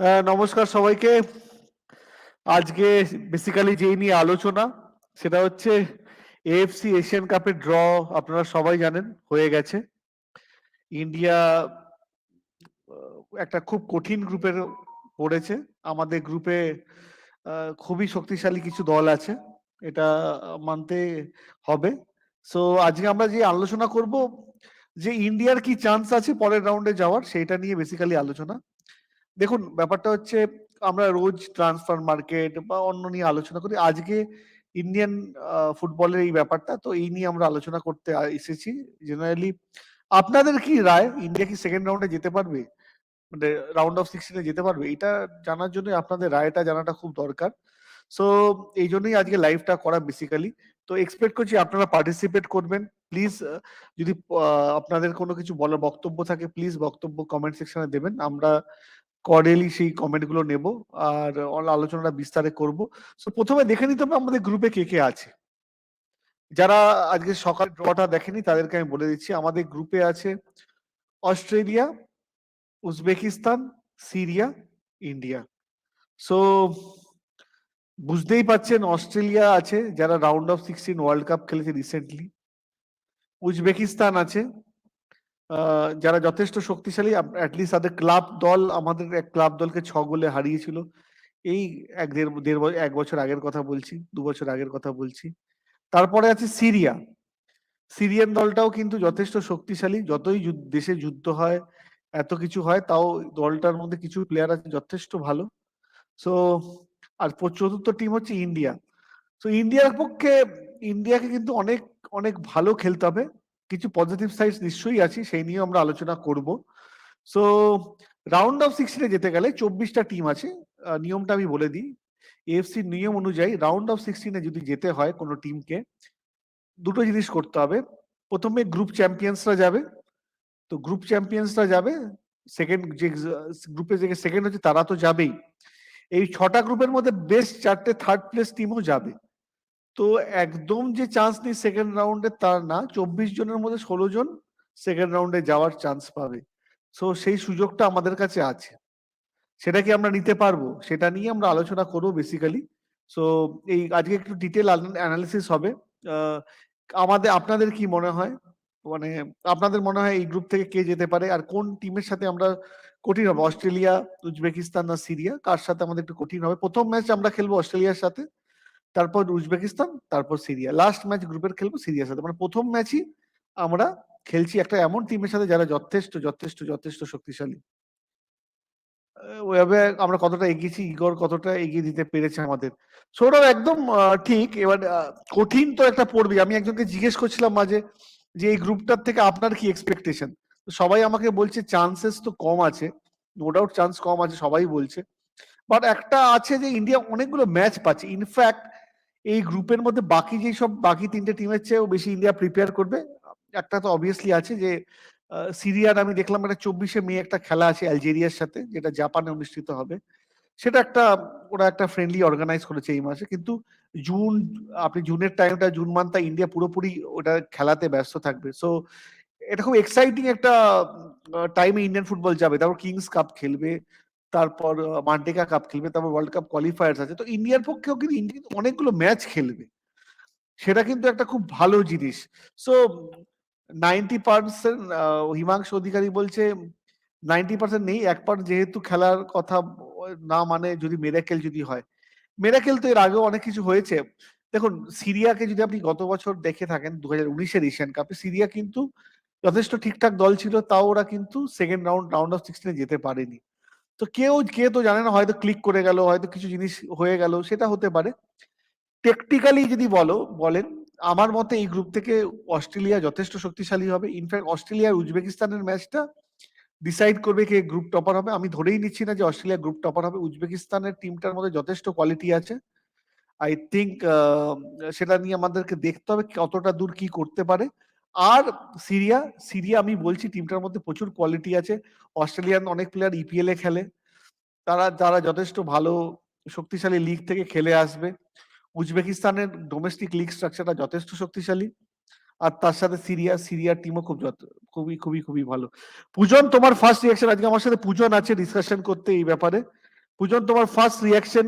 নমস্কার সবাইকে। আজকে বেসিক্যালি যেই নিয়ে আলোচনা সেটা হচ্ছে এএফসি এশিয়ান কাপের ড্র। আপনারা সবাই জানেন হয়ে গেছে। ইন্ডিয়া একটা খুব কঠিন গ্রুপের পড়েছে। আমাদের গ্রুপে খুবই শক্তিশালী কিছু দল আছে, এটা মানতে হবে। সো আজকে আমরা যে আলোচনা করব যে ইন্ডিয়ার কি চান্স আছে পরের রাউন্ডে যাওয়ার, সেইটা নিয়ে বেসিক্যালি আলোচনা। দেখুন, ব্যাপারটা হচ্ছে আমরা রোজ ট্রান্সফার মার্কেট বা অন্য নিয়ে আলোচনা করি। আজকে ইন্ডিয়ান ফুটবলের এই ব্যাপারটা, তো এই নিয়ে আমরা আলোচনা করতে এসেছি। জেনারেলি আপনাদের কি রায়, ইন্ডিয়া কি সেকেন্ড রাউন্ডে যেতে পারবে, মানে রাউন্ড অফ 16 যেতে পারবে? এটা জানার জন্য আপনাদের রায়টা জানাটা খুব দরকার। সো এই জন্যই আজকে লাইভটা করা বেসিক্যালি। তো এক্সপেক্ট করছি আপনারা পার্টিসিপেট করবেন। প্লিজ, যদি আপনাদের কোনো কিছু বলার বক্তব্য থাকে, প্লিজ বক্তব্য কমেন্ট সেকশনে দেবেন। আমরা কর্ডিয়ালি সেই কমেন্ট গুলো নেব আর আলোচনাটা বিস্তারে করব। সো প্রথমে দেখে নিতে হবে আমাদের গ্রুপে কে কে আছে। যারা আজকে সকাল ড্রটা দেখেনি তাদেরকে আমি বলে দিচ্ছি, আমাদের গ্রুপে আছে Australia, Uzbekistan, Syria, India. So বুঝতেই পাচ্ছেন অস্ট্রেলিয়া আছে যারা রাউন্ড অফ 16 ওয়ার্ল্ড কাপ খেলেছে রিসেন্টলি। উজবেকিস্তান আছে যারা যথেষ্ট শক্তিশালী, অ্যাটলিস্ট তাদের ক্লাব দল আমাদের এক ক্লাব দলকে 6 গোলে হারিয়েছিল। এই এক বছর আগের কথা বলছি, 2 বছর আগের কথা বলছি। তারপরে আছে সিরিয়া। সিরিয়ান দলটাও কিন্তু যথেষ্ট শক্তিশালী, যতই দেশে যুদ্ধ হয়, এত কিছু হয়, তাও দলটার মধ্যে কিছু প্লেয়ার আছে যথেষ্ট ভালো। সো আর চতুর্থ টিম হচ্ছে ইন্ডিয়া। তো ইন্ডিয়ার পক্ষে ইন্ডিয়াকে কিন্তু অনেক অনেক ভালো খেলতে হবে। কিছু পজিটিভ সাইড নিশ্চয়ই আছে, সেই নিয়ে আমরা আলোচনা করব। সো রাউন্ড অফ 16 যেতে গেলে 24টা টিম আছে। নিয়মটা আমি বলে দিই। এএফসি নিয়ম অনুযায়ী রাউন্ড অফ 16 যদি যেতে হয় কোনো টিমকে, দুটো জিনিস করতে হবে। প্রথমে গ্রুপ চ্যাম্পিয়ন্সরা যাবে। তো গ্রুপ চ্যাম্পিয়ন্সরা যাবে, সেকেন্ড যে গ্রুপে যে সেকেন্ড হচ্ছে তারা তো যাবেই। এই 6টা গ্রুপের মধ্যে বেস্ট 4টে থার্ড প্লেস টিমও যাবে। তো একদম যে চান্স নেই সেকেন্ড রাউন্ডে তার না, 24 জনের মধ্যে 16 জন সেকেন্ড রাউন্ডে যাওয়ার চান্স পাবে। সো সেই সুযোগটা আমাদের কাছে আছে, সেটা কি আমরা নিতে পারবো, সেটা নিয়ে আমরা আলোচনা করবো বেসিক্যালি। সো এই আজকে একটু ডিটেল অ্যানালিসিস হবে। আপনাদের কি মনে হয়, মানে আপনাদের মনে হয় এই গ্রুপ থেকে কে যেতে পারে আর কোন টিমের সাথে আমরা কঠিন হবে? অস্ট্রেলিয়া, উজবেকিস্তান না সিরিয়া, কার সাথে আমাদের একটু কঠিন হবে? প্রথম ম্যাচ আমরা খেলবো অস্ট্রেলিয়ার সাথে, তারপর উজবেকিস্তান, তারপর সিরিয়া। লাস্ট ম্যাচ গ্রুপের খেলবো সিরিয়ার সাথে। মানে প্রথম ম্যাচই আমরা খেলছি একটা এমন টিমের সাথে যারা যথেষ্ট যথেষ্ট যথেষ্ট শক্তিশালী। ওইভাবে আমরা কতটা এগিয়েছি, ইগর কতটা এগিয়ে দিতে পেরেছে আমাদের, সেটাও একদম ঠিক। এবার কঠিন তো একটা পড়বে। আমি একজনকে জিজ্ঞেস করছিলাম মাঝে যে এই গ্রুপটার থেকে আপনার কি এক্সপেকটেশন, সবাই আমাকে বলছে চান্সেস তো কম আছে, নো ডাউট চান্স কম আছে, সবাই বলছে। বাট একটা আছে যে ইন্ডিয়া অনেকগুলো ম্যাচ পাচ্ছে। ইনফ্যাক্ট এই গ্রুপের মধ্যে বাকি যে সব বাকি 3টে টিমের চেয়েও বেশি ইন্ডিয়া প্রিপেয়ার করবে। একটা তো অবভিয়াসলি আছে যে সিরিয়ার আমি দেখলাম একটা 24শে মে একটা খেলা আছে আলজেরিয়ার সাথে, যেটা জাপানে অনুষ্ঠিত হবে। সেটা একটা, ওরা একটা ফ্রেন্ডলি অর্গানাইজ করেছে এই মাসে, কিন্তু জুন, আপনি জুনের টাইমটা, জুন মান্থটা ইন্ডিয়া পুরোপুরি ওটা খেলাতে ব্যস্ত থাকবে। সো এটা খুব এক্সাইটিং একটা টাইমে ইন্ডিয়ান ফুটবল যাবে। তারপর কিংস কাপ খেলবে, তারপর মান্টেকা কাপ খেলবে, তারপর ওয়ার্ল্ড কাপ কোয়ালিফায়ার্স আছে। তো ইন্ডিয়ার পক্ষেও কিন্তু ইন্ডিয়া কিন্তু অনেকগুলো ম্যাচ খেলবে, সেটা কিন্তু একটা খুব ভালো জিনিস। সো 90%, হিমাংশু অধিকারী বলছে 90% নেই, 1% যেহেতু খেলার কথা না, মানে যদি মেরাকেল যদি হয়। মেরাকেল তো এর আগেও অনেক কিছু হয়েছে। দেখুন, সিরিয়াকে যদি আপনি গত বছর দেখে থাকেন 2019-এর এশিয়ান কাপে, সিরিয়া কিন্তু যথেষ্ট ঠিকঠাক দল ছিল, তাও ওরা কিন্তু সেকেন্ড রাউন্ড অফ 16 যেতে পারেনি। তো কে তো জানে না, হয়তো ক্লিক করে গেল, হয়তো কিছু জিনিস হয়ে গেল, সেটা হতে পারে। টেকনিক্যালি যদি বলেন, আমার মতে এই গ্রুপ থেকে অস্ট্রেলিয়া যথেষ্ট শক্তিশালী হবে। ইনফ্যাক্ট অস্ট্রেলিয়া আর উজবেকিস্তানের ম্যাচটা ডিসাইড করবে কে গ্রুপ টপার হবে। আমি ধরেই নিচ্ছি না যে অস্ট্রেলিয়া গ্রুপ টপার হবে। উজবেকিস্তানের টিমটার মধ্যে যথেষ্ট কোয়ালিটি আছে। আই থিঙ্ক সেটা নিয়ে আমাদেরকে দেখতে হবে কতটা দূর কি করতে পারে। আর সিরিয়া আমি বলছি টিমটার মধ্যে প্রচুর কোয়ালিটি আছে। অস্ট্রেলিয়ান অনেক প্লেয়ার ইপিএল এ খেলে, তারা যথেষ্ট ভালো শক্তিশালী লিগ থেকে খেলে আসবে। উজবেকিস্তানের ডোমেস্টিক লিগ স্ট্রাকচারটা যথেষ্ট শক্তিশালী। আর তার সাথে সিরিয়ার টিমও খুবই খুবই খুবই ভালো। পূজন, তোমার ফার্স্ট রিয়াকশন? আজকে আমার সাথে পূজন আছে ডিসকাশন করতে এই ব্যাপারে। পূজন, তোমার ফার্স্ট রিয়াকশন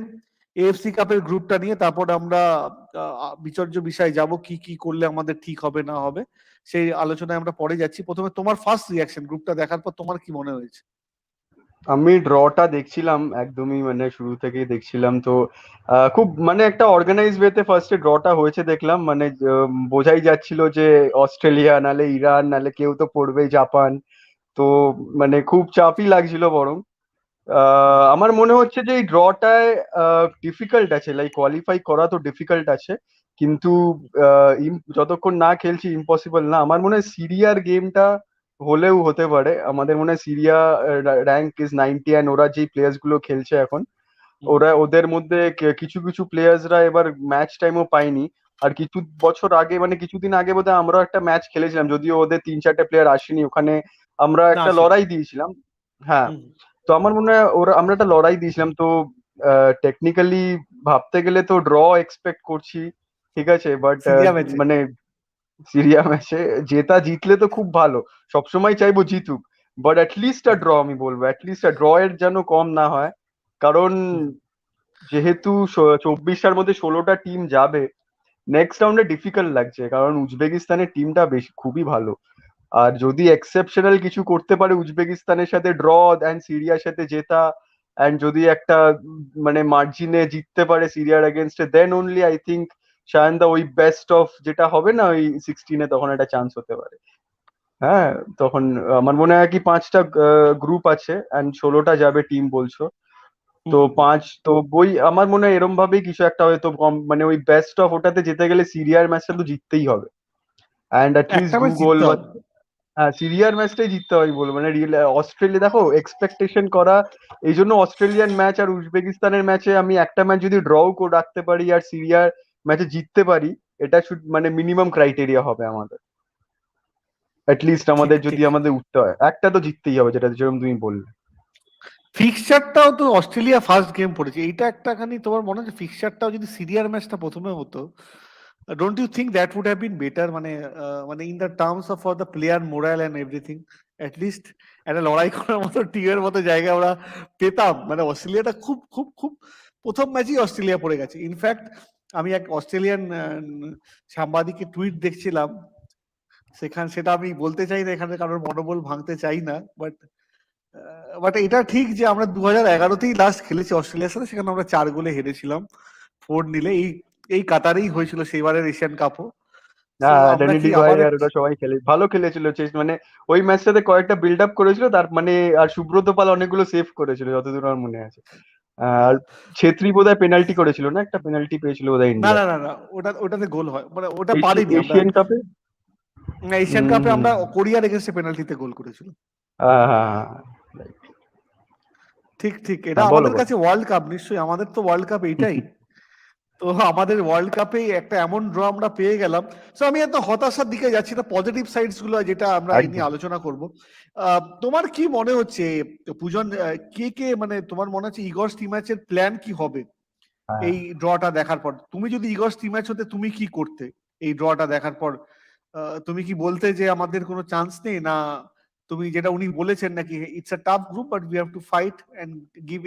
এএফসি কাপের গ্রুপটা নিয়ে, তারপর আমরা বিচার্য বিষয়ে যাব, কি কি করলে আমাদের ঠিক হবে না হবে সেই আলোচনায় আমরা পরে যাচ্ছি। প্রথমে তোমার ফার্স্ট রিয়াকশন গ্রুপটা দেখার পর তোমার কি মনে হয়েছে? আমি ড্রটা দেখছিলাম একদমই, মানে শুরু থেকেই দেখছিলাম তো। খুব মানে একটা অর্গানাইজ ওয়েতে ফার্স্টে ড্রটা হয়েছে দেখলাম, মানে বোঝাই যাচ্ছিল যে অস্ট্রেলিয়া নালে ইরান নালে কেউ তো পড়বেই, জাপান। তো মানে খুব চাপই লাগছিল বরং। আমার মনে হচ্ছে যে এই ড্রটায় ডিফিকাল্ট আছে, লাইক কোয়ালিফাই করা তো ডিফিকাল্ট আছে, কিন্তু যতক্ষণ না খেলছি ইম্পসিবল না। আমার মনে হয় সিরিয়ার গেমটা হলেও হতে পারে। আমাদের মনে হয় সিরিয়া র্যাঙ্ক ইজ 90, অ্যান্ড ওরা যে প্লেয়ার্স গুলো খেলছে এখন, ওরা ওদের মধ্যে কিছু কিছু প্লেয়ার্সরা এবার ম্যাচ টাইমও পায়নি। আর কিছু বছর আগে, মানে কিছুদিন আগে বোধহয় আমরা একটা ম্যাচ খেলেছিলাম, যদিও ওদের 3-4টে প্লেয়ার আসেনি ওখানে, আমরা না একটা আসেনি। লড়াই দিয়েছিলাম। হ্যাঁ, তো আমার মনে হয় আমরা একটা লড়াই দিয়েছিলাম তো। টেকনিক্যালি ভাবতে গেলে তো ড্র এক্সপেক্ট করছি, ঠিক আছে, বাট সিরিয়া ম্যাচে মানে সিরিয়া ম্যাচে জেতা জিতলে তো খুব ভালো, সবসময় চাইবো জিতুক, বাট অ্যাটলিস্ট আ ড্র, আমি বলবো অ্যাটলিস্ট আ ড্র এর যেন কম না হয়। কারণ যেহেতু 24টার মধ্যে 16টা টিম যাবে, নেক্সট রাউন্ডে ডিফিকাল্ট লাগছে, কারণ উজবেকিস্তানের টিমটা বেশ খুবই ভালো। আর যদি এক্সেপশনাল কিছু করতে পারে উজবেকিস্তানের সাথে ড্র অ্যান্ড সিরিয়ার সাথে জেতা, অ্যান্ড যদি একটা মানে মার্জিনে জিততে পারে সিরিয়ার এগেনস্টে, দেন অনলি আই থিঙ্ক শায়নদা ওই বেস্ট অফ যেটা হবে না ওই 16-এ, তখন একটা চান্স হতে পারে। হ্যাঁ, তখন আমার মনে হয় কি 5টা গ্রুপ আছে অ্যান্ড 16টা যাবে টিম বলছো, তো 5 তো বই আমার মনে হয় এরম ভাবেই কিছু একটা হয়তো কম, মানে ওই বেস্ট অফ ওটাতে যেতে গেলে সিরিয়ার ম্যাচটা তো জিততেই হবে, অ্যান্ড একটা অ্যাটলিস্ট ম্যাচ গোল জিততে বা। হবে। হ্যাঁ, সিরিয়ার ম্যাচটাই জিততে হয় বলবো, মানে অস্ট্রেলিয়া দেখো এক্সপেকটেশন করা, এই জন্য অস্ট্রেলিয়ান ম্যাচ আর উজবেকিস্তানের ম্যাচে আমি একটা ম্যাচ যদি ড্রও করে রাখতে পারি আর সিরিয়ার ম্যাচে জিততে পারি, এটা মানে মিনিমাম ক্রাইটেরিয়া হবে আমাদের। অ্যাটলিস্ট ঠিক আমাদের যদি ঠিক। আমাদের উঠতে হয় একটা তো জিততেই হবে, যেটা যেরকম তুমি বললে। ফিক্সচারটাও তো অস্ট্রেলিয়া ফার্স্ট গেম পড়েছে, এইটা একটাখানি তোমার মনে হচ্ছে ফিক্সচারটাও যদি সিরিয়ার ম্যাচটা প্রথমে হতো, don't you think that would have been better? মানে মানে in the terms of for the player moral and everything, at least একটা লড়াই করার মতো টিমের মতো জায়গা ওরা পেতাম। মানে অস্ট্রেলিয়াটা খুব খুব খুব প্রথম ম্যাচেই অস্ট্রেলিয়া পড়ে গেছে। ইনফ্যাক্ট আমি এক অস্ট্রেলিয়ান সাংবাদিকের টুইট দেখছিলাম, সেটা আমি বলতে চাই না এখানে, কারোর মনোবল ভাঙতে চাই না, বাট বাট এটা ঠিক যে আমরা 2011-তেই লাস্ট খেলেছি অস্ট্রেলিয়ার সাথে, সেখানে আমরা 4 গোলে হেরেছিলাম 4-0। এই এই কাতারেই হয়েছিল সেইবারের এশিয়ান কাপও। সো হ্যাঁ, আমরা ড্যানি কি ডিভাই আবার আর ওরা সবাই ভালো খেলেছিল, মানে ওই ম্যাচটাতে কয়েকটা বিল্ড আপ করেছিল তার মানে, আর সুব্রত পাল অনেকগুলো সেভ করেছিল যতদূর আমার মনে আছে। আর ছেত্রী বোধহয় পেনাল্টি করেছিল, না একটা পেনাল্টি পেয়েছিল বোধহয় না ইন্ডিয়া না না না, ওটাতে গোল হয়, মানে ওটা পারিনি আমরা। এশিয়ান কাপে। এশিয়ান হুম কাপে হুম। আমরা কোরিয়ার এগেন্স্টে পেনাল্টিতে গোল করেছিল। হ্যাঁ হ্যাঁ হ্যাঁ। ঠিক ঠিক, এটা হ্যাঁ, বলো আমাদের বলো। কাছে ওয়ার্ল্ড কাপ, নিশ্চয়ই আমাদের তো ওয়ার্ল্ড কাপ এইটাই। তো আমাদের ওয়ার্ল্ড কাপে একটা এমন ড্র আমরা পেয়ে গেলাম। সো আমি এত হতাশার দিকে যাচ্ছি না, পজিটিভ সাইডস গুলো যেটা আমরা এই নিয়ে একদম। আলোচনা করব। তোমার কি মনে হচ্ছে পূজন, কে কে, মানে তোমার মনে হচ্ছে ইগর ম্যাচের প্ল্যান কি হবে হ্যাঁ, এই ড্রটা দেখার পর? তুমি যদি ইগর ম্যাচ হতে তুমি কি করতে এই ড্রটা দেখার পর? তুমি কি বলতে যে আমাদের কোনো চান্স নেই, না তুমি যেটা উনি বলেছেন নাকি it's a tough group but we have to fight and give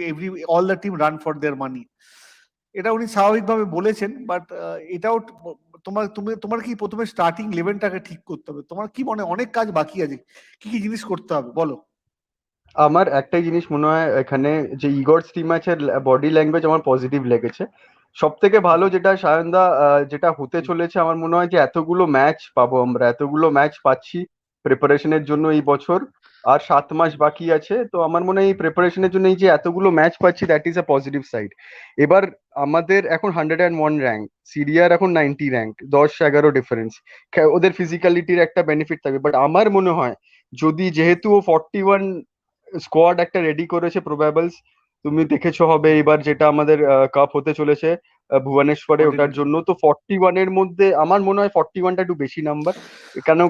all the team run for their money, এটা উনি স্বাভাবিকভাবে বলেছেন, বাট এটাও তোমার কি প্রথমে স্টার্টিং ইলেভেনটাকে ঠিক করতে হবে? তোমার কি মনে হয় অনেক কাজ বাকি আছে, কি কি জিনিস করতে হবে বলো? আমার একটাই জিনিস মনে হয় এখানে, যে ইগর স্টিমাচের বডি ল্যাঙ্গুয়েজ আমার পজিটিভ লেগেছে। সব থেকে ভালো যেটা সায়নদা, যেটা হতে চলেছে আমার মনে হয় যে এতগুলো ম্যাচ পাবো, আমরা এতগুলো ম্যাচ পাচ্ছি প্রিপারেশনের জন্য এই বছর। আর 7 মাস বাকি আছে, তো আমার মনে হয় এই প্রিপারেশনের জন্য এই যে এতগুলো ম্যাচ পাচ্ছি, that is a positive side. এবার আমাদের এখন 101 র্যাঙ্ক, সিরিয়ার এখন 90 র্যাঙ্ক, 10-11 ডিফারেন্স। ওদের ফিজিক্যালিটির একটা বেনিফিট থাকবে, বাট আমার মনে হয় যদি, যেহেতু ও 41 স্কোয়াড একটা রেডি করেছে প্রবাবলস, তুমি দেখেছো হবে এবার যেটা আমাদের কাপ হতে চলেছে ভুবনেশ্বরে, ওটার জন্য তো 41-এর মধ্যে আমার মনে হয় 41টা একটু বেশি নাম্বার।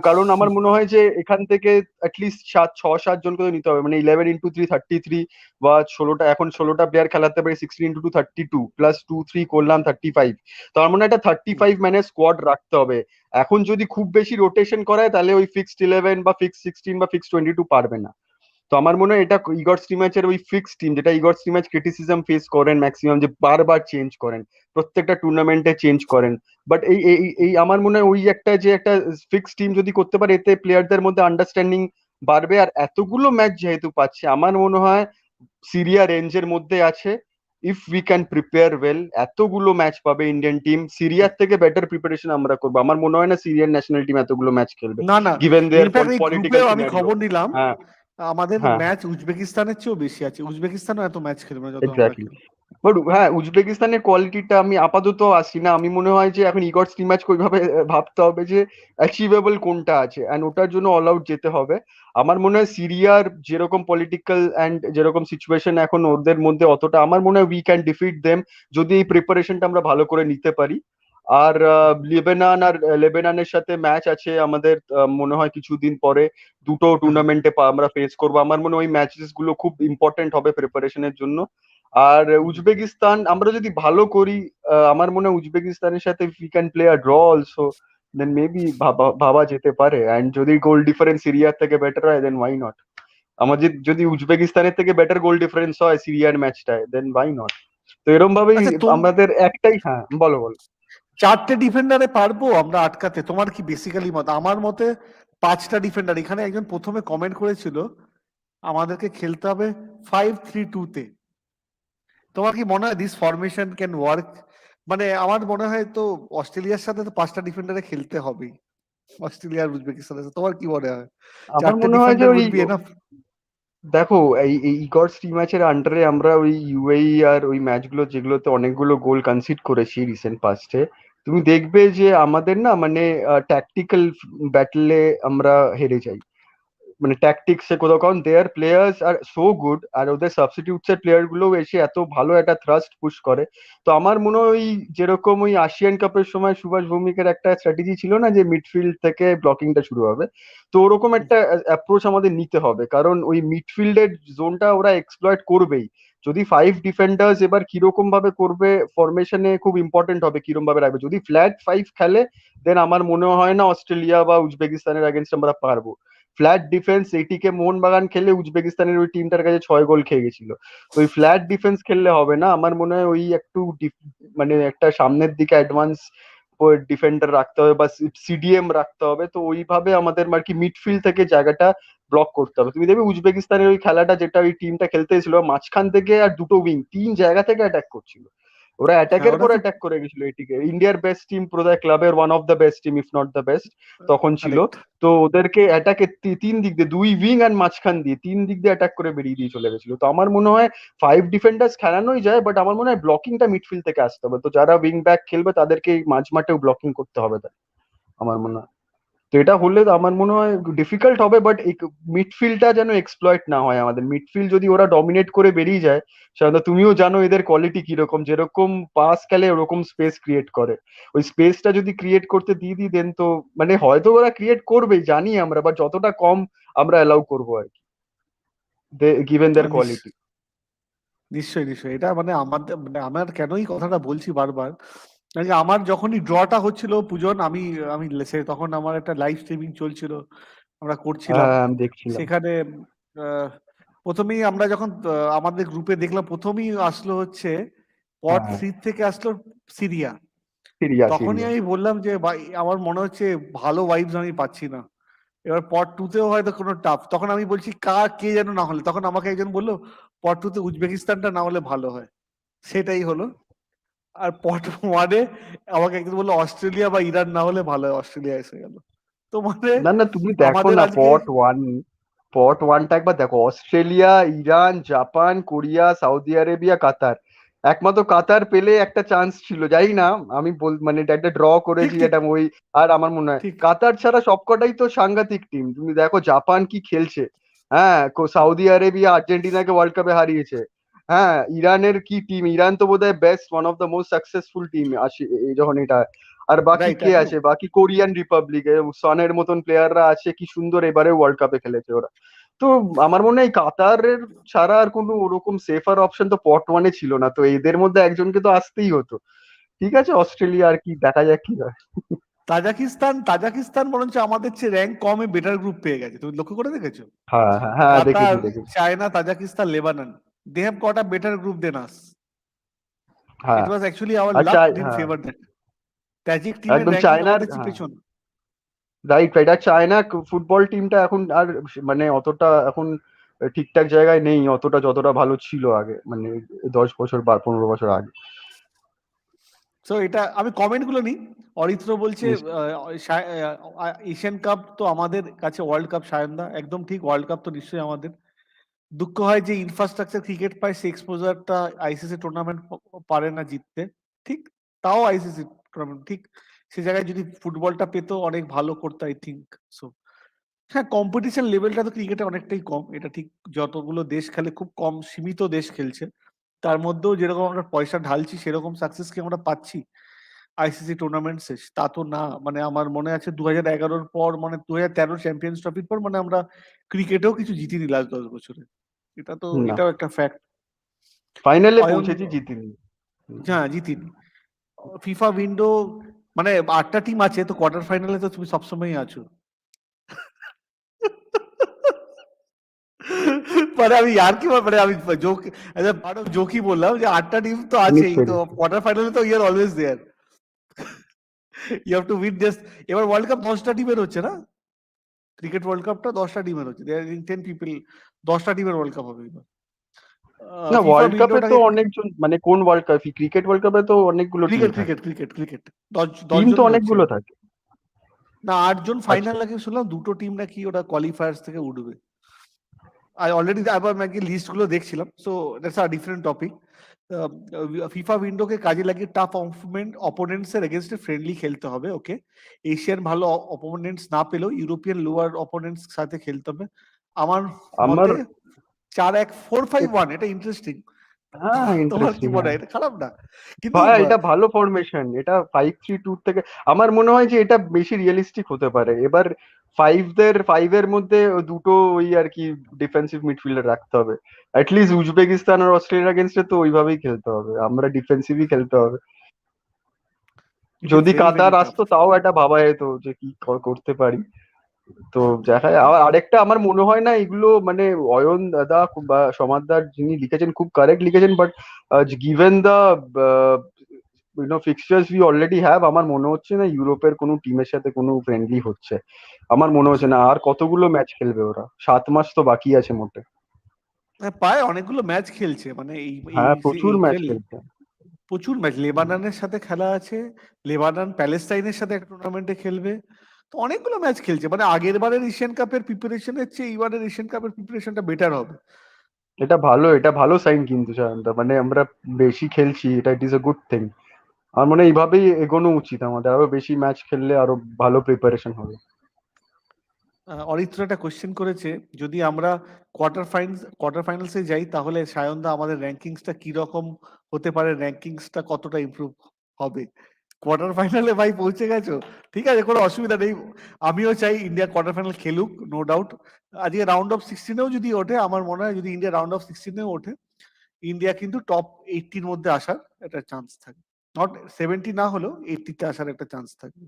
কারণ আমার মনে হয় যে এখান থেকে অ্যাটলিস্ট 6-7 জন করে নিতে হবে, মানে 11 × 3 33, বা 16টা, এখন 16টা প্লেয়ার খেলাতে পারে, 16 × 2 32 প্লাস 2-3 করলাম 35। তো আমার মনে হয় একটা 35 ম্যানের স্কোয়াড রাখতে হবে। এখন যদি খুব বেশি রোটেশন করায় তাহলে ওই ফিক্সড 11 বা ফিক্সড 16 বা ফিক্সড 22 পারবে না। তো আমার মনে হয় এটা ইগর স্টিমাচের ওই ফিক্স টিম, যেটা ইগর স্টিমাচ ক্রিটিসিজম ফেস করেন ম্যাক্সিমাম, যে বারবার চেঞ্জ করেন, প্রত্যেকটা টুর্নামেন্টে চেঞ্জ করেন। বাট এই এই এই আমার মনে হয় ওই একটা যে একটা ফিক্স টিম যদি করতে পারে, এতে প্লেয়ারদের মধ্যে আন্ডারস্ট্যান্ডিং বাড়বে। আর এতগুলো ম্যাচ যেহেতু পাচ্ছে, আমার মনে হয় সিরিয়া রেঞ্জের মধ্যে আছে। If we can prepare well, এতগুলো ম্যাচ পাবে ইন্ডিয়ান টিম, সিরিয়ার থেকে বেটার প্রিপারেশন আমরা করবো। আমার মনে হয় না সিরিয়ান ন্যাশনাল টিম এতগুলো ম্যাচ খেলবে, না না, গিভেন দেয়ার ইনফ্যাক্ট এই পলিটিক্যাল গ্রুপেও আমি সিনারিও। খবর নিলাম হ্যাঁ, আমাদের হ্যাঁ, ম্যাচ উজবেকিস্তানের চেয়েও বেশি আছে, উজবেকিস্তানও এত ম্যাচ খেলবে না যত আমরা এক্স্যাক্টলি। খেলবো। বাট হ্যাঁ, উজবেকিস্তানের কোয়ালিটিটা আমি আপাতত আসি না, আমি মনে হয় যে এখন ইগর টিম ম্যাচ ওইভাবে ভাবতে হবে যে অ্যাচিভেবল কোনটা আছে, অ্যান্ড ওটার জন্য অল আউট যেতে হবে। আমার মনে হয় সিরিয়ার যেরকম পলিটিক্যাল অ্যান্ড যেরকম সিচুয়েশন এখন ওদের মধ্যে, অতটা আমার মনে হয় উই ক্যান ডিফিট দেম যদি এই প্রিপারেশনটা আমরা ভালো করে নিতে পারি। আর লেবাননের সাথে ম্যাচ আছে আমাদের, মনে হয় কিছুদিন পরে দুটো হ্যাঁ, টুর্নামেন্টে আমরা ফেস করবো। আমার মনে হয় ওই ম্যাচেস গুলো খুব ইম্পর্টেন্ট হবে প্রিপারেশনের জন্য। আর উজবেকিস্তান আমরা যদি ভালো করি, আমার মনে হয় উজবেকিস্তানের সাথে we can play a draw also, then maybe ভাবা যেতে পারে। অ্যান্ড যদি গোল ডিফারেন্স সিরিয়ার থেকে বেটার হয়, দেন ওয়াই নট। আমাদের যদি উজবেকিস্তানের থেকে বেটার গোল ডিফারেন্স হয় সিরিয়ার ম্যাচটায়, দেন ওয়াই নট। তো এরকম ভাবেই আচ্ছা আমাদের একটাই, হ্যাঁ বলো বলো। চারটে ডিফেন্ডারে পারবো আমরা আটকাতে? তোমার কি বেসিক্যালি মত? আমার মতে পাঁচটা ডিফেন্ডার। এখানে একজন প্রথমে কমেন্ট করেছিল আমাদেরকে খেলতে হবে 5-3-2-তে। তোমার কি মনে হয় দিস ফরমেশন ক্যান ওয়ার্ক? মানে আমার মনে হয় তো অস্ট্রেলিয়ার সাথে তো পাঁচটা ডিফেন্ডারে খেলতে হবেই, অস্ট্রেলিয়া আর উজবেকিস্তানের সাথে। তোমার কি মনে হয় আমার চারটে মনে হয় যে ডিফেন্ডার ওই, উইল বি এনাফ? দেখো এই ইগর টি ম্যাচের আন্ডারে আমরা ওই ইউএই আর ওই ম্যাচগুলো যেগুলোতে অনেকগুলো গোল কনসিড করেছি রিসেন্ট পাস্টে, তুমি দেখবে যে আমাদের না মানে ট্যাকটিক্যাল ব্যাটলে আমরা হেরে যাই। মানে ট্যাকটিক্সে কোথাও, কারণ দেয়ার প্লেয়ার্স আর সো গুড, আর ওদের সাবস্টিটিউটস এর প্লেয়ার গুলো এসে এত ভালো একটা থ্রাস্ট পুশ করে। তো আমার মনে হয় ওই যেরকম ওই এশিয়ান কাপের সময় সুভাষ ভৌমিকের একটা স্ট্র্যাটেজি ছিল না, যে মিডফিল্ড থেকে ব্লকিংটা শুরু হবে, তো ওরকম একটা অ্যাপ্রোচ আমাদের নিতে হবে। কারণ ওই মিডফিল্ডের জোনটা ওরা এক্সপ্লয়েট করবেই। যদি ফাইভ ডিফেন্ডার্স এবার কিরকম ভাবে করবে ফরমেশনে খুব ইম্পর্টেন্ট হবে, কিরকম ভাবে রাখবে। যদি ফ্ল্যাট ফাইভ খেলে, দেন আমার মনে হয় না অস্ট্রেলিয়া বা উজবেকিস্তানের এগেনস্ট আমরা পারবো। ফ্ল্যাট ডিফেন্স এইটিকে মোহনবাগান খেলে উজবেকিস্তানের ওই টিমটার কাছে 6 গোল খেয়ে গেছিল। তো ওই ফ্ল্যাট ডিফেন্স খেললে হবে না, আমার মনে হয় ওই একটু মানে একটা সামনের দিকে অ্যাডভান্স ডিফেন্ডার রাখতে হবে বা সিডিএম রাখতে হবে। তো ওইভাবে আমাদের আর কি মিডফিল্ড থেকে জায়গাটা ব্লক করতে হবে। তুমি দেখবে উজবেকিস্তানের ওই খেলাটা, যেটা ওই টিমটা খেলতে এসেছিল, মাঝখান থেকে আর দুটো উইং, তিন জায়গা থেকে অ্যাটাক করছিল। ওরা হ্যাঁ অ্যাটাকের ওরা পর তো অ্যাটাক করে গেছিল এটিকে। ইন্ডিয়ার বেস্ট টিম, পুরো ক্লাবের one of the best team, if not the best তখন ছিল। কারেক্ট। তো ওদেরকে অ্যাটাকে তিন দিক দিয়ে, দুই উইং আর মাঝখান দিয়ে, তিন দিক দিয়ে অ্যাটাক করে বেরিয়ে দিয়ে চলে গেছিল। তো আমার মনে হয় ফাইভ ডিফেন্ডার্স খেলানোই যায়, বাট আমার মনে হয় ব্লকিংটা মিডফিল্ড থেকে আসতে হবে। তো যারা উইং ব্যাক খেলবে তাদেরকে মাঝ মাঠেও ব্লকিং করতে হবে তাই আমার মনে হয়। তো এটা হলে তো আমার মনে হয় ডিফিকাল্ট হবে, বাট মিডফিল্ডটা যেন এক্সপ্লয়েট না হয়। আমাদের মিডফিল্ড যদি ওরা ডমিনেট করে বেরিয়ে যায়, সাধারণত তুমিও জানো এদের কোয়ালিটি কিরকম, যেরকম পাস খেলে ওরকম স্পেস ক্রিয়েট করে। ওই স্পেসটা যদি ক্রিয়েট করতে দিয়ে দিই, দেন তো মানে হয়তো ওরা ক্রিয়েট করবেই জানি আমরা, বাট যতটা কম আমরা অ্যালাউ করবো আর কি, গিভেন দেয়ার কোয়ালিটি। নিশ্চয়ই নিশ্চয়ই, এটা মানে আমাদের মানে আমার কেনই কথাটা বলছি বারবার, কারণ কি আমার যখনই ড্রটা হচ্ছিল পূজন, আমি আমি তখন আমার একটা লাইভ স্ট্রিমিং চলছিল, আমরা করছিলাম হ্যাঁ, আমি দেখছিলাম। সেখানে। আহ, প্রথমেই আমরা যখন আমাদের গ্রুপে দেখলাম, প্রথমেই আসলো হচ্ছে পট হ্যাঁ, 3 থেকে আসলো সিরিয়া। সিরিয়া তখনই সিরিয়া। আমি বললাম যে ভাই আমার মনে হচ্ছে ভালো ওয়াইবস আমি পাচ্ছি না। এবার পট 2তেও হয়তো কোনো টাফ, তখন আমি বলছি কে যেন না হলে, তখন আমাকে একজন বললো পট 2তে উজবেকিস্তানটা না হলে ভালো হয়। সেটাই হলো। আর পট 1-এ আমাকে একজন বললো অস্ট্রেলিয়া বা ইরান না হলে ভালো হয়, অস্ট্রেলিয়া এসে গেল। তো মানে না না, তুমি দেখো আমাদের না আজকে পট ওয়ানটা একবার দেখো, Australia, Iran, Japan, Korea, Saudi Arabia, Qatar. একমাত্র কাতার পেলে একটা চান্স ছিল, জানি না। আমি মানে এটা একটা ড্র ঠিক করেছি ঠিক এটা ওই। আর আমার মনে হয় ঠিক কাতার ছাড়া সবকটাই তো সাংঘাতিক টিম। তুমি দেখো জাপান কি খেলছে, হ্যাঁ, সৌদি আরেবিয়া আর্জেন্টিনাকে ওয়ার্ল্ড কাপে হারিয়েছে। হ্যাঁ, ইরানের কি টিম, ইরান তো বোধহয় best, one of the most successful team আসে যখন এটা। আর বাকি রাইট কে একদম। আছে, বাকি কোরিয়ান রিপাবলিক, সনের মতন প্লেয়াররা আছে, কি সুন্দর এবারে ওয়ার্ল্ড কাপে খেলেছে ওরা। তো আমার মনে হয় কাতারের ছাড়া আর কোনো ওরকম সেফার অপশন তো পট 1-এ ছিল না। তো এদের মধ্যে একজনকে তো আসতেই হতো। ঠিক আছে, অস্ট্রেলিয়া আর কি, দেখা যাক কি হয়। তাজাকিস্তান বরঞ্চ আমাদের চেয়ে র্যাঙ্ক কমে বেটার গ্রুপ পেয়ে গেছে, তুমি লক্ষ্য করে দেখেছো? হ্যাঁ হ্যাঁ হ্যাঁ, দেখেছি কাতার, দেখেছি। China, Tajikistan, Lebanon, they have got a better group than us. It হ্যাঁ, was actually our আর luck চাই didn't হ্যাঁ, favor that. তাজিক টিমের একদম র্যাঙ্কিং চায়নার, আমাদের চেয়ে হ্যাঁ পেছনে। Right right. আর চায়না ফুটবল টিমটা এখন আর মানে অতটা এখন ঠিকঠাক জায়গায় নেই, অতটা যতটা ভালো ছিল আগে, মানে 10 বছর বা 15 বছর আগে। সো এটা আমি কমেন্ট গুলো নিই। অরিত্র বলছে নিশ্চয়ই। এশিয়ান কাপ তো আমাদের কাছে ওয়ার্ল্ড কাপ, সায়নদা একদম ঠিক, ওয়ার্ল্ড কাপ তো নিশ্চয়ই আমাদের। দুঃখ হয় যে ইনফ্রাস্ট্রাকচার ক্রিকেট পায়, সে এক্সপোজারটা আইসিসি টুর্নামেন্ট পারে না জিততে, ঠিক। তাও আইসিসি টুর্নামেন্ট ঠিক, সে জায়গায় যদি ফুটবলটা পেতো অনেক ভালো করতো আই থিঙ্ক। সো হ্যাঁ, কম্পিটিশন লেভেলটা তো ক্রিকেটে অনেকটাই কম, এটা ঠিক। যতগুলো দেশ খেলে খুব কম সীমিত দেশ খেলছে, তার মধ্যেও যেরকম আমরা পয়সা ঢালছি সেরকম সাকসেস কি আমরা পাচ্ছি আইসিসি টুর্নামেন্টসে? তা তো না। মানে আমার মনে আছে 2011-র পর, মানে 2013 চ্যাম্পিয়ন্স ট্রফির পর, মানে আমরা ক্রিকেটেও কিছু জিতিনি লাস্ট 10 বছরে। না, এটাও একটা ফ্যাক্ট। ফাইনালে অয়ন, পৌঁছেছি, জিতিনি। হ্যাঁ জিতিনি। ফিফা উইন্ডো, মানে 8টা টিম আছে তো, কোয়ার্টার ফাইনালে তো তুমি সবসময়ই আছো। মানে আমি আর কি, মানে আমি joke, as a part of জোকই বললাম যে 8টা টিম তো আছেই, নিশ্চয়ই তো নিশ্চয়ই। কোয়ার্টার ফাইনালে তো you are always there. You have to win just. এবার ওয়ার্ল্ড কাপ 10টা টিমের হচ্ছে না, ক্রিকেট ওয়ার্ল্ড কাপটা 10টা টিমের হচ্ছে, দেয়ার ইন 10 পিপল, 10টা টিমের ওয়ার্ল্ড কাপ হবে এবার। না, ফিফা ওয়ার্ল্ড কাপে তো উইন্ডোটাকে, অনেকজন, মানে কোন ওয়ার্ল্ড কাপ, ক্রিকেট ওয়ার্ল্ড কাপে তো অনেকগুলো টিম ক্রিকেট থাকে। ক্রিকেট ক্রিকেট ক্রিকেট 10 10 টিম তো জনই হচ্ছে। অনেকগুলো থাকে। না, 8 জন আচ্ছা। ফাইনাল নাকি শুনলাম, দুটো টিম নাকি ওটা কোয়ালিফায়ার্স থেকে উঠবে। I already আবার নাকি লিস্ট গুলো দেখছিলাম, so that's a different topic. FIFA উইন্ডোকে কাজে লাগিয়ে টাফ অপোনেন্টস এর এগেনস্টে ফ্রেন্ডলি খেলতে হবে, ওকে। এশিয়ান ভালো অপোনেন্টস না পেলেও ইউরোপিয়ান লোয়ার অপোনেন্টস সাথে খেলতে হবে আমার আমার, মতে। 4-1 4-5-1, এটা ইন্টারেস্টিং। হ্যাঁ তোমার কি ইন্টারেস্টিং, মনে হ্যাঁ। হয়? এটা খারাপ না কিন্তু। ভাই এটা ভালো ফরমেশন, এটা 5-3-2 থেকে আমার মনে হয় যে এটা বেশি রিয়েলিস্টিক হতে পারে। এবার ফাইভের মধ্যে দুটো ওই আর কি ডিফেন্সিভ মিডফিল্ডার রাখতে হবে। অ্যাটলিস্ট উজবেকিস্তান আর অস্ট্রেলিয়ার এগেনস্টে তো ওইভাবেই খেলতে হবে, আমরা ডিফেন্সিভই খেলতে হবে। ইট ইজ যদি ভেরি ভেরি কাতার টাফ। আসতো তাও একটা ভাবা যেত যে কি করতে পারি। তো দেখা যায়। আবার আরেকটা আমার মনে হয় না এগুলো মানে অয়ন দাদা বা সমাদদার যিনি লিখেছেন খুব কারেক্ট লিখেছেন, but given the fixtures we already have, আমার মনে হচ্ছে না ইউরোপের কোনো টিমের সাথে কোনো ফ্রেন্ডলি হচ্ছে। আমার মনে হচ্ছে না। আর কতগুলো ম্যাচ খেলবে ওরা? 7 মাস তো বাকি আছে মোটে। হ্যাঁ, পায় অনেকগুলো ম্যাচ খেলছে, মানে এই এই হ্যাঁ, প্রচুর ম্যাচ এই খেলছে। প্রচুর ম্যাচ লেবাননের সাথে খেলা আছে, লেবানন প্যালেস্টাইনের সাথে একটা টুর্নামেন্টে খেলবে, তো অনেকগুলো ম্যাচ খেলছে। মানে আগের বারের এশিয়ান কাপের প্রিপারেশনের চেয়ে এইবারের এশিয়ান কাপের প্রিপারেশনটা বেটার হবে। এটা ভালো সাইন কিন্তু সায়নদা, মানে আমরা বেশি খেলছি, এটা it is a good thing. আমার মনে হয় এইভাবেই এগোনো উচিত আমাদের, আরো বেশি ম্যাচ খেললে আরো ভালো প্রিপারেশন হবে। অরিত্র একটা কোশ্চেন করেছে, যদি আমরা কোয়ার্টার ফাইনালসে যাই তাহলে সায়নদা আমাদের র্যাঙ্কিংসটা কি রকম হতে পারে, র্যাঙ্কিংসটা কতটা ইমপ্রুভ হবে? কোয়ার্টার ফাইনালে ভাই পৌঁছে গেছো, ঠিক আছে, কোনো অসুবিধা নেই। আমিও চাই ইন্ডিয়া কোয়ার্টার ফাইনাল খেলুক, নো ডাউট। আজকে রাউন্ড অফ 16-এও যদি ওঠে, আমার মনে হয় যদি ইন্ডিয়া রাউন্ড অফ 16-এও ওঠে, ইন্ডিয়া কিন্তু টপ 80-র মধ্যে আসার একটা চান্স থাকে। নট 70 না হলেও 80-তে আসার একটা চান্স থাকবে।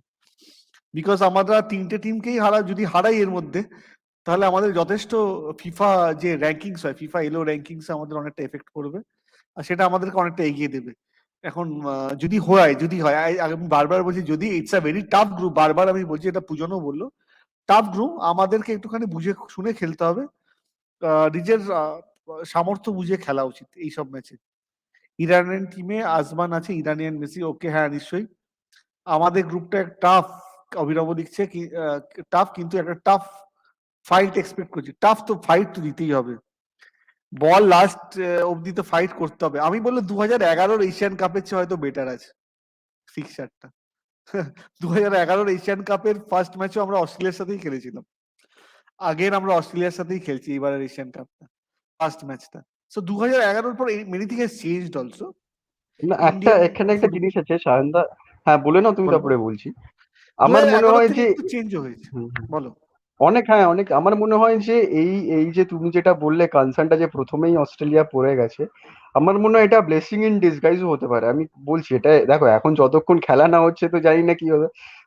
বিকজ আমরা 3টে টিমকেই যদি হারাই এর মধ্যে, তাহলে আমাদের যথেষ্ট ফিফা যে র্যাঙ্কিংস হয়, ফিফা এলো র্যাঙ্কিংস আমাদের অনেকটা এফেক্ট করবে, আর সেটা আমাদেরকে অনেকটা এগিয়ে দেবে। এখন যদি হয় আমি বারবার বলছি, যদি it's a very tough group, বারবার আমি বলছি, এটা পূজনও বললো, টাফ গ্রুপ, আমাদেরকে একটুখানি বুঝে শুনে খেলতে হবে। নিজের সামর্থ্য বুঝে খেলা উচিত এইসব ম্যাচে। ইরানিয়ান টিমে আজমান আছে, ইরানিয়ান মেসি, ওকে হ্যাঁ নিশ্চয়ই। আমাদের গ্রুপটা টাফ, অভিনব লিখছে কি টাফ, কিন্তু একটা টাফ ফাইট এক্সপেক্ট করছি। টাফ তো ফাইট তো দিতেই হবে, বল লাস্ট অব্দি তো ফাইট করতে হবে। আমি বললো 2011-র এশিয়ান কাপের চেয়ে হয়তো বেটার আছে ফিক্সারটা। 2011-র এশিয়ান কাপের ফার্স্ট ম্যাচও আমরা অস্ট্রেলিয়ার সাথেই খেলেছিলাম, আগের আমরা অস্ট্রেলিয়ার সাথেই খেলছি এবারের এশিয়ান কাপটা, ফার্স্ট ম্যাচটা। সো 2011-র পর many thing has changed also. না, ইন্ডিয়ান এখানে একটা ফুটবল, জিনিস আছে সায়নদা। হ্যাঁ বলে না, তুমি বলো। তারপরে বলছি। আমার মনে 2011 হয় থেকে যে একটু চেঞ্জও হয়েছে, হুম, হুম। বলো। অনেক, হ্যাঁ অনেক। আমার মনে হয় যে এই এই যে তুমি যেটা বললে কনসার্নটা যে প্রথমেই অস্ট্রেলিয়া পড়ে গেছে, আমার মনে হয় এটা ব্লেসিং ইন ডিসগাইজও হতে পারে। আমি বলছি এটা, দেখো এখন যতক্ষণ খেলা না হচ্ছে তো জানি না কি হবে,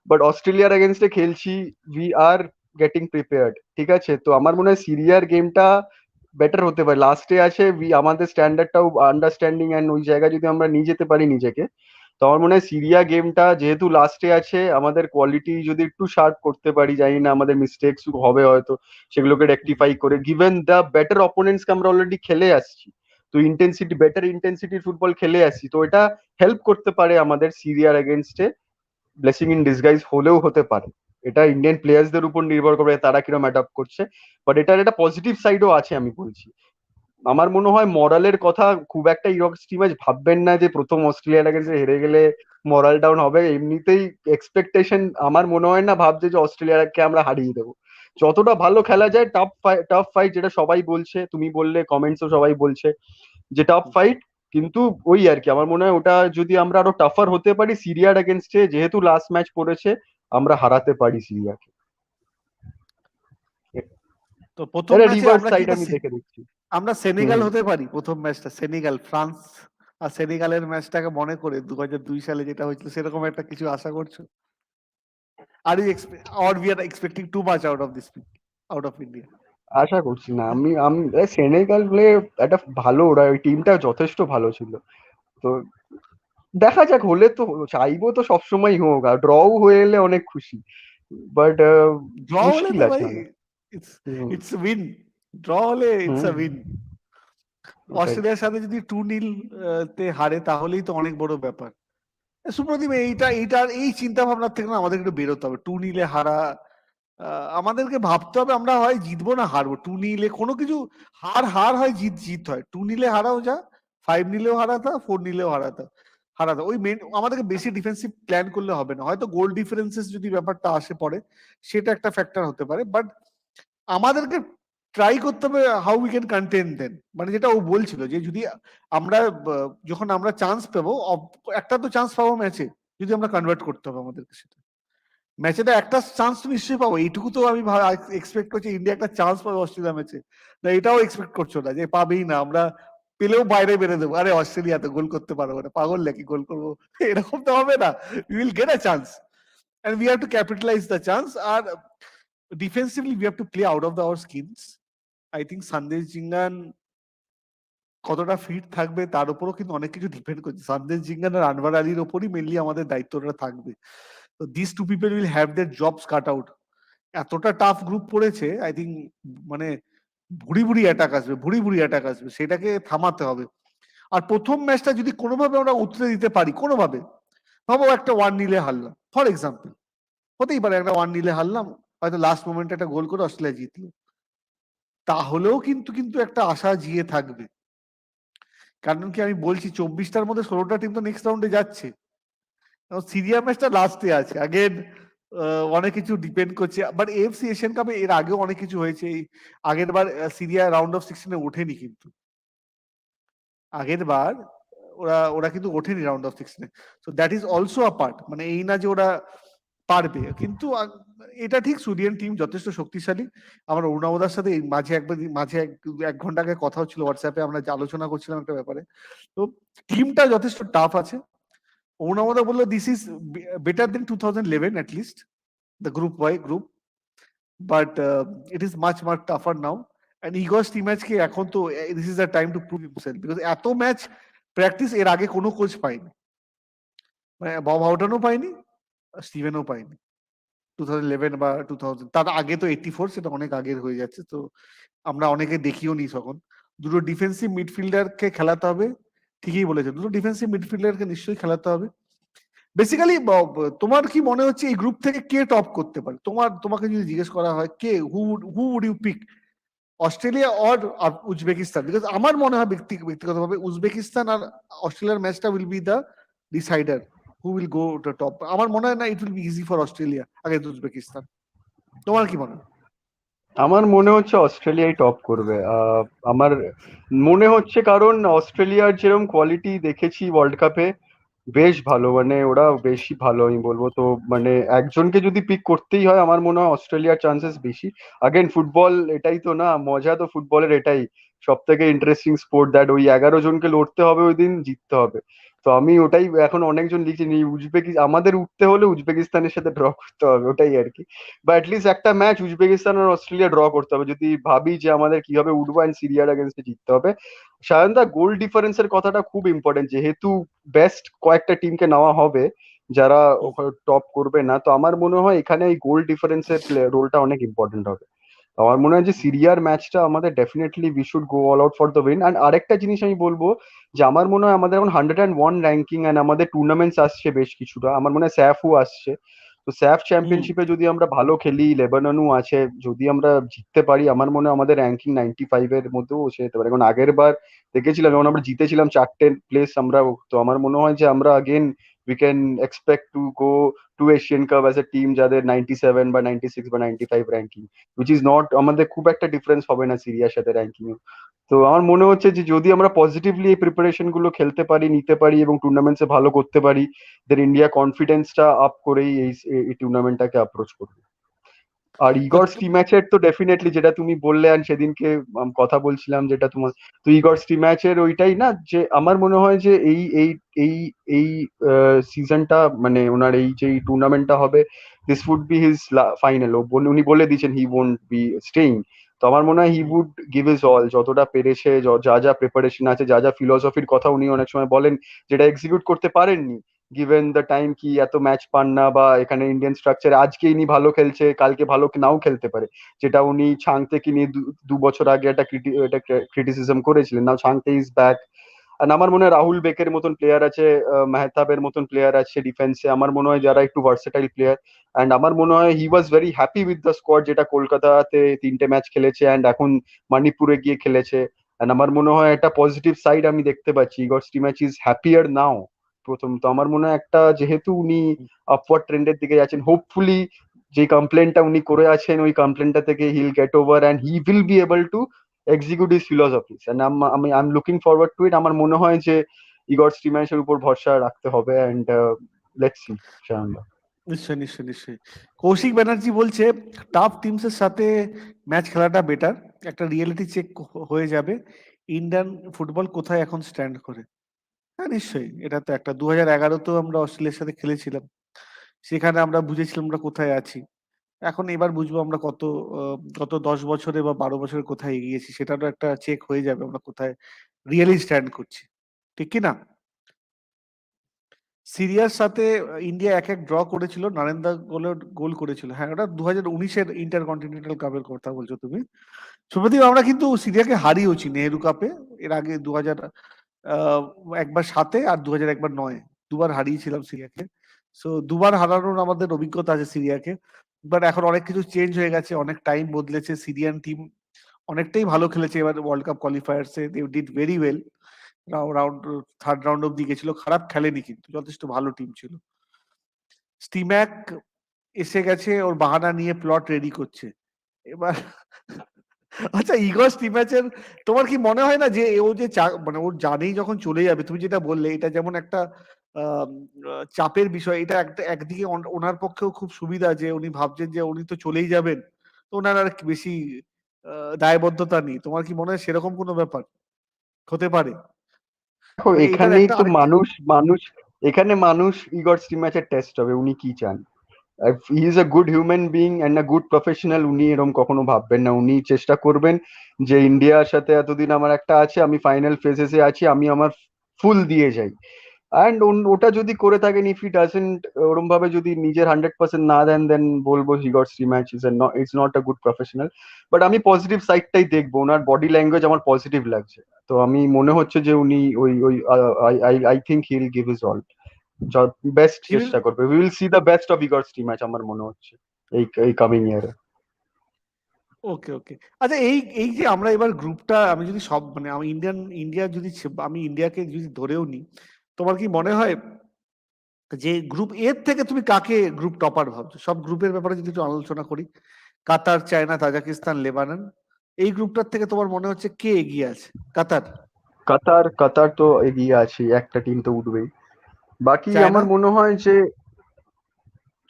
বাট অস্ট্রেলিয়ার এগেনস্টে খেলছি, উই আর গেটিং প্রিপেয়ার্ড, ঠিক আছে? তো আমার মনে হয় সিরিয়ার গেমটা বেটার হতে পারে। লাস্টে আছে আমাদের স্ট্যান্ডার্ডটাও আন্ডারস্ট্যান্ডিং অ্যান্ড ওই জায়গায় যদি আমরা নিয়ে যেতে পারি নিজেকে, তো আমার মনে হয় সিরিয়া গেমটা যেহেতু লাস্টে আছে, আমাদের কোয়ালিটি যদি একটু শার্প করতে পারি, জানি না আমাদের মিস্টেকস হবে হয়তো, সেগুলোকে রেকটিফাই করে, গিভেন দ্য বেটার অপোনেন্টসকে আমরা অলরেডি খেলে আসছি, তো ইন্টেন্সিটি, বেটার ইন্টেন্সিটির ফুটবল খেলে আসছি, তো এটা হেল্প করতে পারে আমাদের সিরিয়ার এগেনস্টে। ব্লেসিং ইন ডিসগাইজ হলেও হতে পারে। এটা ইন্ডিয়ান প্লেয়ার্সদের উপর নির্ভর করে তারা কিরকম অ্যাডাপ্ট করছে, বাট এটার একটা পজিটিভ সাইডও আছে আমি বলছি। আমার মনে হয় মরালের কথা খুব একটা ইরক স্টিমাচ ভাববেন না যে প্রথম অস্ট্রেলিয়ার কাছে হেরে গেলে মরাল ডাউন হবে। এমনিতেই এক্সপেকটেশন আমার মনে হয় না ভাবছে যে অস্ট্রেলিয়াকে আমরা হারিয়ে দেবো। যতটা ভালো খেলা যায়, টাফ ফাইট, যেটা সবাই বলছে, তুমি বললে, কমেন্টসও সবাই বলছে যে টাফ ফাইট, কিন্তু ওই আর কি, আমার মনে হয় ওটা যদি আমরা আরো টাফার হতে পারি সিরিয়ার এগেনস্টে, যেহেতু লাস্ট ম্যাচ পড়েছে, আমরা হারাতে পারি সিরিয়াকে। তো প্রথম এটা ম্যাচে রিভার্স আমরা কি সাইড এটা আমি দেখে দেখছি। আমরা সেনেগাল হুম। হতে পারি? প্রথম ম্যাচটা সেনেগাল ফ্রান্স আর সেনেগালের ম্যাচটাকে মনে করে 2002 সালে যেটা হয়েছিল, সেরকম একটা কিছু আশা করছো? Are you or we are expecting too much out of this, out of India? আশা করছি না। আমি আমি সেনেগাল বলে একটা ভালো, ওরা ওই টিমটা যথেষ্ট ভালো ছিল। তো দেখা যাক, হলে তো চাইবো তো সবসময় হোক, আর ড্রও হয়ে এলে অনেক খুশি, বাট ড্র হলে মুশকিল তো আছে ভাই আমার। It's hmm. It's win. Draw হলে ইটস আ হুম। উইন। ওটাই। অস্ট্রেলিয়ার সাথে যদি 2-0 তে হারে তাহলেই তো অনেক বড় ব্যাপার। সুপ্রদীপ, এইটার এই চিন্তা ভাবনার থেকে না আমাদের একটু বেরোতে হবে। 2-0 হারা, আমাদেরকে ভাবতে হবে আমরা হয় জিতবো না হারবো। 2-0 কোনো কিছু, হার হার হয়, জিত জিত হয়। 2-0 হারাও যা, 5-0 হারাতা, 4-0 হারাতা, হারাতা ওই মেন। আমাদেরকে বেশি ডিফেন্সিভ প্ল্যান করলে হবে না, হয়তো গোল ডিফারেন্সেস যদি ব্যাপারটা আসে পড়ে, সেটা একটা ফ্যাক্টর হতে পারে, বাট আমাদেরকে ট্রাই করতে হবে হাউ উই ক্যান কন্টেন দেন। মানে যেটা ও বলছিল যে যদি আমরা যখন আমরা চান্স পাবো, একটা তো চান্স পাবো ম্যাচে, যদি আমরা কনভার্ট করতে হবে আমাদেরকে সেটা। ম্যাচে তো একটা চান্স তো নিশ্চয়ই পাবো, এইটুকু তো আমি এক্সপেক্ট করছি ইন্ডিয়া একটা চান্স পাবে অস্ট্রেলিয়া ম্যাচে। না এটাও এক্সপেক্ট করছো না যে পাবেই না, আমরা পেলেও বাইরে বেড়ে দেবো, আরে অস্ট্রেলিয়া তো গোল করতে পারবো না, পাগল নাকি গোল করবো? এরকম তো হবে না। We will get a chance and we have to capitalize the chance. আর defensively we have to play out of our skills. I think Sandesh Jhingan কতটা ফিট থাকবে তার উপরও কিন্তু অনেক কিছু ডিপেন্ড করছে। সন্দেশ জিঙ্গান আর আনভার আলীর ওপরই মেনলি আমাদের দায়িত্বটা থাকবে। তো this two people will have their jobs cut out. এতটা টাফ গ্রুপ পড়েছে, আই থিঙ্ক মানে ভুড়ি ভুড়ি অ্যাটাক আসবে, ভুড়ি ভুড়ি অ্যাটাক আসবে, সেটাকে থামাতে হবে। আর প্রথম ম্যাচটা যদি কোনোভাবে আমরা উতরে দিতে পারি, কোনোভাবে, ভাবো একটা 1-0 হারলাম ফর এক্সাম্পল, হতেই পারে একটা 1-0 হারলাম, হয়তো লাস্ট মোমেন্টে একটা গোল করে অস্ট্রেলিয়া জিতলো, তাহলেও কিন্তু কিন্তু একটা আশা জিয়ে থাকবে। কারণ কি আমি বলছি, 24টার মধ্যে 16টা টিম তো নেক্সট রাউন্ডে যাচ্ছে। সিরিয়া ম্যাচটা লাস্টে আছে, আগের অনেক কিছু ডিপেন্ড করছে। বাট এএফসি এশিয়ান কাপে এর আগেও অনেক কিছু হয়েছে। এই আগের বার সিরিয়া রাউন্ড অফ 16-এ ওঠেনি, কিন্তু আগের বার ওরা ওরা কিন্তু ওঠেনি রাউন্ড অফ 16-এ। So that is also a part. মানে এই না যে ওরা পারবে, কিন্তু এটা ঠিক সুরিয়ান টিম যথেষ্ট শক্তিশালী। আমার অরুণাবদার সাথে এই মাঝে এক ঘন্টা আগে কথা হচ্ছিল হোয়াটসঅ্যাপে, আমরা যে আলোচনা করছিলাম একটা ব্যাপারে। তো টিমটা যথেষ্ট টাফ আছে। অরুণাবদা বললো this is better then 2011 at least, the group, but it is much much tougher now. And Igor's team আজকে এখন তো this is the time to prove himself, because এত ম্যাচ প্র্যাকটিস এর আগে কোনো কোচ পায়নি, মানে বব হাউটনও পায়নি, স্টিভেনও পায়নি 2011 বা 2000। তার আগে তো 84, সেটা অনেক আগের হয়ে যাচ্ছে। তো আমরা অনেকে দেখিও নি তখন। দুটো ডিফেন্সিভ মিডফিল্ডারকে খেলাতে হবে, ঠিকই বলেছে, দুটো ডিফেন্সিভ মিডফিল্ডারকে নিশ্চয়ই খেলাতে হবে। বেসিক্যালি তোমার কি মনে হচ্ছে এই গ্রুপ থেকে কে টপ করতে পারে? তোমাকে যদি জিজ্ঞেস করা হয় কে, who would you pick, Australia or Uzbekistan? Because আমার মনে হয় ব্যক্তিগতভাবে উজবেকিস্তান আর অস্ট্রেলিয়ার ম্যাচটা will be the decider who will go to top. আমার মনে হয় না it will be easy for Australia against Uzbekistan. তোমার কি মনে হয়? আমার মনে হচ্ছে অস্ট্রেলিয়াই টপ করবে। আমার মনে হচ্ছে, কারণ অস্ট্রেলিয়ার যেরকম কোয়ালিটি দেখেছি ওয়ার্ল্ড কাপে, বেশ ভালো, মানে ওরা বেশি ভালো আমি বলবো। তো মানে একজনকে যদি পিক করতেই হয়, আমার মনে হয় অস্ট্রেলিয়ার চান্সেস বেশি। আগেন ফুটবল এটাই তো না, মজা তো ফুটবলের এটাই, সব থেকে ইন্টারেস্টিং স্পোর্ট দ্যাট ওই 11 জনকে লড়তে হবে, ওই দিন জিততে হবে। তো আমি ওটাই এখন অনেকজন লিখছি আমাদের উঠতে হলে উজবেকিস্তানের সাথে ড্র করতে হবে, ওটাই আর কি। বা অ্যাটলিস্ট একটা ম্যাচ উজবেকিস্তান আর অস্ট্রেলিয়া ড্র করতে হবে, যদি ভাবি যে আমাদের কিভাবে উঠবো অ্যান্ড সিরিয়ার এগেনস্টে জিততে হবে। সায়নদা, গোল ডিফারেন্সের কথাটা খুব ইম্পর্টেন্ট, যেহেতু বেস্ট কয়েকটা টিমকে নেওয়া হবে যারা টপ করবে না, তো আমার মনে হয় এখানে এই গোল ডিফারেন্সের রোলটা অনেক ইম্পর্টেন্ট হবে। আমার মনে হয় যে সিরিয়ার ম্যাচটা আমাদের definitely we should go all out for the win. And আরেকটা জিনিস আমি বলবো যে আমার মনে হয় আমাদের এখন 101 র্যাঙ্কিং অ্যান্ড আমাদের টুর্নামেন্টস আসছে বেশ কিছুটা, আমার মনে হয় স্যাফও আসছে। তো স্যাফ চ্যাম্পিয়নশিপে যদি আমরা ভালো খেলি, লেবাননও আছে, যদি আমরা জিততে পারি আমার মনে হয় আমাদের র্যাঙ্কিং 95-এর মধ্যেও এসে যেতে পারে। কারণ আগের বার দেখেছিলাম যখন আমরা জিতেছিলাম 4টে প্লেস আমরা, তো আমার মনে হয় যে আমরা again we can expect to go to Asian cup as a team যাদের 97 বা 96 বা 95 র্যাঙ্কিং, উইচ ইজ নট, আমাদের খুব একটা ডিফারেন্স হবে না সিরিয়ার সাথে র্যাঙ্কিং এ। তো আমার মনে হচ্ছে যে যদি আমরা পজিটিভলি এই প্রিপারেশন গুলো খেলতে পারি, নিতে পারি এবং টুর্নামেন্টসে ভালো করতে পারি, দেন ইন্ডিয়া কনফিডেন্সটা আপ করেই এই টুর্নামেন্টটাকে অ্যাপ্রোচ করবে। আর তো ইগর স্টিম্যাচের তো ডেফিনেটলি যেটা তুমি বললে, আর সেদিনকে কথা বলছিলাম যেটা তোমার, তো ইগর স্টিম্যাচের ওইটাই না, যে আমার মনে হয় যে এই এই এই এই সিজনটা মানে ওনার এই যে টুর্নামেন্টটা হবে, this would be his final. উনি বলে দিয়েছেন হি ওয়ন্ট বি স্টেইং। তো আমার মনে হয় he would give his all, যতটা পেরেছে, যা যা প্রিপারেশন আছে, যা যা ফিলসফির কথা উনি অনেক সময় বলেন যেটা এক্সিকিউট করতে পারেননি গিভেন দ্য টাইম, কি এত ম্যাচ পান না, বা এখানে ইন্ডিয়ান স্ট্রাকচারে আজকে ইনি ভালো খেলছে কালকে ভালো নাও খেলতে পারে, যেটা উনি ছাংতেকে নিয়ে 2 বছর আগে একটা ক্রিটিসিজম করেছিলেন। নাও ছাংতে ইজ ব্যাক। আর আমার মনে হয় রাহুল বেকের মতন প্লেয়ার আছে, মেহতাবের মতন প্লেয়ার আছে ডিফেন্সে, আমার মনে হয় যারা একটু ভার্সেটাইল প্লেয়ার। অ্যান্ড আমার মনে হয় he was very happy with the squad, যেটা কলকাতাতে 3টে ম্যাচ খেলেছে অ্যান্ড এখন মণিপুরে গিয়ে খেলেছে। অ্যান্ড আমার মনে হয় একটা পজিটিভ সাইড আমি দেখতে পাচ্ছি, ইগর স্টিম্যাচ ইজ হ্যাপিয়ার নাও। প্রথম তো আমার মনে হয় একটা, যেহেতু উনি আপওয়ার্ড ট্রেন্ডের দিকে যাচ্ছেন, হোপফুলি যে কমপ্লেনটা উনি করে আছেন ওই কমপ্লেনটা থেকে he'll get over and he will be able to execute his philosophies. And আমি I am looking forward to it. আমার মনে হয় যে ইগর স্টিম্যাচের উপর ভরসা রাখতে হবে। And let's see. নিশ্চয়ই নিশ্চয়ই নিশ্চয়ই। কৌশিক ব্যানার্জি বলছে টাফ টিমস এর সাথে ম্যাচ খেলাটা বেটার, একটা রিয়েলিটি চেক হয়ে যাবে ইন্ডিয়ান ফুটবল কোথায় এখন স্ট্যান্ড করে। হ্যাঁ নিশ্চয়ই, এটা তো একটা 2011-তেও আমরা অস্ট্রেলিয়ার সাথে খেলেছিলাম, সেখানে আমরা বুঝেছিলাম আমরা কোথায় আছি। এখন এবার বুঝবো আমরা গত 10 বছরে বা 12 বছরে কোথায় এগিয়েছি, সেটারও একটা চেক হয়ে যাবে আমরা কোথায় রিয়েলি স্ট্যান্ড করছি, ঠিক কি না? সিরিয়ার সাথে ইন্ডিয়া 1-1 ড্র করেছিল, নারেন্দা গোল করেছিল। হ্যাঁ, ওটা 2019-এর ইন্টার কন্টিনেন্টাল কাপের কথা বলছো তুমি। শুভদীপ, আমরা কিন্তু সিরিয়াকে হারিয়েওছি নেহেরু কাপে, এর আগে 2000 একবার 7-এ আর 2000 একবার 9-এ, দুবার হারিয়েছিলাম সিরিয়াকে। সো দুবার হারানোর আমাদের অভিজ্ঞতা আছে সিরিয়াকে। বাট এখন অনেক কিছু চেঞ্জ হয়ে গেছে, অনেক টাইম বদলেছে, সিরিয়ান টিম অনেকটাই ভালো খেলেছে এবার ওয়ার্ল্ড কাপ কোয়ালিফায়ার্সে, they did very well. Round third round অব্দি গেছিল, খারাপ খেলেনি, কিন্তু যথেষ্ট ভালো টিম ছিল। স্টিম্যাক এসে গেছে, ওর বাহানা নিয়ে প্লট রেডি করছে এবার। আচ্ছা, ইগর স্টিম্যাচের তোমার কি মনে হয় না যে ও যে মানে ওর জানেই যখন চলে যাবে, তুমি যেটা বললে এটা যেমন একটা চাপের বিষয়, এটা একদিকে ওনার পক্ষেও খুব সুবিধা যে উনি ভাবছেন যে উনি তো চলেই যাবেন, তো ওনার আর বেশি দায়বদ্ধতা নেই। তোমার কি মনে হয় সেরকম কোনো ব্যাপার হতে পারে? দেখো, মানে এটার এখানেই একটা তো আরেকটা মানুষ এখানে মানুষ ইগর স্টিম্যাচের টেস্ট হবে, উনি কি চান। হি is a good human being and a good professional, উনি এরকম কখনো ভাববেন না। উনি চেষ্টা করবেন যে ইন্ডিয়ার সাথে এতদিন আমার একটা আছে, আমি ফাইনাল ফেজেসে আছি, আমি আমার ফুল দিয়ে যাই। অ্যান্ড ওটা যদি করে থাকেন, ইফ হি ডাজেন্ট ওরম ভাবে যদি নিজের 100% না দেন, দেন বলবো he got three match it's not a good professional. But আমি পজিটিভ সাইডটাই দেখবো, ওনার বডি ল্যাঙ্গুয়েজ আমার পজিটিভ লাগছে। তো আমি মনে হচ্ছে যে উনি ওই ওই I think he will give his all, best চেষ্টা করবে। We will see the best of Igor steam match আমার মনে হচ্ছে এই কামিং ইয়ারে। ওকে ওকে। আচ্ছা, এই এই যে আমরা এবার গ্রুপটা, আমি যদি সব মানে আমি ইন্ডিয়া যদি আমি ইন্ডিয়াকে যদি ধরেও নিই, তোমার কি মনে হয় যে গ্রুপ এর থেকে তুমি কাকে গ্রুপ টপার ভাবছো? সব গ্রুপের ব্যাপারে যদি একটু আলোচনা করি, কাতার, চায়না, তাজিকিস্তান, লেবানন, এই গ্রুপটার থেকে তোমার মনে হচ্ছে কে এগিয়ে আছে? কাতার? কাতার তো এগিয়ে আছে, একটা টিম তো উঠবেই। বাকি চায়না? আমার মনে হয় যে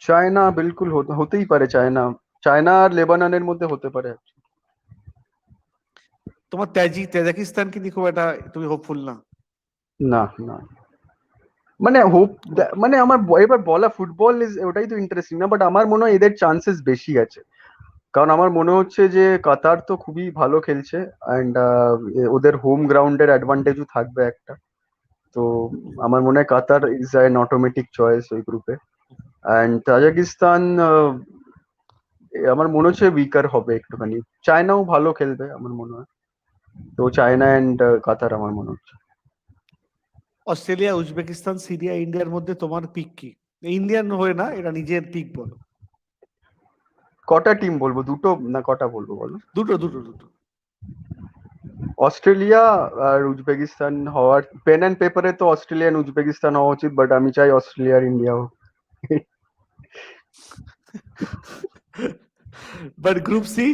চায়না বিলকুল হতেই পারে, চায়না চায়না আর লেবাননের মধ্যে হতে পারে। তোমার তাজিকিস্তানকে নিয়ে খুব একটা তুমি হোপফুল না? না না, মানে হোপ, মানে আমার এবার বলা ফুটবল ইজ ওটাই তো ইন্টারেস্টিং না, বাট আমার মনে হয় এদের চান্সেস বেশি আছে। কারণ আমার মনে হচ্ছে যে কাতার তো খুবই ভালো খেলছে, অ্যান্ড ওদের হোম গ্রাউন্ডের অ্যাডভান্টেজও থাকবে একটা। তো আমার মনে হয় কাতার ইজ অ্যান অটোমেটিক চয়েস ওই গ্রুপে। অ্যান্ড তাজিকিস্তান আমার মনে হচ্ছে উইকার হবে একটুখানি। চায়নাও ভালো খেলবে আমার মনে হয়। তো চায়না অ্যান্ড কাতার আমার মনে হচ্ছে। অস্ট্রেলিয়া, উজবেকিস্তান, সিরিয়া, ইন্ডিয়ার মধ্যে তোমার পিক কি? ইন্ডিয়ান হয়ে না, এটা নিজের পিক বলো। কটা টিম বলবো, দুটো না কটা বলবো বলো? দুটো দুটো দুটো। অস্ট্রেলিয়া আর উজবেকিস্তান হওয়ার, পেন অ্যান্ড পেপারে তো অস্ট্রেলিয়া and উজবেকিস্তান হওয়া উচিত, বাট আমি চাই অস্ট্রেলিয়া আর ইন্ডিয়া হোক। But group C,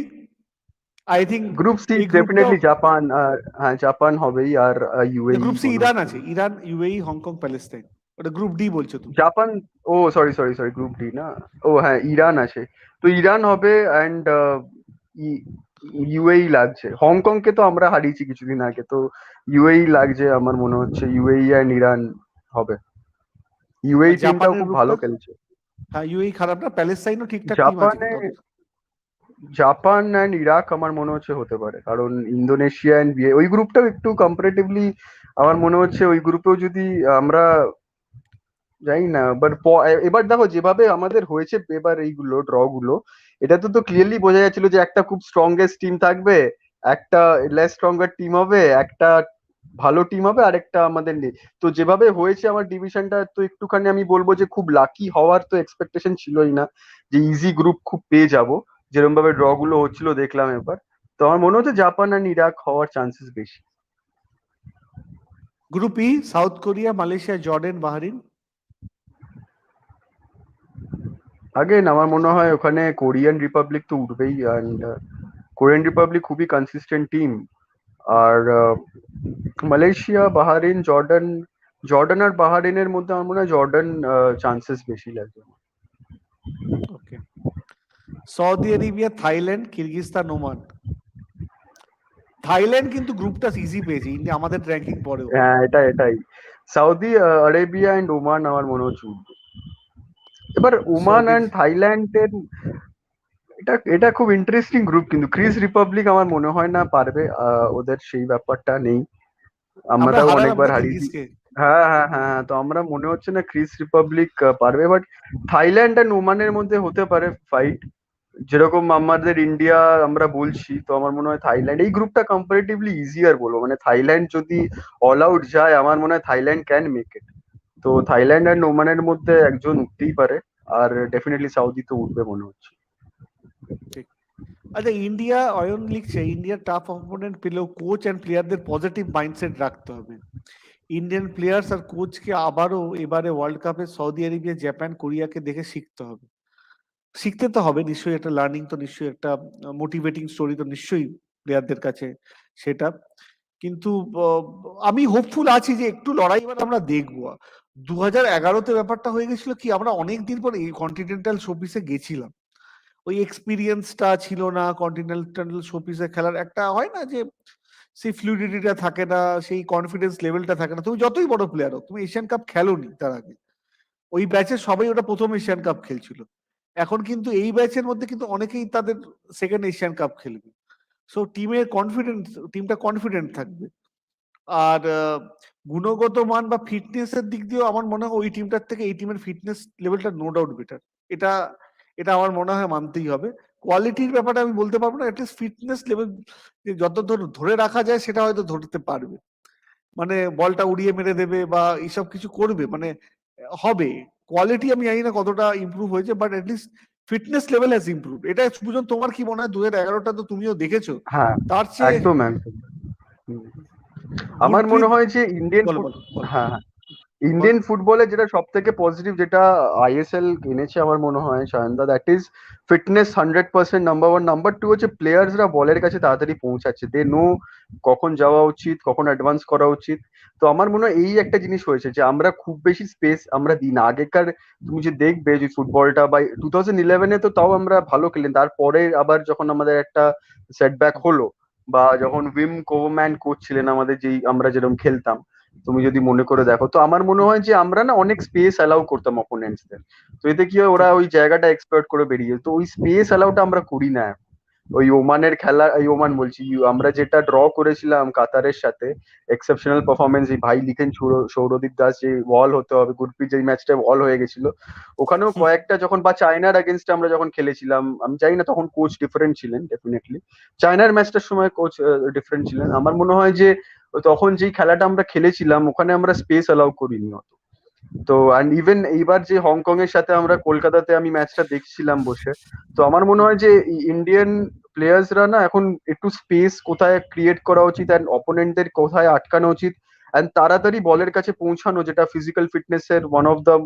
I think group C এই গ্রুপটাও, ডেফিনেটলি জাপান, আর হ্যাঁ জাপান হবেই, আর ইউএই গ্রুপ সি মনে ইরান হচ্ছে। আছে, ইরান, ইউএই, হংকং, প্যালেস্তাইন। ওটা গ্রুপ ডি বলছো তুমি? জাপান, oh sorry sorry sorry, group D না। ও হ্যাঁ, ইরান আছে। তো ইরান হবে, অ্যান্ড ইউএই লাগছে। হংকংকে তো আমরা হারিয়েছি কিছুদিন আগে, তো ইউএই লাগছে আমার মনে হচ্ছে, ইউএই অ্যান্ড ইরান হবে। ইউএই আর টিমটাও জাপানের খুব ভালো গ্রুপটা? খেলছে। হ্যাঁ, ইউএই খারাপ না, প্যালেস্তাইনও ঠিকঠাক টিম আছে জাপানে, কিন্তু অত। জাপান অ্যান্ড ইরাক আমার মনে হচ্ছে হতে পারে, কারণ ইন্দোনেশিয়া অ্যান্ড ওই গ্রুপটাও একটু কম্পারেটিভলি আমার মনে হচ্ছে ওই গ্রুপেও যদি আমরা, জানি না, বাট এবার দেখো যেভাবে আমাদের হয়েছে এবার এইগুলো ড্র গুলো, এটা তো ক্লিয়ারলি বোঝা যাচ্ছিল যে একটা খুব স্ট্রংগেস্ট টিম থাকবে, একটা লেস স্ট্রঙ্গার টিম হবে, একটা ভালো টিম হবে, আর একটা আমাদের নেই। তো যেভাবে হয়েছে আমার ডিভিশনটা, তো একটুখানি আমি বলবো যে খুব লাকি হওয়ার তো এক্সপেকটেশন ছিলই না, যে ইজি গ্রুপ খুব পেয়ে যাব, যেরকম ভাবে ড্র গুলো হচ্ছিল দেখলাম এবার। তো আমার মনে হচ্ছে জাপান আর ইরাক হওয়ার চান্সেস বেশি। Group E, South Korea, Malaysia, Jordan, Bahrain. Again আমার মনে হয় ওখানে কোরিয়ান রিপাবলিক তো উঠবেই, অ্যান্ড কোরিয়ান রিপাবলিক খুবই কনসিস্টেন্ট টিম। আর মালয়েশিয়া, বাহারিন, জর্ডান, জর্ডান আর বাহারিনের মধ্যে আমার মনে হয় জর্ডান চান্সেস বেশি লাগে। Okay. Saudi Arabia, Thailand, Kyrgyzstan, Oman. Thailand কিন্তু গ্রুপটা ইজি পেয়েছে, ইন্ডিয়া আমাদের র্যাঙ্কিং পরেও। হ্যাঁ এটাই সৌদি আরেবিয়া অ্যান্ড ওমান আমার মনে হচ্ছে উঠবে। এবার ওমান সৌদি, অ্যান্ড থাইল্যান্ডের, এটা এটা খুব ইন্টারেস্টিং গ্রুপ, কিন্তু ক্রিস রিপাবলিক আমার মনে হয় না পারবে, ওদের সেই ব্যাপারটা নেই। আমরা আমরাও হারালাম অনেকবার না হারিয়েছি। কিরগিজকে। হ্যাঁ হ্যাঁ হ্যাঁ হ্যাঁ, তো আমরা মনে হচ্ছে না ক্রিস রিপাবলিক পারবে, বাট থাইল্যান্ড আর ওমানের মধ্যে হতে পারে ফাইট, যেরকম আমাদের ইন্ডিয়া আমরা বলছি। তো আমার মনে হয় থাইল্যান্ড, এই গ্রুপটা কম্পারেটিভলি ইজিয়ার বলবো, মানে থাইল্যান্ড যদি অল আউট যায় আমার মনে হয় থাইল্যান্ড ক্যান মেক ইট। তো থাইল্যান্ড আর ওমানের মধ্যে একজন উঠতেই পারে, আর ডেফিনেটলি সাউদি তো উঠবে মনে হচ্ছে। ঠিক। আচ্ছা, ইন্ডিয়া অয়ন লিখছে, ইন্ডিয়া টাফ অপোনেন্ট পেলেও কোচ অ্যান্ড প্লেয়ারদের পজিটিভ মাইন্ডসেট রাখতে হবে। ইন্ডিয়ান প্লেয়ার্স আর কোচকে আবারও এবারে ওয়ার্ল্ড কাপে সৌদি আরেবিয়া, জাপান, কোরিয়াকে দেখে শিখতে হবে। শিখতে তো হবে নিশ্চয়ই, একটা লার্নিং তো নিশ্চয়ই, একটা মোটিভেটিং স্টোরি তো নিশ্চয়ই প্লেয়ারদের কাছে সেটা। কিন্তু আমি হোপফুল আছি যে একটু লড়াই এবার আমরা দেখবো। 2011-তে ব্যাপারটা হয়ে গেছিল কি, আমরা অনেকদিন পর এই কন্টিনেন্টাল শোপিসে গেছিলাম, ওই এক্সপিরিয়েন্সটা ছিল না। কন্টিনেন্টাল শোপিসে খেলার একটা হয় না যে সেই ফ্লুইডিটিটা থাকে না, সেই কনফিডেন্স লেভেলটা থাকে না। তুমি যতই বড় প্লেয়ার হোক, তুমি এশিয়ান কাপ খেলোনি তার আগে। ওই ব্যাচে সবাই ওটা প্রথম এশিয়ান কাপ খেলছিল। এখন কিন্তু এই ব্যাচের মধ্যে কিন্তু অনেকেই তাদের সেকেন্ড এশিয়ান কাপ খেলবে। সো টিমটা কনফিডেন্ট থাকবে। আর গুণগত মান বা ফিটনেস এর দিক দিয়েও আমার মনে হয় ওই টিমটার থেকে এই টিমের ফিটনেস লেভেলটা নো ডাউট বেটার। এটা এটা আমার মনে হয় মানতেই হবে। কোয়ালিটির ব্যাপারে আমি বলতে পারবো না, অ্যাটলিস্ট ফিটনেস লেভেল যত ধরে রাখা যায় সেটা হয়তো ধরতে পারবে। মানে বলটা উড়িয়ে মেরে দেবে বা এইসব কিছু করবে, মানে হবে। কোয়ালিটি আমি জানি না কতটা ইমপ্রুভ হয়েছে, but at least fitness level has improve. এটা সুজন, তোমার কি মনে হয়? 2011টা তো তুমিও দেখেছো, হ্যাঁ তার চেয়ে একদম একদম। হুম। আমার মনে গুরপ্রীত, হয় যে ইন্ডিয়ান বলো ফুট, বলো বলো হ্যাঁ হ্যাঁ, বলো। ইন্ডিয়ান ফুটবলে যেটা সব থেকে পজিটিভ, যেটা আইএসএল এনেছে আমার মনে হয় সায়নদা, that is fitness 100%। Number one, number two হচ্ছে প্লেয়ার্সরা বলের কাছে তাড়াতাড়ি পৌঁছাচ্ছে, দে নো কখন যাওয়া উচিত, কখন অ্যাডভান্স করা উচিত। তো আমার মনে হয় এই একটা জিনিস হয়েছে যে আমরা খুব বেশি স্পেস আমরা দিই না। আগেকার তুমি যে দেখবে যে ফুটবলটা বাই 2011-এ তো তাও আমরা ভালো খেলেন, তারপরে আবার যখন আমাদের একটা সেটব্যাক হলো, বা যখন উইম কোভম্যান কোচ ছিলেন আমাদের, যেই আমরা যেরকম খেলতাম, তুমি যদি মনে করে দেখো, তো আমার মনে হয় যে আমরা না অনেক স্পেস অ্যালাউ করতাম অপোনেন্টসদের। তো এতে কি হয়, ওরা ঠিক। ওই জায়গাটা এক্সপ্লয়েট করে বেরিয়ে যেত। তো ওই স্পেস অ্যালাউটা আমরা করি না এখন। ওই ওমানের খেলা, এই ওমান বলছি, আমরা যেটা ড্র করেছিলাম কাতারের সাথে, এক্সেপশনাল পারফরমেন্স, এই ভাই লিখেন সৌরদীপ দাস, যে ওয়াল হতে হবে গুরপ্রিট, যে ম্যাচটা ওয়াল হয়ে গেছিল, ওখানেও কয়েকটা যখন, বা চায়নার এগেনস্টে আমরা যখন খেলেছিলাম, আমি জানি না তখন কোচ ডিফারেন্ট ছিলেন ডেফিনেটলি, চায়নার ম্যাচটার সময় কোচ ডিফারেন্ট ছিলেন। আমার মনে হয় যে তখন যেই খেলাটা আমরা খেলেছিলাম ওখানে আমরা স্পেস অ্যালাউ করিনি অত। তো অ্যান্ড ইভেন এইবার যে হংকং এর সাথে আমরা কলকাতাতে আমি ম্যাচটা দেখছিলাম বসে, তো আমার মনে হয় যে ইন্ডিয়ান প্লেয়ার্সরা না এখন একটু স্পেস কোথায় ক্রিয়েট করা উচিত অ্যান্ড অপোনেন্টদের কোথায় আটকানো উচিত, অ্যান্ড তাড়াতাড়ি বলের কাছে পৌঁছানো, যেটা ফিজিক্যাল ফিটনেস এর one of the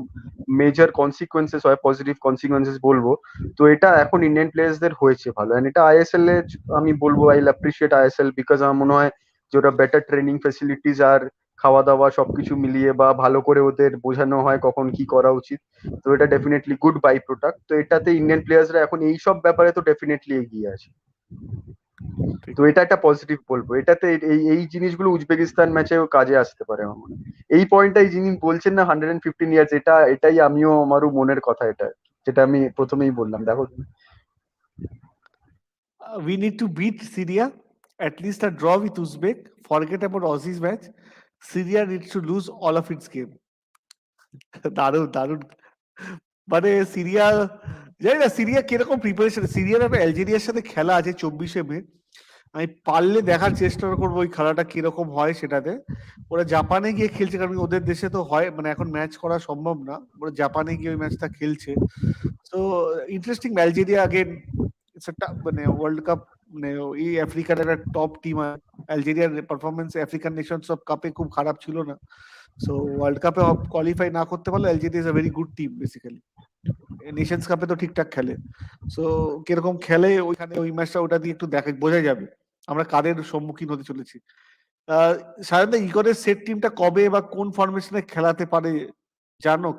major consequences হয়, পজিটিভ কনসিকুয়েন্সেস বলবো। তো এটা এখন ইন্ডিয়ান প্লেয়ার্সদের হয়েছে ভালো, অ্যান্ড এটা আইএসএল এ আমি বলবো আই অ্যাপ্রিসিয়েট আইএসএল, বিকজ আমার মনে হয় যে ওরা বেটার ট্রেনিং ফেসিলিটিস আর খাওয়া দাওয়া সবকিছু মিলিয়ে বা ভালো করে ওদের বোঝানো হয় কখন কি করা উচিত। তো এটা ডেফিনেটলি গুড বাই প্রোডাক্ট। তো এটাতে ইন্ডিয়ান প্লেয়ার্সরা এখন এই সব ব্যাপারে তো ডেফিনেটলি এগিয়ে আছে। ঠিক। তো এটা একটা পজিটিভ বলবো। এটাতে এই এই জিনিসগুলো উজবেকিস্তান ম্যাচেও কাজে আসতে পারে আমার মনে হয়। এই পয়েন্টটাই যিনি বলছেন না 115 ইয়ার্স, এটাই আমিও, আমারও মনের কথা এটা, যেটা আমি প্রথমেই বললাম। দেখো We need to beat Syria, at least a draw with Uzbek. Forget about Aussie's match. Syria needs to lose all of its game. দারুণ দারুণ। মানে সিরিয়া, জানি না সিরিয়া কিরকম প্রিপারেশন। সিরিয়ার একটা আলজেরিয়ার সাথে খেলা আছে 24শে মে। আমি পারলে দেখার চেষ্টা করবো ওই খেলাটা কিরকম হয় সেটাতে। ওরা জাপানে গিয়ে খেলছে, কারণ ওদের দেশে তো হয় মানে এখন ম্যাচ করা সম্ভব না, ওরা জাপানে গিয়ে ওই ম্যাচটা খেলছে। তো ইন্টারেস্টিং। আলজেরিয়া আগেন মানে ওয়ার্ল্ড কাপ, মানে এই আফ্রিকার একটা টপ টিম। আলজেরিয়ার পারফরমেন্স আফ্রিকান নেশনস অফ কাপে খুব খারাপ ছিল না। সো ওয়ার্ল্ড কাপে কোয়ালিফাই না করতে পারলে Algeria is a very good team basically. Nations কাপে তো ঠিকঠাক খেলে। সো কিরকম খেলে ওইখানে ওই ম্যাচটা, ওটা দিয়ে একটু দেখা বোঝা যাবে আমরা কাদের সম্মুখীন হতে চলেছি। সাধারণত ইগরের সেট টিমটা কবে বা কোন ফরমেশনে খেলাতে পারে জানো?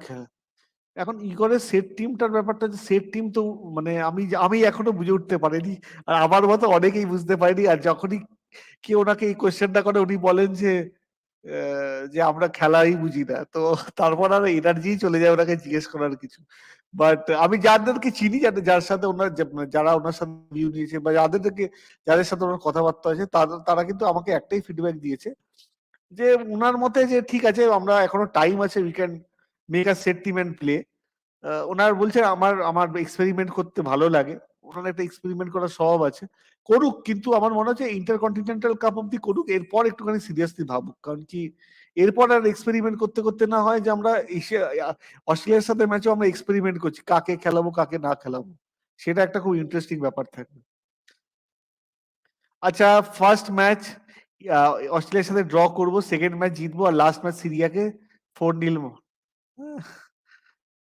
এখন ইগরের সেট টিমটার ব্যাপারটা, যে সেট টিম তো মানে আমি আমি এখনো বুঝে উঠতে পারিনি, আর আমার মতো অনেকেই বুঝতে পারিনি। আর যখনই কেউ ওনাকে এই কোয়েশ্চেনটা করে উনি বলেন যে আমরা খেলাই বুঝি না। তো তারপর আর এনার্জি চলে যায় ওনাকে জিজ্ঞেস করার কিছু। বাট আমি যাদেরকে চিনি, যার সাথে ওনার যারা ওনার সাথে ভিউ নিয়েছে বা যাদের সাথে ওনার কথাবার্তা আছে, তারা কিন্তু আমাকে একটাই ফিডব্যাক দিয়েছে, যে ওনার মতে যে ঠিক আছে, আমরা এখনো টাইম আছে, we can make a set team and play. ওনার বলছে আমার আমার এক্সপেরিমেন্ট করতে ভালো লাগে, ওনার একটা এক্সপেরিমেন্ট করার স্বভাব আছে, করুক। কিন্তু আমার মনে হচ্ছে ইন্টারকন্টিনেন্টাল কাপ অব্দি করুক, এরপর একটুখানি সিরিয়াসলি ভাবুক। কারণ কি, এরপর আর এক্সপেরিমেন্ট করতে করতে না হয় যে আমরা অস্ট্রেলিয়ার সাথে ম্যাচও আমরা এক্সপেরিমেন্ট করছি, কাকে খেলাবো কাকে না খেলাবো। সেটা একটা খুব ইন্টারেস্টিং ব্যাপার থাকবে। আচ্ছা, ফার্স্ট ম্যাচ অস্ট্রেলিয়ার সাথে ড্র করবো, সেকেন্ড ম্যাচ জিতবো, আর লাস্ট ম্যাচ সিরিয়াকে 4-0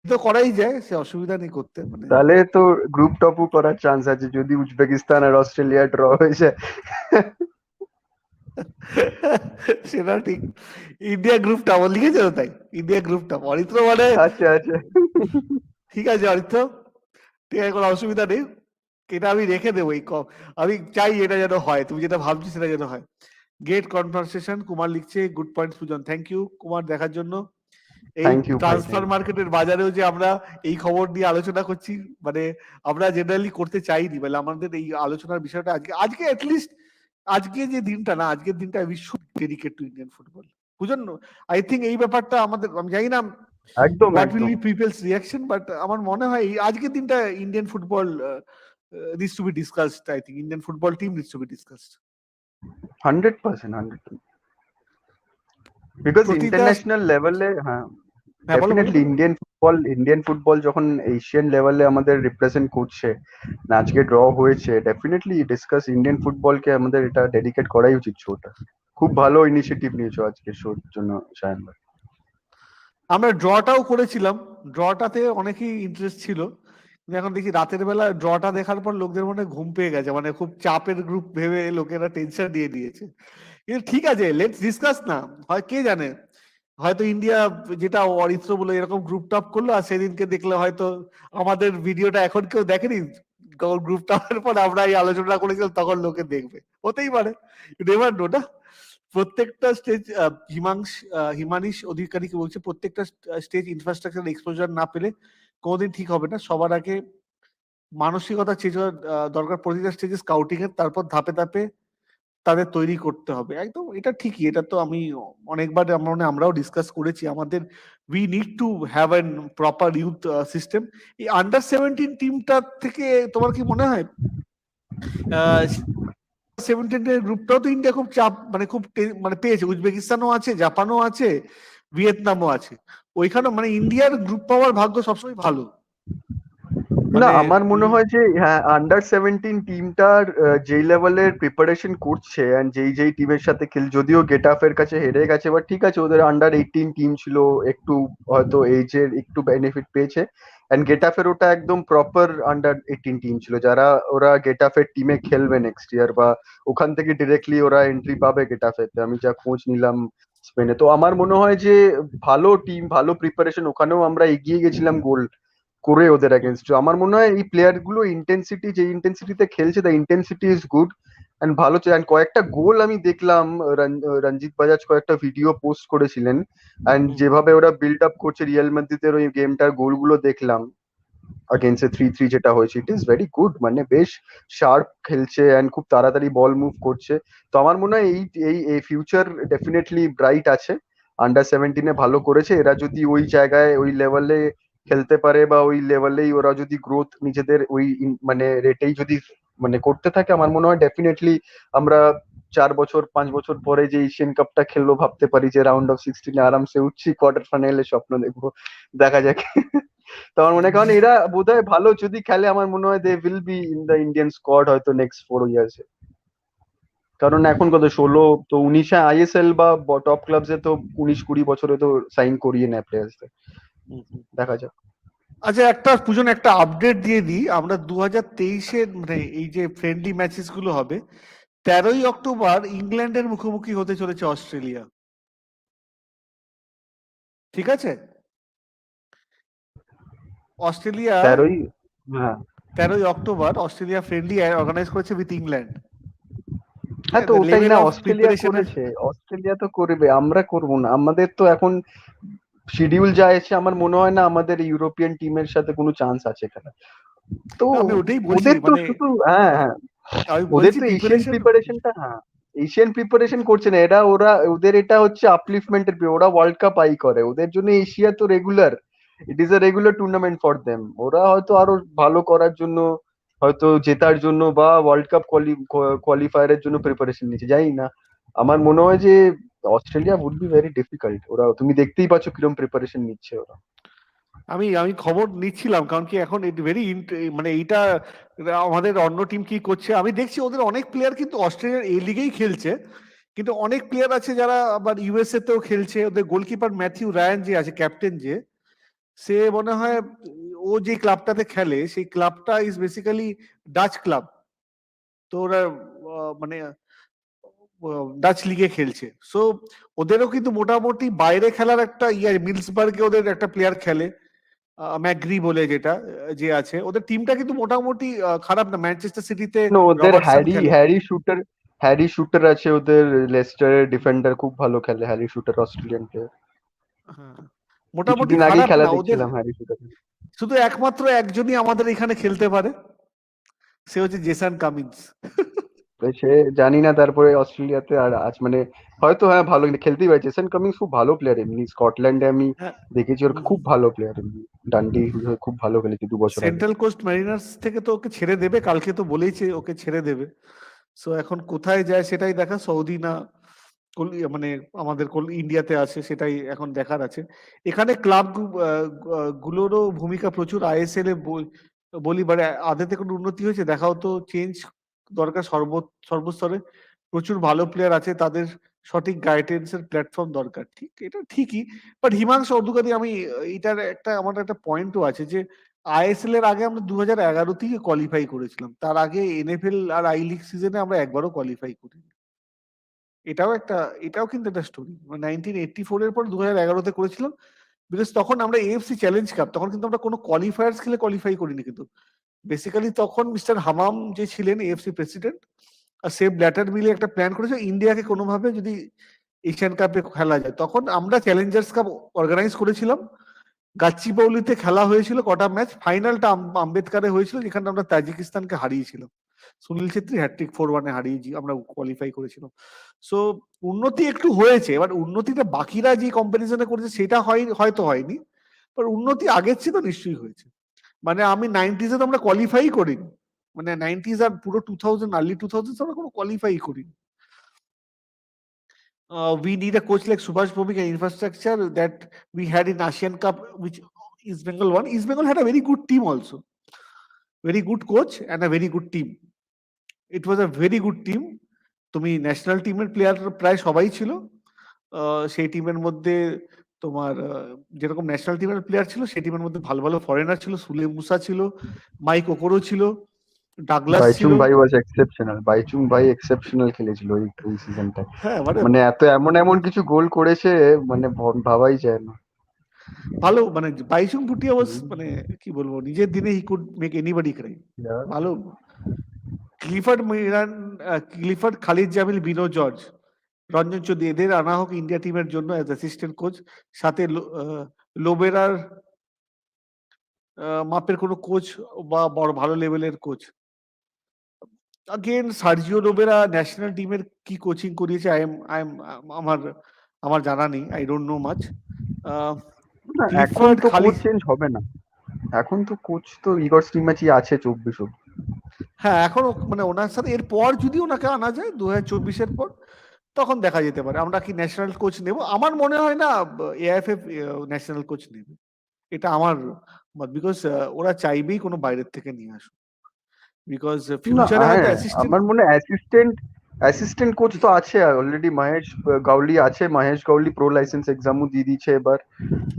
তো করাই যায়, সে অসুবিধা নেই করতে মানে। তাহলে তো গ্রুপ টপও করার চান্স আছে যদি উজবেকিস্তান আর অস্ট্রেলিয়া ড্র হয়ে যায়। সেটা ঠিক। ইন্ডিয়া গ্রুপটা আমার লিখেছে তো তাই, ইন্ডিয়া গ্রুপটা অরিত্র মানে। আচ্ছা আচ্ছা। ঠিক আছে অরিত্র, ঠিক আছে, কোনো অসুবিধা নেই। এটা আমি রেখে দেবো আমি চাই এটা যেন হয়, তুমি যেটা ভাবছি সেটা যেন হয়। গ্রেট কনভারসেশন, কুমার লিখছে good point Sujan. Thank you Kumar দেখার জন্য। এই থ্যাংক ইউ ভাই, ট্রান্সফার থ্যাংক মার্কেটের বাজারেও যে আমরা এই খবর নিয়ে আলোচনা করছি, মানে আমরা জেনারেলি করতে চাইনি, মানে আমাদের এই আলোচনার বিষয়টা আজকে আজকে অ্যাটলিস্ট আজকে যে দিনটা না, আজকের দিনটা we should dedicate to Indian football. বুঝুন, আই থিঙ্ক এই ব্যাপারটা আমাদের, আমি জানি না একদম হোয়াট উইল একদম। বি পিপলস রিয়াকশন, বাট আমার মনে হয় আজকের দিনটা Indian football needs to be discussed. I think Indian football team needs to be discussed. 100%, 100%। Because প্রতিটা, ইন্টারন্যাশনাল লেভেলে, হ্যাঁ, হ্যাঁ বলো বলো। ডেফিনেটলি ইন্ডিয়ান ফুটবল যখন এশিয়ান লেভেলে আমাদের রিপ্রেজেন্ট করছে, না আজকে ড্র হয়েছে, ডেফিনেটলি ডিসকাস ইন্ডিয়ান ফুটবলকে, আমাদের এটা ডেডিকেট করাই উচিত শোটা। খুব ভালো ইনিশিয়েটিভ নিয়েছো আজকে শোর জন্য সায়ন ভাই। আমরা ড্রটাও করেছিলাম, ড্রটাতে অনেকেই ইন্টারেস্ট ছিল, কিন্তু এখন দেখি রাতের বেলা ড্রটা দেখার পর লোকদের মনে ঘুম পেয়ে গেছে, মানে খুব চাপের গ্রুপ ভেবে লোকেরা টেনশন দিয়ে দিয়েছে। কিন্তু ঠিক আছে, লেটস ডিসকাস না, হয় কে জানে, হয়তো ইন্ডিয়া যেটা অরিত্র বলে এরকম গ্রুপ টপ করলো, আর সেদিনকে দেখলে হয়তো আমাদের ভিডিওটা এখন কেউ দেখেনি, গ্রুপটা হওয়ার পর আমরা এই আলোচনা করেছিলাম, তখন লোকে দেখবে, হতেই পারে, নেভার নো না। প্রত্যেকটা স্টেজ হিমানিশ অধিকারীকে বলছে, প্রত্যেকটা স্টেজ ইনফ্রাস্ট্রাকচার এক্সপোজার না পেলে কোনোদিন ঠিক হবে না। সবার আগে মানসিকতা চেঞ্জ হওয়ার দরকার, প্রতিটা স্টেজে স্কাউটিং এর, তারপর ধাপে ধাপে তাদের তৈরি করতে হবে। একদম এটা ঠিকই, এটা তো আমি অনেকবার আমরাও ডিসকাস করেছি। আমাদের we need to have an proper youth system. এই আন্ডার 17 টিমটা থেকে তোমার কি মনে হয় 17 এর গ্রুপটাও তো ইন্ডিয়া খুব চাপ, মানে খুব মানে পেয়েছে, উজবেকিস্তানও আছে, জাপানও আছে, ভিয়েতনামও আছে, ওইখানে মানে ইন্ডিয়ার গ্রুপ পাওয়ার ভাগ্য সবসময় ভালো। না মানে আমার মনে হয় যে হ্যাঁ আন্ডার 17 টিমটার যেই লেভেলের প্রিপারেশন করছে এন্ড যেই যেই টিমের সাথে খেল, যদিও গেটাফের কাছে হেরে গেছে, বাট ঠিক আছে, ওদের আন্ডার 18 টিম ছিল, একটু হয়তো এজের একটু বেনিফিট পেয়েছে। এন্ড গেটাফের ওটা একদম প্রপার আন্ডার 18 টিম ছিল, যারা ওরা গেটাফের টিমে খেলবে নেক্সট ইয়ার, বা ওখান থেকে ডিরেক্টলি ওরা এন্ট্রি পাবে গেটাফেতে, আমি যা খোঁজ নিলাম স্পেনে। তো আমার মনে হয় যে ভালো টিম, ভালো প্রিপারেশন, ওখানেও আমরা এগিয়ে গেছিলাম গোল করে ওদের এগেনস্ট। আমার মনে হয় এই প্লেয়ার গুলো ইন্টেন্সিটি, যে ইন্টেন্সিটিতে খেলছে, the intensity is good and ভালো। And কয়েকটা গোল আমি দেখলাম, রঞ্জিত বাজাজ কয়েকটা ভিডিও পোস্ট করেছিলেন, এন্ড যেভাবে ওরা বিল্ড আপ করছে রিয়াল মাদ্রিদের ওই গেমটার গোলগুলো দেখলাম আগেন্সে 3-3 যেটা হয়েছে, ইট ইজ ভেরি গুড, মানে বেশ শার্প খেলছে এন্ড খুব তাড়াতাড়ি বল মুভ করছে। তো আমার মনে হয় এই এই এই ফিউচার ডেফিনেটলি ব্রাইট আছে। আন্ডার 17-এ ভালো করেছে, এরা যদি ওই জায়গায় ওই লেভেলে খেলতে পারে, বা ওই লেভেলেই ওরা যদি গ্রোথ নিজেদের ওই মানে রেটেই যদি মানে করতে থাকে, আমার মনে হয় ডেফিনেটলি আমরা 4 বছর 5 বছর পরে যে এশিয়ান কাপটা খেলবো, ভাবতে পারি যে রাউন্ড অফ 16 আরামসে উঠছি, কোয়ার্টার ফাইনালে স্বপ্ন দেখবো, দেখা যাক। তো আমার মনে হয়, কারণ এরা বোধহয় ভালো যদি খেলে, আমার মনে হয় they will be in the Indian squad হয়তো নেক্সট 4 ইয়ার্সে। কারণ এখন কত 16 তো 19 আইএসএল বা টপ ক্লাবসে তো 19-20 বছরে তো সাইন করিয়ে নেয় প্লেয়ার্সদের, দেখা যাক। আচ্ছা, একটা পুজন একটা আপডেট দিয়ে দিই, আমরা 2023-এর মানে এই যে ফ্রেন্ডলি ম্যাচেস গুলো হবে, 13ই অক্টোবর ইংল্যান্ডের মুখোমুখি হতে চলেছে অস্ট্রেলিয়া, ঠিক আছে? অস্ট্রেলিয়া 13ই, হ্যাঁ। 13ই অক্টোবর অস্ট্রেলিয়া ফ্রেন্ডলি অর্গানাইজ করেছে উইথ ইংল্যান্ড। ঠিক হ্যাঁ, তো আছে, ওটাই লেভেল না, অফ অস্ট্রেলিয়া প্রিপারেশনের। করেছে, অস্ট্রেলিয়া তো করবে, আমরা করব না। আমাদের তো এখন শিডিউল যা এসে, আমার মনে হয় না আমাদের ইউরোপিয়ান টিমের সাথে কোনো চান্স আছে এখানে। তো আমি ওটাই বলছি, ওদের তো মানে শুধু হ্যাঁ হ্যাঁ, আমি ওদের বলছি তো এশিয়ান প্রিপারেশন। প্রিপারেশনটা, হ্যাঁ এশিয়ান প্রিপারেশন করছে না এরা, ওদের এটা হচ্ছে আপলিফমেন্টের, ওরা ওয়ার্ল্ড কাপ আই করে, ওদের জন্য এশিয়া তো regular, it is a regular tournament for them. ওরা হয়তো আরো ভালো করার জন্য, হয়তো জেতার জন্য, বা ওয়ার্ল্ড কাপ কোয়ালিফায়ারের জন্য প্রিপারেশন নিচ্ছে, জানি না। আমার মনে হয় যে Australia would be very difficult, ওরা তুমি দেখতেই পাচ্ছ কিরকম প্রিপারেশন নিচ্ছে ওরা। আমি আমি খবর নিচ্ছিলাম, কারণ কি এখন ভেরি মানে এইটা আমাদের অন্য টিম কি করছে আমি দেখছি, ওদের অনেক প্লেয়ার কিন্তু অস্ট্রেলিয়ার এই লিগেই খেলছে, কিন্তু অনেক প্লেয়ার আছে যারা আবার ইউএসএ তেও খেলছে। ওদের গোলকিপার ম্যাথিউ রায়ান যে আছে, ক্যাপ্টেন যে, সে মনে হয় ও যে ক্লাবটাতে খেলে সেই ক্লাবটা ইজ বেসিক্যালি ডাচ ক্লাব। তো ওরা মানে ডাচ লিগে খেলছে। সো ওদেরও কিন্তু মোটামুটি বাইরে খেলার একটা মিলসবার্গে ওদের একটা প্লেয়ার খেলে, ম্যাগ্রি বলে যেটা, যে আছে ওদের টিমটা কিন্তু মোটামুটি খারাপ না। ম্যানচেস্টার সিটিতে না, ওদের রবার্টসন হ্যারি খেলে। হ্যারি শুটার, হ্যারি শুটার আছে ওদের, লেস্টারের ডিফেন্ডার, খুব ভালো খেলে হ্যারি শুটার, অস্ট্রেলিয়ান প্লেয়ার। হ্যাঁ, মোটামুটি কিছুদিন আগেই খারাপ খেলা না ওদের। দেখছিলাম হ্যারি শুটার। শুধু একমাত্র একজনই আমাদের এখানে খেলতে পারে, সে হচ্ছে জেসান কামিন্স। সে জানি না, তারপরে অস্ট্রেলিয়াতে আর আজ মানে হয়তো হ্যাঁ ভালো খেলতেই পারে। জেসন কামিংস খুব ভালো প্লেয়ার, এমনি স্কটল্যান্ডে আমি হ্যাঁ। দেখেছি, ওর খুব ভালো প্লেয়ার, এমনি ডান্ডি হয়ে খুব ভালো খেলেছে 2 বছর আগে। সেন্ট্রাল কোস্ট ম্যারিনার্স থেকে তো ওকে ছেড়ে দেবে, কালকে তো বলেইছে ওকে ছেড়ে দেবে। সো এখন কোথায় যায় সেটাই দেখা, সৌদি না মানে আমাদের ইন্ডিয়াতে আছে, সেটাই এখন দেখার আছে। এখানে ক্লাব গুলোরও ভূমিকা প্রচুর। আইএসএল এ বলি মানে আদেতে কোনো উন্নতি হয়েছে দেখাও তো, চেঞ্জ দরকার সর্বস্তরে। প্রচুর ভালো প্লেয়ার আছে, তাদের সঠিক গাইডেন্স এর প্ল্যাটফর্ম দরকার, ঠিক, এটা ঠিকই। বাট হিমাংশু অর্ধুকারী, আমি এটার একটা আমার একটা পয়েন্টও আছে যে আইএসএল এর আগে আমরা 2011 থেকে কোয়ালিফাই করেছিলাম, তার আগে এনএফএল আর আই লিগ সিজনে আমরা একবারও কোয়ালিফাই করিনি। এটাও একটা, এটাও কিন্তু একটা স্টোরি। 1984 এর পর 2011-তে করেছিলাম, বিকজ তখন আমরা এএফসি চ্যালেঞ্জ কাপ, তখন কিন্তু আমরা কোনো কোয়ালিফায়ার্স খেলে কোয়ালিফাই করিনি কিন্তু। বেসিক্যালি তখন মিস্টার হামাম যে ছিলেন এএফসি প্রেসিডেন্ট, আর সেভ ব্ল্যাটার মিলে একটা প্ল্যান করেছে ইন্ডিয়াকে কোনোভাবে যদি এশিয়ান কাপে খেলা যায়। তখন আমরা চ্যালেঞ্জার্স কাপ অর্গানাইজ করেছিলাম, গাচ্চিবাউলিতে খেলা হয়েছিল কটা ম্যাচ, ফাইনালটা আম্বেদকারে হয়েছিল যেখানে আমরা তাজিকিস্তানকে হারিয়েছিলাম, সুনীল ছেত্রী হ্যাট্রিক 4-1 হারিয়েছি, আমরা কোয়ালিফাই করেছিলাম। সো উন্নতি একটু হয়েছে, এবার উন্নতিটা বাকিরা যে কম্পারিজনে করেছে সেটা হয়তো হয়নি, বাট উন্নতি আগের চেয়ে তো নিশ্চয়ই হয়েছে। মানে আমি 90s তো আমরা কোয়ালিফাই করিনি, মানে 90s আর পুরো 2000 আর্লি 2000 আমরা কোনো কোয়ালিফাই করিনি। We need a coach like Subhash Bhomik and infrastructure that we had in Asian Cup, which East Bengal won. East Bengal had a very good team also, very good coach and a very good team. It was a very good team. তুমি national টিমের player প্রায় সবাই ছিল, সেই টিমের মধ্যে তোমার যেরকম ন্যাশনাল টিমের প্লেয়ার ছিল সেই টিমের মধ্যে ভালো ভালো ফরেনার ছিল, সুলে মুসা ছিল, মাইক ওকোরো ছিল, ডাগলাস ছিল। বাইচুং ভাই ওয়াজ এক্সেপশনাল, বাইচুং ভাই এক্সেপশনাল খেলেছিল ওই সিজনটা। হ্যাঁ মানে মানে এমন এমন কিছু গোল করেছে মানে ভাবাই যায় না। ভালো, মানে বাইচুং ভুটিয়া ওয়াজ, মানে কি বলবো, নিজের দিনে he could make anybody Cry. ভালো। ক্লিফার্ড, খালিদ জামিল, বিনো জর্জ, রঞ্জন চৌধুরী, এদের আনা হোক ইন্ডিয়া টিমের জন্য অ্যাজ অ্যাসিস্ট্যান্ট কোচ, সাথে লোবেরার মাপের কোনো কোচ বা বড় ভালো লেভেলের coach. Again Sergio Lobera national টিমের কি কোচিং করিয়েছে আমার জানা নেই, আই ডোন্ট নো মাচ। এখন তো কোচ চেঞ্জ হবে না, এখন তো কোচ তো ইগর স্টিমাচই আছে 24 অব্দি। হ্যাঁ এখনো মানে ওনার সাথে এরপর যদি ওনাকে আনা যায় 2024-এর পর, তখন দেখা যেতে পারে আমরা কি ন্যাশনাল কোচ নেব। আমার মনে হয় না এআইএফএফ ন্যাশনাল কোচ নেবে, এটা আমার মত, বিকজ ওরা চাইবেই কোনো বাইরের থেকে নিয়ে আসুক, বিকজ ফিউচারে হয়তো অ্যাসিস্ট্যান্ট, আমার মনে হয় অ্যাসিস্ট্যান্ট কোচ তো আছে অলরেডি, মহেশ গাউলি আছে। মহেশ গাউলি প্রো লাইসেন্স এক্সামও দিয়ে দিয়েছে এবার,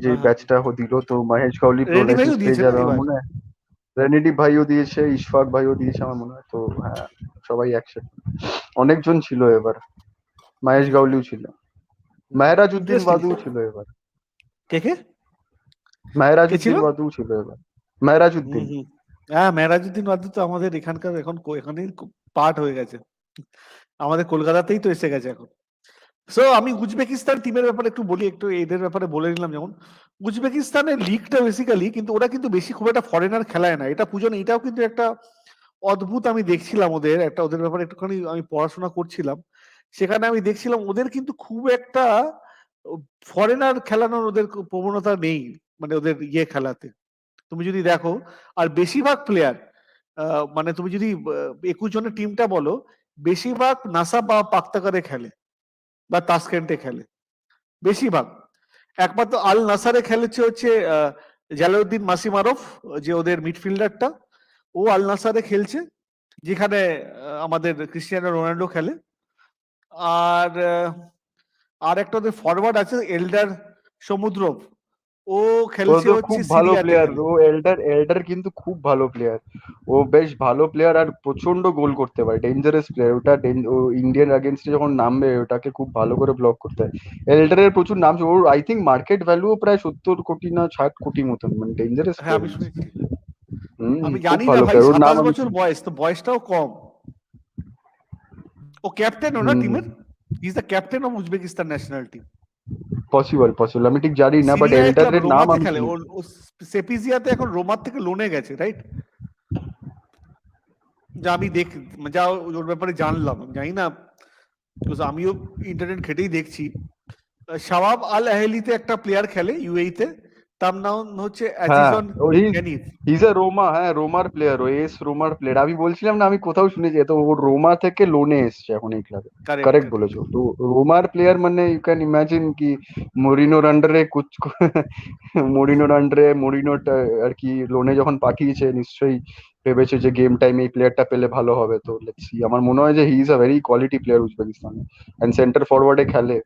যে ব্যাচটা দিল, তো Mahesh Gawli pro ready licence ভাইও পেয়ে দিয়েছে যাবে না আমার এবার। মনে হয়। রেনিডি ভাইও দিয়েছে, ইশফাক ভাইও দিয়েছে আমার মনে হয়। তো হ্যাঁ, সবাই একসাথে অনেকজন ছিল এবার, মহেশ গাউলিও ছিল, মেহরাজউদ্দিন ইন্টারেস্টিং। ওয়াদুও ছিল এবার, কে কে কে ছিল? মেহরাজউদ্দিন ওয়াদুও ছিল এবার, মেহরাজউদ্দিন। হ্যাঁ মেহরাজউদ্দিন ওয়াদুদ তো আমাদের এখানকার এখন এখানে পার্ট হয়ে গেছে, আমাদের কলকাতাতেই তো এসে গেছে এখন। সো আমি উজবেকিস্তান টিমের ব্যাপারে একটু বলি, একটু এদের ব্যাপারে বলে নিলাম। যেমন উজবেকিস্তানের লিগটা বেসিক্যালি, কিন্তু ওরা কিন্তু বেশি খুব একটা ফরেনার খেলায় না, এটা পুজো, এটাও কিন্তু একটা অদ্ভুত। আমি দেখছিলাম ওদের ব্যাপারে একটুখানি আমি পড়াশোনা করছিলাম, সেখানে আমি দেখছিলাম ওদের কিন্তু খুব একটা ফরেনার খেলানোর ওদের প্রবণতা নেই, মানে ওদের খেলাতে তুমি যদি দেখো। আর বেশিরভাগ প্লেয়ার, মানে তুমি যদি 21 জনের টিমটা বলো, বেশিরভাগ নাসা বা পাক্তাকারে খেলে বা তাসকেন্টে খেলে বেশিরভাগ। একমাত্র আল নাসারে খেলেছে হচ্ছে জালাউদ্দিন মাসিমারফ, যে ওদের মিডফিল্ডারটা, ও আল নাসারে খেলছে, যেখানে আমাদের ক্রিস্টিয়ানো রোনাল্ডো খেলে। আর আর একটা ওদের ফরওয়ার্ড আছে এল্ডার সমুদ্রভ, ও ও খেলছে তো হচ্ছে খুব ভালো সিরিয়াতে প্লেয়ার, খেলে। ও এল্ডার কিন্তু খুব ভালো প্লেয়ার, ও বেশ ভালো প্লেয়ার আর প্রচন্ড গোল করতে পারে, ডেঞ্জারাস প্লেয়ার ওটা। ও ইন্ডিয়ান এগেনস্টে যখন নামবে ওটাকে খুব ভালো করে ব্লক করতে হয়। এল্ডারের প্রচুর নাম, ওর আই থিঙ্ক মার্কেট ভ্যালুও প্রায় 70 কোটি না 60 কোটি মতন, মানে ডেঞ্জারাস হ্যাঁ প্লেয়ার। আমি শুনেছি। আমি খুব জানি না ভালো ভাই, প্লেয়ার, ওর নাম 27 আমি বছর শুনি। বয়স, তো বয়সটাও কম। ও ক্যাপ্টেন না টিমের, is the captain of Uzbekistan national team. Possible আমি ঠিক জানি না, বাট সিরিয়ায় ক্লাব এল্ডারের নাম রোমাতে আমি খেলে ও, শুনেছি। সেপিজিয়াতে এখন রোমার থেকে লোনে গেছে, রাইট? যা আমি যা ওর ব্যাপারে জানলাম, আমি জানি না, because আমিও ইন্টারনেট ঘেটেই দেখছি। শাবাব আল আহলিতে একটা প্লেয়ার খেলে ইউএই তে, তার নাম হচ্ছে হ্যাঁ, আজিজন ও গ্যানিফ। হিজ এ রোমা, হ্যাঁ রোমার প্লেয়ার, ও এস রোমার প্লেয়ার। আমি বলছিলাম না, আমি কোথাও শুনেছি, তো ও রোমা থেকে লোনে এসছে এখন এই ক্লাবে। Correct correct correct. বলেছো, তো রোমার প্লেয়ার মানে ইউ ক্যান ইমাজিন কি মরিনোর আন্ডারে মরিনোর আর কি লোনে যখন পাঠিয়েছে, নিশ্চয়ই ভেবেছে যে গেম টাইম এই প্লেয়ারটা পেলে ভালো হবে। তো লেটস সি, আমার মনে হয় যে he is a very quality player উজবেকিস্তানে, এন্ড সেন্টার ফরওয়ার্ডে খেলে,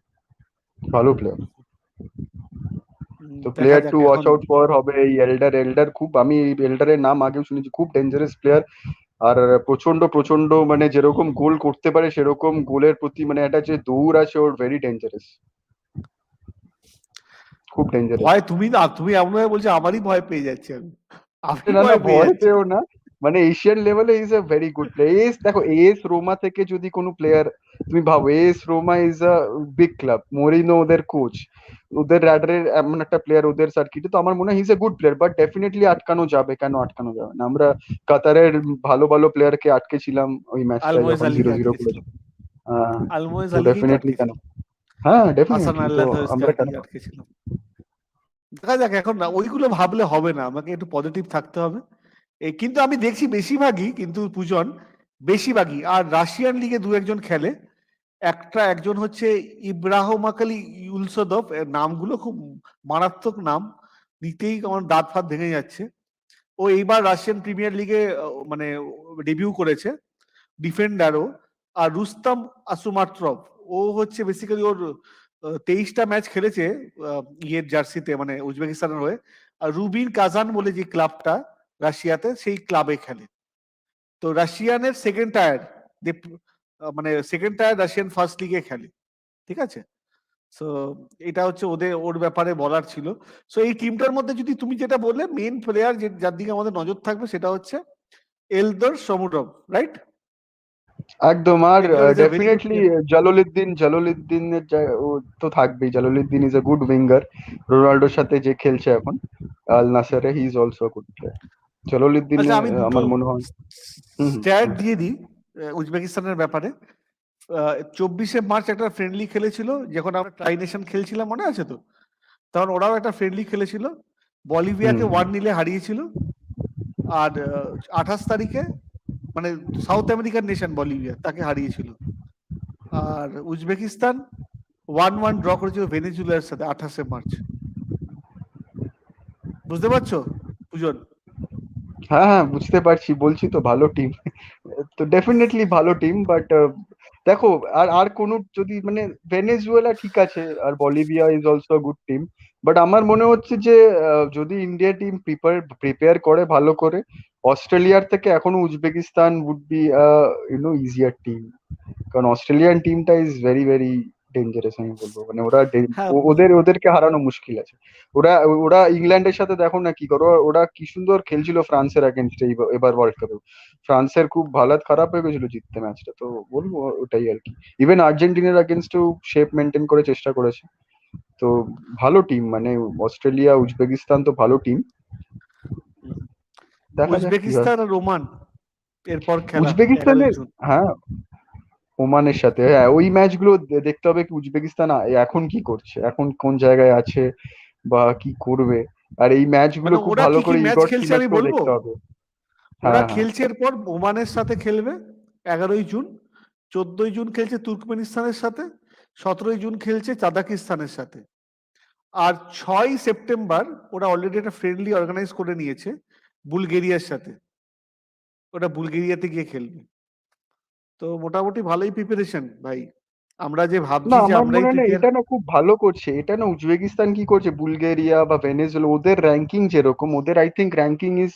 ভালো প্লেয়ার। তো দেখা প্লেয়ার যাক টু ওয়াচ এখন। আউট ফর হবে এই এল্ডার খুব, আমি এল্ডারের নাম আগেও শুনেছি, খুব ডেঞ্জারাস প্লেয়ার। আর প্রচন্ড প্রচন্ড মানে যেরকম গোল করতে পারে সেরকম গোলের প্রতি মানে একটা যে দৌড় আছে ওর, ভেরি ডেঞ্জারাস, খুব ডেঞ্জারাস। ভয় তুমি না, তুমি এমন ভাবে বলছো আমারই ভয় পেয়ে যাচ্ছি, আমি না না, ভয় পেয়ে ভয় যাচ্ছি। পেও না, মানে এশিয়ান লেভেলে is a very good player. দেখো এএস রোমা থেকে যদি কোনো প্লেয়ার তুমি ভাবো, AS Roma is a big club, Moreno ওদের কোচ, ওদের র্যাডারের এমন একটা প্লেয়ার ওদের সার্কিটে, তো আমার মনে হয় হি is a good player, but definitely আটকানো যাবে, কেন আটকানো যাবে না? আমরা কাতারের ভালো ভালো প্লেয়ারকে আটকেছিলাম ওই ম্যাচটা আলমোয়েজ যখন আলীকে 0-0 আটকেছিল, করেছিল। আহ, আলমোয়েজ তো আলীকেই তো ডেফিনেটলি কেন, আটকেছিল, হ্যাঁ হাসান ডেফিনেটলি, তো আল্লাহকে আমরা কেন। আটকেছিলাম। দেখা যাক, এখন না ওইগুলো ভাবলে হবে না, আমাকে একটু পজিটিভ থাকতে হবে। কিন্তু আমি দেখছি বেশিরভাগই, কিন্তু পূজন বেশিরভাগই আর রাশিয়ান লিগে দু একজন খেলে। একজন হচ্ছে ইব্রাহিম আকালি ইউলসদভ, এর নামগুলো খুব মারাত্মক নাম, নিতেই আমার দাঁত ফাত ভেঙে যাচ্ছে। ও এইবার রাশিয়ান প্রিমিয়ার লিগে মানে ডেবিউ করেছে, ডিফেন্ডারও। আর রুস্তাম আসুমাত্রভ, ও হচ্ছে বেসিক্যালি ওর 23টা ম্যাচ খেলেছে ইয়ের জার্সিতে, মানে উজবেকিস্তানের হয়ে। আর রুবিন কাজান বলে যে ক্লাবটা রাশিয়াতে, সেই ক্লাবে খেলে। তো রাশিয়ানের সেকেন্ড টায়ার, মানে সেকেন্ড টায়ার রাশিয়ান ফার্স্ট লিগে খেলে, ঠিক আছে। সো এটা হচ্ছে ওর ব্যাপারে বলার ছিল। সো এই টিমটার মধ্যে যদি তুমি যেটা বললে মেইন প্লেয়ার যার দিকে আমাদের নজর থাকবে, সেটা হচ্ছে এলদর সমুদ্রভ, রাইট? একদম। আর Eldor is a very good definitely player. জালালউদ্দিনের ও তো থাকবেই। Jaloliddin is a good winger, রোনাল্ডোর সাথে যে খেলছে এখন আল নাসেরে, he is also good player. Jaloliddin আচ্ছা, আমি দুটো আমার মনে হয়। Hmm hmm stat hmm. দিয়ে দিই উজবেকিস্তানের ব্যাপারে। 24শে মার্চ একটা ফ্রেন্ডলি খেলেছিল, যখন আমরা ট্রাই নেশন খেলছিলাম, মনে আছে তো? তখন ওরাও একটা ফ্রেন্ডলি খেলেছিল, হুম বলিভিয়াকে হুম। 1-0 হারিয়েছিল। আর 28 তারিখে, মানে সাউথ আমেরিকান নেশন বলিভিয়া, তাকে হারিয়েছিল। আর উজবেকিস্তান 1-1 ড্র করেছিল ভেনেজুয়েলার সাথে 28শে মার্চ। বুঝতে পারছো পূজন? হ্যাঁ হ্যাঁ, বুঝতে পারছি, বলছি তো ভালো টিম। তো ডেফিনেটলি ভালো টিম, বাট দেখো আর আর কোনো যদি মানে ভেনেজুয়েলা ঠিক আছে, আর Bolivia is also good team, but আমার মনে হচ্ছে যে যদি ইন্ডিয়া টিম প্রিপেয়ার করে ভালো করে, অস্ট্রেলিয়ার থেকে এখনো Uzbekistan would be easier team. কারণ অস্ট্রেলিয়ান টিমটা ইজ ভেরি ভেরি ডেঞ্জারাস, আমি বলবো। মানে ওরা হ্যাঁ, ওদেরকে হারানো মুশকিল আছে। ওরা ওরা ইংল্যান্ডের সাথে দেখো না কি করো, ওরা কি সুন্দর খেলছিল ফ্রান্সের এগেনস্টে এবার ওয়ার্ল্ড কাপে। ফ্রান্সের খুব হালাত খারাপ হয়ে গেছিল জিততে ম্যাচটা, তো বলবো ওটাই আর কি। ইভেন আর্জেন্টিনার এগেনস্টেও শেপ মেনটেন করে চেষ্টা করেছে। তো ভালো টিম, মানে অস্ট্রেলিয়া উজবেকিস্তান তো ভালো টিম। দেখা যাক কি হয়। উজবেকিস্তান আর ওমান এরপর খেলা, এগারোই উজবেকিস্তানের, জুন হ্যাঁ, ওমানের সাথে, হ্যাঁ ওই ম্যাচগুলো দেখতে হবে কি উজবেকিস্তান এখন কি করছে, এখন কোন জায়গায় আছে বা কি করবে। আর এই ম্যাচগুলো মানে খুব ওরা ভালো কি কি করে ম্যাচ ইগর খেলছে আমি টিমেরকেও বলবো। দেখতে হবে। ওরা হ্যাঁ হ্যাঁ। খেলছে এরপর ওমানের সাথে খেলবে 11ই জুন, 14ই জুন খেলছে তুর্কমেনিস্তানের সাথে, 17ই জুন খেলছে তাজাকিস্তানের সাথে। আর 6ই সেপ্টেম্বর ওরা অলরেডি একটা ফ্রেন্ডলি অর্গানাইজ করে নিয়েছে বুলগেরিয়ার সাথে, ওটা বুলগেরিয়াতে গিয়ে খেলবে। তো মোটামুটি ভালোই প্রিপারেশন ভাই, আমরা যে না ভাবছি যে আমার আমরাই মনে হয় না, প্রিপেয়ার। এটা না খুব ভালো করছে এটা না। উজবেকিস্তান কি করছে, বুলগেরিয়া বা ভেনেজুয়েলা, ওদের র্যাঙ্কিং যেরকম, ওদের আই থিঙ্ক র্যাঙ্কিং ইজ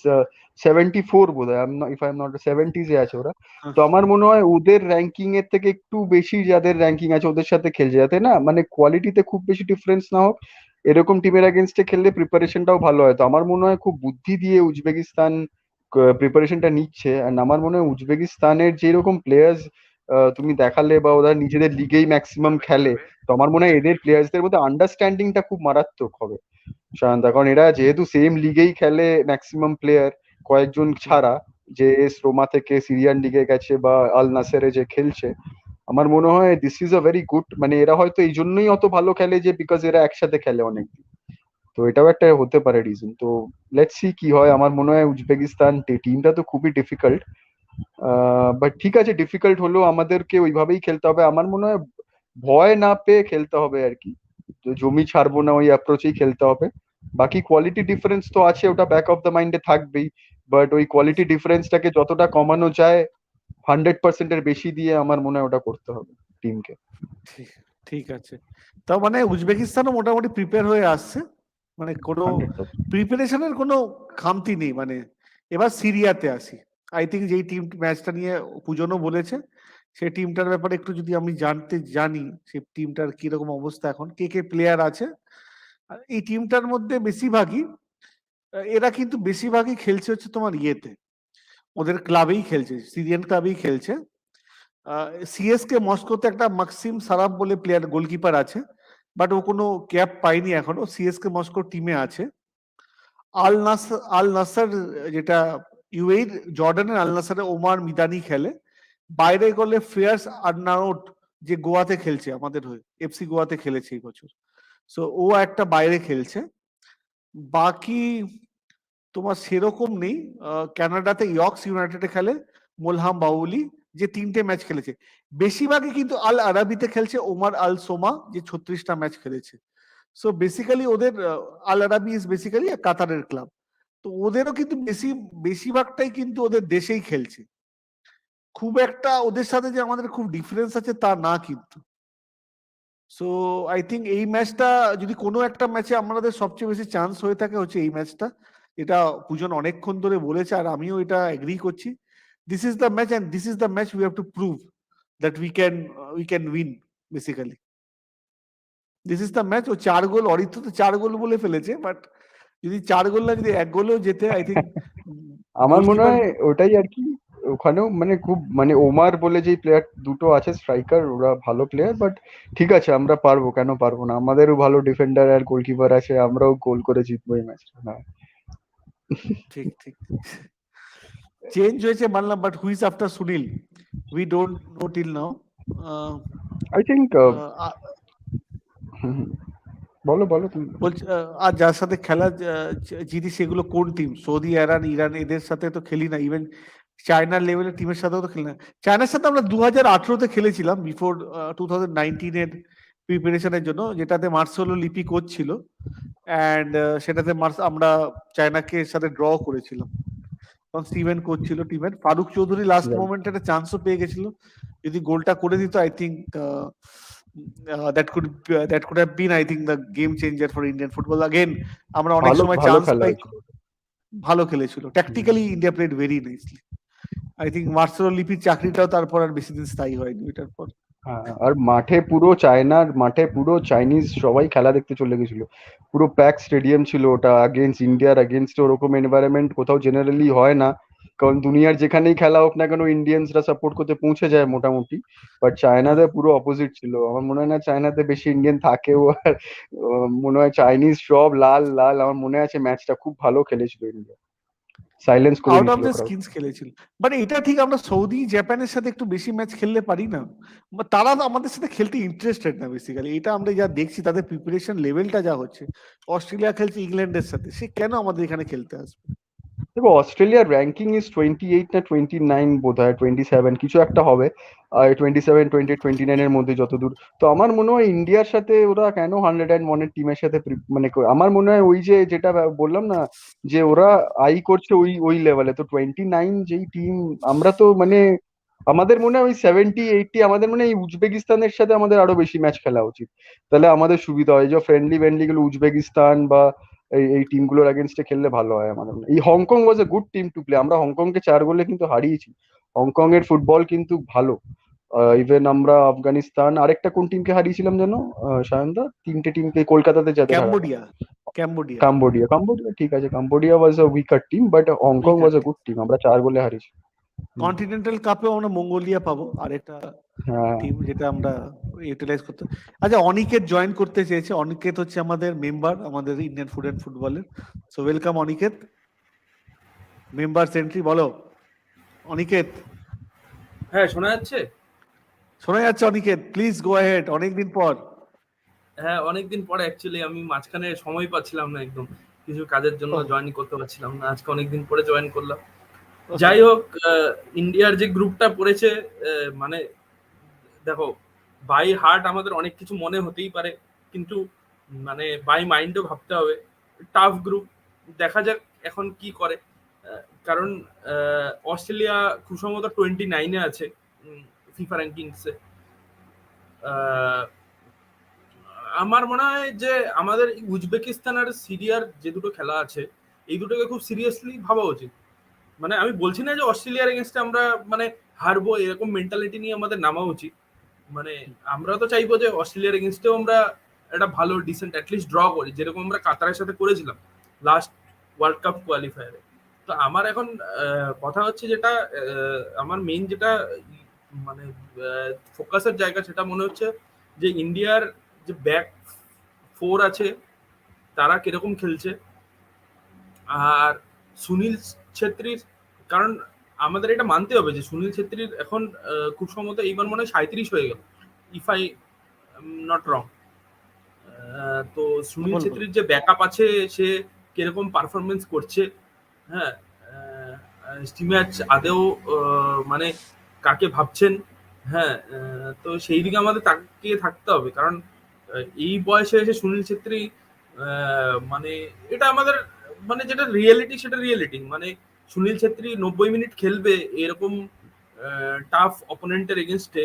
74 বোধ হয়, if I am not, 70s এ আছে ওরা। তো আমার মনে হয় ওদের র্যাঙ্কিং এর থেকে একটু বেশি যাদের র্যাঙ্কিং আছে ওদের সাথে খেলছে, যাতে না মানে কোয়ালিটিতে খুব বেশি ডিফারেন্স না হোক। এরকম টিমের এগেনস্টে খেললে প্রিপারেশনটাও ভালো হয়। তো আমার মনে হয় খুব বুদ্ধি দিয়ে উজবেকিস্তান প্রিপারেশনটা নিচ্ছে। অ্যান্ড আমার মনে হয় উজবেকিস্তানের যেরকম প্লেয়ার্স তুমি দেখালে, বা ওরা নিজেদের লিগেই ম্যাক্সিমাম খেলে, তো আমার মনে হয় এদের প্লেয়ার্সদের মধ্যে আন্ডারস্ট্যান্ডিংটা খুব মারাত্মক হবে সায়ন্দা। কারণ এরা যেহেতু সেম লিগেই খেলে ম্যাক্সিমাম প্লেয়ার, কয়েকজন ছাড়া, যে এস রোমা থেকে সিরিয়ান লিগে গেছে বা আল নাসেরে যে খেলছে, আমার মনে হয় this is a very good. মানে এরা হয়তো এই জন্যই অত ভালো খেলে যে বিকজ এরা একসাথে খেলে অনেক। তো এটাও একটা হতে পারে রিজন। তো লেটস সি কি হয়। আমার মনে হয় উজবেকিস্তান টিমটা তো খুবই ডিফিকাল্ট, বাট ঠিক আছে, ডিফিকাল্ট হলেও আমাদেরকে ওইভাবেই খেলতে হবে আমার মনে হয়। ভয় না পেয়ে খেলতে হবে আর কি। তো জমি ছাড়বো না, ওই অ্যাপ্রোচেই খেলতে হবে। বাকি কোয়ালিটি ডিফারেন্স তো আছে, ওটা ব্যাক অফ দ্য মাইন্ডে থাকবেই। বাট ওই কোয়ালিটি ডিফারেন্সটাকে যতটা কমানো যায় 100%-এর বেশি দিয়ে আমার মনে হয় ওটা করতে হবে টিমকে। ঠিক ঠিক আছে। তার মানে উজবেকিস্তানও মোটামুটি প্রিপেয়ার হয়ে আসছে, মানে কোনো 100%। প্রিপারেশনের কোনো খামতি নেই। মানে এবার সিরিয়াতে আসি। আই থিঙ্ক যেই টিম ম্যাচটা নিয়ে পূজনও বলেছে, সেই টিমটার ব্যাপারে একটু যদি আমি জানি, সেই টিমটার কিরকম অবস্থা, এখন কে কে প্লেয়ার আছে। আর এই টিমটার মধ্যে বেশিরভাগই, এরা কিন্তু বেশিরভাগই খেলছে হচ্ছে তোমার ইয়েতে, ওদের ক্লাবেই খেলছে, সিরিয়ান ক্লাবেই খেলছে। সিএসকে মস্কোতে একটা মাক্সিম সারাফ বলে প্লেয়ার গোলকিপার আছে, বাট ও কোনো ক্যাপ পায়নি এখনো, সিএসকে মস্কোর টিমে আছে। আল নাসার যেটা ইউএইর জর্ডানের আল নাসারে ওমার মিদানি খেলে। বাইরে গেলে ফেয়ার্স আর্নাউট যে গোয়াতে খেলছে আমাদের হয়ে, এফসি গোয়াতে খেলেছে এই বছর, সো ও একটা বাইরে খেলছে। বাকি তোমার সেরকম নেই। কানাডাতে ইয়র্কস ইউনাইটেডে খেলে মোলহাম বাউলি, যে 3টে ম্যাচ খেলেছে। বেশিরভাগই কিন্তু আল আরাবিতে খেলছে ওমার আল সোমা, যে 36টা ম্যাচ খেলেছে। সো বেসিক্যালি ওদের আল আরাবি ইজ বেসিক্যালি কাতারের ক্লাব, তো ওদেরও কিন্তু বেশিরভাগটাই কিন্তু ওদের দেশেই খেলছে। খুব একটা ওদের সাথে যে আমাদের খুব ডিফারেন্স আছে তা না কিন্তু। সো আই থিঙ্ক এই ম্যাচটা যদি কোনো একটা ম্যাচে আমাদের সবচেয়ে বেশি চান্স হয়ে থাকে হচ্ছে এই ম্যাচটা। এটা পূজন অনেকক্ষণ ধরে বলেছে আর আমিও এটা এগ্রি করছি। This is the match, and this is the match we have to prove that we can win basically. This is the match. ও 4 গোল, অরিত্র তো 4 গোল বলে ফেলেছে, বাট যদি 4 গোল না, যদি 1 গোলেও যেতে, আই থিঙ্ক আমার মনে গোলকিপার। হয় ওটাই আর কি। ওখানেও মানে খুব মানে ওমার বলে যে প্লেয়ার দুটো আছে স্ট্রাইকার, ওরা ভালো প্লেয়ার, বাট ঠিক আছে আমরা পারবো, কেন পারবো না, আমাদেরও ভালো ডিফেন্ডার আর গোলকিপার আছে, আমরাও গোল করে জিতবো এই ম্যাচটা। হ্যাঁ ঠিক ঠিক। চেঞ্জ হয়েছে মানলাম, but who's after Sunil we don't know till now. I think বলো বলো তুমি। বলছি আর যার সাথে খেলা জিতি সেগুলো কোন টিম? সৌদি, ইরান, ইরান এদের সাথে তো খেলি না, ইভেন চায়নার লেভেলের টিমের সাথেও তো খেলি না। চায়নার সাথে আমরা 2018-তে খেলেছিলাম, বিফোর 2019-এর প্রিপারেশনের জন্য, যেটাতে মার্সেলো লিপি কোচ ছিল, অ্যান্ড সেটাতে আমরা চায়নাকে সাথে ড্র করেছিলাম। তখন স্টিভেন কোচ ছিল টিমের, ফারুক চৌধুরী লাস্ট Right. মোমেন্টে একটা চান্সও পেয়ে গেছিল, যদি গোলটা করে দিত I think that could have been, I think, the game changer for Indian football again. আমরা অনেক ভালো সময় ভালো চান্স খেলা পাই। হয়েছিল। ভালো খেলেছিল, tactically India played very nicely. I think Marcelo লিপির চাকরিটাও তারপর আর বেশি দিন স্থায়ী হয়নি এটার পর। হ্যাঁ, আর মাঠে পুরো চায়নার মাঠে পুরো চাইনিজ সবাই খেলা দেখতে চলে গেছিল, পুরো প্যাক স্টেডিয়াম ছিল ওটা। আগেন্স্ট ইন্ডিয়ার আগেন্স্ট ওরকম এনভায়রনমেন্ট কোথাও জেনারেলি হয় না, কারণ দুনিয়ার যেখানেই খেলা হোক না কেন ইন্ডিয়ানসরা সাপোর্ট করতে পৌঁছে যায় মোটামুটি। বাট চায়নাতে পুরো অপোজিট ছিল, আমার মনে হয় না চায়নাতে বেশি ইন্ডিয়ান থাকেও। আর মনে হয় চাইনিজ সব লাল লাল। আমার মনে আছে ম্যাচটা খুব ভালো খেলেছিল ইন্ডিয়া, সাইলেন্স করে আউট অফ দিয়েছিল দ্য ক্রাউড। স্কিনস খেলেছিল। বাট এটা ঠিক, আমরা সৌদি জাপানের সাথে একটু বেশি ম্যাচ খেললে পারি না, তারা আমাদের সাথে খেলতে ইন্টারেস্টেড না বেসিক্যালি। এটা আমরা যা দেখছি তাদের প্রিপারেশন লেভেলটা যা হচ্ছে, অস্ট্রেলিয়া খেলছে ইংল্যান্ডের সাথে, সে কেন আমাদের এখানে খেলতে আসবে? দেখো অস্ট্রেলিয়ার র্যাঙ্কিং ইজ 28 না 29 বোধ হয়, 27 কিছু একটা হবে, 27 20 29 এর মধ্যে যতদূর। তো আমার মনে হয় ইন্ডিয়ার সাথে ওরা কেন 101 টিমের সাথে মানে আমার মনে হয় ওই যে যেটা বললাম না, যে ওরা আই করছে ওই ওই লেভেলে। তো 29 যেই টিম, আমরা তো মানে আমাদের মনে হয় ওই 70 80, আমাদের মনে হয় এই উজবেকিস্তানের সাথে আমাদের আরো বেশি ম্যাচ খেলা উচিত, তাহলে আমাদের সুবিধা হয়। যে ফ্রেন্ডলি গুলো উজবেকিস্তান বা এই এই টিমগুলোর এগেনস্টে খেললে ভালো হয় আমাদের মনে হয়। এই Hong Kong was a good team to play, আমরা হংকংকে 4 গোলে কিন্তু হারিয়েছি। হংকং এর ফুটবল কিন্তু ভালো। ইভেন আমরা আফগানিস্তান, আরেকটা কোন টিমকে হারিয়েছিলাম যেন, সায়নদা, 3টে টিমকে কলকাতাতে যাদের হারালাম। ক্যাম্বোডিয়া, ক্যাম্বোডিয়া কাম্বোডিয়া, কাম্বোডিয়া ঠিক আছে, Cambodia was a weaker team, but Hong Kong weaker was a team. Good team, আমরা 4 গোলে হারিয়েছি। কন্টিনেন্টাল কাপেও আমরা মঙ্গোলিয়া পাবো, আরেকটা হ্যাঁ টিম যেটা আমরা ইউটিলাইজ করতে। আচ্ছা, অনিকেত জয়েন করতে চেয়েছে। অনিকেত হচ্ছে আমাদের মেম্বার, আমাদের ইন্ডিয়ান ফুড অ্যান্ড ফুটবলের। So welcome Aniket, member sentry. বলো অনিকেত। হ্যাঁ, শোনা যাচ্ছে? শোনা যাচ্ছে অনিকেত, প্লিজ গো অ্যাহেড, অনেকদিন পর। হ্যাঁ, অনেকদিন পরে অ্যাকচুয়ালি আমি মাঝখানে সময় পাচ্ছিলাম না, একদম কিছু কাজের জন্য ওহ, জয়েন করতে পারছিলাম না। আজকে অনেকদিন পরে জয়েন করলাম। ওকে। যাই হোক, ইন্ডিয়ার যে গ্রুপটা পড়েছে, মানে দেখো, বাই হার্ট আমাদের অনেক কিছু মনে হতেই পারে, কিন্তু মানে বাই মাইন্ডও ভাবতে হবে। টাফ গ্রুপ, দেখা যাক এখন কি করে। কারণ অস্ট্রেলিয়া খুব সম্ভবত 29-এ আছে ফিফা র্যাঙ্কিংসে। আমার মনে হয় যে আমাদের উজবেকিস্তান আর সিরিয়ার যে দুটো খেলা আছে, এই দুটোকে খুব সিরিয়াসলি ভাবা উচিত। মানে আমি বলছি না যে অস্ট্রেলিয়ার এগেনস্টে আমরা মানে হারবো, এরকম মেন্টালিটি নিয়ে আমাদের নামা উচিত। মানে আমরা তো চাইবো যে অস্ট্রেলিয়ার এগেনস্টেও আমরা একটা ভালো ডিসেন্ট অ্যাটলিস্ট ড্র করি, যেরকম আমরা কাতারের সাথে করেছিলাম লাস্ট ওয়ার্ল্ড কাপ কোয়ালিফায়ারে। তো আমার এখন কথা হচ্ছে যেটা আমার মেইন যেটা মানে ফোকাসের জায়গা সেটা মনে হচ্ছে যে ইন্ডিয়ার যে ব্যাক ফোর আছে তারা কিরকম খেলছে, আর সুনীল ছেত্রীর, কারণ আমাদের এটা মানতে হবে যে সুনীল ছেত্রীর এখন খুব সম্ভবত এইবার মনে হয় 37 হয়ে গেল, ইফ আই নট রং। তো সুনীল বল বল। ছেত্রীর যে ব্যাকআপ আছে সে কিরকম পারফরমেন্স করছে, হ্যাঁ, ম্যাচ আদেও মানে কাকে ভাবছেন, হ্যাঁ, তো সেই দিকে আমাদের তাকিয়ে থাকতে হবে, কারণ এই বয়সে এসে সুনীল ছেত্রী মানে এটা আমাদের মানে যেটা রিয়েলিটি সেটা রিয়েলিটি, মানে সুনীল ছেত্রী 90 মিনিট খেলবে এরকম টাফ অপোনেন্টের এগেনস্টে,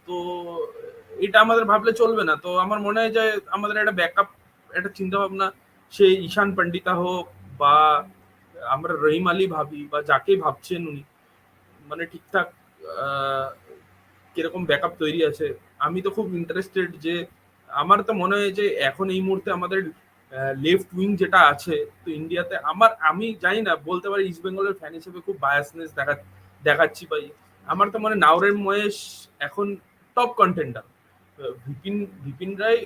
তো এটা আমাদের ভাবলে চলবে না। তো আমার মনে হয় যে আমাদের একটা ব্যাকআপ একটা চিন্তা ভাবনা, সে ঈশান পণ্ডিতা হোক বা আমরা রহিম আলী ভাবি বা যাকেই ভাবছেন উনি, মানে ঠিকঠাক আহ, কিরকম ব্যাকআপ তৈরি আছে। আমি তো খুব ইন্টারেস্টেড যে আমার তো মনে হয় যে এখন এই মুহূর্তে আমাদের লেফট উইং যেটা আছে তো ইন্ডিয়াতে, আমি জানি না, বলতে পারি ইস্ট বেঙ্গলের ফ্যান হিসেবে খুব বায়াসনেস দেখাচ্ছি ভাই, আমার তো মানে নাওরেম মহেশ এখন টপ কন্টেন্ডার। বিপিন বিপিন রায়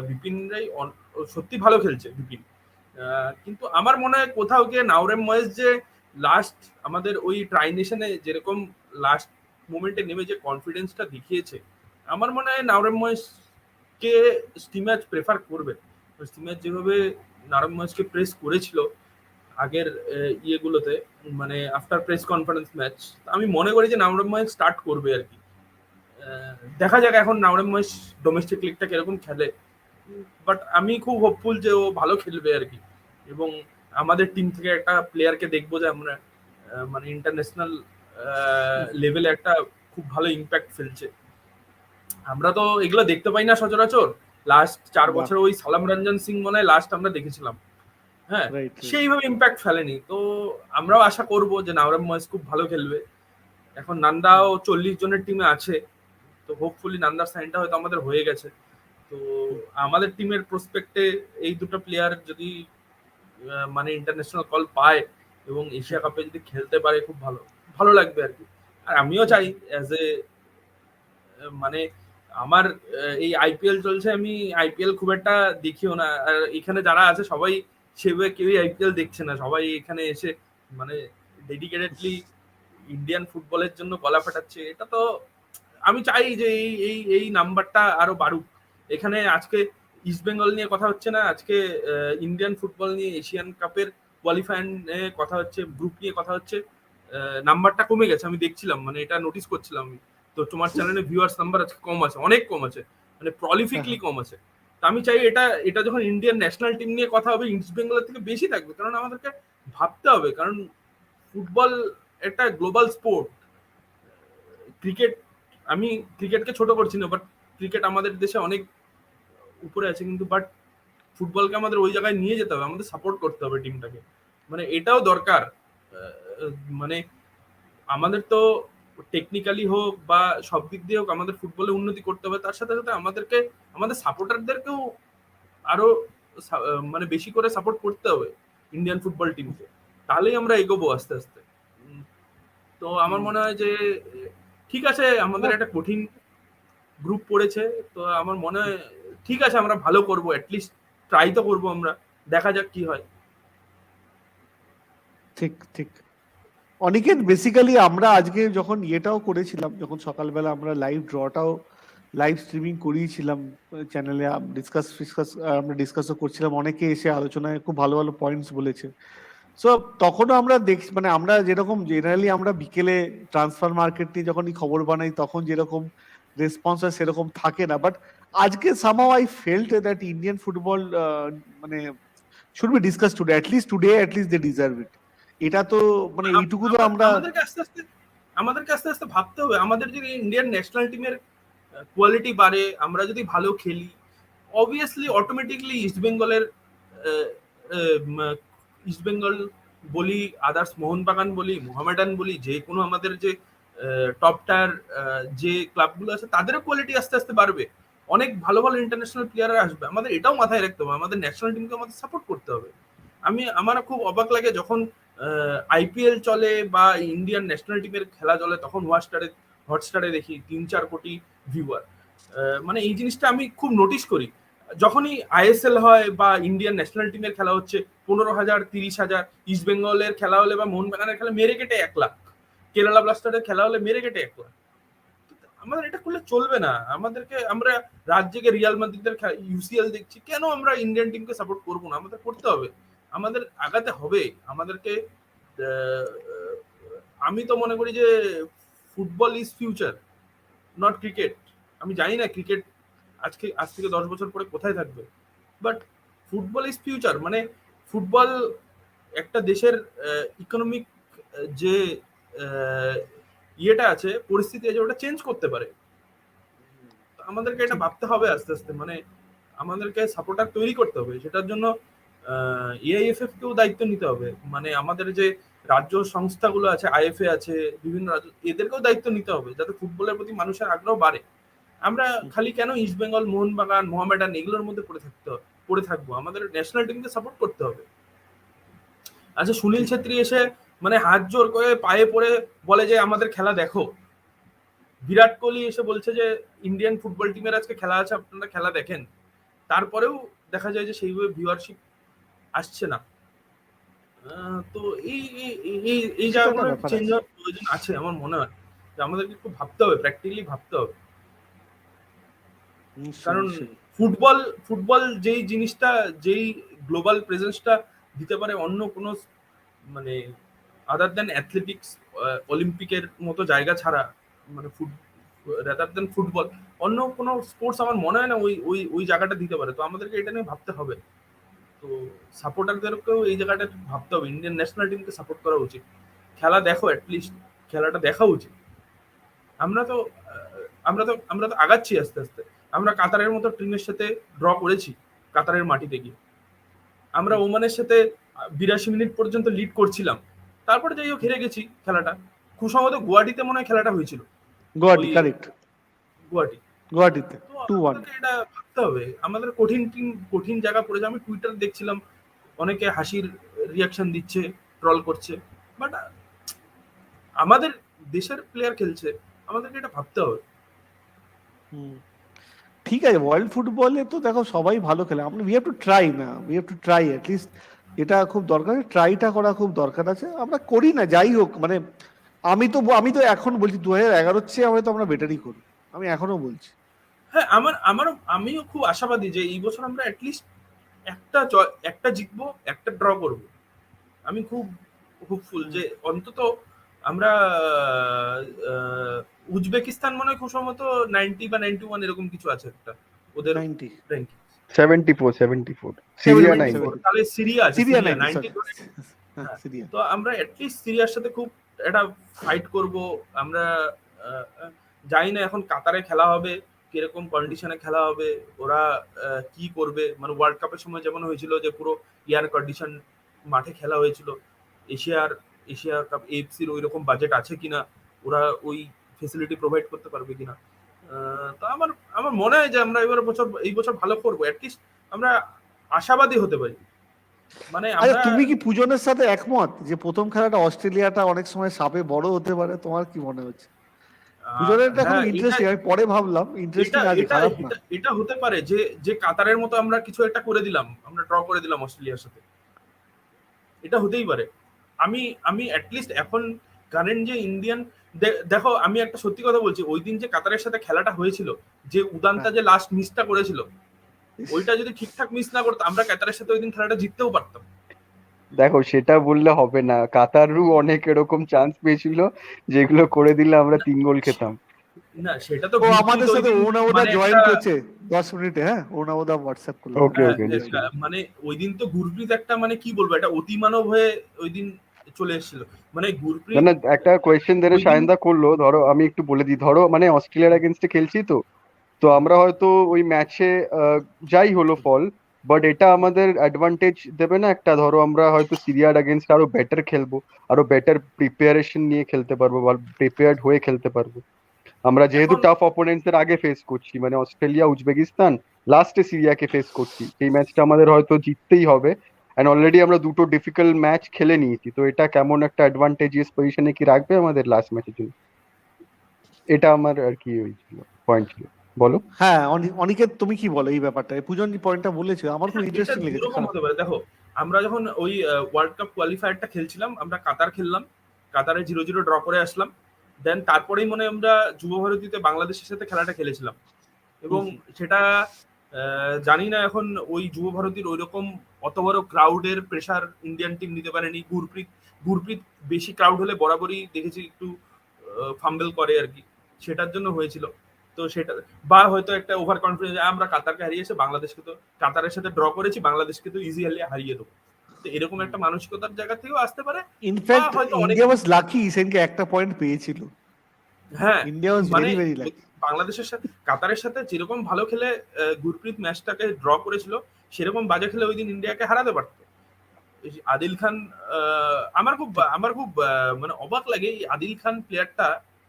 বিপিন রায় সত্যি ভালো খেলছে বিপিন, কিন্তু আমার মনে হয় কোথাও গিয়ে নাওরেম মহেশ যে লাস্ট আমাদের ওই ট্রাইনেশনে যেরকম লাস্ট মোমেন্টে নেমে যে কনফিডেন্সটা দেখিয়েছে, আমার মনে হয় নাওরেম মহেশকে স্টিম্যাচ প্রেফার করবে। স্টিম্যাচ যেভাবে নাওরেম মহেশকে প্রেস করেছিল আগের ইয়েগুলোতে, মানে আফটার প্রেস কনফারেন্স ম্যাচ, আমি মনে করি যে নাওরেম মহেশ স্টার্ট করবে আর কি। দেখা যাক এখন নাওরেম মহেশ ডোমেস্টিক লিগটা কিরকম খেলে, বাট আমি খুব হোপফুল যে ও ভালো খেলবে আর কি, এবং আমাদের টিম থেকে একটা প্লেয়ারকে দেখবো যে আমরা মানে ইন্টারন্যাশনাল লেভেলে একটা খুব ভালো ইম্প্যাক্ট ফেলছে। আমরা তো এগুলো দেখতে পাই না সচরাচর, লাস্ট 4 বাহ, বছরে ওই সালাম রঞ্জন সিং মনে হয় লাস্ট আমরা দেখেছিলাম, হ্যাঁ, রাইট। সেইভাবে ইম্প্যাক্ট ফেলেনি। তো আমরাও আশা করব যে নাওরেম মহেশ খুব ভালো খেলবে। এখন নান্দাও 40 জনের টিমে আছে, তো হোপফুলি নান্দার সাইনটা হয়তো আমাদের হয়ে গেছে। তো আমাদের টিমের প্রসপেক্টে এই দুটো প্লেয়ার যদি মানে ইন্টারন্যাশনাল কল পায় এবং এশিয়া কাপে যদি খেলতে পারে খুব ভালো ভালো লাগবে আর কি। আর আমিও চাই অ্যাজ এ মানে আমার এই আইপিএল চলছে, আমি আইপিএল খুব একটা দেখিও না, আর এখানে যারা আছে সবাই সেভাবে কেউই আইপিএল দেখছে না, সবাই এখানে এসে মানে ডেডিকেটেডলি ইন্ডিয়ান ফুটবলের জন্য গলা ফাটাচ্ছে। এটা তো আমি চাই যে এই এই এই নাম্বারটা আরো বাড়ুক এখানে। আজকে ইস্ট বেঙ্গল নিয়ে কথা হচ্ছে না, আজকে ইন্ডিয়ান ফুটবল নিয়ে এশিয়ান কাপের কোয়ালিফায়ার নিয়ে কথা হচ্ছে, গ্রুপ নিয়ে কথা হচ্ছে। নাম্বারটা কমে গেছে, আমি দেখছিলাম, মানে এটা নোটিস করছিলাম আমি। তো তোমার চ্যানেলে ভিউয়ার্স নাম্বার আজকে কম আছে, অনেক কম আছে, মানে প্রলিফিকলি কম আছে। তো আমি চাই এটা এটা যখন ইন্ডিয়ান ন্যাশনাল টিম নিয়ে কথা হবে ইস্ট বেঙ্গলের থেকে বেশি থাকবে, কারণ আমাদেরকে ভাবতে হবে, কারণ ফুটবল একটা গ্লোবাল স্পোর্ট। ক্রিকেট, আমি ক্রিকেটকে ছোট করছি না, বাট ক্রিকেট আমাদের দেশে অনেক উপরে আছে, কিন্তু বাট ফুটবলকে আমাদের ওই জায়গায় নিয়ে যেতে হবে, আমাদের সাপোর্ট করতে হবে টিমটাকে, মানে এটাও দরকার। মানে আমাদের তো টেকনিক্যালি হোক বা সব দিক দিয়ে হোক আমাদের ফুটবলে উন্নতি করতে হবে, তার সাথে সাথে আমাদেরকে আমাদের সাপোর্টারদেরকেও আরো মানে বেশি করে সাপোর্ট করতে হবে ইন্ডিয়ান ফুটবল টিমকে, তাহলেই আমরা এগোবো আস্তে আস্তে। তো আমার মনে হয় যে ঠিক আছে, আমাদের একটা কঠিন গ্রুপ পড়েছে, তো আমার মনে হয় ঠিক আছে আমরা ভালো করবো, অ্যাটলিস্ট ট্রাই তো করবো আমরা, দেখা যাক কি হয়। ঠিক ঠিক। অনিকেত, বেসিক্যালি আমরা আজকে যখন ইয়েটাও করেছিলাম, যখন সকালবেলা আমরা লাইভ ড্রটাও লাইভ স্ট্রিমিং করিয়েছিলাম চ্যানেলে, আমরা ডিসকাসও করছিলাম, অনেকে এসে আলোচনায় খুব ভালো ভালো পয়েন্টস বলেছে। সো তখনও আমরা মানে আমরা যেরকম জেনারেলি আমরা বিকেলে ট্রান্সফার মার্কেট নিয়ে যখনই খবর বানাই তখন যেরকম রেসপন্স হয় সেরকম থাকে না, বাট আজকে somehow I felt that Indian football মানে should be discussed today, at least they deserve it. এটা তো মানে এইটুকু তো আমরা আমাদেরকে আস্তে আস্তে ভাবতে হবে, আমাদের যদি ইন্ডিয়ান ন্যাশনাল টিমের কোয়ালিটি বাড়ে, আমরা যদি ভালো খেলি, অবভিয়াসলি অটোমেটিকলি ইস্ট বেঙ্গল বলি, আদার্স মোহনবাগান বলি, মোহামেডান বলি, যে কোনো আমাদের যে টপ টায়ার যে ক্লাবগুলো আছে তাদেরও কোয়ালিটি আস্তে আস্তে বাড়বে, অনেক ভালো ভালো ইন্টারন্যাশনাল প্লেয়ার আসবে। আমাদের এটাও মাথায় রাখতে হবে, আমাদের ন্যাশনাল টিমকে আমাদের সাপোর্ট করতে হবে। আমার খুব অবাক লাগে যখন আইপিএল চলে বা ইন্ডিয়ান ন্যাশনাল টিমের খেলা চলে তখন হটস্টারে দেখি 3-4 কোটি ভিউয়ার। মানে এই জিনিসটা আমি খুব নোটিস করি। যখনই আইএসএল হয় বা ইন্ডিয়ান ন্যাশনাল টিমের খেলা হচ্ছে 15,000 30,000, ইস্ট বেঙ্গলের খেলা হলে বা মোহনবাগানের খেলা মেরে কেটে 1 লাখ, কেরালা ব্লাস্টারের খেলা হলে মেরে কেটে 1 লাখ। আমাদের এটা করলে চলবে না। আমাদেরকে আমরা রাজ্যকে রিয়াল মাদ্রিদের ইউসিএল দেখছি, কেন আমরা ইন্ডিয়ান টিমকে সাপোর্ট করবো না? আমাদের করতে হবে, আমাদের আগাতে হবে। আমাদেরকে আমি তো মনে করি যে football is future, not cricket. আমি জানি না ক্রিকেট আজ থেকে 10 বছর পরে কোথায় থাকবে, বাট ফুটবল ইজ ফিউচার। মানে ফুটবল একটা দেশের ইকোনমিক যে ইয়েটা আছে, পরিস্থিতি আছে, ওটা চেঞ্জ করতে পারে। আমাদেরকে এটা ভাবতে হবে আস্তে আস্তে, মানে আমাদেরকে সাপোর্টার তৈরি করতে হবে। সেটার জন্য এআইএফএফ কেও দায়িত্ব নিতে হবে। মানে আমাদের যে রাজ্য সংস্থাগুলো আছে, আইএফএ আছে, বিভিন্ন রাজ্য, এদেরকেও দায়িত্ব নিতে হবে যাতে ফুটবলের প্রতি মানুষের আগ্রহ বাড়ে। আমরা খালি কেন ইস্ট বেঙ্গল, মোহনবাগান, মোহামেডান এগুলোর মধ্যে পড়ে থাকবো? আমাদের ন্যাশনাল টিমকে সাপোর্ট করতে হবে। আচ্ছা, সুনীল ছেত্রী এসে মানে হাত জোর করে পায়ে পড়ে বলে যে আমাদের খেলা দেখো। বিরাট কোহলি এসে বলছে যে ইন্ডিয়ান ফুটবল টিমের আজকে খেলা আছে, আপনারা খেলা দেখেন। তারপরেও দেখা যায় যে সেইভাবে ভিউয়ারশিপ আসছে না। তো এই জায়গাগুলো চেঞ্জ হওয়ার প্রয়োজন আছে আমার মনে হয়। যে আমাদেরকে একটু ভাবতে হবে, প্র্যাকটিক্যালি ভাবতে হবে। কারণ ফুটবল যেই জিনিসটা, যেই গ্লোবাল প্রেজেন্সটা দিতে পারে অন্য কোনো মানে আদার দেন অ্যাথলেটিক্স, অলিম্পিকের মতো জায়গা ছাড়া, মানে রাদার দেন ফুটবল, অন্য কোনো স্পোর্টস আমার মনে হয় না ওই জায়গাটা দিতে পারে। তো আমাদেরকে এটা নিয়ে ভাবতে হবে। তো সাপোর্টারদেরকেও এই জায়গাটা ভাবতে হবে, ইন্ডিয়ান ন্যাশনাল টিমকে সাপোর্ট করা উচিত। খেলা দেখো, অ্যাটলিস্ট খেলাটা দেখা উচিত। আমরা তো আগাচ্ছি আস্তে আস্তে। আমরা কাতারের মতো টিমের সাথে ড্র করেছি কাতারের মাটিতে গিয়ে। আমরা ওমানের সাথে 82 মিনিট পর্যন্ত লিড করছিলাম, তারপরে যাই হোক হেরে গেছি খেলাটা। খুব সম্ভবত গুয়াহাটিতে মনে হয় খেলাটা হয়েছিল। গুয়াহাটিতে তো আমাদেরকে এটা ভাবতে হবে। আমাদের কঠিন জায়গা পড়েছে। আমি টুইটার দেখছিলাম, অনেকে হাসির রিয়াকশন দিচ্ছে, ট্রল করছে, বাট আমাদের দেশের প্লেয়ার খেলছে, আমাদেরকে এটা ভাবতে হবে। ঠিক আছে, ওয়ার্ল্ড ফুটবলে তো দেখো সবাই ভালো খেলে, আমরা উই হ্যাভ টু ট্রাই না, we have to try at least. এটা খুব দরকার, ট্রাইটা করা খুব দরকার আছে। আমরা করি না, যাই হোক। মানে আমি তো এখন বলছি 2011 চেয়ে হয়তো আমরা বেটারই করি, আমি এখনো বলছি। হ্যাঁ, আমিও খুব আশাবাদী যে এই বছর আমরা অ্যাটলিস্ট একটা জিতবো, একটা ড্র করবো। আমি খুব হোপফুল যে অন্তত আমরা উজবেকিস্তান মনে হয় খুব সম্ভবত 90 বা 91 এরকম কিছু আছে একটা ওদের র্যাঙ্কিং। 74 সিরিয়া 9। তাহলে সিরিয়া আছে, সিরিয়া 90। তো আমরা অ্যাটলিস্ট সিরিয়ার সাথে খুব একটা ফাইট করব। আমরা জানি না এখন কাতারে খেলা হবে, কিরকম কন্ডিশনে খেলা হবে, ওরা কি করবে। মানে ওয়ার্ল্ড কাপের সময় যেমন হয়েছিল যে পুরো এয়ার কন্ডিশন মাঠে খেলা হয়েছিল, এশিয়া কাপ এএফসির ওই রকম বাজেট আছে কিনা, ওরা ওই ফেসিলিটি প্রোভাইড করতে পারবে কিনা। তো আমার মনে হয় যে আমরা এই বছর ভালো করবো, অ্যাটলিস্ট আমরা আশাবাদী হতে পারি। মানে তুমি কি পূজনের সাথে একমত যে প্রথম খেলাটা অস্ট্রেলিয়াটা অনেক সময় সাপে বড় হতে পারে? তোমার কি মনে হচ্ছে? পূজনেরটা খুব ইন্টারেস্টিং, আমি পরে ভাবলাম ইন্টারেস্টিং আছে, খারাপ না। এটা হতে পারে যে কাতারের মতো আমরা কিছু একটা করে দিলাম, আমরা ড্র করে দিলাম অস্ট্রেলিয়ার সাথে। এটা হতেই পারে। আমি অ্যাটলিস্ট এখন কারেন্ট যে ইন্ডিয়ান, দেখো আমি একটা সত্যি কথা বলছি, ওই দিন যে কাতারের সাথে খেলাটা হয়েছিল, যে উদান্তা যে লাস্ট মিসটা করেছিল, ওইটা যদি ঠিকঠাক মিস না করতো আমরা কাতারের সাথে ওই দিন খেলাটা জিততেও পারতাম। দেখো সেটা বললে হবে না, কাতারও অনেক এরকম চান্স পেয়েছিল যেগুলো করে দিলে আমরা 3 গোল খেতাম। না সেটা তো আমাদের সাথে ওনাওদা জয়েন করেছে 10 মিনিটে। হ্যাঁ, ওনাওদা হোয়াটসঅ্যাপ করলো। ওকে মানে ওই দিন তো গুরপ্রীত একটা মানে কি বলবো, একটা অতিমানব হয়ে ওই দিন চলে এসেছিল। মানে গুরপ্রীত না একটা কোয়েশ্চেন ধরে সায়নদা করলো, ধরো আমি একটু বলে দিই। ধরো মানে অস্ট্রেলিয়ার এগেইনস্টে খেলছি তো আমরা হয়তো ওই ম্যাচে যাই হলো ফল, বাট এটা আমাদের অ্যাডভান্টেজ দেবে না একটা। ধরো আমরা হয়তো সিরিয়ার এগেইনস্ট আরো বেটার খেলবো, আরো বেটার প্রিপারেশন নিয়ে খেলতে পারবো বা প্রিপেয়ার্ড হয়ে খেলতে পারবো। আমরা যেহেতু টাফ অপোনেন্টস এর আগে ফেস করছি, মানে অস্ট্রেলিয়া, উজবেকিস্তান, লাস্টে সিরিয়াকে ফেস করছি, সেই ম্যাচটা আমাদের হয়তো জিততেই হবে। এন্ড অলরেডি আমরা দুটো ডিফিকাল্ট ম্যাচ খেলে নিয়েছি, তো এটা কেমন একটা অ্যাডভান্টেজিয়াস পজিশনে কি রাখবে আমাদের লাস্ট ম্যাচের জন্য? এটা আমার আর কি হয়েছিল, পয়েন্ট ছিল। বলো। হ্যাঁ, অনিকেত তুমি কি বলো এই ব্যাপারটা? পূজন যে পয়েন্টটা বলেছে আমার খুব এটা ইন্টারেস্টিং লেগেছে। দুরকম হতে পারে। দেখো, আমরা যখন ওই ওয়ার্ল্ড কাপ কোয়ালিফায়ারটা খেলছিলাম, আমরা কাতার খেললাম, কাতারে 0-0 ড্র করে আসলাম। দেন তারপরেই মনে হয় আমরা যুব ভারতীতে বাংলাদেশের সাথে খেলাটা খেলেছিলাম, এবং সেটা জানি না এখন ওই যুব ভারতীর ওইরকম অত বড় ক্রাউডের প্রেসার ইন্ডিয়ান টিম নিতে পারেনি। গুরপ্রীত বেশি ক্রাউড হলে বরাবরই দেখেছি একটু ফাম্বেল করে আর কি, সেটার জন্য হয়েছিল। তো সেটা বা হয়তো একটা ওভার কনফিডেন্স, আমরা কাতারকে হারিয়েছে, বাংলাদেশকে তো কাতারের সাথে ড্র করেছি, বাংলাদেশকে তো ইজিলি হারিয়ে দেবো। তো এরকম একটা মানসিকতার জায়গা থেকেও আসতে পারে। ইনফ্যাক্ট হয়তো ইন্ডিয়া ওয়াজ লাকি সেদিনকে একটা পয়েন্ট পেয়েছিল। হ্যাঁ, ইন্ডিয়া ওয়াজ মানে ভেরি ভেরি লাকি। বাংলাদেশের সাথে কাতারের সাথে যেরকম ভালো খেলে গুরপ্রীত ম্যাচটাকে ড্র করেছিল, সেরকম বাজে খেলে ওই দিন ইন্ডিয়াকে হারাতে পারত। আদিল খান, আমার খুব মানে অবাক লাগে, এই আদিল খান প্লেয়ারটা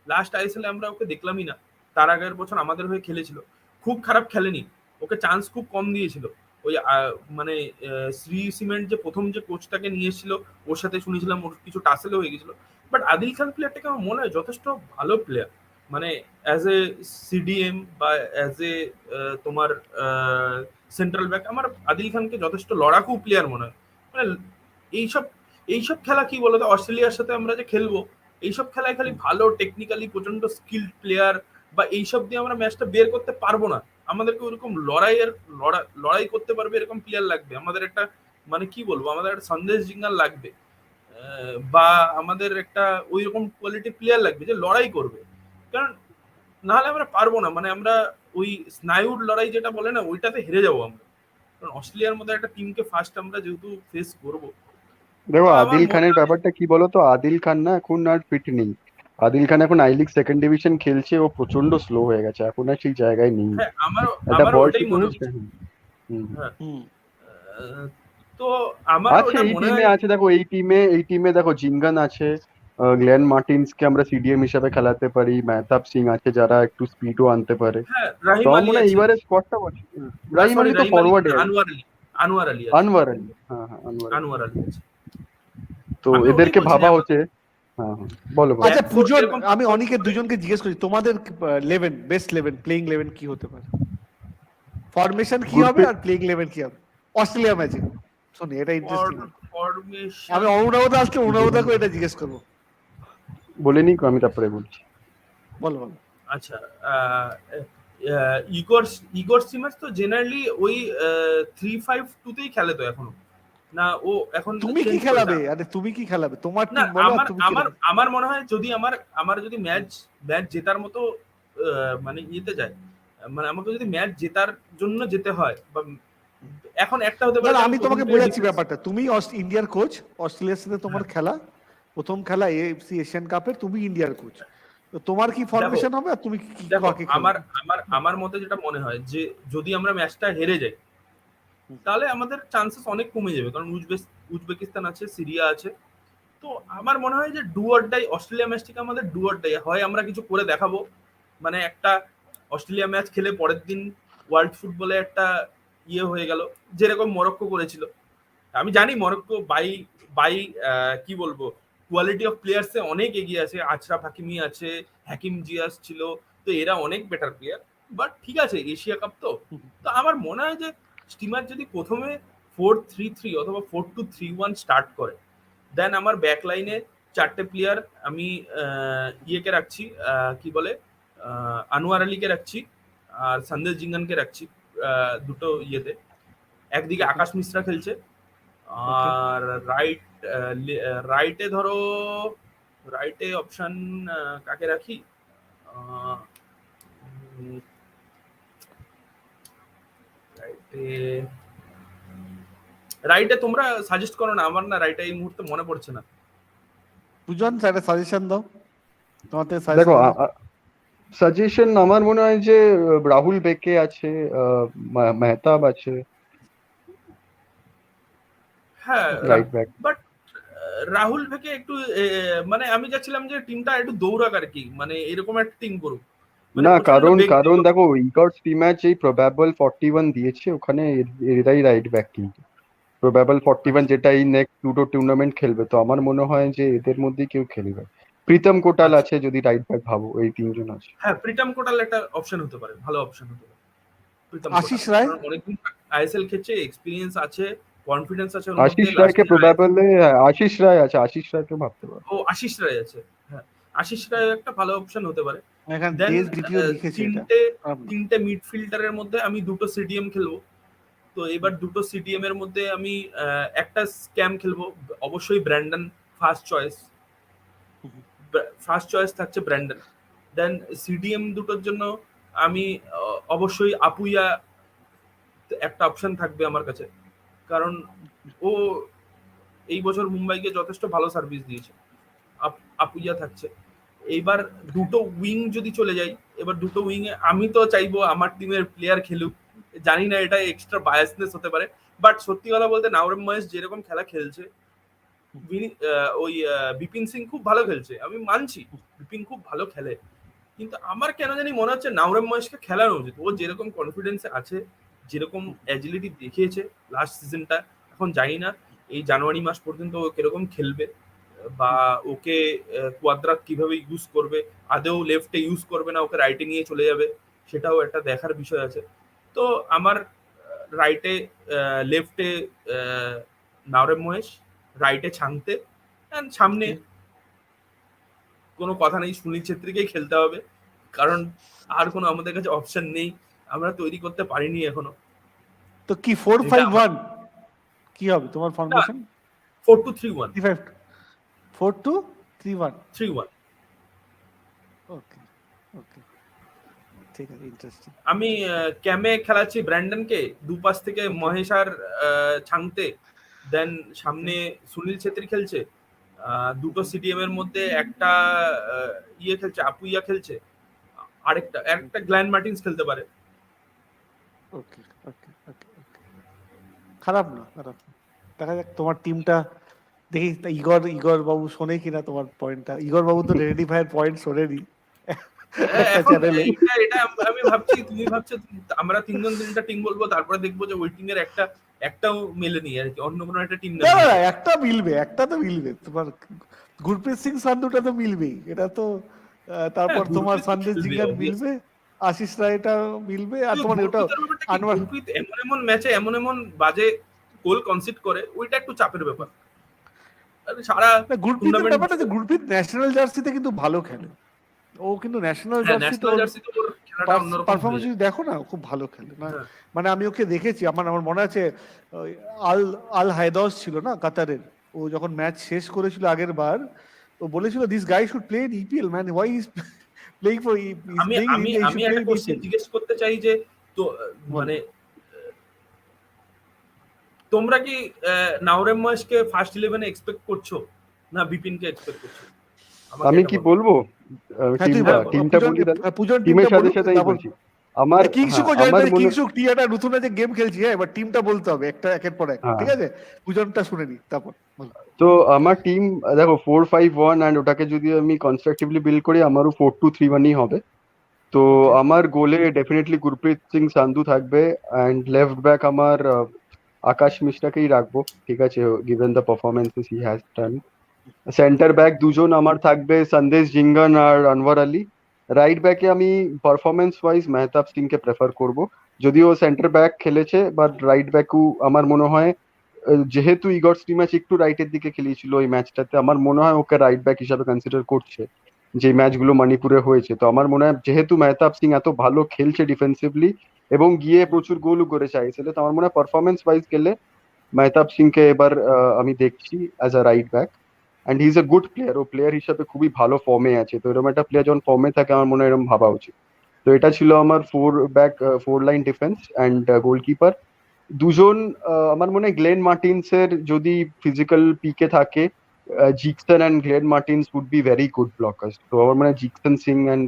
লাস্ট আইএসএল আমরা ওকে দেখলামই না। তার আগের বছর আমাদের হয়ে খেলেছিল, খুব খারাপ খেলেনি, ওকে চান্স খুব কম দিয়েছিল। ওই মানে শ্রী সিমেন্ট যে প্রথম যে কোচটাকে নিয়ে এসেছিল, ওর সাথে শুনেছিলাম ওর কিছু টাসেলও হয়ে গেছিল। বাট আদিল খান প্লেয়ারটাকে আমার মনে হয় যথেষ্ট ভালো প্লেয়ার, মানে অ্যাজ এ সিডিএম বা অ্যাজ এ তোমার সেন্ট্রাল ব্যাক, আমার আদিল খানকে যথেষ্ট লড়াকু প্লেয়ার মনে হয়। মানে এইসব এইসব খেলা কি বলতো, অস্ট্রেলিয়ার সাথে আমরা যে খেলবো, এইসব খেলায় খালি ভালো টেকনিক্যালি প্রচন্ড স্কিল্ড প্লেয়ার বা এইসব দিয়ে আমরা ম্যাচটা বের করতে পারবো না। আমাদেরকে ওরকম লড়াই করতে পারবে এরকম প্লেয়ার লাগবে। আমাদের একটা মানে কি বলবো, আমাদের একটা সন্দেশ জিঙ্গাল লাগবে, বা আমাদের একটা ওই রকম কোয়ালিটি প্লেয়ার লাগবে যে লড়াই করবে। কারণ নাহলে আমরা পারবো না, মানে আমরা ওই স্নায়ুর লড়াই যেটা বলে না, ওইটাতে হেরে যাবো আমরা। কারণ অস্ট্রেলিয়ার মধ্যে একটা টিমকে ফার্স্ট আমরা যেহেতু ফেস করবো। দেখো আমার আদিল মনে খানের হয় ব্যাপারটা কি বলতো, আদিল খান না এখন আর ফিট নেই। আদিল খান এখন আই লিগ সেকেন্ড ডিভিশন খেলছে, ও প্রচন্ড স্লো হয়ে গেছে, এখন আর সেই জায়গায় নেই। হ্যাঁ, একটা আমারও বয়স ওটাই মনে হয়েছে। হচ্ছে। হ্যাঁ, তো আমার আছে ওটা এই মনে টিমে হয়। আছে, দেখো এই টিমে দেখো জিঙ্গান আছে, গ্লেন মার্টিন্সকে আমরা সিডিএম হিসাবে খেলাতে পারি, মেহতাব সিং আছে যারা একটু স্পিডও আনতে পারে। হ্যাঁ, তো রাহিম আমার আলী মনে হয় আছে। এইবারে স্কোয়াডটা রাহিম সরি, আলী তো রাহিম আলী ফরওয়ার্ডে না, আছে। আনোয়ার আলী আছে। আনোয়ার আলী, হ্যাঁ হ্যাঁ আনোয়ার আলী। আনোয়ার আলী আছে। তো আমি ওটাই এদেরকে বলছি যে ভাবা হচ্ছে। হ্যাঁ হ্যাঁ, বলো বলো। আচ্ছা ব্যাক ফোর পূজন, যেরকম আমি support অনিকের করে, দুজনকে জিজ্ঞেস করি তোমাদের বেস্ট 11 প্লেইং 11 কি হতে পারে? ফরমেশন কি হবে গুরপ্রীত, আর প্লেইং 11 কি হবে অস্ট্রেলিয়া ম্যাচে? শুনি, এটা ইন্টারেস্টিং হবে। আমি ফরমেশন। অনুরাগতা আসলে অনুরাগতাকে এটা জিজ্ঞেস করবো। বলে নি আমি তারপরে বলছি। বলো বলো। আচ্ছা, ইগর ইগর সিমাস তো জেনারেলি ওই 3-5-2 খেলে তো এখনো, না ও এখন তুমি কি চেঞ্জ খেলাবে? করেছে? আরে তুমি কি খেলাবে? তোমার না, টিম বলো আর আমার তুমি কি আমার খেলাবে? আমার মনে হয় যদি আমার যদি ম্যাচ ম্যাচ জেতার মতো মানে ইয়েতে যায়, মানে আমাকে যদি ম্যাচ জেতার জন্য যেতে হয়, বা এখন একটা হতে না পারে যে আমি আমি প্রথম তোমাকে থেকে বোঝাচ্ছি ডিফেন্স। ব্যাপারটা। তুমি ইন্ডিয়ার কোচ, অস্ট্রেলিয়ার সাথে তোমার খেলা, প্রথম খেলা এএফসি এশিয়ান কাপে, তুমি ইন্ডিয়ার কোচ, তো তোমার কি দেখো ফরমেশন হবে আর তুমি কি দেখো কাকে আমার খেলাবে? আমার আমার মতে যেটা মনে হয় যে যদি আমরা ম্যাচটা হেরে যাই, তাহলে আমাদের চান্সেস অনেক কমে যাবে, কারণ উজবেকিস্তান আছে, সিরিয়া আছে। তো আমার মনে হয় যে ডু অর ডাই, অস্ট্রেলিয়া ম্যাচটিকে আমাদের ডু অর ডাই, হয় আমরা কিছু করে দেখাবো, মানে একটা অস্ট্রেলিয়া ম্যাচ খেলে পরের দিন ওয়ার্ল্ড ফুটবলে একটা ইয়ে হয়ে গেল, যেরকম মরক্কো করেছিল। আমি জানি মরক্কো বাই বাই কি বলবো, কোয়ালিটি অফ প্লেয়ার্সে অনেক এগিয়ে আছে, আশরাফ হাকিমি আছে, হাকিম জিয়াস ছিল, তো এরা অনেক বেটার প্লেয়ার। বাট ঠিক আছে, এশিয়া কাপ তো। তো আমার মনে হয় যে স্টিমার যদি প্রথমে 4-3-3 অথবা 4-2-3-1 স্টার্ট করে, দেন আমার ব্যাক লাইনে 4টে প্লেয়ার আমি ইয়েকে রাখছি, কি বলে, আনোয়ার আলীকে রাখছি, আর সন্দেশ জিঙ্গানকে রাখছি দুটো ইয়েতে। একদিকে আকাশ মিশ্রা খেলছে, আর রাইটে ধরো, রাইটে অপশন কাকে রাখি, রাইটে রাইটে তোমরা সাজেস্ট করো না, আমার না রাইটে এই মুহূর্তে মনে পড়ছে না। দুজন একটা সাজেশন দাও, তোমার থেকে দেখো সাজেশন দাও। সাজেশন আমার মনে হয় যে রাহুল বেকে আছে, মেহতাব আছে হ্যাঁ, রাইট ব্যাক। বাট রাহুল থেকে একটু মানে আমি চাচ্ছিলাম যে টিমটা একটু দৌড়াক আর কি, মানে এরকম একটা টিম করুক, মানে না, প্রচন্ড কারণ বেগ কারণ দিল। দেখো ইগর্স টিম ম্যাচ এই প্রবাবল 41 দিয়েছে, ওখানে এরাই রাইট ব্যাক কিন্তু। প্রবাবল 41 যেটা এই নেক্সট দুটো টুর্নামেন্ট খেলবে, তো আমার মনে হয় যে এদের মধ্যেই কেউ খেলবে। প্রীতম কোটাল আচ্ছা। আছে যদি রাইট ব্যাক ভাবো, এই তিনজন আছে। হ্যাঁ, প্রীতম কোটাল একটা অপশন হতে পারে, ভালো অপশন হতে পারে প্রীতম আশিস কোটাল, রায়? কারণ অনেকদিন আইএসএল খেলছে, এক্সপিরিয়েন্স আছে, কনফিডেন্স আছে ওর মধ্যে। আশিস রায়কে প্রবাবলি, আশিস রায় আছে, আশিস রায়কে ভাবতে পারো। ও আশিস রায় আছে, হ্যাঁ আশিস রায় একটা ভালো অপশন হতে পারে। এখানে দেন দেশ ভিডিও লিখেছে এটা। তিনটে মিডফিল্ডারের মধ্যে আমি দুটো সিডিএম খেলবো। তো এবার দুটো সিডিএম এর মধ্যে আমি একটা স্ক্যাম খেলবো, অবশ্যই Brandon first choice, first choice থাকছে ব্র্যান্ডন। দেন সিডিএম দুটোর জন্য আমি অবশ্যই আপুইয়া একটা অপশন থাকবে আমার কাছে, কারণ ও এই বছর মুম্বাইকে যথেষ্ট ভালো সার্ভিস দিয়েছে। আপুইয়া থাকছে। এইবার দুটো উইং যদি চলে যাই, এবার দুটো উইং এ আমি তো চাইবো আমার টিমের প্লেয়ার খেলুক, জানি না এটা এক্সট্রা বায়াসনেস হতে পারে, বাট সত্যি কথা বলতে নাওরেম মহেশ যেরকম খেলা খেলছে, ওই বিপিন সিং খুব ভালো খেলছে, আমি মানছি বিপিন খুব ভালো খেলে, কিন্তু আমার কেন জানি মনে হচ্ছে নাওরেম মহেশকে খেলানো উচিত। ও যেরকম কনফিডেন্সে আছে, যেরকম অ্যাজিলিটি দেখিয়েছে লাস্ট সিজনটা, এখন জানি না এই জানুয়ারি মাস পর্যন্ত ও কিরকম খেলবে, বা ওকে কোয়াদ্রাত কিভাবে ইউজ করবে, আদেও লেফটে ইউজ করবে না ওকে রাইটে নিয়ে চলে যাবে, সেটাও একটা দেখার বিষয় আছে। তো আমার রাইটে, লেফটে নাওরেম মহেশ, রাইটে ছাংতে, and সামনে কোনো কথা নেই, সুনীল ছেত্রীকেই খেলতে হবে, কারণ আর কোনো আমাদের কাছে অপশন নেই, আমরা তৈরি করতে পারিনি এখনো। তো কি 4-5-1 কি হবে তোমার ফরমেশন? 4-2-3-1। 4-2-3-1। 3-1। ওকে ওকে, ঠিক আছে, ইন্টারেস্টিং। আমি ক্যামে খেলাচ্ছি ব্র্যান্ডনকে, দুপাশ থেকে মহেশ আর ছাংতে, দেন সামনে সুনীল ছেত্রী খেলছে, দুটো সিডিএম এর মধ্যে একটা ইয়ে খেলছে, আপুইয়া খেলছে, আরেকটা গ্ল্যান মার্টিন্স খেলতে পারে। ওকে ওকে ওকে ওকে, খারাপ না, খারাপ না। দেখা যাক তোমার টিমটা, দেখি ইগর বাবু শোনে কিনা তোমার পয়েন্টটা। ইগর বাবু তো রেডি ভাইয়ের পয়েন্ট শোনেনি একটা এখন চ্যানেলে। এটা আমি ভাবছি, তুমি ভাবছো আমরা তিনজন তিনটা টিম বলবো, তারপরে দেখবো যে ওই টিমের একটাও মেলেনি আর কি, অন্য কোনো একটা টিম না না, একটা মিলবে, একটা তো মিলবে তোমার। গুরপ্রীত সিং সান্ধুটা তো মিলবেই, এটা তো তারপর তোমার সন্দেশ জিঙ্গার মিলবে, আশিস রায়টা মিলবে, আর তোমার ওটা আনোয়ার। গুরপ্রীত এমন এমন ম্যাচে এমন এমন বাজে গোল কনসিড করে, ওইটা একটু চাপের ব্যাপার। সারা গুরপ্রীতের ব্যাপারটা যে গুরপ্রীত ন্যাশনাল জার্সিতে কিন্তু ভালো খেলে, ও কিন্তু ন্যাশনাল জার্সিতে পারফরমেন্স যদি দেখো না, খুব ভালো খেলে না। মানে আমি ওকে দেখেছি, আমার মনে আছে আল হায়দাস ছিল না কাতারের, ও যখন ম্যাচ শেষ করেছিল আগের বার, ও বলেছিল this guy should play in EPL man, why is playing for আমি একটা কোশ্চেন জিজ্ঞেস করতে চাই যে, তো মানে তোমরা কি নাওরেম মহেশকে ফার্স্ট 11 এ এক্সপেক্ট করছো, না বিপিনকে এক্সপেক্ট করছো? আমি কি বলবো টিমটা বলি, টিমের সাথে সাথেই বলছি। আমার কিংসুক টিয়াটা নতুন আছে গেম খেলছি, হ্যাঁ এবার টিমটা বলতে হবে একটা একের পর এক, ঠিক আছে? পূজনটা শুনে নি তারপর। তো আমার টিম দেখো 4-5-1, এন্ড ওটাকে যদি আমি কনস্ট্রাকটিভলি বিল্ড করি, আমারও 4-2-3-1ই হবে। তো আমার গোলে ডেফিনেটলি গুরপ্রীত সিং সান্ধু থাকবে, এন্ড লেফট ব্যাক আমার আকাশ মিশ্রাকেই রাখবো, ঠিক আছে, given the performances he has done. Centre back দুজন আমার থাকবে, সন্দেশ জিঙ্গান আর আনওয়ার আলী। রাইট ব্যাকে আমি পারফরমেন্স ওয়াইজ মেহতাব সিং কে প্রেফার করব, যদিও সেন্টার ব্যাক খেলেছে, বাট রাইট ব্যাকও আমার মনে হয়, যেহেতু ইগর স্টিমাচ একটু রাইটের দিকে খেলিয়েছিল ওই ম্যাচটাতে, আমার মনে হয় ওকে রাইট ব্যাক হিসাবে কনসিডার করছে যে ম্যাচগুলো মণিপুরে হয়েছে। তো আমার মনে হয় যেহেতু মেহতাব সিং এত ভালো খেলছে ডিফেন্সিভলি এবং গিয়ে প্রচুর গোলও করেছে আইএসএল এ, তো আমার মনে হয় পারফরমেন্স ওয়াইজ গেলে মেহতাব সিং কে এবার আমি দেখছি as a right back, and he is a good player, ও প্লেয়ার হিসাবে খুবই ভালো ফর্মে আছে। তো এরকম একটা প্লেয়ার যখন ফর্মে থাকে, আমার মনে হয় এরকম ভাবা উচিত। তো এটা ছিল আমার 4 লাইন ডিফেন্স অ্যান্ড গোলকিপার। দুজন আমার মনে হয় গ্লেন মার্টিন্সের যদি ফিজিক্যাল পিকে থাকে, Jeakson and Glan Martins would be very good blockers. তো আমার মনে হয় জিকসন সিং অ্যান্ড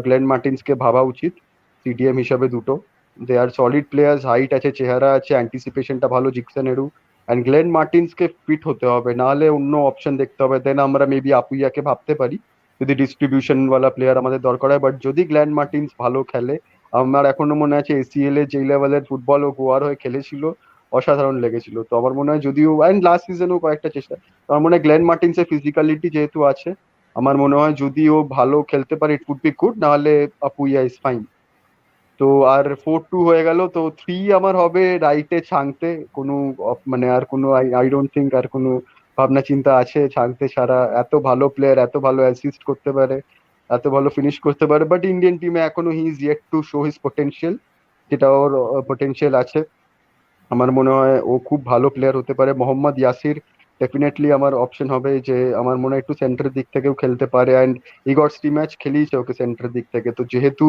গ্লেন মার্টিন্সকে ভাবা উচিত সিডিএম হিসাবে দুটো। They are solid players, height আছে, চেহারা আছে, অ্যান্টিসিপেশনটা ভালো জিকসনেরও, অ্যান্ড গ্লেন মার্টিন্সকে ফিট হতে হবে, নাহলে অন্য অপশন দেখতে হবে। দেন আমরা মেবি আপুইয়াকে ভাবতে পারি যদি ডিস্ট্রিবিউশন ওয়ালা প্লেয়ার আমাদের দরকার হয়। বাট যদি গ্লেন মার্টিন্স ভালো খেলে, আমার এখনো মনে আছে এসিএল এ যেই লেভেলের ফুটবল ও গোয়ার হয়ে খেলেছিল, অসাধারণ লেগেছিল। তো আমার মনে হয় যদিও অ্যান্ড লাস্ট সিজনেও কয়েকটা চেষ্টা, তো আমার মনে হয় গ্লেন মার্টিন্সের ফিজিক্যালিটি যেহেতু আছে, আমার মনে হয় যদি ও ভালো খেলতে পারে ইট উড বি গুড, নাহলে আপুইয়া ইজ ফাইন। তো আর 4-2 হয়ে গেল, তো 3 আমার হবে রাইটে ছাংতে। কোনো মানে আর কোনো আই ডোন্ট থিঙ্ক আর কোনো ভাবনা চিন্তা আছে ছাংতে ছাড়া। এত ভালো প্লেয়ার, এত ভালো অ্যাসিস্ট করতে পারে, এত ভালো ফিনিশ করতে পারে, বাট ইন্ডিয়ান টিমে এখনো he is yet to show his potential, যেটা ওর পোটেনশিয়াল আছে। আমার মনে হয় ও খুব ভালো প্লেয়ার হতে পারে। মোহাম্মদ ইয়াসির ডেফিনেটলি আমার অপশন হবে, যে আমার মনে হয় একটু সেন্টারের দিক থেকেও খেলতে পারে, অ্যান্ড ইগর্স টি ম্যাচ খেলিয়েছে ওকে সেন্টারের দিক থেকে। তো যেহেতু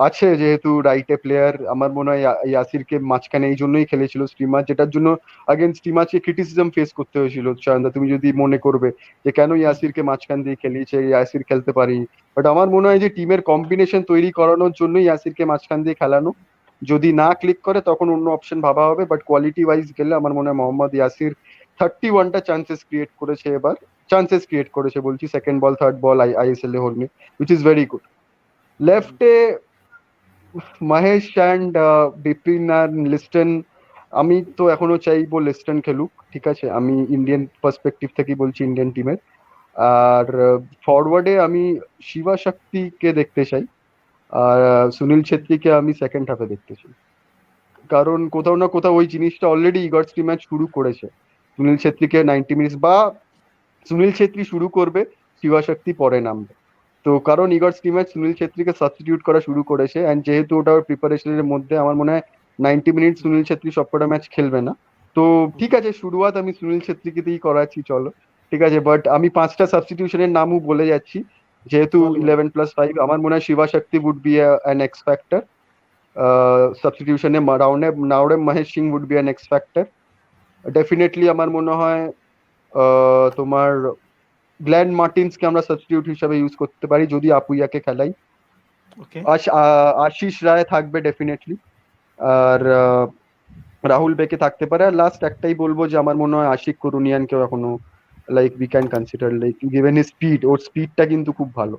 আছে, যেহেতু রাইটে প্লেয়ার, আমার মনে হয় ইয়াসিরকে মাঝখানে এই জন্যই খেলেছিল স্টিমার, যেটার জন্য আগেন স্টিমারকে ক্রিটিসিজম ফেস করতে হয়েছিল। চান্দা, তুমি যদি মনে করবে যে কেন ইয়াসিরকে মাঝখান দিয়ে খেলিয়েছে, ইয়াসির খেলতে পারি, বাট আমার মনে হয় যে টিমের কম্বিনেশন তৈরি করানোর জন্যই ইয়াসিরকে মাঝখান দিয়ে খেলানো। যদি না ক্লিক করে তখন অন্য অপশন ভাবা হবে, বাট কোয়ালিটি ওয়াইজ গেলে আমার মনে হয় মোহাম্মদ ইয়াসির 31টা চান্সেস ক্রিয়েট করেছে এবার। চান্সেস ক্রিয়েট করেছে বলছি, second ball third ball ISL এ হলনি, উইচ ইজ ভেরি গুড। লেফটে মহেশ অ্যান্ড বিপিন আর লিস্টন। আমি তো এখনো চাইবো লিস্টন খেলুক, ঠিক আছে, আমি ইন্ডিয়ান পার্সপেক্টিভ থেকে বলছি, ইন্ডিয়ান টিমের। আর ফরওয়ার্ডে আমি শিবা শক্তিকে দেখতে চাই, আর সুনীল ছেত্রীকে আমি সেকেন্ড হাফে দেখতে চাই। কারণ কোথাও না কোথাও ওই জিনিসটা অলরেডি ইগর্স টি ম্যাচ শুরু করেছে। সুনীল ছেত্রীকে 90 মিনিটস, বা সুনীল ছেত্রী শুরু করবে, শিবা শক্তি পরে নামবে। তো কারণ ইগর্স টি ম্যাচ সুনীল ছেত্রীকে সাবস্টিটিউট করা শুরু করেছে, এন্ড যেহেতু ওটা প্রিপারেশনের মধ্যে, আমার মনে হয় 90 মিনিট সুনীল ছেত্রী সবকটা ম্যাচ খেলবে না। তো ঠিক আছে, শুরুয়াত আমি সুনীল ছেত্রীকে দিয়েই করাচ্ছি, চলো ঠিক আছে। বাট আমি 5টা সাবস্টিটিউশনের নামও বলে যাচ্ছি, যেহেতু 11+5, আমার মনে হয় Shiva Shakti would be an X factor. সাবস্টিটিউশনে Naorem Mahesh Singh would be an X factor definitely. আমার মনে হয় তোমার গ্ল্যান মার্টিন্সকে আমরা সাবস্টিটিউট হিসাবে ইউজ করতে পারি যদি আপুইয়াকে খেলাই। আশিস রায় থাকবে ডেফিনেটলি, আর রাহুল বেকে থাকতে পারে। আর লাস্ট একটাই বলবো যে আমার মনে হয় আশিক কুরুনিয়ানকেও এখনো like we can consider, like given his speed, ওর স্পিডটা কিন্তু খুব ভালো।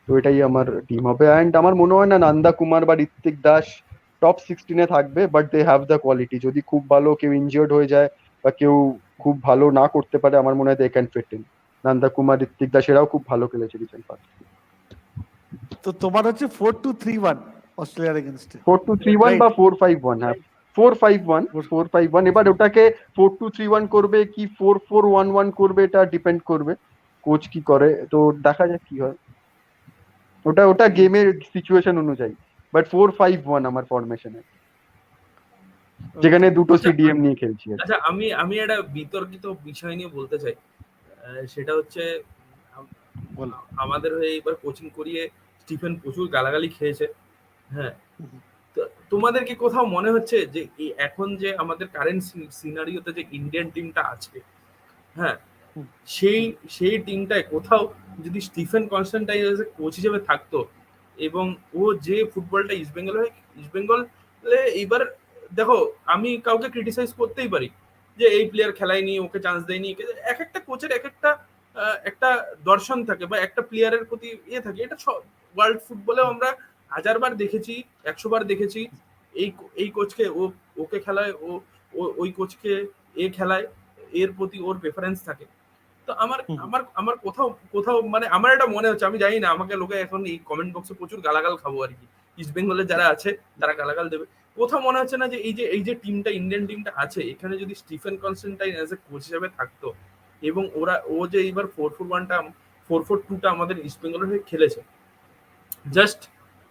তো এটাই আমার টিম হবে। অ্যান্ড আমার মনে হয় না নন্দা কুমার বা ঋত্বিক দাস টপ 16-এ থাকবে, but they have the quality. যদি খুব ভালো কেউ ইনজিওর্ড হয়ে যায় বা কেউ খুব ভালো না করতে পারে, আমার মনে হয় they can fit in. Nanda Kumar, Ritwik Das এরাও খুব ভালো খেলেছে রিসেন্ট পাস্ট। তো তোমার হচ্ছে 4-2-3-1 অস্ট্রেলিয়ার এগেইনস্টে, 4-2-3-1 বা 4-5-1। হ্যাঁ, 4-5-1 এবার ওটাকে 4-2-3-1 করবে কি 4-4-1-1 করবে, এটা ডিপেন্ড করবে কোচ কি করে। তো দেখা যাক কি হয়, ওটা গেমের সিচুয়েশন অনুযায়ী। বাট 4-5-1 আমার ফরমেশনে, যেখানে দুটো সিডিএম নিয়ে খেলছি। আচ্ছা, আমি একটা বিতর্কিত বিষয় নিয়ে বলতে চাই। সেটা হচ্ছে আমাদের হয়ে এবার কোচিং করিয়ে স্টিফেন প্রচুর গালাগালি খেয়েছে। হ্যাঁ, তোমাদের কি কোথাও মনে হচ্ছে যে এখন যে আমাদের কারেন্ট সিনারিওতে যে ইন্ডিয়ান টিমটা আছে, হ্যাঁ, সেই টিমটায় কোথাও যদি স্টিফেন কনস্ট্যান্টাইন কোচ হিসেবে থাকতো, এবং ও যে ফুটবলটা ইস্টবেঙ্গলে এইবার দেখো, আমি কাউকে ক্রিটিসাইজ করতেই পারি যে এই প্লেয়ার খেলায়নি, ওকে চান্স দেয়নি। এক একটা কোচের এক একটা একটা দর্শন থাকে বা একটা প্লেয়ারের প্রতি থাকে। এটা ওয়ার্ল্ড ফুটবলেও আমরা 1000 বার দেখেছি, 100 বার দেখেছি। এই কোচকে ওকে খেলায়, ওই কোচকে খেলায়, এর প্রতি ওর প্রেফারেন্স থাকে। তো আমার আমার আমার কোথাও কোথাও মানে আমার এটা মনে হচ্ছে, আমি জানি না, আমাকে লোকে এখন এই কমেন্ট বক্সে প্রচুর গালাগাল খাবো আর কি, ইস্ট বেঙ্গলের যারা আছে তারা গালাগাল দেবে। কোথাও মনে হচ্ছে না যে এই যে টিমটা, ইন্ডিয়ান টিমটা আছে, এখানে যদি Stephen Constantine as a coach হিসেবে থাকতো, এবং ও যে এইবার 4-4-1টা 4-4-2টা আমাদের ইস্ট বেঙ্গলের হয়ে খেলেছে, জাস্ট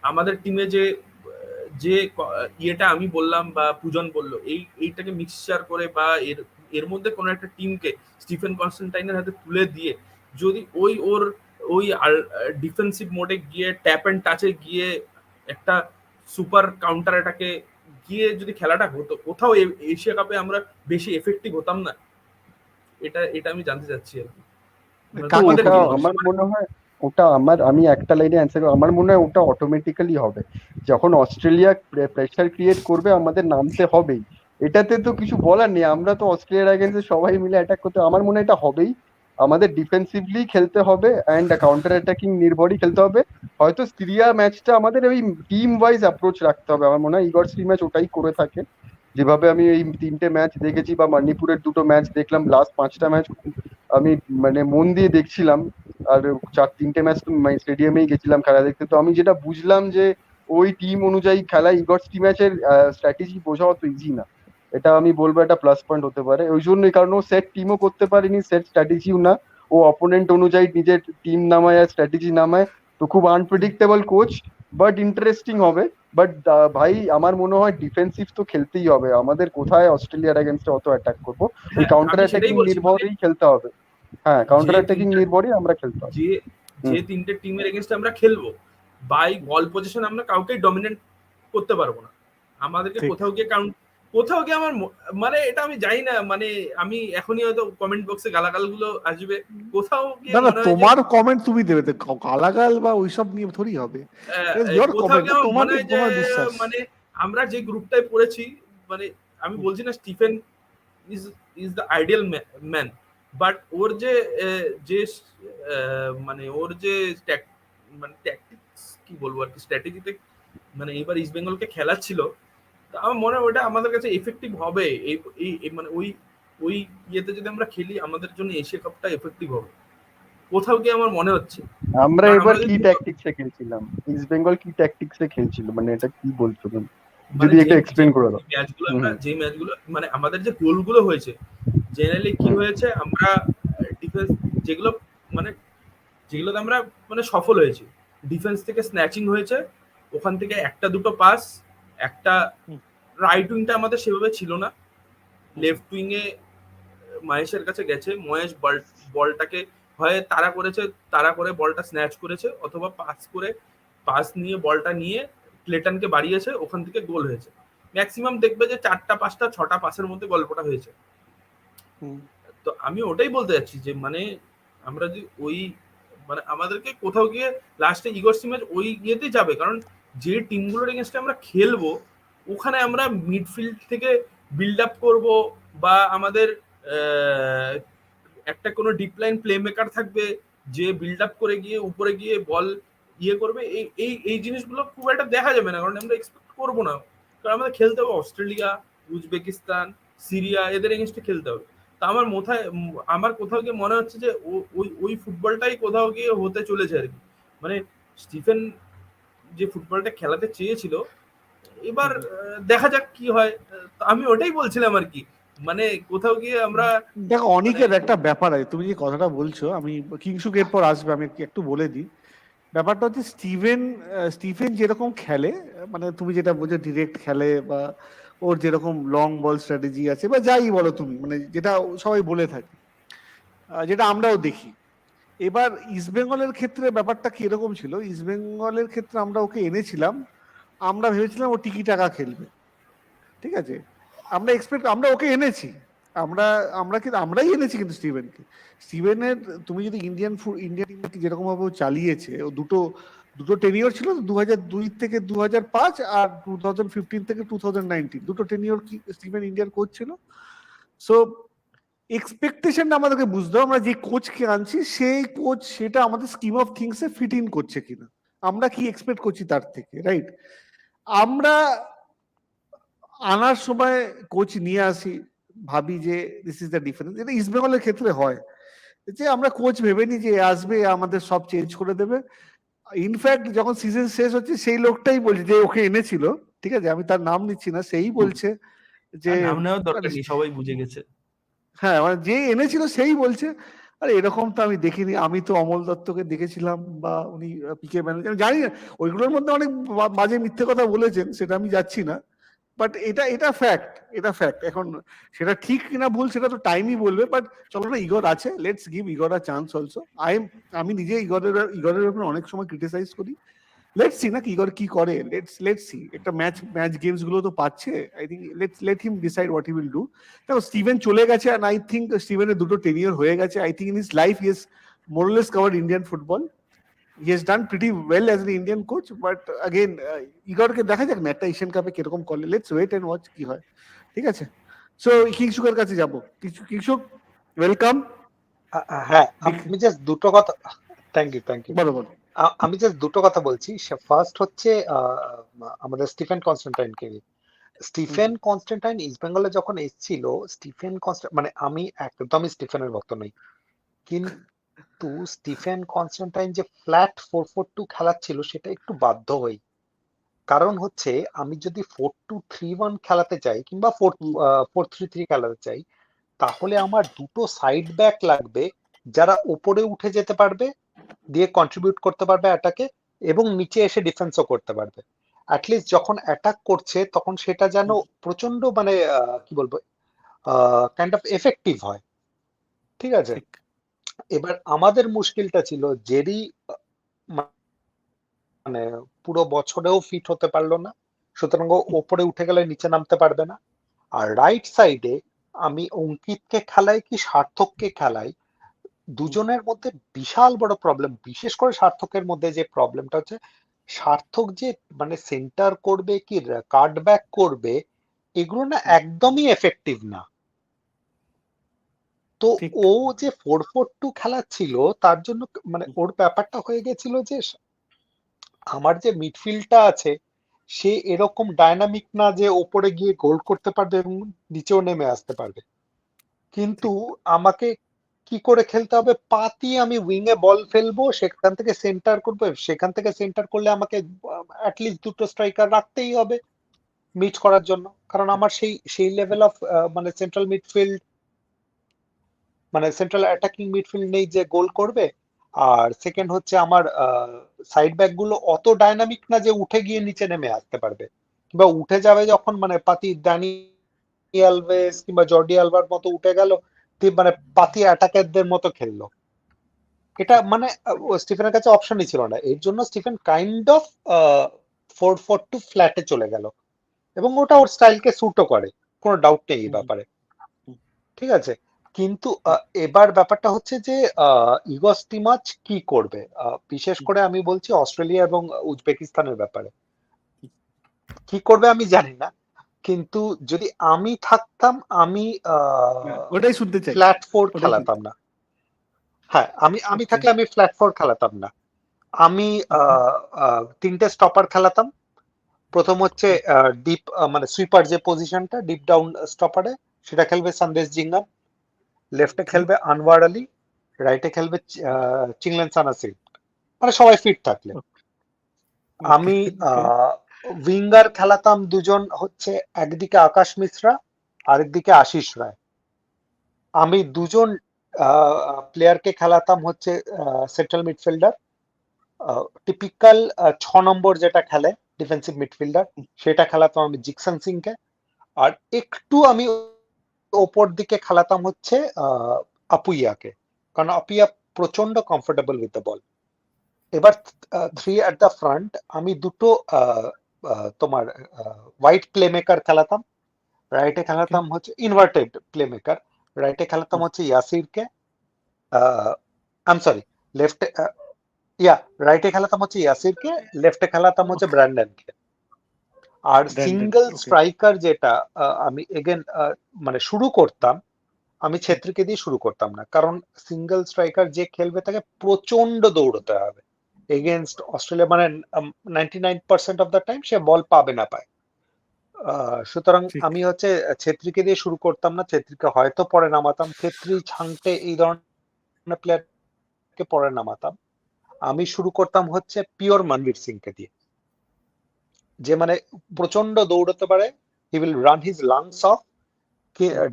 আমাদের টিমে যে যে ইয়েটা আমি বললাম বা পূজন বললো, এইটাকে মিক্সচার করে বা এর মধ্যে কোনো একটা টিমকে স্টিফেন কনস্ট্যান্টাইনের হাতে তুলে দিয়ে যদি ওই ডিফেন্সিভ মোডে গিয়ে ট্যাপ অ্যান্ড টাচে গিয়ে একটা সুপার কাউন্টার অ্যাটাকে গিয়ে যদি খেলাটা হতো, কোথাও এশিয়া কাপে আমরা বেশি এফেক্টিভ হতাম না? এটা আমি জানতে চাচ্ছি আর কি। আমার মনে হয় আমি একটা লাইনে অ্যান্সার করব। আমার মনে হয় ওটা অটোমেটিক্যালি হবে, যখন অস্ট্রেলিয়া প্রেসার ক্রিয়েট করবে আমাদের নামতে হবেই। এটাতে তো কিছু বলার নেই, আমরা তো অস্ট্রেলিয়ার এগেইনস্টে সবাই মিলে অ্যাটাক করতে, আমার মনে হয় এটা হবেই। আমাদের ডিফেন্সিভলি খেলতে হবে অ্যান্ড কাউন্টার অ্যাটাকিং নির্ভরই খেলতে হবে। হয়তো সিরিয়া ম্যাচটা আমাদের ওই টিম ওয়াইজ অ্যাপ্রোচ রাখতে হবে। আমার মনে হয় ইগর্স টিম ম্যাচ ওটাই করে থাকে, যেভাবে আমি এই 3টে ম্যাচ দেখেছি বা মণিপুরের 2টো ম্যাচ দেখলাম, লাস্ট 5টা ম্যাচ আমি মানে মন দিয়ে দেখছিলাম। আর 3টে ম্যাচ তো স্টেডিয়ামেই গেছিলাম খেলা দেখতে। তো আমি যেটা বুঝলাম যে ওই টিম অনুযায়ী খেলা, ইগর্স টি ম্যাচের স্ট্র্যাটেজি বোঝা অত ইজি না। এটা আমি বলবো একটা প্লাস পয়েন্ট হতে পারে। ওই জন্যই, কারণ ও সেট টিমও করতে পারেনি, সেট স্ট্র্যাটেজিও না। ও অপোনেন্ট অনুযায়ী নিজের টিম নামায় আর স্ট্র্যাটেজি নামায়। তো খুব আনপ্রেডিক্টেবল কোচ, বাট ইন্টারেস্টিং হবে। বাট ভাই আমার মনে হয় ডিফেন্সিভ তো খেলতেই হবে আমাদের। কোথায় অস্ট্রেলিয়ার এগেনস্টে অত অ্যাটাক করবো? ওই হ্যাঁ কাউন্টার আমি সেটাই অ্যাটাকিং বলছি, মানে নির্ভরেই খেলতে হবে। হ্যাঁ, কাউন্টার যে অ্যাটাকিং তিনটা নির্ভরই আমরা খেলতে হবে। যে যে তিনটে টিমের এগেনস্টে আমরা খেলবো, বাই বল পজিশন আমরা কাউকেই ডমিনেট করতে পারবো না। আমাদেরকে ঠিক। কোথাও গিয়ে আমার মানে এটা আমি জানি না, মানে আমি এখনই হয়তো কমেন্ট বক্সে গালাগাল গুলো আসবে, কোথাও গিয়ে না না, মনে হয় যে তোমার কমেন্ট তুমি দেবে, গালাগাল বা ওইসব নিয়ে থোড়ি হবে। ইয়োর কোথাও কমেন্ট, গিয়ে আমার মনে তোমাকে হয় যে তোমার বিশ্বাস। মানে আমরা যে গ্রুপটায় পড়েছি, মানে আমি বলছি না Stephen is is the ideal man, but ওর যে যে মানে ওর যে মানে ট্যাকটিক্স কি বলবো আর কি, স্ট্র্যাটেজিতে মানে এইবার ইস্ট বেঙ্গলকে খেলাচ্ছিল, তো আমার মনে হয় ওটা আমাদের কাছে এফেক্টিভ হবে। মানে ওই ওই ইয়েতে যদি আমরা খেলি, আমাদের জন্য এশিয়া কাপটা এফেক্টিভ হবে কোথাও গিয়ে আমার মনে হচ্ছে। আমরা কারণ এবার আমরা কি যদি ট্যাকটিক্সে খেলছিলাম? ইস্ট বেঙ্গল কি ট্যাকটিক্সে খেলছিল, মানে এটা কি বলছো তুমি? মানে যদি যে একটু এক্সপ্লেন করে দাও। ম্যাচগুলো হুম আমরা হুম যে ম্যাচগুলো মানে আমাদের যে গোলগুলো হয়েছে, জেনারেলি কি হুম হয়েছে, আমরা ডিফেন্স যেগুলো মানে যেগুলোতে আমরা মানে সফল হয়েছি, ডিফেন্স থেকে স্ন্যাচিং হয়েছে, ওখান থেকে একটা দুটো পাস, একটা হুম, রাইট উইংটা আমাদের সেভাবে ছিল না, হুম, লেফট উইং এ মহেশের কাছে গেছে, মহেশ বলটাকে হয় তারা করে বলটা স্ন্যাচ করেছে, অথবা পাস নিয়ে বলটা নিয়ে ক্লেটনকে বাড়িয়েছে, ওখান থেকে গোল হয়েছে। ম্যাক্সিমাম দেখবে যে 4টা 5টা 6টা পাসের মধ্যে গল্পটা হয়েছে। হুম। তো আমি ওটাই বলতে যাচ্ছি যে মানে আমরা যদি ওই মানে আমাদেরকে কোথাও গিয়ে লাস্টে ইগোর ম্যাচ ওই ইয়েতেই যাবে, কারণ যে টিমগুলোর এগেনস্টে আমরা খেলবো, ওখানে আমরা মিডফিল্ড থেকে বিল্ড আপ করবো, বা আমাদের একটা কোনো ডিপ লাইন প্লে মেকার থাকবে যে বিল্ড আপ করে গিয়ে উপরে গিয়ে বল ইয়ে করবে। এই জিনিসগুলো খুব একটা দেখা যাবে না, কারণ আমরা এক্সপেক্ট করবো না, কারণ আমাদের খেলতে হবে অস্ট্রেলিয়া, উজবেকিস্তান, সিরিয়া, এদের এগেনস্টে খেলতে হবে। তা আমার কোথাও গিয়ে মনে হচ্ছে যে ওই ওই ফুটবলটাই কোথাও গিয়ে হতে চলেছে আর কি। মানে স্টিফেন যে ফুটবলটা খেলাতে চেয়েছিল, এবার দেখা যাক কি হয়। আমি ওটাই বলছিলাম আর কি, মানে কোথাও গিয়ে আমরা দেখো, মানে অনেকের একটা ব্যাপার আছে, তুমি যে কথাটা বলছো, আমি কিংসুক এরপর আসবে, আমি একটু বলে দিই। ব্যাপারটা হচ্ছে স্টিফেন যেরকম খেলে, মানে তুমি যেটা বলছো ডিরেক্ট খেলে, বা ওর যেরকম লং বল স্ট্র্যাটেজি আছে, বা যাই বলো তুমি, মানে যেটা সবাই বলে থাকে, যেটা আমরাও দেখি। এবার ইস্টবেঙ্গলের ক্ষেত্রে ব্যাপারটা কি এরকম ছিল, ইস্টবেঙ্গলের ক্ষেত্রে আমরা ওকে এনেছিলাম, আমরা ভেবেছিলাম ও টিকি টাকা খেলবে, ঠিক আছে। আমরা ওকে এনেছি, আমরা আমরাই এনেছি কিন্তু স্টিভেনের, তুমি যদি ইন্ডিয়ান টিমকে যেরকম ভাবে ও চালিয়েছে, ও দুটো টেনিওর ছিল, 2002 থেকে 2005, আর 2015 থেকে 2019, দুটো টেনিওর কি স্টিভেন ইন্ডিয়ার কোচ ছিল। সো এক্সপেকটেশনটা আমাদেরকে বুঝতে হবে, আমরা যে কোচকে আনছি সেই কোচ সেটা আমাদের স্কিম অফ থিংসে ফিট ইন করছে কিনা, আমরা কি এক্সপেক্ট করছি তার থেকে, রাইট। আমরা আনার সময় কোচ নিয়ে আসি, ভাবি যে দিস ইজ দ্য ডিফারেন্স। এটা ইস্ট বেঙ্গলের ক্ষেত্রে হয়, যে আমরা কোচ ভেবে নি যে আসবে আমাদের সব চেঞ্জ করে দেবে। ইনফ্যাক্ট যখন সিজন শেষ হচ্ছে, সেই লোকটাই বলছে যে ওকে এনেছিল, ঠিক আছে, আমি তার নাম নিচ্ছি না, সেই বলছে যে নাম নেওয়ার দরকার নেই, সবাই বুঝে গেছে। হ্যাঁ, মানে যে এনেছিল সেই বলছে, আরে এরকম তো আমি দেখিনি, আমি তো অমল দত্তকে দেখেছিলাম, বা উনি পিকে ম্যানেজার, জানি না, ওইগুলোর মধ্যে অনেক বাজে মিথ্যে কথা বলেছেন, সেটা আমি যাচ্ছি না। বাট এটা ফ্যাক্ট এখন, সেটা ঠিক কিনা ভুল সেটা তো টাইমই বলবে। বাট চলো না, ইগর আছে, let's give Igor a chance also. আমি নিজে ইগরের উপর অনেক সময় ক্রিটিসাইজ করি। লেটস সি না কি ইগর কি করে, লেটস সি। একটা ম্যাচ গেমস গুলো তো পাচ্ছে, I think let him decide what he will do. দেখো, স্টিভেন চলে গেছে, আর আই থিঙ্ক স্টিভেনের দুটো টেনিয়র হয়ে গেছে। I think in his life he has more less covered Indian football. He has done pretty well as an Indian coach, but again, ইগরকে দেখা যাক না একটা এশিয়ান কাপে কিরকম করে। লেটস ওয়েট এন্ড ওয়াচ কি হয়, ঠিক আছে। সো কিংসুকের কাছে যাব। কিংসুক, ওয়েলকাম। হ্যাঁ, আমি জাস্ট দুটো কথা, থ্যাংক ইউ। বলো বলো। আমি জাস্ট দুটো কথা বলছি। ফার্স্ট হচ্ছে আমাদের স্টিফেন কনস্ট্যান্টাইনকে নিয়ে। স্টিফেন কনস্ট্যান্টাইন ইস্ট বেঙ্গলে যখন এসেছিল, স্টিফেন মানে আমি একদমই স্টিফেনের ভক্ত নই, কিন্তু স্টিফেন কনস্ট্যান্টাইন যে ফ্ল্যাট 4-4-2 খেলাচ্ছিল সেটা একটু বাধ্য হই। কারণ হচ্ছে আমি যদি 4-2-3-1 খেলাতে চাই কিংবা 4-3-3 খেলাতে চাই, তাহলে আমার দুটো সাইড ব্যাক লাগবে যারা উপরে উঠে যেতে পারবে, দিয়ে কন্ট্রিবিউট করতে পারবে অ্যাটাকে, এবং নিচে এসে ডিফেন্সও করতে পারবে। অ্যাটলিস্ট যখন অ্যাটাক করছে তখন সেটা যেন প্রচন্ড মানে কি বলবো, কাইন্ড অফ এফেক্টিভ হয়। ঠিক আছে, ঠিক। এবার আমাদের মুশকিলটা ছিল জেরি মানে পুরো বছরেও ফিট হতে পারলো না, সুতরাং ও ওপরে উঠে গেলে নিচে নামতে পারবে না। আর রাইট সাইডে আমি অঙ্কিতকে খেলাই কি সার্থককে খেলাই, দুজনের মধ্যে বিশাল বড় প্রবলেম। বিশেষ করে সার্থকের মধ্যে যে প্রবলেমটা হচ্ছে, সার্থক যে মানে সেন্টার করবে কি কাট ব্যাক করবে, এগুলো না একদমই এফেক্টিভ না। তো ঠিক। ও যে 4-4-2 খেলাচ্ছিল তার জন্য মানে ওর ব্যাপারটা হয়ে গেছিল যে আমার যে মিডফিল্ডটা আছে সে এরকম ডায়নামিক না যে ওপরে গিয়ে গোল করতে পারবে এবং নিচেও নেমে আসতে পারবে। কিন্তু আমাকে কি করে খেলতে হবে, পাতি আমি উইং এ বল ফেলবো, সেখান থেকে সেন্টার করবো, সেখান থেকে সেন্টার করলে আমাকে অ্যাটলিস্ট দুটো স্ট্রাইকার রাখতেই হবে মিট করার জন্য, কারণ আমার সেই সেই লেভেল অফ মানে সেন্ট্রাল মিডফিল্ড মানে সেন্ট্রাল অ্যাটাকিং মিডফিল্ড নেই যে গোল করবে। আর সেকেন্ড হচ্ছে আমার সাইড ব্যাক গুলো অত ডাইনামিক না যে উঠে গিয়ে নিচে নেমে আসতে পারবে, কিংবা উঠে যাবে যখন মানে পাতি ড্যানি আলভেস কিংবা জর্ডি আলভার মতো উঠে গেল, মানে পাতি অ্যাটাকারদের মতো খেললো। এটা মানে স্টিফেনের কাছে অপশনই ছিল না, এর জন্য স্টিফেন কাইন্ড অফ 4-4-2 ফ্ল্যাটে চলে গেল, এবং ওটা ওর স্টাইলকে স্যুটও করে, কোনো ডাউট নেই এই ব্যাপারে। ঠিক আছে, কিন্তু এবার ব্যাপারটা হচ্ছে যে ইগো স্টিমাচ কি করবে, বিশেষ করে আমি বলছি অস্ট্রেলিয়া এবং উজবেকিস্তানের ব্যাপারে কি করবে আমি জানি না, কিন্তু যদি আমি থাকতাম আমি ওটাই শুনতে চাই। ফ্ল্যাট 4 ওটাই শুনতে খেলাতাম না। হ্যাঁ, আমি আমি Okay. থাকলে আমি ফ্ল্যাট 4 খেলাতাম না। আমি তিনটে স্টপার খেলাতাম। প্রথম হচ্ছে ডিপ মানে সুইপার যে পজিশনটা ডিপ ডাউন স্টপারে, সেটা খেলবে সন্দেশ জিঙ্গাম, লেফটে খেলবে আনওয়ার আলী, রাইটে খেলবে চিংলেন সানাসির, মানে সবাই ফিট থাকলে। আমি উইঙ্গার খেলাতাম দুজন, হচ্ছে একদিকে আকাশ মিশ্রা আরেকদিকে আশিস রায়। আমি দুজন প্লেয়ারকে খেলাতাম হচ্ছে সেন্ট্রাল মিডফিল্ডার, টিপিক্যাল 6 নম্বর যেটা খেলে ডিফেন্সিভ মিডফিল্ডার, সেটা খেলাতাম আমি জিকসন সিংকে। আর একটু আমি ওপর দিকে খেলাতাম হচ্ছে আপুইয়াকে, কারণ আপুইয়া প্রচন্ড কমফোর্টেবল উইথ দ্য বল। এবার 3 অ্যাট দ্য ফ্রন্ট আমি দুটো তোমার হোয়াইট প্লে মেকার খেলাতাম। রাইটে খেলাতাম হচ্ছে ইনভার্টেড প্লে মেকার, রাইটে খেলাতাম হচ্ছে ইয়াসিরকে, আই এম সরি লেফটে, রাইটে খেলাতাম হচ্ছে ইয়াসিরকে, লেফটে খেলাতাম হচ্ছে ব্র্যান্ডনকে। আর সিঙ্গেল স্ট্রাইকার যেটা আমি এগেন মানে শুরু করতাম, আমি ছেত্রীকে দিয়ে শুরু করতাম না, কারণ সিঙ্গেল স্ট্রাইকার যে খেলবে তাকে প্রচন্ড দৌড়তে হবে এগেনস্ট অস্ট্রেলিয়া, মানে 99% অফ দ্য টাইম সে বল পাবে না পায়। সুতরাং আমি হচ্ছে ছেত্রীকে দিয়ে শুরু করতাম না, ছেত্রীকে হয়তো পরে নামাতাম, ছেত্রী ছাংটে এই ধরনের প্লেয়ারকে পরে নামাতাম। আমি শুরু করতাম হচ্ছে পিওর মনবীর সিংকে দিয়ে, যে মানে প্রচন্ড দৌড়তে পারে, he will run his lungs of,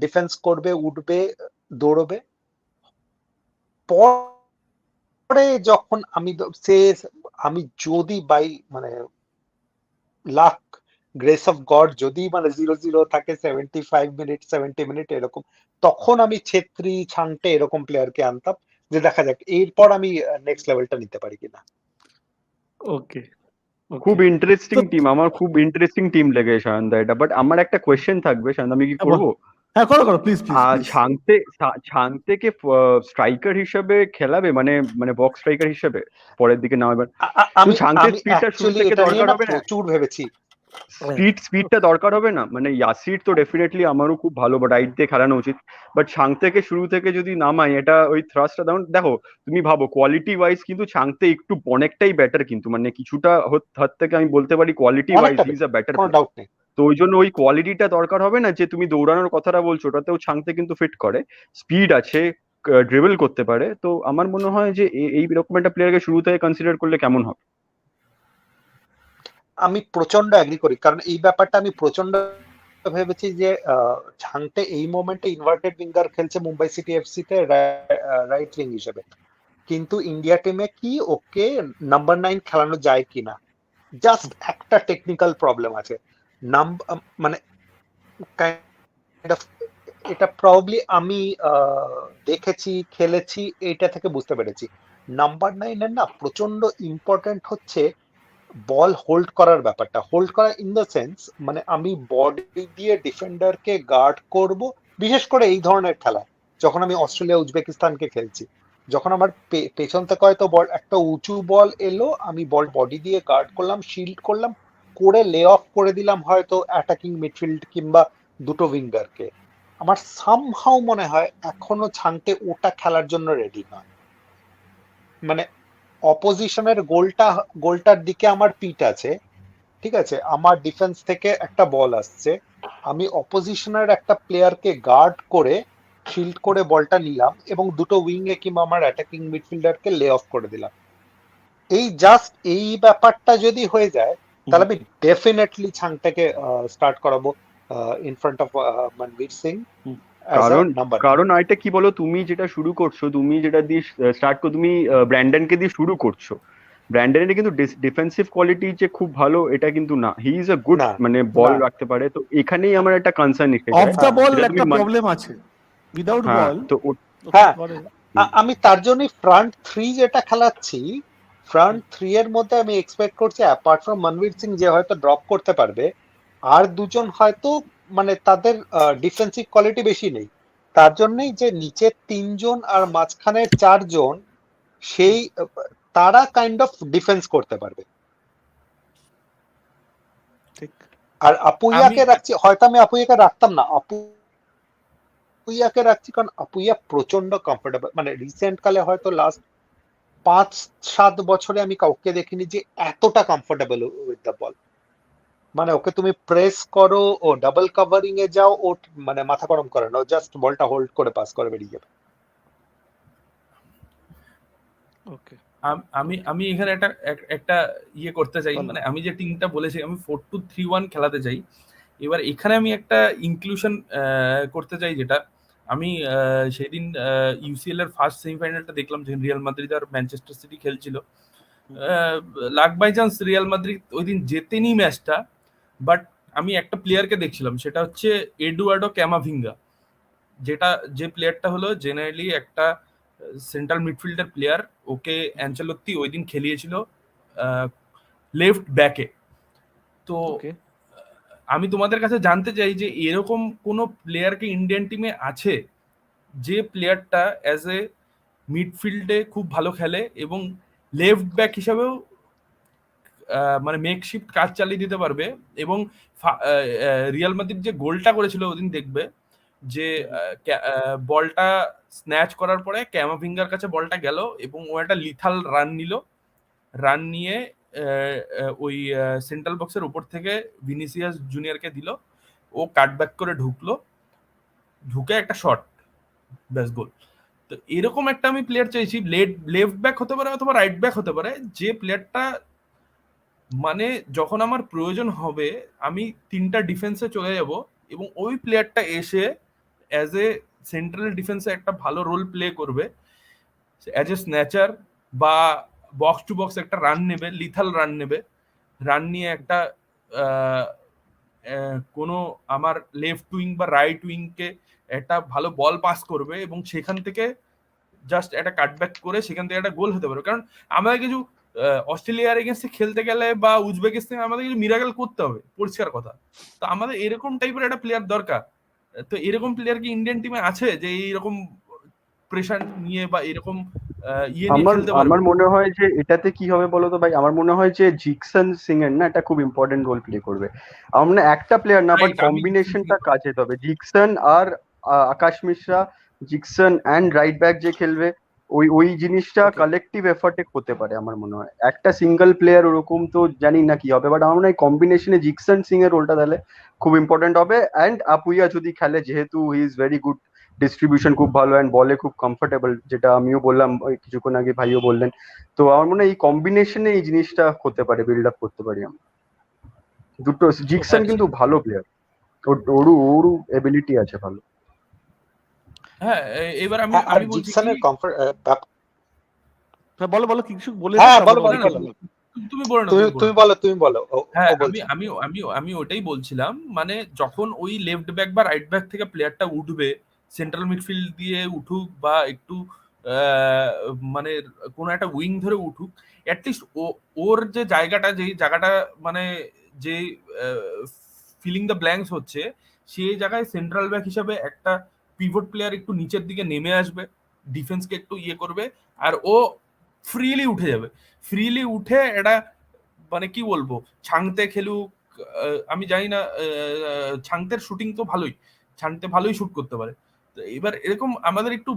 defence করবে, উঠবে, দৌড়বে। পরে যখন আমি যদি বাই মানে লাক গ্রেস অফ গড যদি মানে 0-0 থাকে 75 মিনিট 70 মিনিট এরকম, তখন আমি ছেত্রী ছাংটে এরকম প্লেয়ারকে আনতাম, যে দেখা যাক এরপর আমি নেক্সট লেভেলটা নিতে পারি কিনা। ওকে, খুব ইন্টারেস্টিং টিম, আমার খুব ইন্টারেস্টিং টিম লেগে সায়নদা এটা। বাট আমার একটা কোয়েশ্চেন থাকবে সায়নদা, আমি কি করবো? হ্যাঁ করো করো প্লিজ প্লিজ। ছাংতেকে স্ট্রাইকার হিসেবে খেলাবে, মানে মানে বক্স স্ট্রাইকার হিসেবে পরের দিকে নামাবে? আমি ছাংতের আমি স্পিডটা শুরু অ্যাকচুয়ালি থেকে এটা নিয়ে দরকার না হবে না? প্রচুর ভেবেছি। স্পিডটা দরকার হবে না? মানে ইয়াসির তো ডেফিনেটলি আমারও খুব ভালো রাইট দিয়ে খেলানো উচিত, বাট ছাংতেকে শুরু থেকে যদি নামাই, এটা ওই থ্রাস্টটা দাও। দেখো তুমি ভাবো কোয়ালিটি ওয়াইজ কিন্তু ছাংতে অনেকটাই বেটার, কিন্তু মানে কিছুটা হাত থেকে আমি বলতে পারি quality wise he is a better কোনো প্লেয়ার। ডাউট নেই। তো ওই জন্য ওই কোয়ালিটিটা দরকার হবে না যে তুমি দৌড়ানোর কথাটা বলছো, ওটাতেও ছাংতে কিন্তু ফিট করে, স্পিড আছে, ড্রিবল করতে পারে। তো আমার মনে হয় যে এই রকম একটা প্লেয়ারকে শুরু থেকে কনসিডার করলে কেমন হবে। আমি প্রচন্ড অ্যাগ্রি করি, কারণ এই ব্যাপারটা আমি প্রচন্ড ভেবেছি যে ঝাংতে এই মোমেন্টে ইনভার্টেড উইঙ্গার খেলছে মুম্বাই সিটি এফসি তে রাইট উইং হিসেবে, কিন্তু ইন্ডিয়া টিমে কি ওকে নাম্বার 9 খেলানো যায় কিনা, জাস্ট একটা টেকনিক্যাল প্রবলেম আছে। মানে kind of এটা প্রবাবলি আমি দেখেছি, খেলেছি, এইটা থেকে বুঝতে পেরেছি নাম্বার 9 এর না প্রচন্ড ইম্পর্টেন্ট হচ্ছে বল হোল্ড করার ব্যাপারটা। হোল্ড করা ইন দ্য সেন্স, মানে আমি বডি দিয়ে ডিফেন্ডারকে গার্ড করব, বিশেষ করে এই ধরনের খেলা যখন আমি অস্ট্রেলিয়া উজবেকিস্তানকে খেলছি, যখন আমার পেছন থেকে হয়তো বল একটা উঁচু বল এলো, আমি বল বডি দিয়ে গার্ড করলাম, শিল্ড করলাম, করে লে অফ করে দিলাম হয়তো অ্যাটাকিং মিডফিল্ড কিংবা দুটো উইঙ্গারকে। আমার সামহাও মনে হয় এখনো ছাংতে ওটা খেলার জন্য রেডি নয়। মানে অপোজিশনের গোলটার দিকে আমার পিঠ আছে, ঠিক আছে, আমার ডিফেন্স থেকে একটা বল আসছে, আমি অপোজিশনের একটা প্লেয়ারকে গার্ড করে শিল্ড করে বলটা নিলাম এবং দুটো উইং এ কিংবা আমার অ্যাটাকিং মিডফিল্ডারকে লে অফ করে দিলাম। এই জাস্ট এই ব্যাপারটা যদি হয়ে যায়, তাহলে আমি ডেফিনেটলি ছাংটাকে স্টার্ট করাবো in front of Manvir Singh. কারণ আরেকটা কি বলো, তুমি যেটা শুরু করছো, তুমি যেটা দিয়ে স্টার্ট করো, তুমি ব্র্যান্ডনকে দিয়ে শুরু করছো। ব্র্যান্ডনের কিন্তু ডিফেন্সিভ কোয়ালিটি যে খুব ভালো এটা কিন্তু না, হি ইজ আ গুড, মানে বল রাখতে পারে। তো এখানেই আমার একটা কনসার্ন এসে যায়, অফ দা বল একটা প্রবলেম আছে, উইদাউট বল। তো হ্যাঁ, আমি তার জন্যই ফ্রন্ট 3 যেটা খেলাচ্ছি, ফ্রন্ট 3 এর মধ্যে আমি এক্সপেক্ট করছি অ্যাপার্ট ফ্রম মনবীর সিং যে হয়তো ড্রপ করতে পারবে, আর দুজন হয়তো মানে তাদের ডিফেন্সিভ কোয়ালিটি বেশি নেই, তার জন্যই যে নিচে 3 জন আর মাঝখানের 4 জন, সেই তারা কাইন্ড অফ ডিফেন্স করতে পারবে। ঠিক। আর আপুইয়াকে রাখছি, হয়তো আমি আপুইয়াকে রাখতাম না, আপুইয়াকে রাখছি কারণ আপুইয়া প্রচন্ড কমফোর্টেবল। মানে রিসেন্ট কালে হয়তো লাস্ট 5-7 বছরে আমি কাউকে দেখিনি যে এতটা কমফোর্টেবল উইথ দ্য বল। মানে ওকে তুমি প্রেস করো, ও ডাবল কভারিং এ যাও, ও মানে মাথা গরম করে না, জাস্ট বলটা হোল্ড করে পাস করে বেরিয়ে যাবে। ওকে, আমি এখানে একটা ইয়ে করতে চাই, মানে আমি যে টিমটা বলেছি আমি 4-2-3-1 খেলাতে চাই। এবার এখানে আমি একটা ইনক্লুশন করতে চাই, যেটা আমি সেদিন ইউসিএল এর ফার্স্ট সেমিফাইনালটা দেখলাম, যে রিয়াল মাদ্রিদ আর ম্যানচেস্টার সিটি খেলছিল। Luck by chance Real Madrid ওই দিন জেতেনি ম্যাচটা, বাট আমি একটা প্লেয়ারকে দেখছিলাম, সেটা হচ্ছে এডুয়ার্ডো ক্যামাভিঙ্গা, যে প্লেয়ারটা হলো জেনারেলি একটা সেন্ট্রাল মিডফিল্ডার প্লেয়ার। ওকে অ্যাঞ্চেলোত্তি ওই দিন খেলিয়েছিল লেফট ব্যাকে। তো আমি তোমাদের কাছে জানতে চাই যে এরকম কোনো প্লেয়ারকে ইন্ডিয়ান টিমে আছে যে প্লেয়ারটা অ্যাজ এ মিডফিল্ডে খুব ভালো খেলে এবং লেফট ব্যাক হিসাবেও মানে মেকশিফট কাজ চালিয়ে দিতে পারবে। এবং রিয়াল মাদ্রিদ যে গোলটা করেছিল ওদিন, দেখবে যে বলটা স্ন্যাচ করার পরে ক্যামাভিঙ্গার কাছে বলটা গেল এবং ও একটা লিথাল রান নিয়ে ওই সেন্ট্রাল বক্সের উপর থেকে ভিনিসিয়াস জুনিয়রকে দিল, ও কাটব্যাক করে ঢুকে একটা শট, ব্যাস গোল। তো এরকম একটা আমি প্লেয়ার চাইছি, লেফট ব্যাক হতে পারে অথবা রাইট ব্যাক হতে পারে, যে প্লেয়ারটা মানে যখন আমার প্রয়োজন হবে আমি 3টা ডিফেন্সে চলে যাব এবং ওই প্লেয়ারটা এসে অ্যাজ এ সেন্ট্রাল ডিফেন্সে একটা ভালো রোল প্লে করবে, অ্যাজ এ স্ন্যাচার বা বক্স টু বক্স একটা রান নেবে, লিথাল রান নিয়ে একটা কোনো আমার লেফট উইং বা রাইট উইংকে একটা ভালো বল পাস করবে এবং সেখান থেকে জাস্ট একটা কাটব্যাক করে সেখান থেকে একটা গোল হতে পারে। কারণ আমাদের কিছু অস্ট্রেলিয়ার এগেন্স্টে খেলতে গেলে বা উজবেকিস্তানে আমাদের কিছু মিরাকেল করতে হবে, পরিষ্কার কথা। তো আমাদের এরকম টাইপের একটা প্লেয়ার দরকার। তো এরকম প্লেয়ার কি ইন্ডিয়ান টিমে আছে যে এইরকম প্রেশার নিয়ে বা এরকম ইয়ে নিয়ে খেলতে পারবে? আমার মনে হয় যে এটাতে কি হবে বলতো ভাই, আমার মনে হয় যে জিকসন সিং এর না একটা খুব ইম্পর্টেন্ট রোল প্লে করবে। আমার একটা প্লেয়ার না, বাট কম্বিনেশনটা কাজ হতে হবে। জিকসন আর Akash Mishra, Jeakson and right back যে খেলবে, ওই ওই জিনিসটা Okay. কালেকটিভ এফর্টে হতে পারে আমার মনে হয়। একটা সিঙ্গেল প্লেয়ার ওরকম তো জানি না কি হবে, বাট আমার মনে হয় কম্বিনেশনে জিকসন সিং এর রোলটা তাহলে খুব ইম্পর্টেন্ট হবে। অ্যান্ড আপুইয়া যদি খেলে, যেহেতু he is very good, distribution খুব ভালো অ্যান্ড বলে খুব কমফোর্টেবল, যেটা আমিও বললাম ওই কিছুক্ষণ আগে, ভাইও বললেন। তো আমার মনে হয় এই কম্বিনেশনে এই জিনিসটা হতে পারে, বিল্ড আপ করতে পারি আমরা দুটো। জিকসন কিন্তু ভালো প্লেয়ার, ওর এবিলিটি আছে ভালো। হ্যাঁ, এবার আমি হ্যাঁ, আর আমি বলছি কি, জিকসনের কমফর্ট হ্যাঁ, বলো বলো কিছু বলে হ্যাঁ, নাও, তারপর বলো, না অন্য না, কিছু বলো। তুমি বলো না, তুমি তুমি বলো তুমি না। বলো, তুমি বলো, হ্যাঁ, ও আমি বলছে। আমি আমি আমি ওটাই বলছিলাম, মানে যখন ওই লেফট ব্যাক বা রাইট ব্যাক থেকে প্লেয়ারটা উঠবে, সেন্ট্রাল মিডফিল্ড দিয়ে উঠুক বা একটু মানে কোনো একটা উইং ধরে উঠুক, অ্যাটলিস্ট ওর যে জায়গাটা, যেই জায়গাটা মানে যে ফিলিং দ্য ব্ল্যাঙ্কস হচ্ছে, সেই জায়গায় সেন্ট্রাল ব্যাক হিসাবে একটা পিভট প্লেয়ার একটু নিচের দিকে নেমে আসবে, ডিফেন্সকে একটু ইয়ে করবে, আর ও ফ্রিলি উঠে যাবে। ফ্রিলি উঠে এটা মানে কি বলবো, ছাংতে খেলুক, আমি জানি না, ছাংতের শুটিং তো ভালোই, ছাংতে ভালোই শুট করতে পারে। তো এবার এরকম আমাদের একটু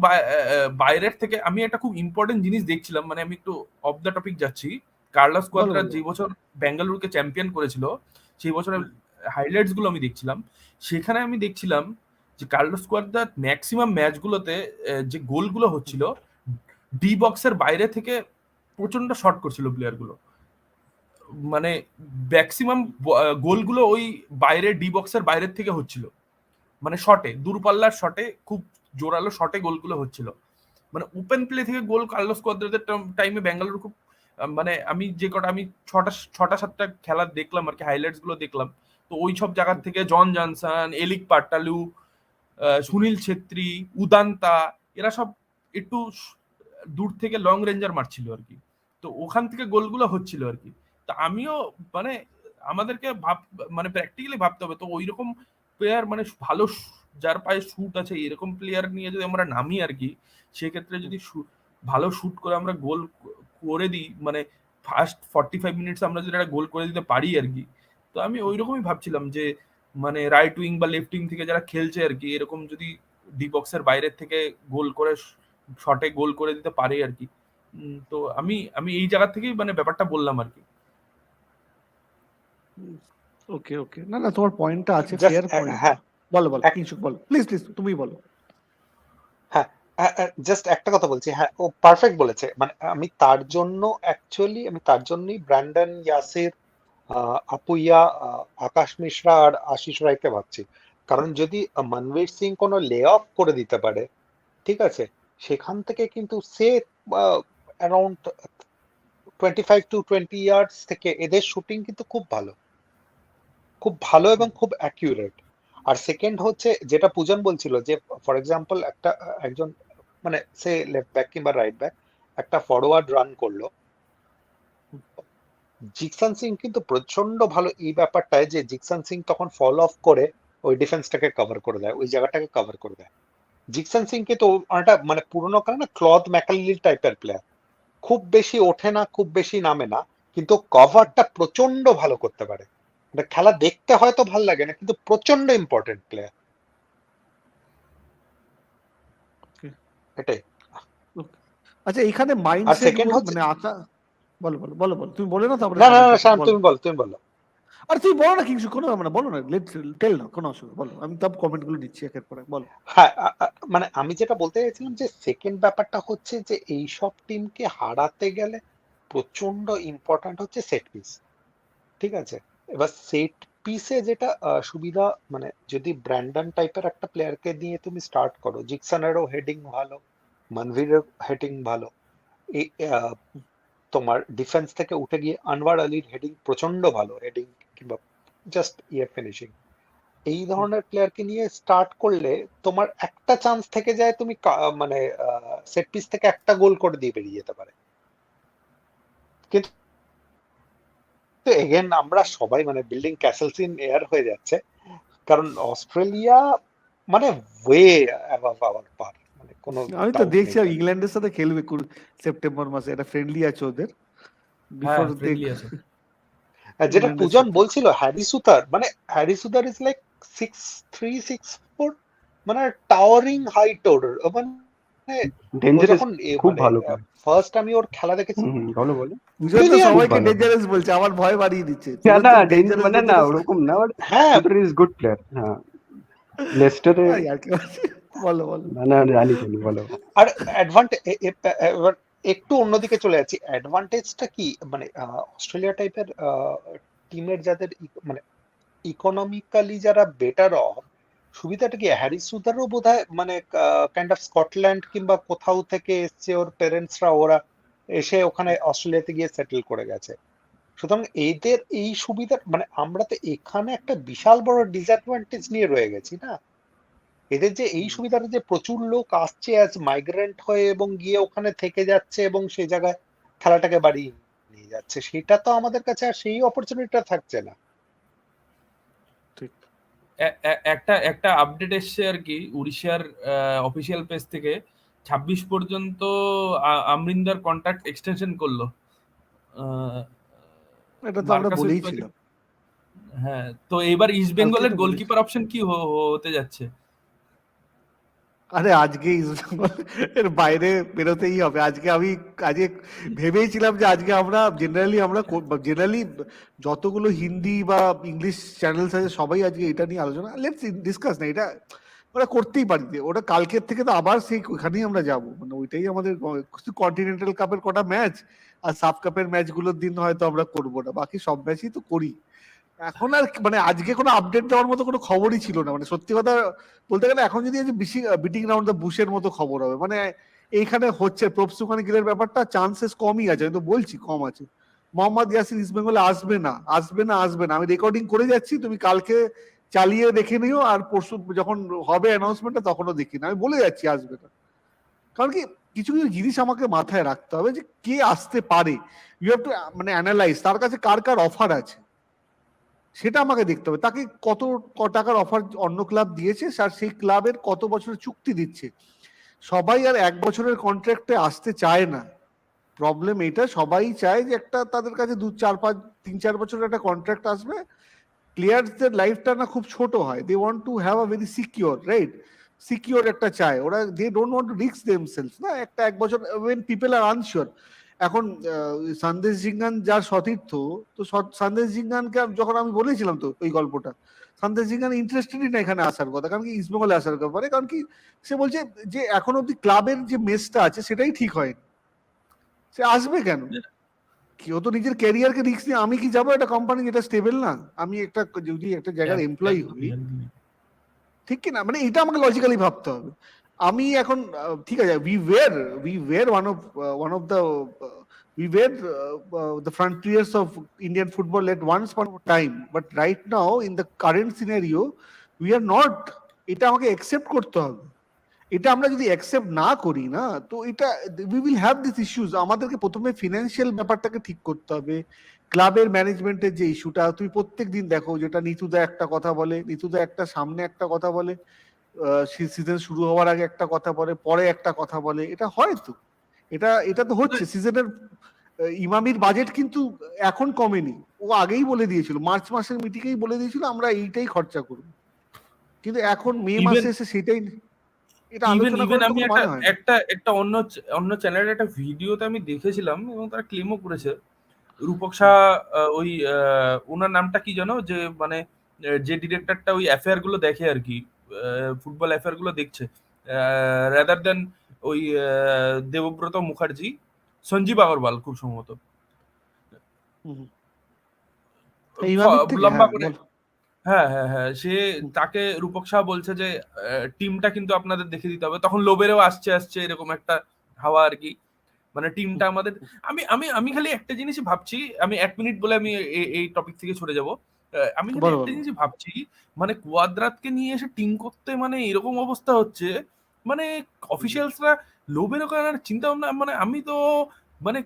বাইরের থেকে আমি একটা খুব ইম্পর্টেন্ট জিনিস দেখছিলাম, মানে আমি একটু অফ দ্য টপিক যাচ্ছি। কার্লোস বলো কোয়াদ্রা বলো। যে বছর বেঙ্গালুরুকে চ্যাম্পিয়ন করেছিল, সেই বছরের হাইলাইটস গুলো আমি দেখছিলাম। সেখানে আমি দেখছিলাম যে কার্লোস কোয়াদ্রার ম্যাক্সিমাম ম্যাচগুলোতে যে গোলগুলো হচ্ছিল, ডি বক্সের বাইরে থেকে প্রচন্ড শট করছিল প্লেয়ার গুলো। মানে ম্যাক্সিমাম গোলগুলো ওই বাইরে ডি বক্সের বাইরের থেকে হচ্ছিল, মানে শটে, দূরপাল্লার শটে, খুব জোরালো শটে গোলগুলো হচ্ছিল। মানে ওপেন প্লে থেকে গোল কার্লোস কোয়াদ্রাদের টাইমে বেঙ্গালুরু খুব মানে আমি যে কটা, আমি ছটা সাতটা খেলা দেখলাম আর কি, হাইলাইটস গুলো দেখলাম। তো ওই সব জায়গার থেকে জন জনসন, এলিক পাটালু, সুনীল ছেত্রী, উদান্তা, এরা সব একটু দূর থেকে লং রেঞ্জার মারছিল আর কি। তো ওখান থেকে গোলগুলো হচ্ছিল আর কি। তো আমিও মানে আমাদেরকে মানে প্র্যাকটিক্যালি ভাবতে হবে, তো ওই রকম প্লেয়ার, মানে ভালো যার পায়ে শুট আছে, এরকম প্লেয়ার নিয়ে যদি আমরা নামি আর কি, সেক্ষেত্রে যদি ভালো শুট করে আমরা গোল করে দিই, মানে ফার্স্ট 45 মিনিটস আমরা যদি একটা গোল করে দিতে পারি আর কি। তো আমি ওই রকমই ভাবছিলাম যে মানে রাইট উইং বা লেফট উইং থেকে যারা খেলছে আর কি, এরকম যদি ডি বক্সের বাইরের থেকে গোল করে, শটে গোল করে দিতে পারে আর কি। তো আমি আমি এই জায়গা থেকেই মানে ব্যাপারটা বললাম আর কি। ওকে ওকে, না না, তোমার পয়েন্টটা আছে, জাস্ট ফেয়ার পয়েন্ট। হ্যাঁ, বলো বলো কিছু বলো, প্লিজ প্লিজ তুমি বলো। হ্যাঁ, জাস্ট একটা কথা বলছি। হ্যাঁ, ও পারফেক্ট বলেছে। মানে আমি তার জন্য অ্যাকচুয়ালি আমি তার জন্যই ব্র্যান্ডন, ইয়াসির, আপুইয়া, আকাশ মিশ্রা আর আশিস রায়কে ভাবছি। কারণ যদি মনবীর সিং কোনো লে অফ করে দিতে পারে, ঠিক আছে, সেখান থেকে কিন্তু সে অ্যারাউন্ড 25 to 20 ইয়ার্স থেকে এদের শুটিং কিন্তু খুব ভালো, খুব ভালো এবং খুব অ্যাকিউরেট। আর সেকেন্ড হচ্ছে যেটা পূজন বলছিল, যে ফর এক্সাম্পল একজন মানে সে লেফট ব্যাক কিংবা রাইট ব্যাক একটা ফরওয়ার্ড রান করলো, জিকসান সিং কিন্তু প্রচন্ড ভালো এই ব্যাপারটায়, যে জিকসান সিং তখন ফল অফ করে ওই ডিফেন্সটাকে কভার করে দেয়, ওই জায়গাটাকে কভার করে দেয়। জিকসান সিং কে তো অনেকটা মানে পুরোনো কারণে না ক্লথ ম্যাকালি টাইপের প্লেয়ার, খুব বেশি ওঠে না, খুব বেশি নামে না, কিন্তু কভারটা প্রচন্ড ভালো করতে পারে। মানে খেলা দেখতে হয়তো ভালো লাগে না, কিন্তু প্রচন্ড ইম্পর্টেন্ট প্লেয়ার। এটাই। আচ্ছা, এখানে আর মাইন্ডসেট সেকেন্ড হচ্ছে, মানে বলো বলো বলো বলো, তুমি বলে না, তারপরে না না comment না করছি, শান, বলো। তুমি বলো, তুমি বলো। আর তুমি বলো না কিছু, কোনো ব্যাপার না, বলো না, লেট টেল না, কোনো অসুবিধা, বলো, আমি সব কমেন্ট গুলো নিচ্ছি একের পরে, বলো। হ্যাঁ, মানে আমি যেটা বলতে চাইছিলাম যে সেকেন্ড ব্যাপারটা হচ্ছে যে এই সব টিমকে হারাতে গেলে প্রচন্ড ইম্পর্ট্যান্ট হচ্ছে সেট পিস, ঠিক আছে। এবার সেট পিসে যেটা সুবিধা, মানে যদি ব্র্যান্ডন টাইপের একটা প্লেয়ারকে দিয়ে তুমি স্টার্ট করো, জিকসনেরও হেডিং ভালো, মনভীরের হেডিং ভালো, এই তোমার ডিফেন্স থেকে উঠে গিয়ে আনওয়ার আলীর হেডিং প্রচন্ড ভালো, হেডিং কিংবা জাস্ট ফিনিশিং, এই ধরনের প্লেয়ারকে নিয়ে স্টার্ট করলে তোমার একটা চান্স থেকে যায়, তুমি মানে সেট পিস থেকে একটা গোল করে দিয়ে বেরিয়ে যেতে পারে। কিন্তু এগেন আমরা সবাই মানে বিল্ডিং ক্যাসেলস ইন এয়ার হয়ে যাচ্ছে, কারণ অস্ট্রেলিয়া মানে ওয়ে অ্যাবাভ আওয়ার পার, মানে কোনো আমি তো ডাউট দেখছি নেই। ইংল্যান্ডের সাথে খেলবে সেপ্টেম্বর মাসে, একটা ফ্রেন্ডলি আছে ওদের, হ্যাঁ, বিফোর ফ্রেন্ডলি আছে। যেটা ইংল্যান্ডের পূজন সাথে। বলছিল, হ্যারি সুতার, মানে হ্যারি সুতার ইজ লাইক 6'3", 6'4", মানে টাওয়ারিং হাইট ওর, মানে ডেঞ্জারাস, যখন খুব ভালো player। ফার্স্ট আমি ওর খেলা দেখেছি, বলো বলো। বুঝলেন তো, Brilliant, সবাইকে ভালো। ডেঞ্জারাস বলছে, আমার ভয় বাড়িয়ে দিচ্ছে। না না ডেঞ্জারাস মানে না ওরকম না, হ্যাঁ ইজ গুড প্লেয়ার। হ্যাঁ লেস্টারে বলো বলো। না না জানি বলো। আর অ্যাডভান্টেজ এবার একটু অন্যদিকে চলে যাচ্ছি, অ্যাডভান্টেজটা কি মানে অস্ট্রেলিয়া টাইপের টিমের যাদের মানে ইকোনমিক্যালি যারা বেটার অফ, সুবিধাটা কি হ্যারি সুদারও বোধহয় মানে কাইন্ড অফ স্কটল্যান্ড কিংবা কোথাও থেকে এসছে, ওর প্যারেন্টসরা ওরা এসে ওখানে অস্ট্রেলিয়াতে গিয়ে সেটেল করে গেছে। সুতরাং এদের এই সুবিধা মানে আমরা তো এখানে একটা বিশাল বড় ডিসঅ্যাডভান্টেজ নিয়ে রয়ে গেছি না। এদের যে এই সুবিধাটা যে প্রচুর লোক আসছে অ্যাজ মাইগ্রেন্ট হয়ে এবং গিয়ে ওখানে থেকে যাচ্ছে এবং সেই জায়গায় খেলাটাকে বাড়িয়ে নিয়ে যাচ্ছে, সেটা তো আমাদের কাছে আর সেই অপরচুনিটিটা থাকছে না। একটা একটা আপডেট এসছে আর কি উড়িষ্যার অফিসিয়াল পেজ থেকে, 26 পর্যন্ত আমরিন্দার কন্ট্রাক্ট এক্সটেনশন করলো। এটা তো আমরা বলেইছিলাম। হ্যাঁ, তো এবার ইস্ট বেঙ্গলের গোলকিপার অপশন কি হতে যাচ্ছে? আরে আজকে এর বাইরে বেরোতেই হবে। আজকে ভেবেইছিলাম যে আজকে আমরা জেনারেলি যতগুলো হিন্দি বা ইংলিশ চ্যানেলস আছে সবাই আজকে এটা নিয়ে আলোচনা, লেটস ডিসকাস না, এটা ওরা করতেই পারি, ওটা কালকের থেকে তো আবার সেই ওখানেই আমরা যাবো, মানে ওইটাই আমাদের কন্টিনেন্টাল কাপের কটা ম্যাচ আর সাব কাপের ম্যাচগুলোর দিন হয়তো আমরা করবো না, বাকি সব ম্যাচই তো করি। এখন আর মানে আজকে কোনো আপডেট দেওয়ার মতো কোনো খবরই ছিল না, মানে সত্যি কথা বলতে গেলে এখন যদি বিটিং রাউন্ড দ্য বুশের মতো খবর হবে, মানে এইখানে হচ্ছে প্রপস ওখানে গিলের ব্যাপারটা চান্সেস কমই আছে, আমি তো বলছি কম আছে। মোহাম্মদ ইয়াসির ইস্ট বেঙ্গলে আসবে না। আমি রেকর্ডিং করে যাচ্ছি, তুমি কালকে চালিয়ে দেখে নিও, আর পরশু যখন হবে অ্যানাউন্সমেন্টটা তখনও দেখি না, আমি বলে যাচ্ছি আসবে না। কারণ কি কিছু কিছু জিনিস আমাকে মাথায় রাখতে হবে যে কে আসতে পারে, ইউ হ্যাভ টু মানে অ্যানালাইজ তার কাছে কার কার অফার আছে, সেটা আমাকে দেখতে হবে। তাকে কত টাকার অফার অন্য ক্লাব দিয়েছে, আর সেই ক্লাবের কত বছরের চুক্তি দিচ্ছে। সবাই আর 1 বছরের কন্ট্রাক্টে আসতে চায় না, প্রবলেম এটা। সবাই চায় যে একটা তাদের কাছে 3-4 বছরের একটা কন্ট্রাক্ট আসবে, প্লেয়ারদের লাইফটা না খুব ছোট হয়, they want to have a very secure, right, secure একটা চায় ওরা, they don't want to risk themselves না, একটা 1 বছর ওয়েন পিপল আর আনশিওর। এখন সন্দেশ জিঙ্গান যার সতীর্থ, তো সন্দেশ জিঙ্গানকে যখন আমি বলেছিলাম তো ওই গল্পটা, সন্দেশ জিঙ্গান ইন্টারেস্টেডই না এখানে আসার কথা, কারণ কি ইস্টবেঙ্গলে আসার ব্যাপারে, কারণ কি সে বলছে যে এখন অব্দি ক্লাবের যে মেসটা আছে সেটাই ঠিক হয়নি, সে আসবে কেন, কেউ তো নিজের ক্যারিয়ারকে রিস্ক নিয়ে, আমি কি যাবো একটা কোম্পানি যেটা স্টেবল না, আমি যদি একটা জায়গার এমপ্লয়ি হই, ঠিক কি না, মানে এটা আমাকে লজিক্যালি ভাবতে হবে। আমি এখন ঠিক আছে, we were one of the frontiers of Indian football at once upon a time, but right now in the current scenario we are not, এটা আমাকে accept করতে হবে। এটা আমরা যদি অ্যাকসেপ্ট না করি না, তো এটা we will have this issues. আমাদেরকে প্রথমে ফিনান্সিয়াল ব্যাপারটাকে ঠিক করতে হবে, ক্লাবের ম্যানেজমেন্টের যে ইস্যুটা, তুমি প্রত্যেক দিন দেখো যেটা নিতুদা একটা কথা বলে, নিতুদা একটা সামনে একটা কথা বলে, সিজন শুরু হওয়ার আগে একটা কথা বলে, পরে একটা কথা বলে, এটা হয় তো, এটা তো হচ্ছে সিজনের। ইমামির বাজেট কিন্তু এখন কমেনি, ও আগেই বলে দিয়েছিল, মার্চ মাসের মিটিংয়েই বলে দিয়েছিল আমরা এইটাই খরচা করব, কিন্তু এখন মে মাসে এসে সেটাই এটা আলোচনা করে আমি তখন মানে হয় না। একটা অন্য চ্যানেলের একটা ভিডিওতে আমি দেখেছিলাম এবং তারা ক্লেমও করেছে, রূপক শাহ, ওই ওনার নামটা কি জানো, যে মানে যে ডিরেক্টরটা ওই অ্যাফেয়ার গুলো দেখে আর কি, ফুটবল অ্যাফেয়ার গুলো দেখছে, রাদার দেন ওই দেবব্রত মুখার্জি, সঞ্জীব আগরওয়াল খুব সম্ভবত, লম্বা করে। হ্যাঁ হ্যাঁ হ্যাঁ, সে তাকে রূপক শাহ বলছে যে টিমটা কিন্তু আপনাদের দেখে দিতে হবে, তখন লোবেরও আসছে এরকম একটা হাওয়া আর কি, মানে টিমটা আমাদের। আমি আমি আমি খালি একটা জিনিসই ভাবছি, আমি 1 মিনিট বলে আমি এই টপিক থেকে সরে যাব। আমি খালি একটা জিনিসই ভাবছি, মানে কুয়াদ্রাতকে নিয়ে এসে টিম করতে মানে এরকম অবস্থা হচ্ছে, মানে অফিসিয়ালসরা লোবেরও করার চিন্তা ভাবনা, মানে আমি তো মানে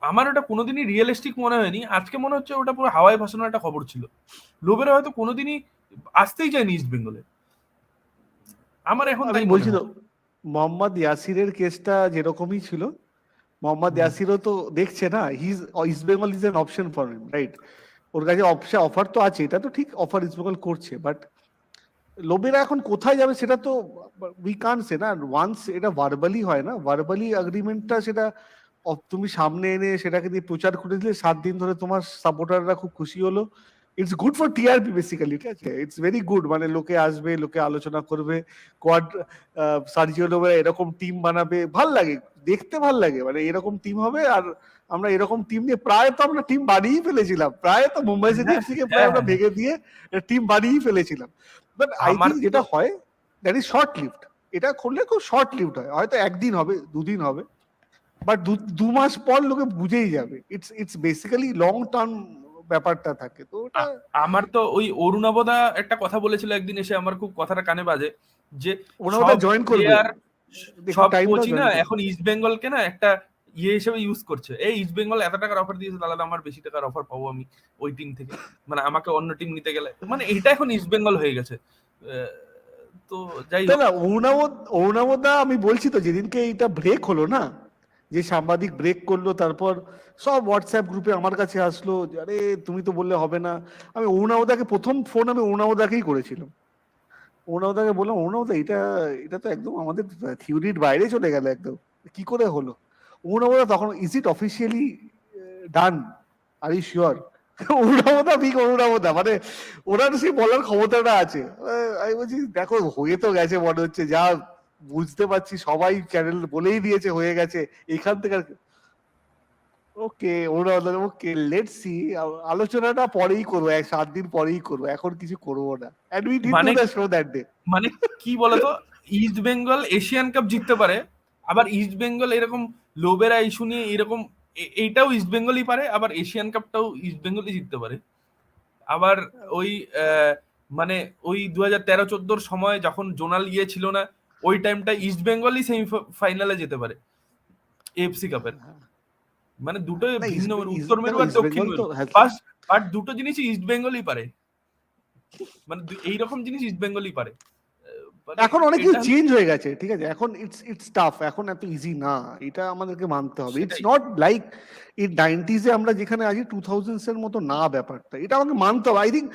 আমার ওটা কোনোদিনই রিয়েলিস্টিক মনে হয়নি, আজকে মনে হচ্ছে ওটা পুরো হাওয়ায় ভাসানো একটা খবর ছিল। লোবেরা হয়তো কোনোদিনই আসতেই চায়নি ইস্ট বেঙ্গলে, আমার এখন তাই বলছি। মোহাম্মদ ইয়াসিরের কেসটা যেরকমই ছিল, মোহাম্মদ ইয়াসিরও তো দেখছে না, East Bengal is an option for him, right, ওর কাছে অফার তো আছে, এটা তো ঠিক, অফার ইস্ট বেঙ্গল করছে, বাট লোবেরা এখন কোথায় যাবে সেটা তো উই কান্ট সে না, ওয়ান্স এটা ভার্বালি হয় না, ভার্বালি এগ্রিমেন্টটা সেটা তুমি সামনে এনে সেটাকে দিয়ে প্রচার করে দিলে 7 দিন ধরে তোমার সাপোর্টাররা খুব খুশি হলো, it's good for TRP basically, ঠিক আছে, ইটস ভেরি গুড, মানে লোকে আসবে, লোকে আলোচনা করবে, কোয়াড সার্জিও লোবেরা এরকম টিম বানাবে, ভাল লাগে দেখতে, ভাল লাগে, মানে এরকম টিম হবে। আর আমরা এরকম টিম নিয়ে প্রায় তো আমরা টিম বানিয়েই ফেলেছিলাম, প্রায় তো মুম্বাই সিটি এফসি কে প্রায় আমরা ভেঙে দিয়ে টিম বানিয়েই ফেলেছিলাম। বাট আই আমার থিঙ্ক যেটা হয় দ্যাট ইজ শর্ট লিভড, এটা করলে খুব শর্ট লিভড হয়, হয়তো একদিন হবে, দুদিন হবে, বাট 2 মাস পর লোকে বুঝেই যাবে, ইটস বেসিক্যালি লং টার্ম ব্যাপারটা থাকে। তো ওটা আমার তো ওই অরুণাবদা একটা কথা বলেছিল একদিন এসে, আমার খুব কথাটা কানে বাজে, যে ওরা জয়েন করবে, সব কোচই না এখন ইস্ট বেঙ্গলকে না একটা ইয়ে হিসেবে ইউজ করছে, এই ইস্ট বেঙ্গল এত টাকার অফার দিয়েছে, তাহলে আমার বেশি টাকার অফার পাবো আমি ওই টিম থেকে, মানে আমাকে অন্য টিম নিতে গেলে, মানে এটা এখন ইস্ট বেঙ্গল হয়ে গেছে। তো যাই হোক, অরুণাবদা আমি বলছি তো, যেদিনকে এইটা ব্রেক হলো না, যে সাংবাদিক ব্রেক করলো, তারপর সব হোয়াটসঅ্যাপ গ্রুপে আমার কাছে আসলো, আরে তুমি তো বললে হবে না। আমি অরুণাবদাকে প্রথম ফোন আমি অরুণাবদাকেই করেছিলাম, অরুণাবদাকে বললাম, অরুণাবদা এটা এটা তো একদম আমাদের থিওরির বাইরে চলে গেল, একদম কি করে হলো? অরুণাবদা তখন, is it officially done, are you sure? অরুণাবদা বিগ অরুণাবদা, মানে ওনার সেই বলার ক্ষমতাটা আছে। আমি বলছি দেখো হয়ে তো গেছে মনে হচ্ছে, যা বুঝতে পারছি সবাই চ্যানেল বলেই দিয়েছে হয়ে গেছে, এখান থেকে ওকে অরুণাবদা, ওকে লেটস সি, আলোচনাটা পরেই করবো, 7 দিন পরেই করবো, এখন কিছু করবো না। And we did do the show that day. মানে কি বলতো, ইস্ট বেঙ্গল এশিয়ান কাপ জিততে পারে, আবার ইস্ট বেঙ্গল এরকম লোবেরা ইস্যু নিয়ে এরকম এইটাও ইস্ট বেঙ্গলই পারে, আবার এশিয়ান কাপটাও ইস্ট বেঙ্গলই জিততে পারে। আবার ওই মানে ওই 2013-14 সময় যখন জোনাল ইয়ে ছিল না, ওই টাইমটা ইস্ট বেঙ্গলই সেমিফাইনালে যেতে পারে এএফসি কাপের। মানে দুটো ভিন্ন, উত্তর মেরু আর দক্ষিণ মেরু, বাট দুটো জিনিসই ইস্ট বেঙ্গলই পারে, মানে এইরকম জিনিস ইস্ট বেঙ্গলই পারে। এখন অনেক কিছু চেঞ্জ হয়ে গেছে, ঠিক আছে, এখন ইটস টাফ, এখন এত ইজি না, এটা আমাদেরকে মানতে হবে। It's not like in 90s এ আমরা যেখানে আছি 2000s এর মতো না ব্যাপারটা, এটা আমাকে মানতে হবে। আই থিঙ্ক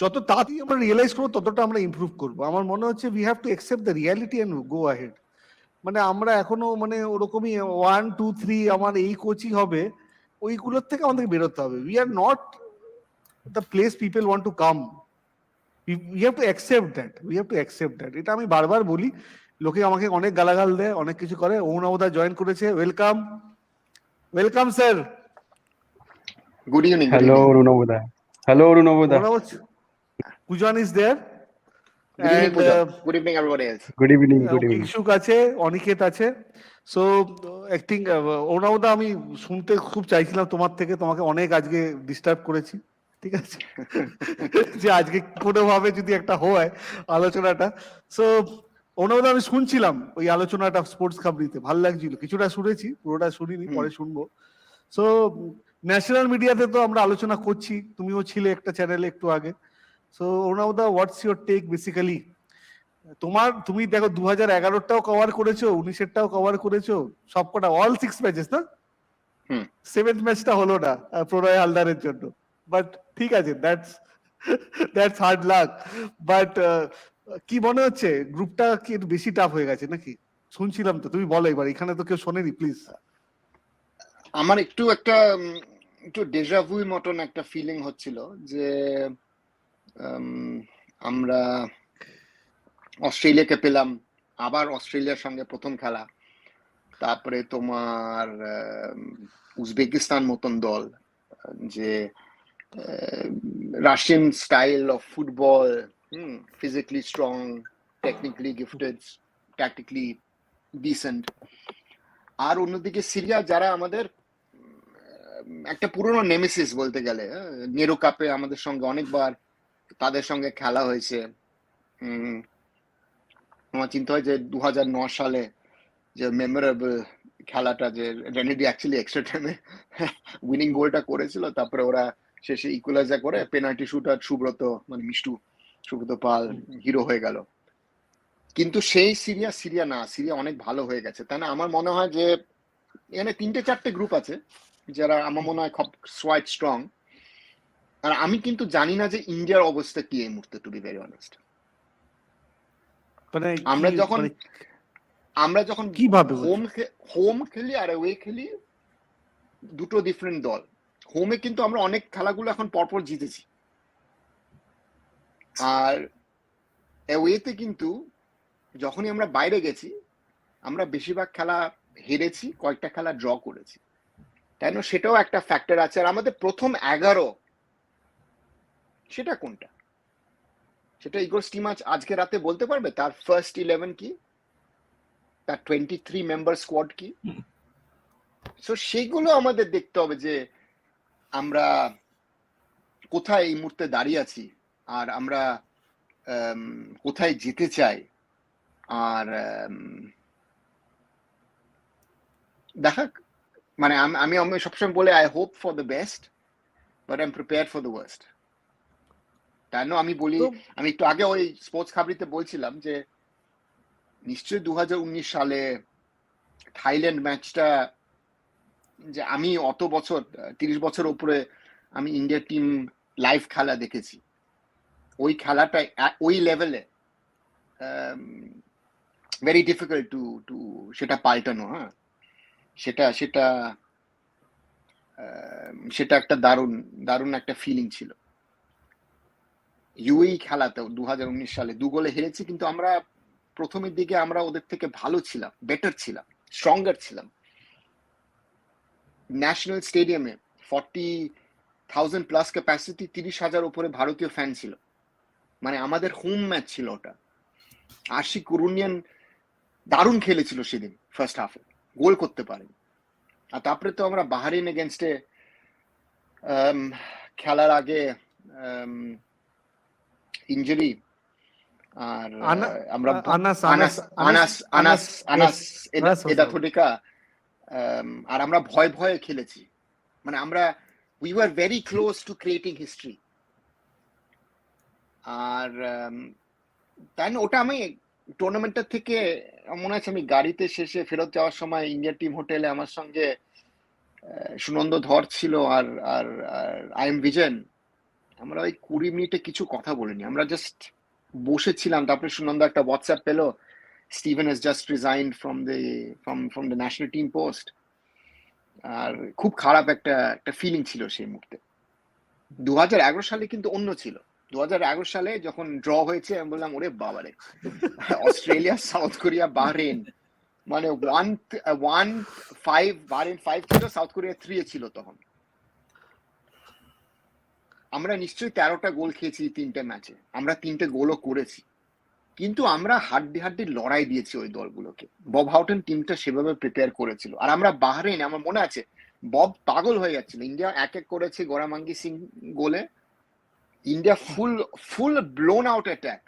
যত তাড়াতাড়ি আমরা রিয়েলাইজ করবো ততটা আমরা ইমপ্রুভ করবো। আমার মনে হচ্ছে we have to accept the reality and go ahead. মানে আমরা এখনো মানে ওরকমই 1, 2, 3 আমার এই কোচই হবে, ওইগুলোর থেকে আমাদেরকে বেরোতে হবে। We are not the place people want to come, we have to accept that, we have to accept that। এটা আমি বারবার বলি, লোকে আমাকে অনেক গালাগাল দেয়, অনেক কিছু করে। অরুণাবদা জয়েন করেছে, welcome, welcome sir. Good evening. Hello অরুণাবদা, হ্যালো অরুণাবদা। Pujan is there, and good evening everybody else. Good evening, good evening. ইকসুক আছে, অনিকেত আছে। সো আই থিঙ্ক অরুণাবদা আমি শুনতে খুব চাইছিলাম তোমার থেকে, তোমাকে অনেক আজকে ডিস্টার্ব করেছি, ঠিক আছে, যে আজকে কোনোভাবে যদি একটা হয় আলোচনাটা। সো অরুণাবদা আমি শুনছিলাম ওই আলোচনাটা স্পোর্টস খাবরিতে, ভালো লাগছিল, কিছুটা শুনেছি, পুরোটা শুনিনি, পরে শুনবো। সো ন্যাশনাল মিডিয়াতে তো আমরা আলোচনা করছি, তুমিও ছিলে একটা চ্যানেলে একটু আগে। সো অরুণাবদা, হোয়াটস ইউর টেক বেসিক্যালি? তুমি দেখো 2011টাও কভার করেছো, 19এরটাও কভার করেছো, সবকটা অল 6 ম্যাচেস না, 7th ম্যাচটা হলো না প্রণয় হালদারের জন্য, বাট ঠিক আছে, দ্যাটস হার্ড লাক। বাট কি মনে হচ্ছে গ্রুপটা কি একটু বেশি টাফ হয়ে গেছে নাকি? শুনছিলাম তো, তুমি বলো এবার, এখানে তো কেউ শোনেনি, প্লিজ। আমার একটু ডেজাভুর মতন একটা ফিলিং হচ্ছিল যে আমরা অস্ট্রেলিয়াকে পেলাম, আবার অস্ট্রেলিয়ার সঙ্গে প্রথম খেলা, তারপরে তোমার উজবেকিস্তান মতন দল, যে Russian style of football, physically strong, technically gifted, tactically decent. আর অন্যদিকে সিরিয়া, যারা আমাদের একটা পুরনো নেমেসিস বলতে গেলে, নেরো কাপে আমাদের সঙ্গে অনেকবার তাদের সঙ্গে খেলা হয়েছে। আমার চিন্তা হয় যে 2009 সালে যে মেমোরেবল খেলাটা, যে রেনেডি অ্যাকচুয়ালি এক্সট্রা টাইমে উইনিং গোলটা করেছিল, তারপরে ওরা শেষে ইকুয়ালাইজার করে পেনাল্টি শুটার সুব্রত, মানে সুব্রত পাল হিরো হয়ে গেল। কিন্তু সেই সিরিয়া না, সিরিয়া অনেক ভালো হয়ে গেছে, তাই না? আমার মনে হয় যে এখানে 3-4টে গ্রুপ আছে যারা আমার মনে হয় খুব সোয়াইট স্ট্রং। আর আমি কিন্তু জানি না যে ইন্ডিয়ার অবস্থা কি এই মুহূর্তে, টু বি ভেরি অনেস্ট। মানে আমরা কি যখন মানে আমরা যখন কিভাবে হোম খেলি আর ওয়ে খেলি, দুটো ডিফারেন্ট দল। হোমে কিন্তু আমরা অনেক খেলাগুলো এখন পরপর জিতেছি, আর ওয়েতে কিন্তু যখনই আমরা বাইরে গেছি আমরা বেশিরভাগ খেলা হেরেছি, কয়েকটা খেলা ড্র করেছি, তাই না? সেটাও একটা ফ্যাক্টর আছে। আর আমাদের প্রথম 11 সেটা কোনটা, সেটা ইগোর স্টিমাচ আজকে রাতে বলতে পারবে তার ফার্স্ট 11 কি, তার 23 মেম্বার স্কোয়াড কি। সো সেগুলো আমাদের দেখতে হবে যে আমরা কোথায় এই মুহূর্তে দাঁড়িয়ে আছি, আর আমরা কোথায় যেতে চাই। আর দেখা, মানে আমি সবসময় বলে I hope for the best but I am prepare for the worst. তাই না? আমি বলি, আমি একটু আগে ওই স্পোর্টস খাবরিতে বলছিলাম যে নিশ্চয়ই 2019 সালে থাইল্যান্ড ম্যাচটা, যে আমি অত বছর 30 বছর উপরে আমি ইন্ডিয়া টিম লাইভ খেলা দেখেছি, ওই খেলাটা ওই লেভেলে ভেরি ডিফিকাল্ট টু সেটা পাল্টানো। হ্যাঁ, সেটা সেটা সেটা একটা দারুণ একটা ফিলিং ছিল। ইউএই খেলাতে 2019 সালে 2 গোলে হেরেছি, কিন্তু আমরা প্রথমের দিকে আমরা ওদের থেকে ভালো ছিলাম, বেটার ছিলাম, স্ট্রঙ্গার ছিলাম। ন্যাশনাল স্টেডিয়ামে 40,000 প্লাস ক্যাপাসিটি, 30,000 উপরে ভারতীয় ফ্যান ছিল, মানে আমাদের হোম ম্যাচ ছিল ওটা। আশিক কুরুনিয়ান দারুণ খেলেছিল সেদিন, ফার্স্ট হাফে গোল করতে পারেনি। আর তারপরে তো আমরা বাহারিন এগেনস্টে খেলার আগে ইনজুরি, আর আমরা আনাস এদাথোডিকা, আর আমরা ভয়ে খেলেছি, মানে আমরা we were very close to creating history. আর তাই না, ওটা আমি টুর্নামেন্টের থেকে মনে আছে, আমি গাড়িতে শেষে ফেরত যাওয়ার সময় ইন্ডিয়া টিম হোটেলে আমার সঙ্গে সুনন্দ ধর ছিল আর আর আই এম বিজেন। আমরা ওই 20 মিনিটে কিছু কথা বলিনি, আমরা জাস্ট বসেছিলাম। তারপরে সুনন্দ একটা হোয়াটসঅ্যাপ পেলো, Steven has just resigned from the national team post. আর খুব খারাপ একটা ফিলিং ছিল সেই মুহূর্তে। 2011 সালে কিন্তু অন্য ছিল। 2011 সালে যখন ড্র হয়েছে আমি বললাম ওরে বাবারে, অস্ট্রেলিয়া, সাউথ কোরিয়া, বাহরেন, মানে 1-5, বাহরেন 5 ছিল, সাউথ কোরিয়া 3 ছিল তখন। আমরা নিশ্চয়ই 13টা গোল খেয়েছি 3টে ম্যাচে, আমরা 3টে গোলও করেছি, কিন্তু আমরা হাড্ডি লড়াই দিয়েছি ওই দলগুলোকে। বব হাউটন টিমটা সেভাবে প্রিপেয়ার করেছিল। আর আমরা বাহরেন, আমার মনে আছে বব পাগল হয়ে যাচ্ছিল, ইন্ডিয়া 1-1 করেছে গোরামাঙ্গি সিং গোলে, India full blown out attack.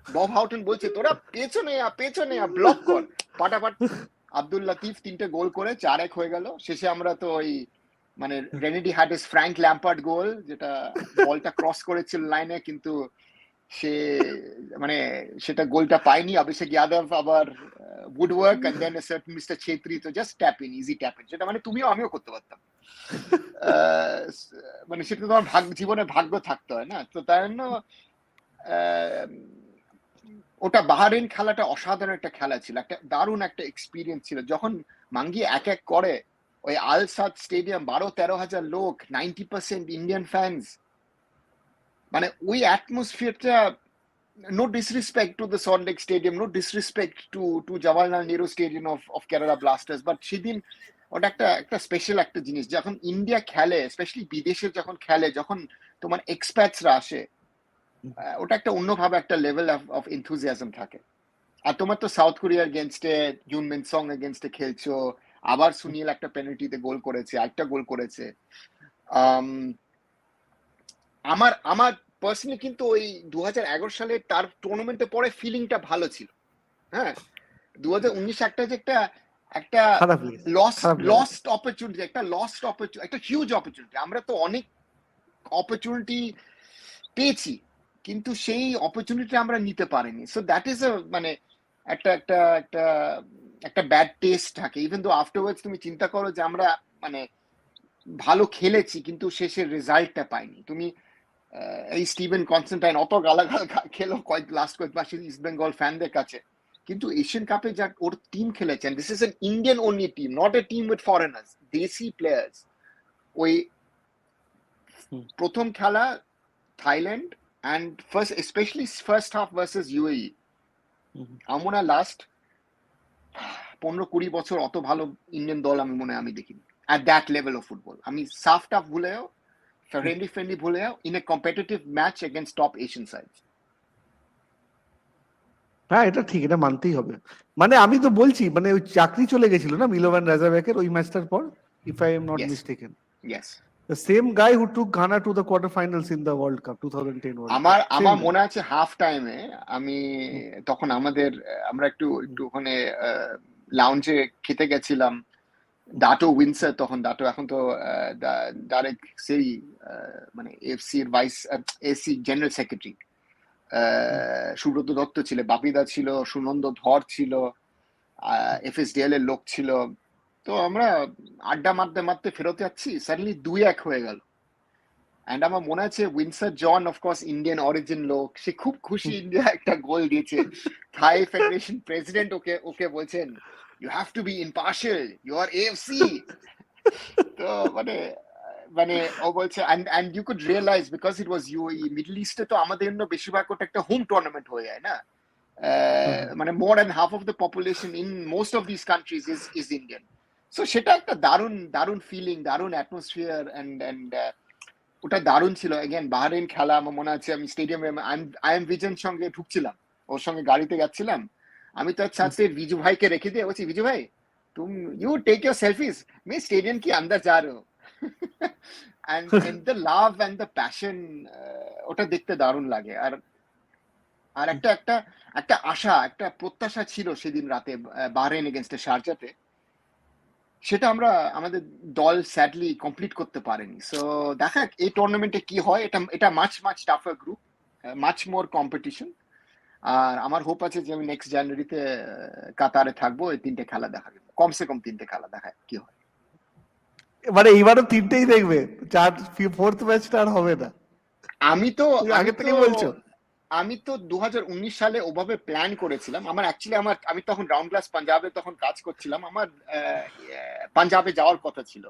Bob Houghton বলছে তোরা পেছনে ব্লক কর, পাটাপাট আব্দুল লতিফ 3টে গোল করে 4-1 হয়ে গেল। শেষে আমরা তো ওই মানে Renedy had his Frank Lampard goal, যেটা বলটা ক্রস করেছিল লাইনে, কিন্তু সে মানে সেটা গোলটা পায়নি। অভিষেক যাদব আবার woodwork and then a certain Mr. Chetri তো just tap in, easy tap in, যেটা মানে তুমিও আমিও করতে পারতাম। মানে সেটা তোমার জীবনে ভাগ্য থাকতে হয় না তো, তাই জন্য ওটা বাহারেন খেলাটা অসাধারণ একটা খেলা ছিল, একটা দারুণ একটা এক্সপিরিয়েন্স ছিল। যখন মাঙ্গি 1-1 করে, ওই আলসাদ স্টেডিয়াম 12-13 হাজার লোক, 90% ইন্ডিয়ান ফ্যান্স, মানে ওই অ্যাটমসফিয়ারটা, no disrespect to the Salt Lake Stadium, no disrespect to Jawaharlal Nehru Stadium of Kerala Blasters, but সেদিন ওটা একটা স্পেশাল একটা জিনিস। যখন ইন্ডিয়া খেলে, স্পেশালি বিদেশে যখন খেলে, যখন তোমার এক্সপ্যাটসরা আসে, ওটা একটা অন্যভাবে একটা লেভেল অফ এনথুজিয়াজম থাকে। আর তোমার তো সাউথ কোরিয়ার এগেনস্টে, জুন মিনসং এগেনস্টে খেলছো, আবার সুনীল একটা পেনাল্টিতে গোল করেছে, একটা গোল করেছে। আমার পার্সোনালি কিন্তু ওই 2011 সালে তার টুর্নামেন্টে পরে ফিলিংটা ভালো ছিল। হ্যাঁ, 2019 একটা যে একটা লস্ট অপরচুনিটি, একটা হিউজ অপরচুনিটি। আমরা তো অনেক অপরচুনিটি পেয়েছি, কিন্তু সেই অপরচুনিটি আমরা নিতে পারিনি। সো দ্যাট ইজ মানে একটা ব্যাড টেস্ট থাকে। ইভেন দো আফটারওয়ার্ডস তুমি চিন্তা করো যে আমরা মানে ভালো খেলেছি, কিন্তু শেষের রেজাল্টটা পাইনি। তুমি এই স্টিভেন কনস্ট্যান্টাইন অত গালাগাল খেলো কয়েক মাসে ইস্ট বেঙ্গল ফ্যানদের কাছে, কিন্তু এশিয়ান কাপে যা ওর টিম খেলেছেন, this is an Indian only team, not a team with foreigners, দেশি প্লেয়ার্স। ওই প্রথম খেলা Thailand and specially first half versus UAE, আমরা লাস্ট 15-20 বছর অত ভালো ইন্ডিয়ান দল আমি দেখিনি at that level of football. আমি সাফ টাফ ভুলেও, ফ্রেন্ডলি ভুলেও in a competitive match against top Asian sides. হ্যাঁ এটা ঠিক, এটা মানতেই হবে। মানে আমি তো বলছি, মানে ওই চাকরি চলে গেছিল না মিলোভান রাজাবেকের ওই ম্যাচটার পর, if I am not Yes. mistaken. Yes. The same guy who took Ghana to the quarterfinals in the World Cup 2010 World Cup. আমার Same মনে আছে হাফ টাইমে আমি তখন আমরা একটু ওখানে লাউঞ্জে খেতে গেছিলাম, ডাটো উইন্সার, তখন ডাটো এখন তো ডাইরেক্ট সেই মানে এফসি এর vice AC general secretary, Subrata Dutta ছিল, বাপিদা ছিল, সুনন্দ ধর ছিল, এফএসডিএল এর লোক ছিল। তো আমরা আড্ডা মারতে ফেরত যাচ্ছি, সাডেনলি 2-1 হয়ে গেল। এন্ড আমার মনে আছে উইন্সার জন অফকোর্স ইন্ডিয়ান অরিজিন লোক, সে খুব খুশি ইন্ডিয়া একটা গোল দিয়েছে। থাই ফেডারেশন প্রেসিডেন্ট ওকে বলছেন, you have to be impartial, you are AFC. তো মানে ও বলছে, and you could realize because it was UAE, middle ইস্টে তো আমাদের জন্য বেশিরভাগ ওটা একটা হোম টুর্নামেন্ট হয়ে যায় না, মানে more than half of the population in most of this countries is Indian. So সেটা একটা দারুণ ফিলিং, দারুণ অ্যাটমসফিয়ার, এন্ড ওটা দারুণ ছিল। এগেন বাহরেইন খেলা, আমার মনে আছে আমি স্টেডিয়ামে আই এম ভিজন সঙ্গে ঢুকছিলাম, ওর সঙ্গে গাড়িতে যাচ্ছিলাম, আমি তার সাথে বিজু ভাইকে রেখে দিয়ে বলছি, বিজু ভাই तुम यू टेक योर सेल्फीज, मैं स्टेडियम के अंदर जा रहा हूँ। and the love and the passion, ওটা দেখতে দারুণ লাগে। আর একটা আশা, একটা প্রত্যাশা ছিল সেদিন রাতে বাহরেইন এগেইনস্ট শারজাতে, সেটা আমাদের দল স্যাডলি কমপ্লিট করতে পারেনি। সো দেখা এই টুর্নামেন্টে কি হয়, এটা much tougher group, much more competition. আর আমার হোপ আছে যে আমি নেক্সট জানুয়ারিতে কাতারে থাকবো, এই 3টে খেলা দেখা যাবে, কমসে কম 3টে খেলা দেখা কি হয়। মানে এইবারও 3টেই দেখবে, ফোর্থ ম্যাচটা আর হবে না? আমি তো আগে থেকে বলছো? আমি তো 2019 সালে ওভাবে প্ল্যান করেছিলাম। আমি তখন রাউন্ড ক্লাস পাঞ্জাবে তখন কাজ করছিলাম, আমার পাঞ্জাবে যাওয়ার কথা ছিল,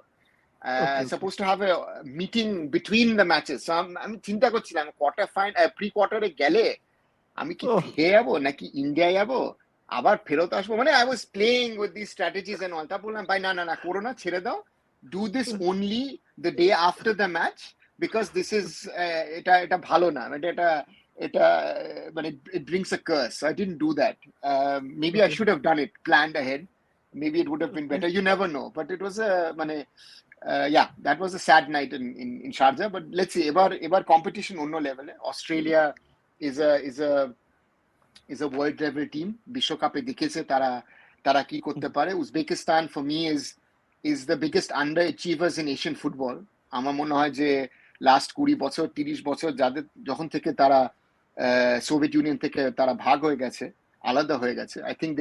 suppose to have a meeting between the matches. আমি চিন্তা করছিলাম প্রি কোয়ার্টারে গেলে আমি কি থেকে যাবো নাকি ইন্ডিয়া যাবো, আবার ফেরত আসবো, মানে I was playing with this strategies and all. তা বললাম ভাই না করো না, ছেড়ে দাও, do this only the day after the match, because this is এটা ভালো না, এটা মানে it brings a curse. So I didn't do that. Maybe I should have done it, planned ahead. Maybe it would have been better. You never know. But it was yeah, that was a sad night in Sharjah. But let's see. এবার competition অন্য level. Australia is a world level team. বিশ্বকাপে দেখেছে তারা কি করতে পারে। Uzbekistan for me is the biggest underachievers in Asian football. আমার মনে হয় যে লাস্ট 20 বছর 30 বছর যখন থেকে তারা সোভিয়েত ইউনিয়ন থেকে তারা ভাগ হয়ে গেছে, আলাদা হয়ে গেছে, I think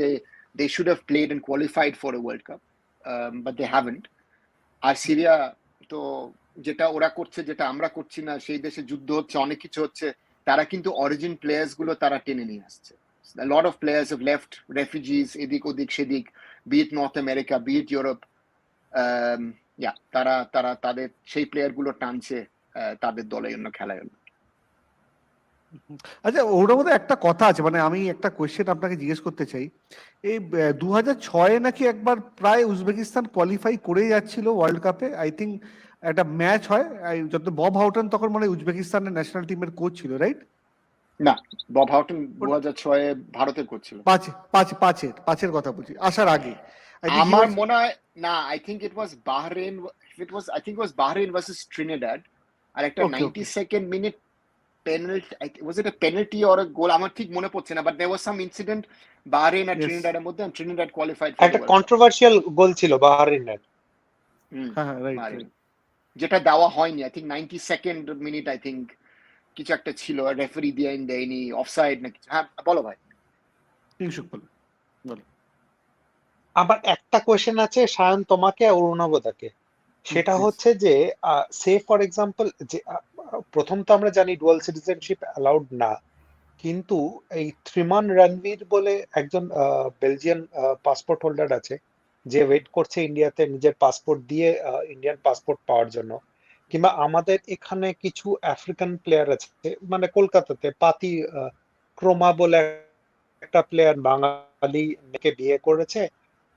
they should have played and qualified for a World Cup, but they haven't. আর সিরিয়া তো যেটা ওরা করছে, যেটা আমরা করছি না, সেই দেশে যুদ্ধ হচ্ছে, অনেক কিছু হচ্ছে, তারা কিন্তু অরিজিন প্লেয়ার্স গুলো তারা টেনে নিয়ে আসছে। A lot of players have left, refugees, এদিক ওদিক সেদিক, be it North America, be it Europe. তারা তাদের সেই প্লেয়ার গুলো টানছে তাদের দলের জন্য, খেলার জন্য। আচ্ছা, ওর মধ্যে একটা কথা আছে, মানে আমি একটা কোয়েশ্চেন আপনাকে জিজ্ঞেস করতে চাই। এই 2006 নাকি একবার প্রায় উজবেকিস্তান কোয়ালিফাই করে যাচ্ছিল ওয়ার্ল্ড কাপে, আই থিঙ্ক একটা ম্যাচ হয়, যত বব হাউটন তখন মানে উজবেকিস্তানের ন্যাশনাল টিমের কোচ ছিল, রাইট? না, বব হাউটন 2006 ভারতের কোচ ছিল। পাঁচের কথা বলছি, আসার আগে আমার মনে হয় না, I think it was Bahrain, I think it was Bahrain versus Trinidad, আর একটা 92nd minute penalty, was it a penalty or a goal, আমার ঠিক মনে পড়ছে না, but there was some incident বাহরেইন আর ট্রিনিডাডের মধ্যে, and Trinidad qualified for একটা controversial গোল ছিল বাহরেইনের, হ্যাঁ রাইট, যেটা দেওয়া হয়নি। I think 92nd minute, I think কিছু একটা ছিল, রেফারি দেয়নি, অফসাইড না কিছু। হ্যাঁ বলো ভাই। আবার একটা কোয়েশ্চেন আছে সায়ন তোমাকে, অরুণবদাকে, সেটা হচ্ছে যে সে ফর এক্সাম্পল যে প্রথম তো আমরা জানি ডুয়াল সিটিজেনশিপ অ্যালাউড না, কিন্তু এই ত্রিমান রণবীর বলে একজন বেলজিয়ান পাসপোর্ট হোল্ডার আছে, যে ওয়েট করছে ইন্ডিয়াতে নিজের পাসপোর্ট দিয়ে ইন্ডিয়ান পাসপোর্ট পাওয়ার জন্য। কিংবা আমাদের এখানে কিছু আফ্রিকান প্লেয়ার আছে, মানে কলকাতাতে পাতি ক্রোমা বলে একটা প্লেয়ার বাঙালি মেয়েকে বিয়ে করেছে,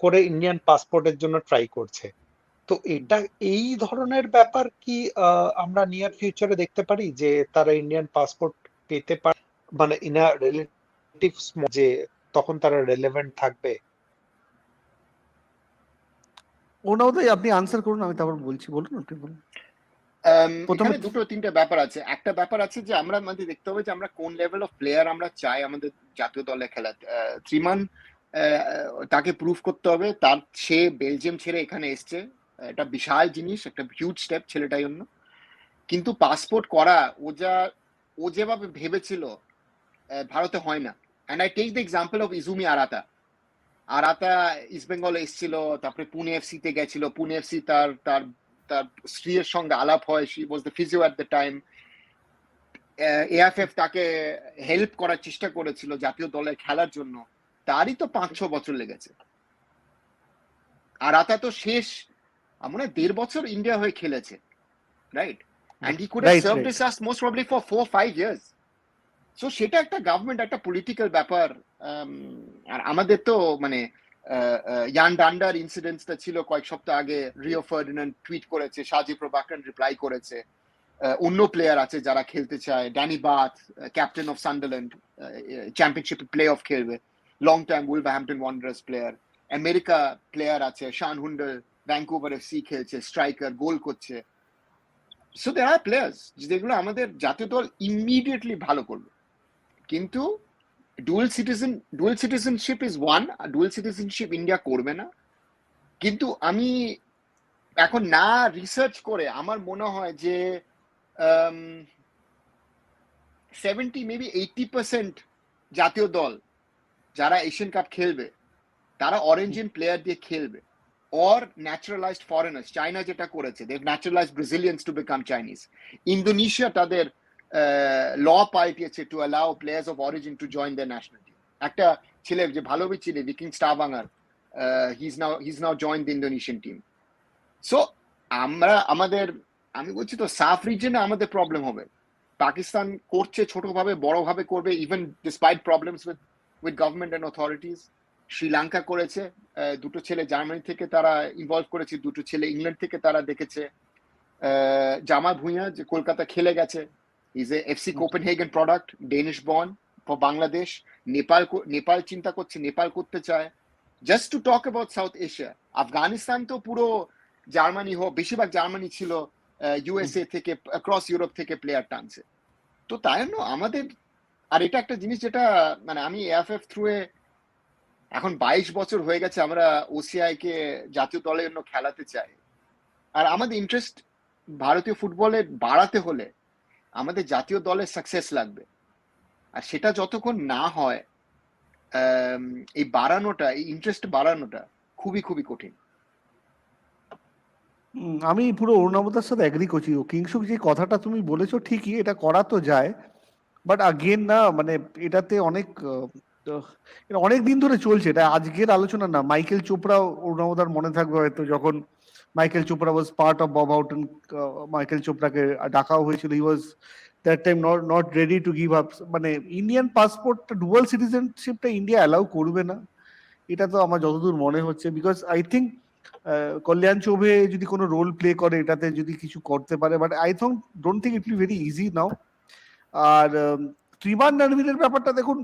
করে ইন্ডিয়ান পাসপোর্টের জন্য ট্রাই করছে। তো এটা এই ধরনের ব্যাপার কি আমরা নিয়ার ফিউচারে দেখতে পারি যে তারা ইন্ডিয়ান পাসপোর্ট পেতে পারে, মানে ইন আ রিলেটিভ যে তখন তারা রেলেভেন্ট থাকবে? ওনাওদাই আপনি আনসার করুন, আমি তারপর বলছি, বলুন আপনি বলুন। প্রথমে এখানে দুটো তিনটে ব্যাপার আছে। একটা ব্যাপার আছে যে আমরা আমাদের দেখতে হবে যে আমরা কোন লেভেল অফ প্লেয়ার আমরা চাই আমাদের জাতীয় দলে খেলাতে। ত্রিমান তাকে প্রুভ করতে হবে, তার সে বেলজিয়াম ছেড়ে এখানে এসছে, এটা বিশাল জিনিস, একটা হিউজ স্টেপ ছেলেটার জন্য। কিন্তু পাসপোর্ট করা ও যেভাবে ভেবেছিল ভারতে হয় না। And I take the example of Izumi Arata. Arata East Bengal এসেছিল, তারপরে পুনে এফসি তে গেছিল, পুনে এফসি তার তার তার স্ত্রীর সঙ্গে আলাপ হয়, she was the physio at the time. AFF তাকে হেল্প করার চেষ্টা করেছিল জাতীয় দলে খেলার জন্য, তারই তো 5-6 বছর লেগেছে। আরাতা তো শেষ মনে হয় 1.5 বছর ইন্ডিয়া হয়ে খেলেছে, right? And he could have served his us most probably for 4-5 years. So সেটা একটা গভর্নমেন্ট, একটা পলিটিক্যাল ব্যাপার। আর আমাদের তো মানে ইয়ান ডান্ডার ইনসিডেন্টসটা ছিল কয়েক সপ্তাহ আগে, রিও ফার্ডিনান্ড টুইট করেছে, সাজি প্রভাকরন রিপ্লাই করেছে, অন্য প্লেয়ার আছে যারা খেলতে চায়, Danny Batth captain of Sunderland, championship play off খেলবে, long time Wolverhampton Wanderers player. America player আছে, শান হুন্ডার ভ্যাঙ্কুভার এফসি খেলছে, স্ট্রাইকার, গোল করছে। সো দেয়ার আর প্লেয়ার্স যেগুলো আমাদের জাতীয় দল ইমিডিয়েটলি ভালো করবে। কিন্তু dual citizenship is one, dual citizenship India করবে না। কিন্তু আমি এখন না রিসার্চ করে আমার মনে হয় যে 70 মেবি 80% জাতীয় দল যারা এশিয়ান কাপ খেলবে তারা অরেঞ্জিয়ান প্লেয়ার দিয়ে খেলবে, or naturalized foreigners. চায়না যেটা করেছে, they've naturalized Brazilians to become Chinese. Indonesia তাদের ল পাল্টিয়েছে to allow players of origin to join their national team. একটা ছেলে যে ভালো ছিল ভিকিং স্টারবাঙ্গার, he's now joined the Indonesian team. So আমি বলছি তো সাফ রিজনে আমাদের প্রবলেম হবে। পাকিস্তান করছে ছোটভাবে, বড়ভাবে করবে, even despite problems with government and authorities. Sri Lanka করেছে, দুটো ছেলে জার্মানি থেকে তারা ইনভলভ করেছে, দুটো ছেলে ইংল্যান্ড থেকে তারা দেখেছে। জামা ভুঁইয়া যে কলকাতা খেলে গেছে, is a FC Copenhagen product, Danish born for Bangladesh. Nepal চিন্তা করছে, নেপাল করতে চায়। Just to talk about south Asia, Afghanistan তো পুরো জার্মানি বেশিরভাগ জার্মানি ছিল, ইউএসএ থেকে অ্যাক্রস ইউরোপ থেকে প্লেয়ার টানছে। তো তাই জন্য আমাদের, আর এটা একটা জিনিস যেটা মানে আমি এএফএফ থ্রুয়ে এখন 22 বছর হয়ে গেছে আমরা ওসিআই কে জাতীয় দলের জন্য খেলাতে চাই। আর আমাদের ইন্টারেস্ট ভারতীয় ফুটবলে বাড়াতে হলে আমাদের জাতীয় দলের সাকসেস লাগবে। আর সেটা যতক্ষণ না হয় এই বাড়ানোটা, এই ইন্টারেস্ট বাড়ানোটা খুবই খুবই কঠিন। আমি পুরো অরুণাবতার সাথে এগ্রি করছি। কিংসুক যে কথাটা তুমি বলেছো ঠিকই, এটা করা তো যায়, বাট আগেন না মানে এটাতে অনেক দিন ধরে চলছে, এটা আজকের আলোচনা না। মাইকেল চোপড়া, অরুণাবতার মনে থাকবে হয়তো, যখন Michael Chopra was part of Bob Houghton, Michael চোপড়াকে ডাকাও হয়েছিল, he was that time not ready to give up. মানে ইন্ডিয়ান পাসপোর্ট, ডুয়াল সিটিজেনশিপটা ইন্ডিয়া অ্যালাউ করবে না, এটা তো আমার যতদূর মনে হচ্ছে। Because I think Kalyan Chaubey যদি কোনো রোল প্লে করে এটাতে, যদি কিছু করতে পারে, but I don't think it will very easy now. আর ত্রিমান রণবীরের ব্যাপারটা দেখুন,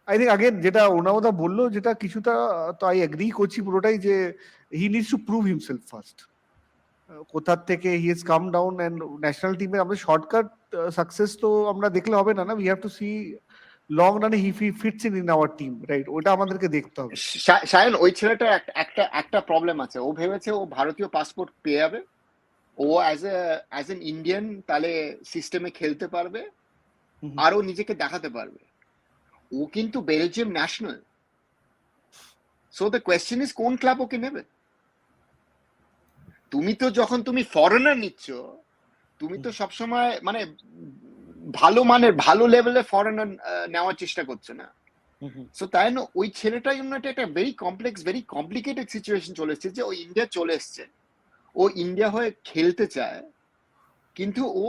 আই থিঙ্ক আগেন যেটা অরুণাবদা বললো, যেটা কিছুটা তো আই এগ্রি করছি পুরোটাই, যে he needs to prove himself first. কোথার থেকে he has come down, and national টিমে আমরা শর্টকাট সাকসেস তো আমরা দেখলে হবে না, we have to see long রানে he fits in our team, right? ওটা আমাদেরকে দেখতে হবে। সায়ন, ওই ছেলেটার একটা প্রবলেম আছে, ও ভেবেছে ও ভারতীয় পাসপোর্ট পেয়ে যাবে, ও অ্যাজ এন ইন্ডিয়ান তাহলে সিস্টেমে খেলতে পারবে, আর ও নিজেকে দেখাতে পারবে। ও কিন্তু Belgium national. So the question is কোন ক্লাব ওকে নেবে? তুমি তো যখন তুমি ফরেনার নিচ্ছ, তুমি তো সবসময় মানে ভালো মানের ভালো লেভেলে ফরেনার নেওয়ার চেষ্টা করছো না। সো তাই না ওই ছেলেটার জন্য এটা একটা very complex very complicated situation চলে এসছে যে ও ইন্ডিয়া চলে এসছে, ও ইন্ডিয়া হয়ে খেলতে চায়, কিন্তু ও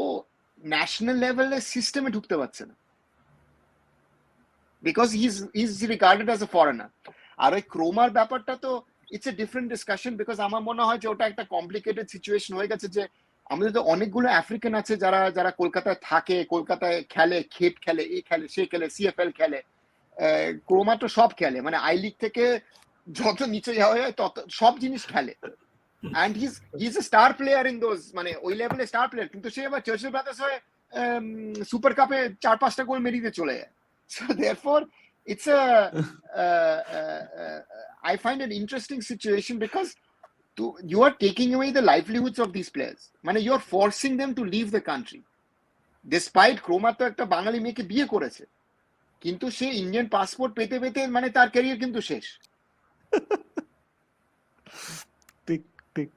ন্যাশনাল লেভেলের সিস্টেমে ঢুকতে পারছে না, because is regarded as a foreigner. আর ওই ক্রোমার ব্যাপারটা তো it's a different discussion, because আমার মনে হয় যে ওটা একটা কমপ্লিকেটেড সিচুয়েশন হয়ে গেছে যে আমাদের তো অনেকগুলো আফ্রিকান আছে যারা যারা কলকাতায় থাকে, কলকাতায় খেলে, খেপ খেলে, এ খেলে, সে খেলে, সিএফএল খেলে, ক্রোমা তো সব খেলে, মানে আই লিগ থেকে যত নিচে যাওয়া যায় তত সব জিনিস খেলে। And his A star player in those, মানে ওই লেভেলে স্টার প্লেয়ার, কিন্তু সে এবার চার্চিল ব্রাদার্স হয়ে সুপার কাপে 4-5টা গোল মেরিয়ে দিয়ে চলে যায়। So therefore it's a I find an interesting situation because you are taking away the livelihoods of these players, মানে you are forcing them to leave the country. Despite Croma তো একটা বাঙালি মেয়েকে বিয়ে করেছে, কিন্তু সে ইন্ডিয়ান পাসপোর্ট পেতে পেতে মানে তার ক্যারিয়ার কিন্তু শেষ। ঠিক ঠিক।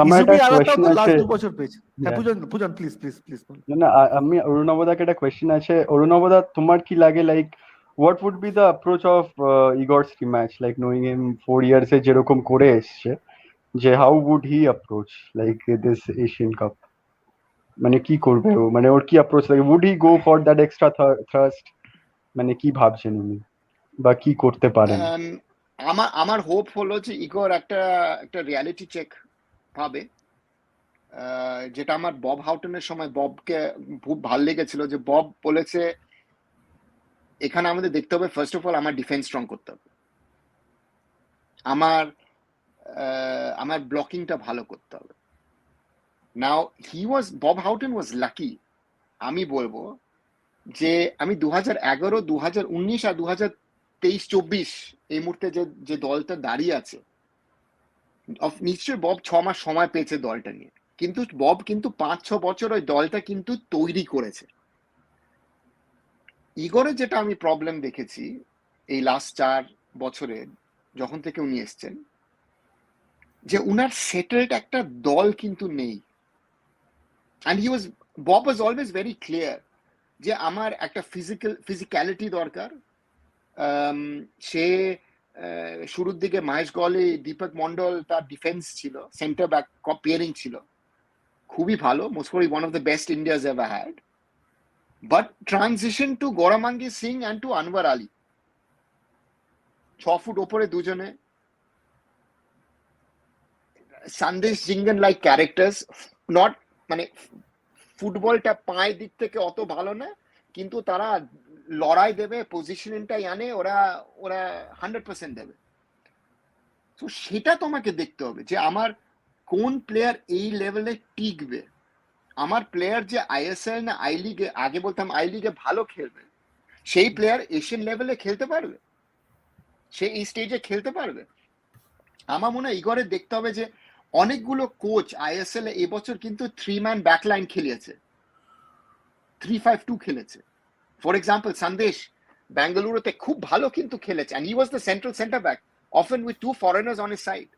আমার একটা ইসুবি আলাদাও কোয়েশ্চেন তো আছে। লাস্ট 2 বছর পেয়েছে। হ্যাঁ, পূজন প্লিজ প্লিজ প্লিজ। না, আমি অরুণবদাকে একটা কোয়েশ্চেন আছে। অরুণবদা, তোমার কি লাগে, like what would be the approach of Igor's rematch, like knowing him 4 years এ যেরকম করে এসছে, যে how would he approach like this Asian Cup? মানে কি করবে ও, মানে ওর কি অ্যাপ্রোচ লাগে, would he go for that extra thrust, মানে কি ভাবছেন উনি বা কি করতে পারেন? আমার হোপ হলো যে ইগোর একটা রিয়ালিটি চেক পাবে, যেটা আমার বব হাউটনের সময় ববকে খুব ভালো লেগেছিল, যে বব বলেছে এখানে আমাদের দেখতে হবে ফার্স্ট অফ অল আমার ডিফেন্স স্ট্রং করতে হবে, আমার ব্লকিংটা ভালো করতে হবে। নাও বব হাউটন ওয়াজ লাকি, আমি বলবো যে আমি 2011, 2019 আর 2023-24 এই মুহূর্তে যে দলটা দাঁড়িয়ে আছে, নিশ্চয়ই বব 6 মাস সময় পেয়েছে দলটা নিয়ে, কিন্তু বব কিন্তু 5-6 বছর ওই দলটা কিন্তু তৈরি করেছে। ইগোরে যেটা আমি প্রবলেম দেখেছি এই লাস্ট 4 বছরে যখন থেকে উনি এসছেন, যে উনার সেটেলড একটা দল কিন্তু নেই। And Bob was always very clear যে আমার একটা ফিজিক্যালিটি দরকার। সে শুরুর দিকে মহেশ গলে, দীপক মন্ডল তার ডিফেন্স ছিল, সেন্টার ব্যাক পেয়ারিং ছিল খুবই ভালো, most probably one of the best India's ever had. But transition to Gaurangi Singh and to Anwar Ali, 6 foot ওপরে দুজনে, Sandesh Jhingan like characters, not মানে ফুটবলটা পায়ের দিক থেকে অত ভালো না, কিন্তু তারা লড়াই দেবে, পজিশনটাই আনে, ওরা 100% দেবে। তো সেটা তোমাকে দেখতে হবে যে আমার কোন প্লেয়ার এই লেভেলে টিকবে। আমার প্লেয়ার যে আইএসএল না আই লিগে, আগে বলতাম আই লিগে ভালো খেলবে, সেই প্লেয়ার এশিয়ান লেভেলে খেলতে পারবে, সে এই স্টেজে খেলতে পারবে। আমার মনে হয় ইগরে দেখতে হবে যে অনেকগুলো কোচ আইএসএল এ এবছর কিন্তু 3-man ব্যাকলাইন খেলিয়েছে, 3-5-2 খেলেছে। ফর এক্সাম্পল সন্দেশ বেঙ্গালুরুতে খুব ভালো কিন্তু খেলেছে, and he was the central center back often with 2 foreigners on his side.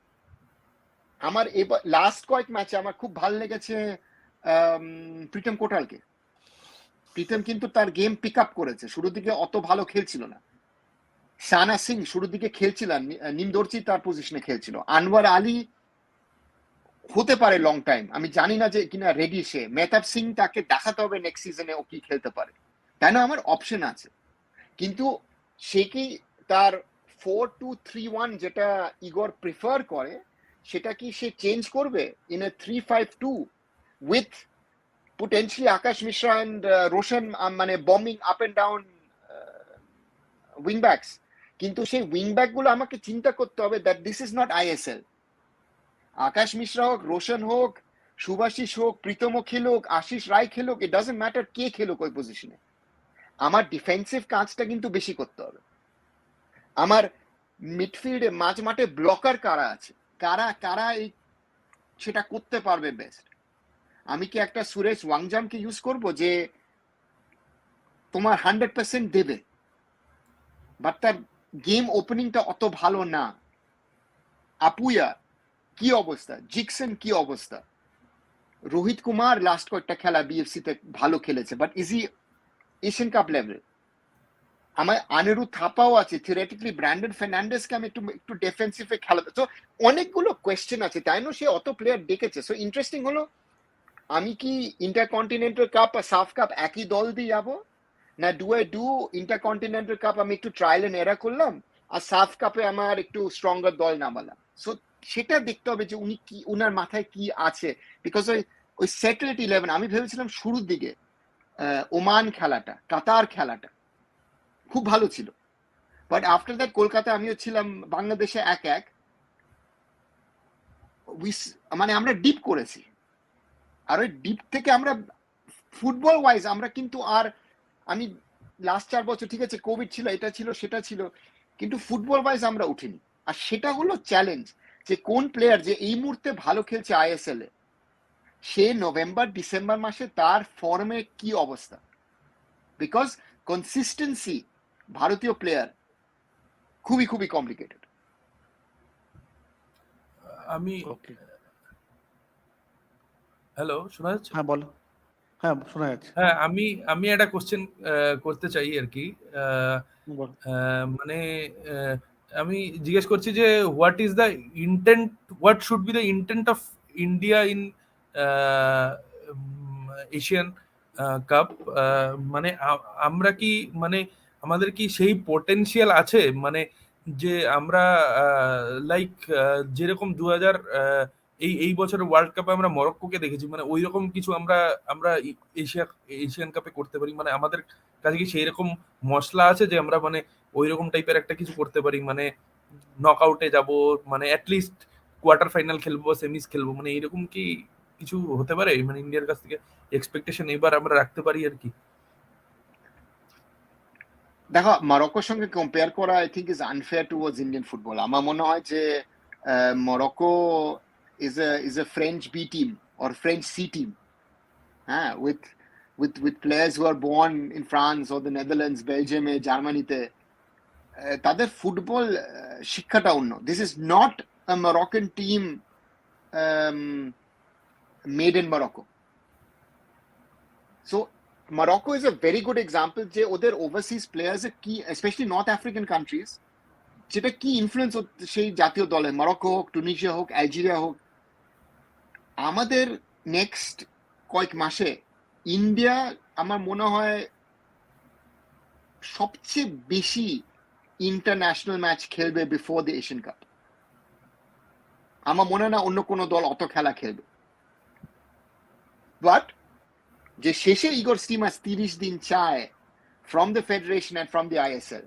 আমার এবার লাস্ট কয়েক ম্যাচে আমার খুব ভালো লেগেছে প্রীতম কোটালকে। প্রীতম কিন্তু তার গেম পিক আপ করেছে, শুরুর দিকে অত ভালো খেলছিল না। সানা সিং শুরুর দিকে খেলছিলেন, নিমদর্জি তার পজিশনে খেলছিল। আনওয়ার আলী হতে পারে লং টাইম, আমি জানি না যে কিনা রেডি সে। মেহতাব সিং তাকে দেখাতে হবে নেক্সট সিজনে ও কি খেলতে পারে, তাই না? আমার অপশন আছে, কিন্তু সে কি তার 4-2-3-1 যেটা ইগর প্রিফার করে সেটা কি সে চেঞ্জ করবে in a 3-5-2 with potentially Akash Mishra and Roshan মানে bombing up and down wing backs? কিন্তু সেই উইং ব্যাক গুলো আমাকে চিন্তা করতে হবে that this is not ISL. আকাশ মিশ্রা হোক, রোশন হোক, সুভাশিস হোক, প্রীতম খেলুক, আশিস রায় খেলুক, ইট ডাজন্ট ম্যাটার কে খেলুক ওই পজিশনে, আমার ডিফেন্সিভ কাজটা কিন্তু বেশি করতে হবে। আমার মিডফিল্ডে মাঝ মাঠে ব্লকার কারা আছে, কারা এই সেটা করতে পারবে বেস্ট। আমি কি একটা সুরেশ ওয়াংজামকে ইউজ করব যে তোমার 100% দেবে, বাট তার গেম ওপেনিংটা অত ভালো না? আপুয়া কি অবস্থা, জিকসন কি অবস্থা, রোহিত কুমার লাস্ট কয়েকটা খেলা বিএফসি তে ভালো খেলেছে, but is he Asian cup level? আমার আনিরুদ্ধ থাপাও আছে, থিওরেটিক্যালি ব্র্যান্ডন ফার্নান্ডেজকে আমি একটু একটু ডিফেন্সিভে খেলাতে, তো অনেকগুলো কোয়েশ্চেন আছে, তাই না? সে অত প্লেয়ার ডেকেছে। সো ইন্টারেস্টিং হলো, আমি কি ইন্টারকন্টিনেন্টাল কাপ আর সাফ কাপ একই দল দিয়ে যাবো, না ডু ইন্টারকন্টিনেন্টাল কাপ আমি একটু ট্রায়াল এন্ড এরা করলাম, আর সাফ কাপে আমার একটু স্ট্রঙ্গার দল নামালাম। সো সেটা দেখতে হবে যে উনি কি, উনার মাথায় কি আছে। বিকজ ওই সেটেলড 11 আমি ভেবেছিলাম শুরুর দিকে ওমান খেলাটা, কাতার খেলাটা খুব ভালো ছিল, বাট আফটার দ্যাট কলকাতা আমিও ছিলাম, বাংলাদেশে 1-1, মানে আমরা ডিপ করেছি। আর ওই ডিপ থেকে আমরা ফুটবল ওয়াইজ আমরা কিন্তু আর, আমি লাস্ট 4 বছর ঠিক আছে কোভিড ছিল, এটা ছিল সেটা ছিল, কিন্তু ফুটবল ওয়াইজ আমরা উঠিনি। আর সেটা হলো চ্যালেঞ্জ, যে কোন প্লেয়ার যে এই মুহূর্তে ভালো খেলছে আইএসএল এ, সে নভেম্বর ডিসেম্বর মাসে তার ফর্মে কি অবস্থা। বিকজ কনসিস্টেন্সি ভারতীয় প্লেয়ার খুবই খুবই কমপ্লিকেটেড। আমি ওকে, হ্যালো, শোনা যাচ্ছে? হ্যাঁ বলো, হ্যাঁ শোনা যাচ্ছে, হ্যাঁ, আমি আমি একটা কোশ্চেন করতে চাই আর কি। বলো। মানে আমি জিজ্ঞেস করছি যে what is the intent, what should be the intent of India in Asian cup? মানে আমরা কি, মানে আমাদের কি সেই পোটেনশিয়াল আছে, মানে যে আমরা লাইক যেরকম 2000 এই এই বছরের ওয়ার্ল্ড কাপে আমরা মরক্কোকে দেখেছি, মানে ওই রকম কিছু আমরা আমরা এশিয়ান কাপে করতে পারি? মানে আমাদের কাছে কি সেই রকম মশলা আছে যে আমরা মানে ওই রকম টাইপের একটা কিছু করতে পারি, মানে নকআউটে যাব, মানে অ্যাটলিস্ট কোয়ার্টার ফাইনাল খেলবো, সেমিস খেলবো, মানে এরকম কি কিছু হতে পারে? মানে ইন্ডিয়ার কাছ থেকে এক্সপেকটেশন এবার আমরা রাখতে পারি আর কি? দেখো, মরক্কোর সঙ্গে কম্পেয়ার করা I think is unfair towards Indian football. আমার মনে হয় যে Morocco is a French B team or French C team, হ্যাঁ, with players who are born in France or the Netherlands, বেলজিয়ামে, জার্মানিতে। তাদের ফুটবল শিক্ষাটা অন্য। This is not a Moroccan team made in Morocco. So Morocco is a very good example যে ওদের overseas players কি, specially north African countries, যেটা কি influence সেই জাতীয় দলে, মরক্কো হোক, টুনিশিয়া হোক, অ্যালজেরিয়া হোক। আমাদের নেক্সট কয়েক মাসে ইন্ডিয়া আমার মনে হয় সবচেয়ে বেশি ইন্টারন্যাশনাল ম্যাচ খেলবে বিফোর দ্য এশিয়ান কাপ। আমার মনে হয় না অন্য কোনো দল অত খেলা খেলবে। বাট যে শেষে ইগোর স্টিমাস 30 দিন চায় from the federation and from the ISL,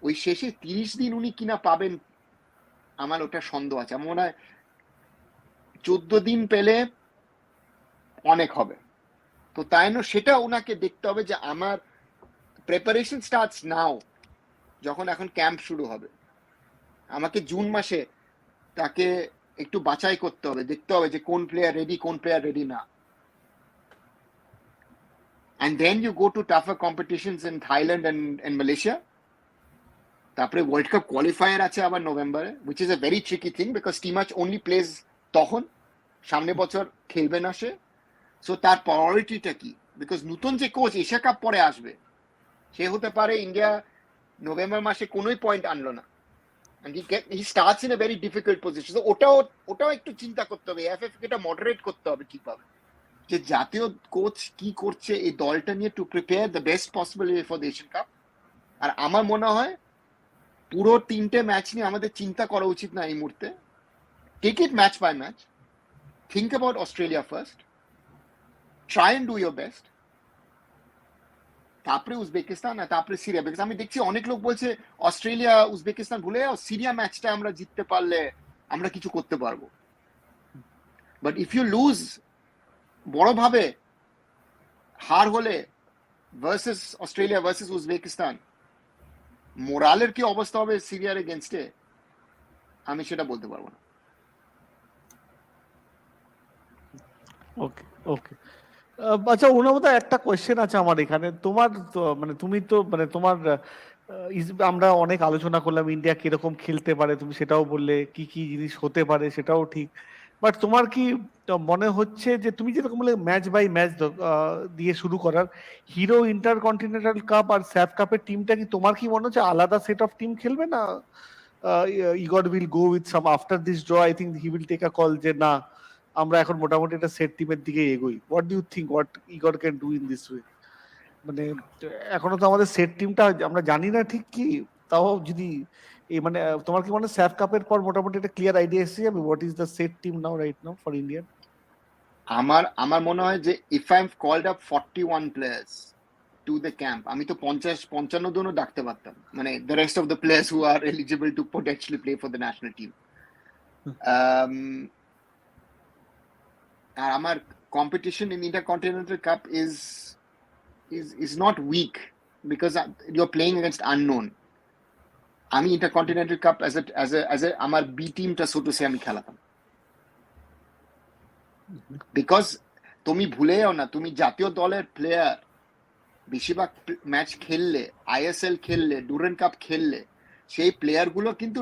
ওই শেষে 30 দিন উনি কিনা পাবেন আমার ওটা সন্দেহ আছে। আমার মনে হয় 14 দিন পেলে অনেক হবে। তো তাই না, সেটা ওনাকে দেখতে হবে যে আমার প্রিপারেশন স্টার্টস নাও, যখন এখন ক্যাম্প শুরু হবে, আমাকে জুন মাসে তাকে একটু বাছাই করতে হবে, দেখতে হবে যে কোন প্লেয়ার রেডি, কোন প্লেয়ার রেডি না। And then you go to tougher competitions in Thailand and Malaysia. তারপরে ওয়ার্ল্ড কাপ কোয়ালিফায়ার আছে আবার নভেম্বরে, which is a very tricky thing because টিমাচ only plays তখন, সামনে বছর খেলবে না সে। সো তার প্রায়োরিটিটা কি? বিকজ নতুন যে কোচ এশিয়া কাপ পরে আসবে, সে হতে পারে ইন্ডিয়া নভেম্বর মাসে কোনোই পয়েন্ট আনলো না, and he starts in a very difficult position. So ওটাও একটু চিন্তা করতে হবে, এফএফ কে এটা মডারেট করতে হবে ঠিকভাবে, যে জাতীয় কোচ কি করছে এই দলটা নিয়ে, to prepare the best possible way for the Asian cup. আর আমার মনে হয় পুরো 3টে ম্যাচ নিয়ে আমাদের চিন্তা করা উচিত না এই মুহূর্তে। Take it match by match, think about Australia first, try and do your best, তারপরে উজবেকিস্তান আর তারপরে সিরিয়া। বিকজ আমি দেখছি অনেক লোক বলছে অস্ট্রেলিয়া উজবেকিস্তান ভুলে যাও, সিরিয়া ম্যাচটা আমরা জিততে পারলে আমরা কিছু করতে পারবো। বাট ইফ ইউ লুজ বড়ভাবে, হার হলে ভার্সেস অস্ট্রেলিয়া ভার্সেস উজবেকিস্তান, মোরালের কি অবস্থা হবে সিরিয়ার এগেনস্টে, আমি সেটা বলতে পারবো না। ওকে ওকে, আচ্ছা ওনার একটা কোয়েশ্চেন আছে আমার এখানে। তোমার মানে তুমি তো মানে তোমার আমরা অনেক আলোচনা করলাম ইন্ডিয়া কিরকম খেলতে পারে, তুমি সেটাও বললে, কি কি জিনিস হতে পারে সেটাও ঠিক। বাট তোমার কি মনে হচ্ছে যে তুমি যেরকম বলে ম্যাচ বাই ম্যাচ দিয়ে শুরু করার, হিরো ইন্টারকন্টিনেন্টাল কাপ আর স্যাফ কাপের টিমটা কি তোমার কি মনে হচ্ছে আলাদা সেট অফ টিম খেলবে না? Igor will go with some after this draw, I think he will take a call যে না আমরা এখন মোটামুটি একটা সেট টিমের দিকে এগোই। What do you think what Igor can do in this way? মানে এখনো তো আমাদের সেট টিমটা আমরা জানি না ঠিক কি, তাও যদি এই মানে তোমার কি মনে হয় স্যাফ কাপের পর মোটামুটি একটা ক্লিয়ার আইডিয়া এসে যাবে what is the set team now right now for India? আমার মনে হয় যে if I am called up 41 players to the camp, আমি তো 50-55 জনও ডাকতে পারতাম, মানে the rest of the players who are eligible to potentially play for the national team. আর আমার competition in Intercontinental Cup is not weak because you're playing against unknown. আমি Intercontinental Cup as a আমার B টিমটা so to say আমি খেলাতাম, because তুমি ভুলে যাও না তুমি জাতীয় দলের প্লেয়ার বেশিরভাগ ম্যাচ খেললে, আইএসএল খেললে, ডুরেন্ট কাপ খেললে, সেই প্লেয়ার গুলো কিন্তু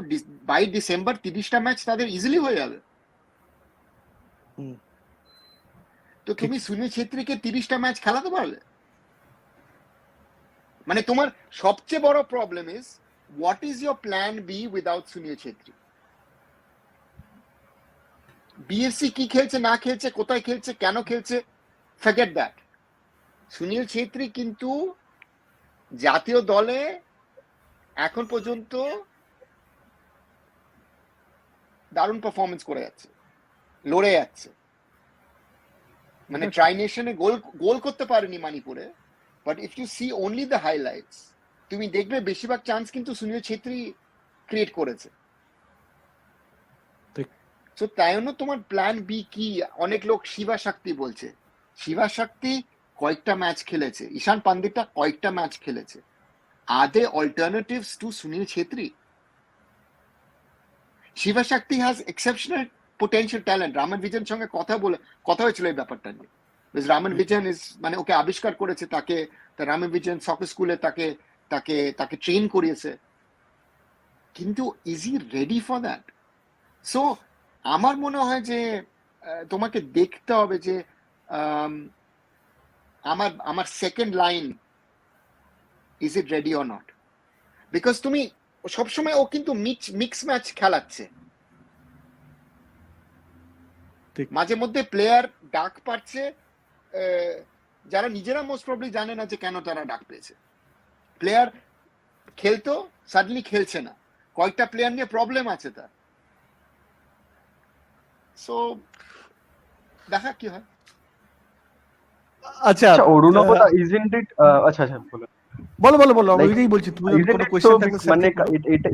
বাই ডিসেম্বর 30টা ম্যাচ তাদের ইজিলি হয়ে যাবে। তো তুমি সুনীল ছেত্রীকে 30টা ম্যাচ খেলাতে পারলে? মানে তোমার সবচেয়ে বড় problem is what is your plan B without Sunil Chhetri? BSc কি খেলছে না খেলছে, কোথায় খেলছে, কেন খেলছে, ফরগেট দ্যাট। সুনীল ছেত্রী কিন্তু জাতীয় দলে এখন পর্যন্ত দারুণ পারফরমেন্স করে যাচ্ছে, লড়ে যাচ্ছে। মানে ট্রাই নেশনে গোল করতে পারেনি মণিপুরে, but if you see only the highlights তুমি দেখবে বেশিরভাগ চান্স কিন্তু সুনীল ছেত্রী ক্রিয়েট করেছে। তো তাই জন্য তোমার প্ল্যান বি কি? অনেক লোক শিবা শক্তি বলছে, শিবা শক্তি কয়েকটা ম্যাচ খেলেছে, ঈশান পান্ডিটা কয়েকটা ম্যাচ খেলেছে। আর they alternatives to Sunil Chhetri? Shiva Shakti has exceptional potential talent. Raman Vijayan সঙ্গে কথা হয়েছিল এই ব্যাপারটা নিয়ে। রামান বিজন ইজ মানে ওকে আবিষ্কার করেছে, তাকে রামান বিজন সকার স্কুলে তাকে ট্রেন করিয়েছে, কিন্তু is he ready for that? So আমার মনে হয় যে তোমাকে দেখতে হবে যে আমার second line is it ready or not, because তুমি সবসময় ও কিন্তু মিক্স ম্যাচ খেলাচ্ছে, মাঝে মধ্যে প্লেয়ার ডাক পাচ্ছে যারা নিজেরা মোস্ট প্রবলি জানে না যে কেন তারা ডাক পেয়েছে। প্লেয়ার খেলতো, সাডেনলি খেলছে না, কয়েকটা প্লেয়ার নিয়ে প্রবলেম আছে তার। সো দেখা কি হয়। আচ্ছা অরুণবদা ইজন্ট ইট আচ্ছা বলো ওইটাই বলছি, তুমি কোনো কোশ্চেন থাকলে মানে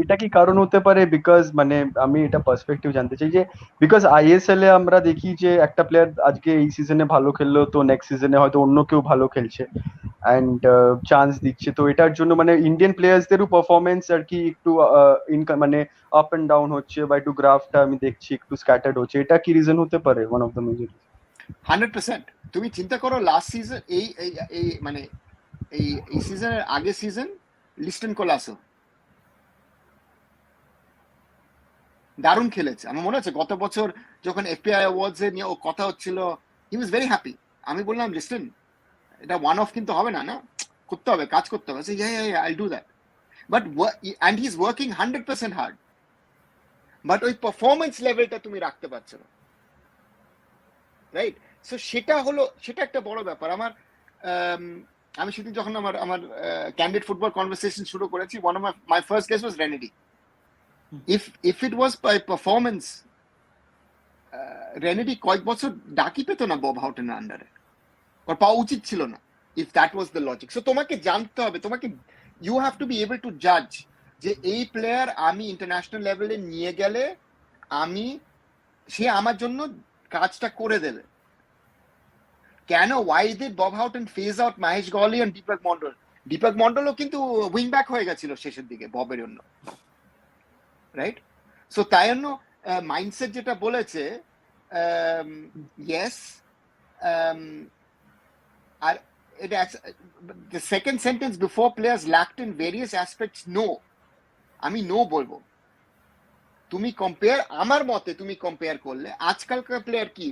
এটা কি কারণ হতে পারে? বিকজ মানে আমি এটা পার্সপেক্টিভ জানতে চাই যে বিকজ আইএসএল এ আমরা দেখি যে একটা প্লেয়ার আজকে এই সিজনে ভালো খেললো তো নেক্সট সিজনে হয়তো অন্য কেউ ভালো খেলছে অ্যান্ড চান্স দিচ্ছে, তো এটার জন্য মানে ইন্ডিয়ান প্লেয়ার্সদেরও পারফরমেন্স আর কি একটু মানে আপ এন্ড ডাউন হচ্ছে বা একটু গ্রাফটা আমি দেখছি একটু স্ক্যাটার্ড হচ্ছে, এটা কি রিজন হতে পারে? One of the major. 100%। তুমি চিন্তা করো লাস্ট সিজন এই মানে এই সিজনের আগে সিজন লিস্টন কোলাসো দারুণ খেলেছে। আমার মনে আছে গত বছর যখন এফপিআই অ্যাওয়ার্ডস এ নিয়ে ও কথা হচ্ছিল, হি ওয়াজ ভেরি হ্যাপি। আমি বললাম লিস্টন এটা ওয়ান অফ কিন্তু হবে না, করতে হবে, কাজ করতে হবে। I do that, but and he is working 100% hard, but ওই পারফরমেন্স লেভেলটা তুমি রাখতে পারছো না, রাইট? সো সেটা একটা বড় ব্যাপার। আমি সেদিন যখন আমার ক্যান্ডিড ফুটবল কনভারসেশন শুরু করেছি, one of my first guess was Renedy. If it was by performance, Renedy কয়েক বছর ডাকি পেতো না বব হাউটনের আন্ডারে, ওর পাওয়া উচিত ছিল না, if that was the logic. So তোমাকে জানতে হবে, you have to be able to জাজ যে এই প্লেয়ার আমি ইন্টারন্যাশনাল লেভেলে নিয়ে গেলে সে আমার জন্য কাজটা করে দেবে। কেন why did Bob Houghton phase out Mahesh গওয়ালি and Dipak মন্ডলও কিন্তু উইং ব্যাক হয়ে গেছিল শেষের দিকে ববের জন্য, রাইট? সো তাই জন্য মাইন্ডসেট যেটা বলেছে, ইয়েস, আর এটা the second sentence before players lacked in various aspects, no, আমি নো বলবো। তুমি কম্পেয়ার, আমার মতে তুমি কম্পেয়ার করলে আজকালকার প্লেয়ার কি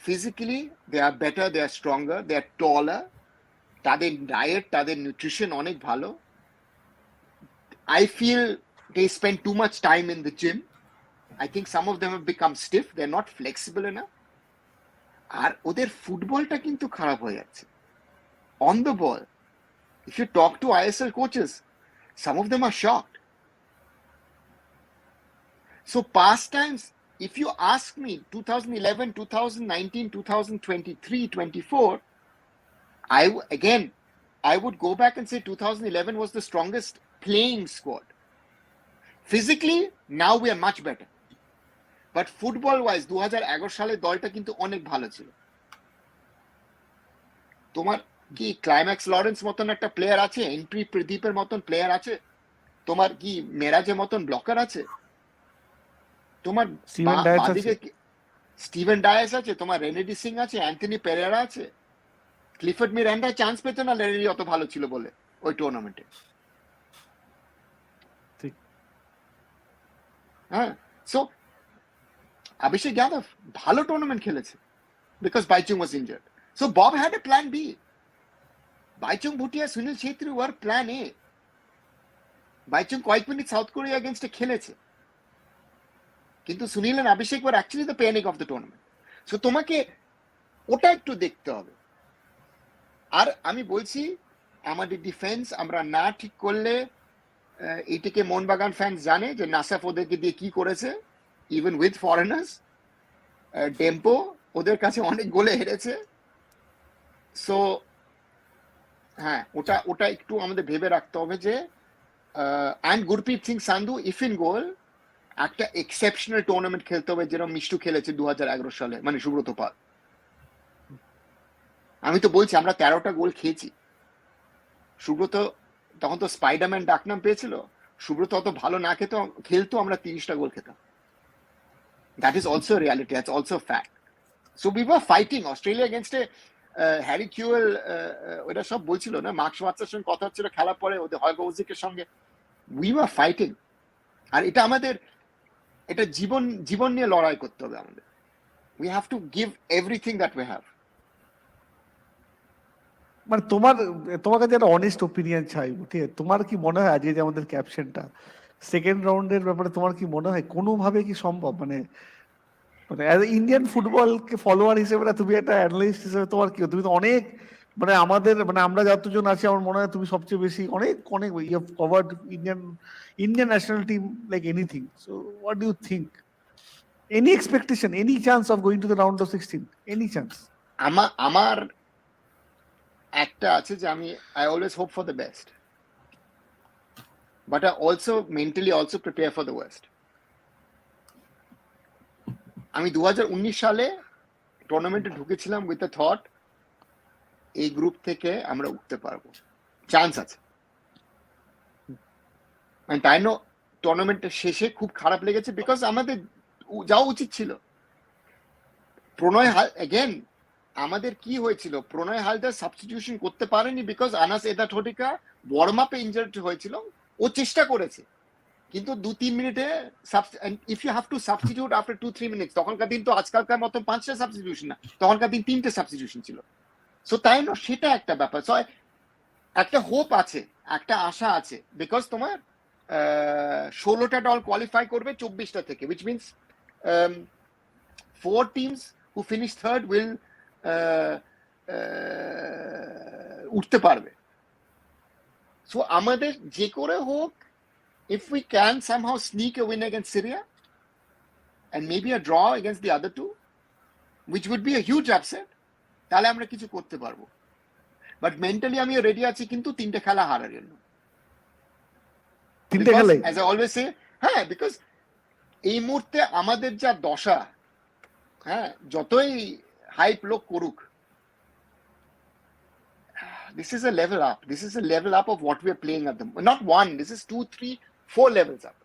physically they are better, they are stronger, they are taller, তাদের ডায়েট, তাদের নিউট্রিশন অনেক ভালো। I feel they spend too much time in the gym. I think some of them have become stiff. They're not flexible enough. আর ওদের ফুটবলটা কিন্তু খারাপ হয়ে যাচ্ছে on the ball. If you talk to ISL coaches, some of them are shocked. So past times, if you ask me 2011, 2019, 2023, 24, I would go back and say 2011 was the strongest playing squad. Physically, now we are much better. But football wise 2011 সালে দলটা কিন্তু অনেক ভালো ছিল। তোমার কি climax Lawrence মতন একটা প্লেয়ার আছে, এন্ট্রি প্রদীপের মতন প্লেয়ার আছে, তোমার কি মেরাজের মতন ব্লকার আছে, তোমার বাদিকে স্টিভেন ডায়াস আছে, তোমার রেনেডি সিং আছে, অ্যান্থনি পেরেরা আছে। ক্লিফোর্ড মিরান্ডা চান্স পেত না, রেনেডি অত ভালো ছিল বলে ওই টুর্নামেন্টে। হ্যাঁ, সো অভিষেক যাদব ভালো টুর্নামেন্ট খেলেছে because Baichung was injured. So Bob had a plan B. Baichung Bhutia, Sunil Chhetri were plan A. Baichung কয়েক মিনিট সাউথ কোরিয়া এগেইনস্টে খেলেছে, কিন্তু Sunil and Abhishek were actually the panic of the tournament. So তোমাকে ওটা একটু দেখতে হবে। আর আমি বলছি আমাদের ডিফেন্স আমরা না ঠিক করলে, এটিকে মোহনবাগান ফ্যান্স জানে যে নাসাফ ওদেরকে দিয়ে কি করেছে, ইভেন উইথ ফরেনার্স। টেম্পো ওদের কাছে অনেক গোলে হেরেছে। সো হ্যাঁ, ওটা একটু আমাদের ভেবে রাখতে হবে যে and Gurpreet Singh Sandhu if in goal একটা এক্সেপশনাল টুর্নামেন্ট খেলতে হবে, যেরকম মিষ্টু খেলেছে 2011 সালে, মানে সুব্রত পাল। আমি তো বলছি আমরা 13টা গোল খেয়েছি। সুব্রত তখন তো স্পাইডারম্যান ডাকনাম পেয়েছিল। সুব্রত অত ভালো না খেলতো আমরা 30টা গোল খেতাম। That is also reality. That's also fact. So we were fighting Australia against a Harry Kewell, ওটা সব বলছিল না, মার্কস ওয়াটসের সঙ্গে কথা হচ্ছিল খেলার পরে, ওদের হয়গোজিকের সঙ্গে। We were fighting. আর এটা আমাদের, এটা জীবন নিয়ে লড়াই করতে হবে আমাদের। We have to give everything that we have. মানে তোমার কাছে একটা অনেস্ট ওপিনিয়ন চাই, ঠিক আছে? তোমার কি মনে হয় আজকে যে আমাদের ক্যাপশনটা সেকেন্ড রাউন্ডের ব্যাপারে তোমার কি মনে হয় কোনোভাবে কি সম্ভব? মানে ইন্ডিয়ান ফুটবলকে ফলোয়ার হিসেবে না, তুমি একটা অ্যানালিস্ট হিসেবে তোমার কি, তুমি তো অনেক মানে আমাদের মানে আমরা যতজন আছি আমার মনে হয় তুমি সবচেয়ে বেশি অনেক you have covered Indian national team like anything. So what do you think? Any expectation, any chance of going to the round of 16? Any chance? আমার একটা আছে যে I always hope for the best, but I also mentally also prepare for the worst. আমি 2019 সালে টুর্নামেন্টে ঢুকেছিলাম with the thought এই group থেকে আমরা উঠতে পারবো, চান্স আছে। তাই না, টুর্নামেন্টের শেষে খুব খারাপ লেগেছে বিকজ আমাদের যাওয়া উচিত ছিল। প্রণয় এগেন আমাদের কি হয়েছিল, প্রণয় হালদার সাবস্টিটিউশন করতে পারেনি বিকজ আনাস এদাথোডিকা ওয়ার্ম আপে ইনজার্ড হয়েছিল। ও চেষ্টা করেছে কিন্তু 2-3 মিনিটে, if you have to substitute after 2-3 minutes, তখনকার দিন তো আজকালকার মতো 5টা সাবস্টিটিউশন না, তখনকার দিন 3টে সাবস্টিটিউশন ছিল। সো তাই না, সেটা একটা ব্যাপার। সো একটা হোপ আছে, একটা আশা আছে, বিকজ তোমার 16টা দল কোয়ালিফাই করবে 24টা থেকে, which means 4 teams who finish third will উঠতে পারবে। সো আমাদের যে করে হোক, if we can somehow sneak a win against Syria and maybe a draw against the other two, which would be a huge upset, তাহলে আমরা কিছু করতে পারবো। বাট মেন্টালি আমি রেডি আছি কিন্তু 3টে খেলা হারার জন্য। 3টে খেলা as I always say, হ্যাঁ, বিকজ এই মুহূর্তে আমাদের যা দশা, হ্যাঁ, যতই হাইপ লোক করুক, this is a level up. This is a level up of what we are playing at them. Not one, this is 2, 3, 4 levels up.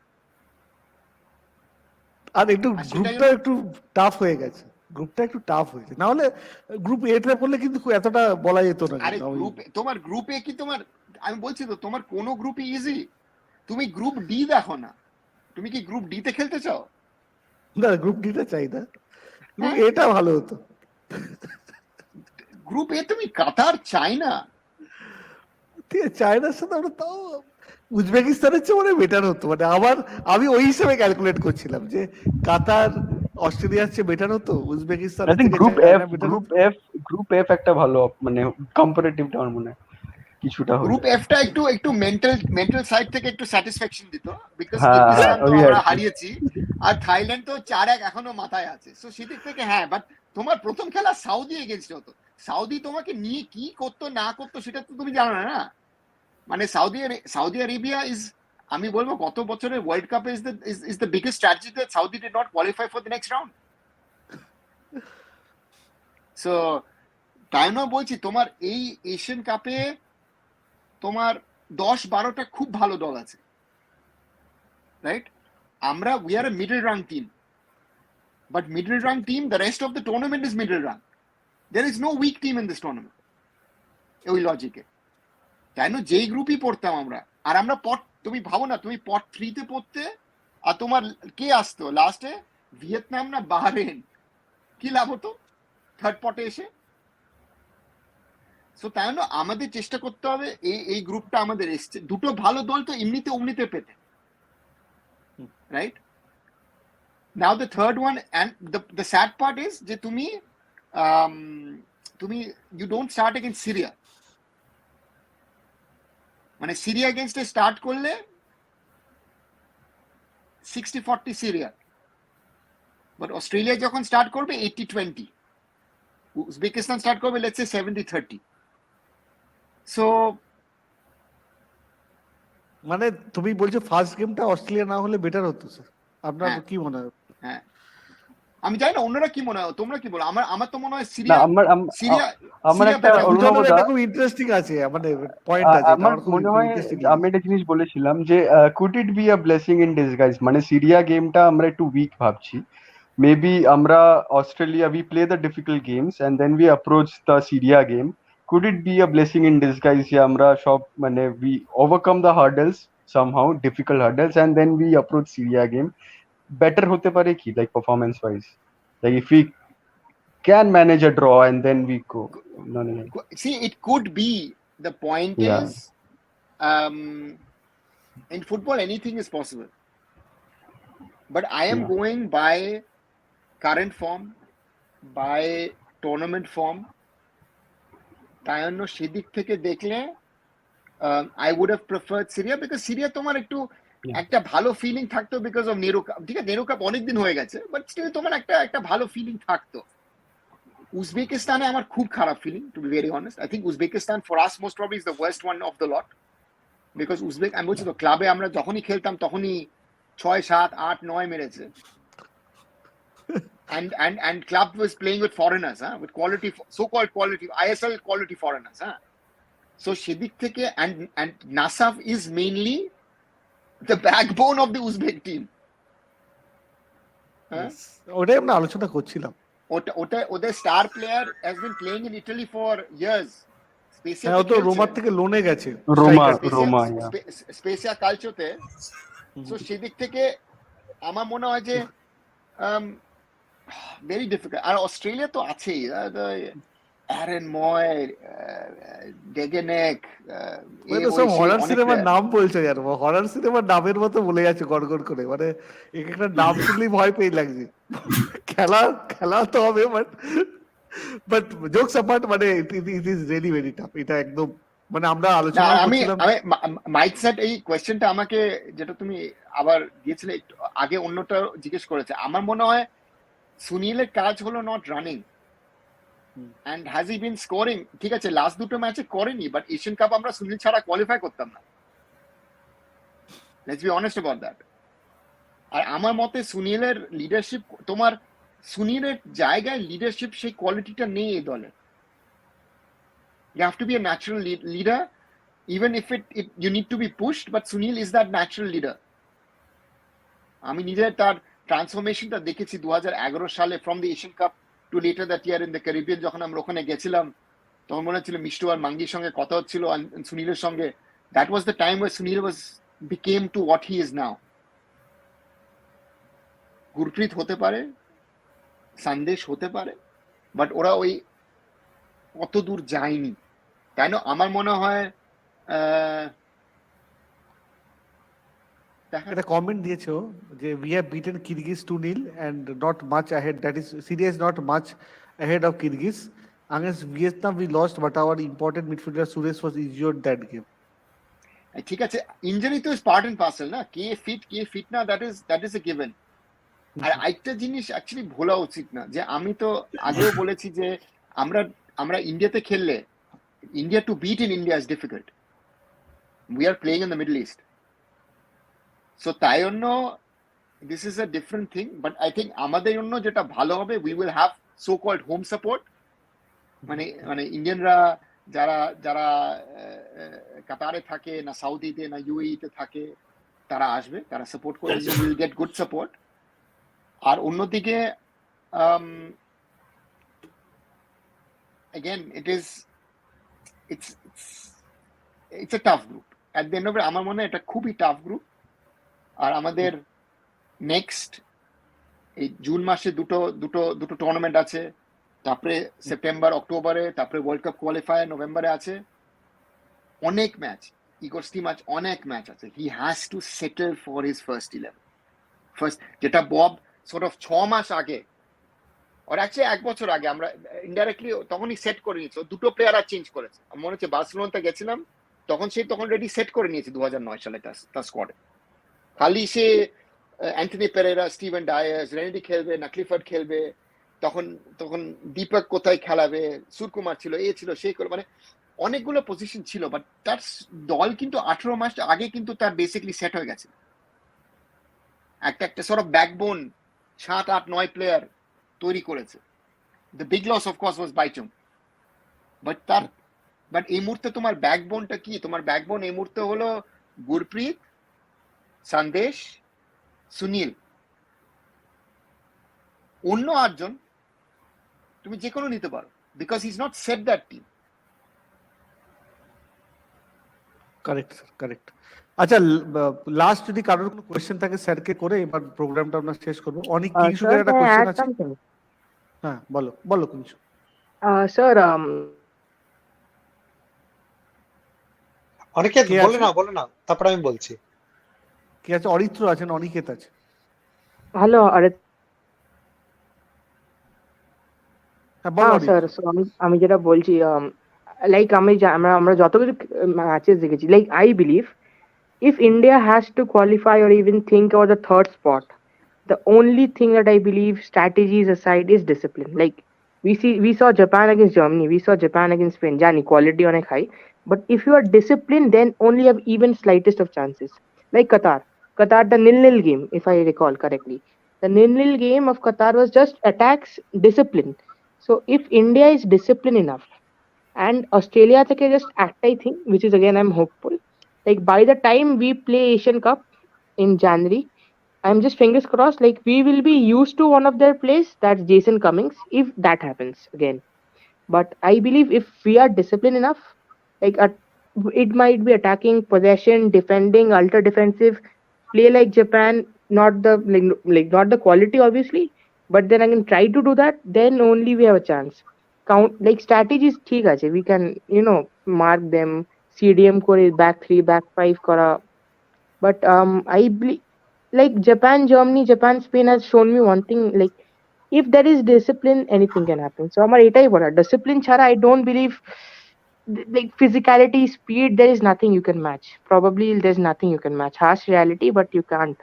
আর একটু গ্রুপটা একটু টাফ হয়ে গেছে, গ্রুপটা একটু টাফ হয়েছে, না হলে গ্রুপ এ টা করলে কিন্তু এতটা বলা যেত না। আরে তোমার গ্রুপে কি, তোমার আমি বলছি তো, তোমার কোন গ্রুপে ইজি, তুমি গ্রুপ ডি দেখো না, তুমি কি গ্রুপ ডি তে খেলতে চাও? না, গ্রুপ ডিটা চাই না, গ্রুপ এটা ভালো হতো। গ্রুপ এ তুমি কাতার, চায়না, ঠিক আছে, চায়নার সাথে আমরা তাও উজবেকিস্তানের চেয়ে মানে বেটার হতো, মানে আমি ওই হিসেবে ক্যালকুলেট করছিলাম যে কাতার অস্ট্রেলিয়ার চেয়ে বেটার হতো, আই উজবেকিস্তানের থিঙ্ক থেকে group F China better group হতো। এফ গ্রুপ এফ একটা ভালো মানে কম্পারেটিভটা আমার মনে হয় কিছুটা হলে। গ্রুপ এফ টা একটু একটু মেন্টাল সাইড থেকে একটু স্যাটিসফ্যাকশন দিত, বিকজ হ্যাঁ কিরগিজস্তান তো ওই আর আমরা কি। হারিয়েছি, আর থাইল্যান্ড তো 4-1 এখনো মাথায় আছে, সো সেদিক থেকে হ্যাঁ। বাট তোমার প্রথম খেলা সাউদি এগেনস্ট হতো, সাউদি তোমাকে নিয়ে কি করতো না করতো সেটা তো তুমি জানো না। মানে সাউদি আরেবিয়া ইজ, আমি বলবো গত বছরের ওয়ার্ল্ড কাপে is the biggest tragedy that Saudi did not qualify for the next round. So তাই জন্য বলছি তোমার এই এশিয়ান কাপে তোমার 10-12টা খুব ভালো দল আছে, রাইট? আমরা we are a middle rank team, but middle rank team, the rest of the tournament is middle rank, there is no weak team in this tournament. ওই লজিকে তাই না যেই গ্রুপই পড়তাম আমরা, আর আমরা পট, তুমি ভাবো না তুমি পট 3 তে পড়তে, আর তোমার কে আসতো লাস্টে, ভিয়েতনাম না বাহরেন, কি লাভ হতো থার্ড পটে এসে? সো তাই জন্য আমাদের চেষ্টা করতে হবে এই গ্রুপটা আমাদের এসছে, দুটো ভালো দল তো এমনিতে অমনিতে পেতে, right? Now the third one, and the sad part is যে তুমি you don't start against Syria. মানে সিরিয়া এগেইনস্টে স্টার্ট করলে 60-40 সিরিয়া, বাট অস্ট্রেলিয়া যখন স্টার্ট করবে 80-20, উজবেকিস্তান স্টার্ট করবে লেটস সে 70-30। সো মানে তুমি বলছো ফার্স্ট গেমটা অস্ট্রেলিয়া না হলে বেটার হতো স্যার, আপনার হ্যাঁ। কি মনে হয়? হ্যাঁ, আমি জানি না অন্যরা কি মনে হয়, তোমরা কি বলো? আমার তো মনে হয় না সিরিয়া আমার সিরিয়া একটা better হবে। অভিমত এটা খুব ইন্টারেস্টিং আছে, মানে পয়েন্ট আছে, এটা আমার আমার খুব মনে হয় ইন্টারেস্টিং আমি একটা জিনিস বলেছিলাম যে could it be a blessing in disguise, মানে সিরিয়া গেমটা আমরা একটু উইক ভাবছি, মেবি আমরা Australia we play the difficult games and then we approach the Syria game, could it be a blessing in disguise যে আমরা সব মানে we overcome the hurdles somehow, difficult hurdles, and then we approach Syria game, better হতে পারে কি like performance wise, like if we can manage a draw and then we go. See, it could be. The point Yeah. is, in football, anything is possible. But I am Yeah. going by current form, by tournament form. তাই জন্য সেদিক থেকে দেখলে I would have preferred Syria, because Syria তোমার একটু একটা ভালো feeling থাকতো বিকজ অফ নেরো কাপ। ঠিক আছে, নেরো কাপ অনেকদিন হয়ে গেছে, বাট স্টিল তোমার একটা ভালো ফিলিং থাকতো। উজবেকিস্তানে আমার খুব খারাপ feeling, to be very honest. I think Uzbekistan for us most probably is the worst one of the lot, because আমি বলছি তো ক্লাবে আমরা যখনই খেলতাম তখনই 6-7-8-9 মেরেছে, and club was playing with foreigners, with quality, so-called quality ISL quality foreigners, so সেদিক থেকে, and Nasaf is mainly the backbone of the Uzbek team. ওটাই আমরা আলোচনা করছিলাম। ওদের star player has been playing in Italy for years. হ্যাঁ, ও তো রোমার থেকে লোনে গেছে, রোমা স্পেসিয়া কালচোতে। সো সেদিক থেকে আমার মনে হয় যে ভেরি ডিফিকাল্ট। আর অস্ট্রেলিয়া তো আছেই, অ্যারন ময়, ডেগেনেক, সব হরার সিনেমার নাম বলছে, জানো হরার সিনেমার নামের মতো বলে যাচ্ছে গড়গড় করে, মানে এক একটা নাম শুনলেই ভয় পেয়ে লাগছে। খেলা তো হবে, বাট জোকস অ্যাপার্ট, মানে it is really very tough. এটা একদম মানে আমরা আলোচনা করছিলাম। মাইক সেট এই কোয়েশ্চেনটা আমাকে, যেটা তুমি আবার দিয়েছিলে আগে, অন্যটা জিজ্ঞেস করেছে। আমার মনে হয় সুনীলের কাজ হলো not running, and has he been scoring? ঠিক আছে, লাস্ট দুটো ম্যাচে করেনি, বাট এশিয়ান কাপ আমরা সুনীল ছাড়া কোয়ালিফাই করতাম না, let's be honest about that. আর আমার মতে সুনীলের লিডারশিপ, তোমার সুনীলের জায়গায় লিডারশিপ সেই কোয়ালিটিটা নেই এই দলে। You have to be a natural leader, even if you need to be pushed, but Sunil is that natural leader. আমি নিজে তার ট্রান্সফরমেশনটা দেখেছি 2011 সালে, from the Asian cup to later that year in the Caribbean. যখন আমরা ওখানে গেছিলাম তখন মনে হচ্ছিল মিষ্টু আর মাঙ্গির সঙ্গে কথা হচ্ছিল সুনীলের সঙ্গে। That was the time way Sunil became to what he is now. Gurpreet হতে পারে, সন্দেশ হতে পারে, বাট ওরা ওই অত দূর যায়নি, তাই না? আমার মনে হয় দেখা একটা কমেন্ট দিয়েছো যে we have beaten Kyrgyz 2-0 and not much ahead, that is series not much ahead of Kyrgyz. Against Vietnam we lost, but our important midfielder Suresh was injured that game. ঠিক আছে, ইঞ্জুরি তো part and parcel না, কে fit না, that is a given. আর আরেকটা জিনিস actually ভোলা উচিত না, যে আমি তো আগেও বলেছি যে আমরা ইন্ডিয়াতে খেললে, India to beat in India is difficult, we are playing in the Middle East, so তাই জন্য this is a different thing. But I think আমাদের জন্য যেটা ভালো হবে, we will have so called home support, মানে ইন্ডিয়ানরা যারা যারা কাতারে থাকে না, সাউদিতে না ইউএইতে থাকে, তারা আসবে, তারা সাপোর্ট করবে, উইল গেট গুড সাপোর্ট। আর অন্যদিকে again it's a tough group at the end of it, আমার মনে হয় এটা খুবই টাফ গ্রুপ। আর আমাদের নেক্সট এই জুন মাসে দুটো টুর্নামেন্ট আছে, তারপরে সেপ্টেম্বর অক্টোবরে, তারপরে ওয়ার্ল্ড কাপ কোয়ালিফায়ার নভেম্বরে আছে, অনেক ম্যাচ, ইগোরস টিম আছে, অনেক ম্যাচ আছে। He has to settle for his first 11 first, যেটা বব sort of 6 মাস আগে, আর অ্যাকচুয়ালি 1 বছর আগে আমরা ইনডাইরেক্টলি তখনই সেট করে নিয়েছি। দুটো প্লেয়ার আর চেঞ্জ করেছে, আমার মনে হচ্ছে বার্সেলোনাতে গেছিলাম তখন রেডি সেট করে নিয়েছে 2009 সালে তার স্কোয়াডে। খালি সে অ্যান্টনি পেরেরা, স্টিভেন ডায়ার্স, রেনেডি খেলবে না, ক্লিফার্ড খেলবে, তখন দীপক কোথায় খেলাবে, সুরকুমার ছিল, এ ছিল, সে করে, মানে অনেকগুলো পজিশন ছিল। বাট তার দল কিন্তু 18 মাস আগে কিন্তু তার বেসিক্যালি সেট হয়ে গেছে, একটা সর্ট অফ ব্যাকবোন 7, 8, 9 প্লেয়ার তৈরি করেছে। The big loss of course was Baichung, but এই মুহূর্তে তোমার ব্যাকবোনটা কি? তোমার ব্যাকবোন এই মুহূর্তে হলো গুরপ্রীত, সন্দেশ, সুনীল, অন্য 8 জন তুমি যে কোনো নিতে পারো, because he is not said that team. Correct sir, correct. আচ্ছা, লাস্ট যদি কারোর কোনো কোয়েশ্চেন থাকে স্যারকে করে এবার প্রোগ্রামটা আমরা শেষ করবো। অনেক কিংশুকের একটা কোয়েশ্চেন আছে। হ্যাঁ, বলো কিংশু। স্যার অনিকেত বলে না, তারপর আমি বলছি। কে আছে? অরিত্র আছেন, অনিকেত আছে। হ্যালো, হ্যাঁ স্যার, আমি যেটা বলছি, লাইক আমরা যত কিছু ম্যাচেস দেখেছি, like I believe if India has to qualify or even think about the third spot, the only thing that I believe, strategies aside, is discipline. Like we saw Japan against Germany, we saw Japan against Spain. Jani quality on a high, but if you are disciplined, then only have even slightest of chances. Like Qatar, the 0-0 game, if I recall correctly, the 0-0 game of Qatar was just attacks, discipline. So if India is disciplined enough, and Australia take just act, I think, which is again I'm hopeful. Like by the time we play Asian Cup in January, I'm just fingers crossed, like we will be used to one of their plays, that's Jason Cummings, if that happens again. But I believe if we are disciplined enough, like it might be attacking, possession, defending, ultra defensive, play like Japan, not the like not the quality obviously, but then I can try to do that, then only we have a chance. Count like strategies ঠিক আছে, we can mark them, CDM করে back 3 back 5 করা, but I believe like Japan, Germany, Japan, Spain has shown me one thing, like if there is discipline, anything can happen. So আমার এটাই বলা, discipline ছাড়া I don't believe, like physicality, speed, there is nothing you can match. Probably there's nothing you can match. Harsh reality, but you can't.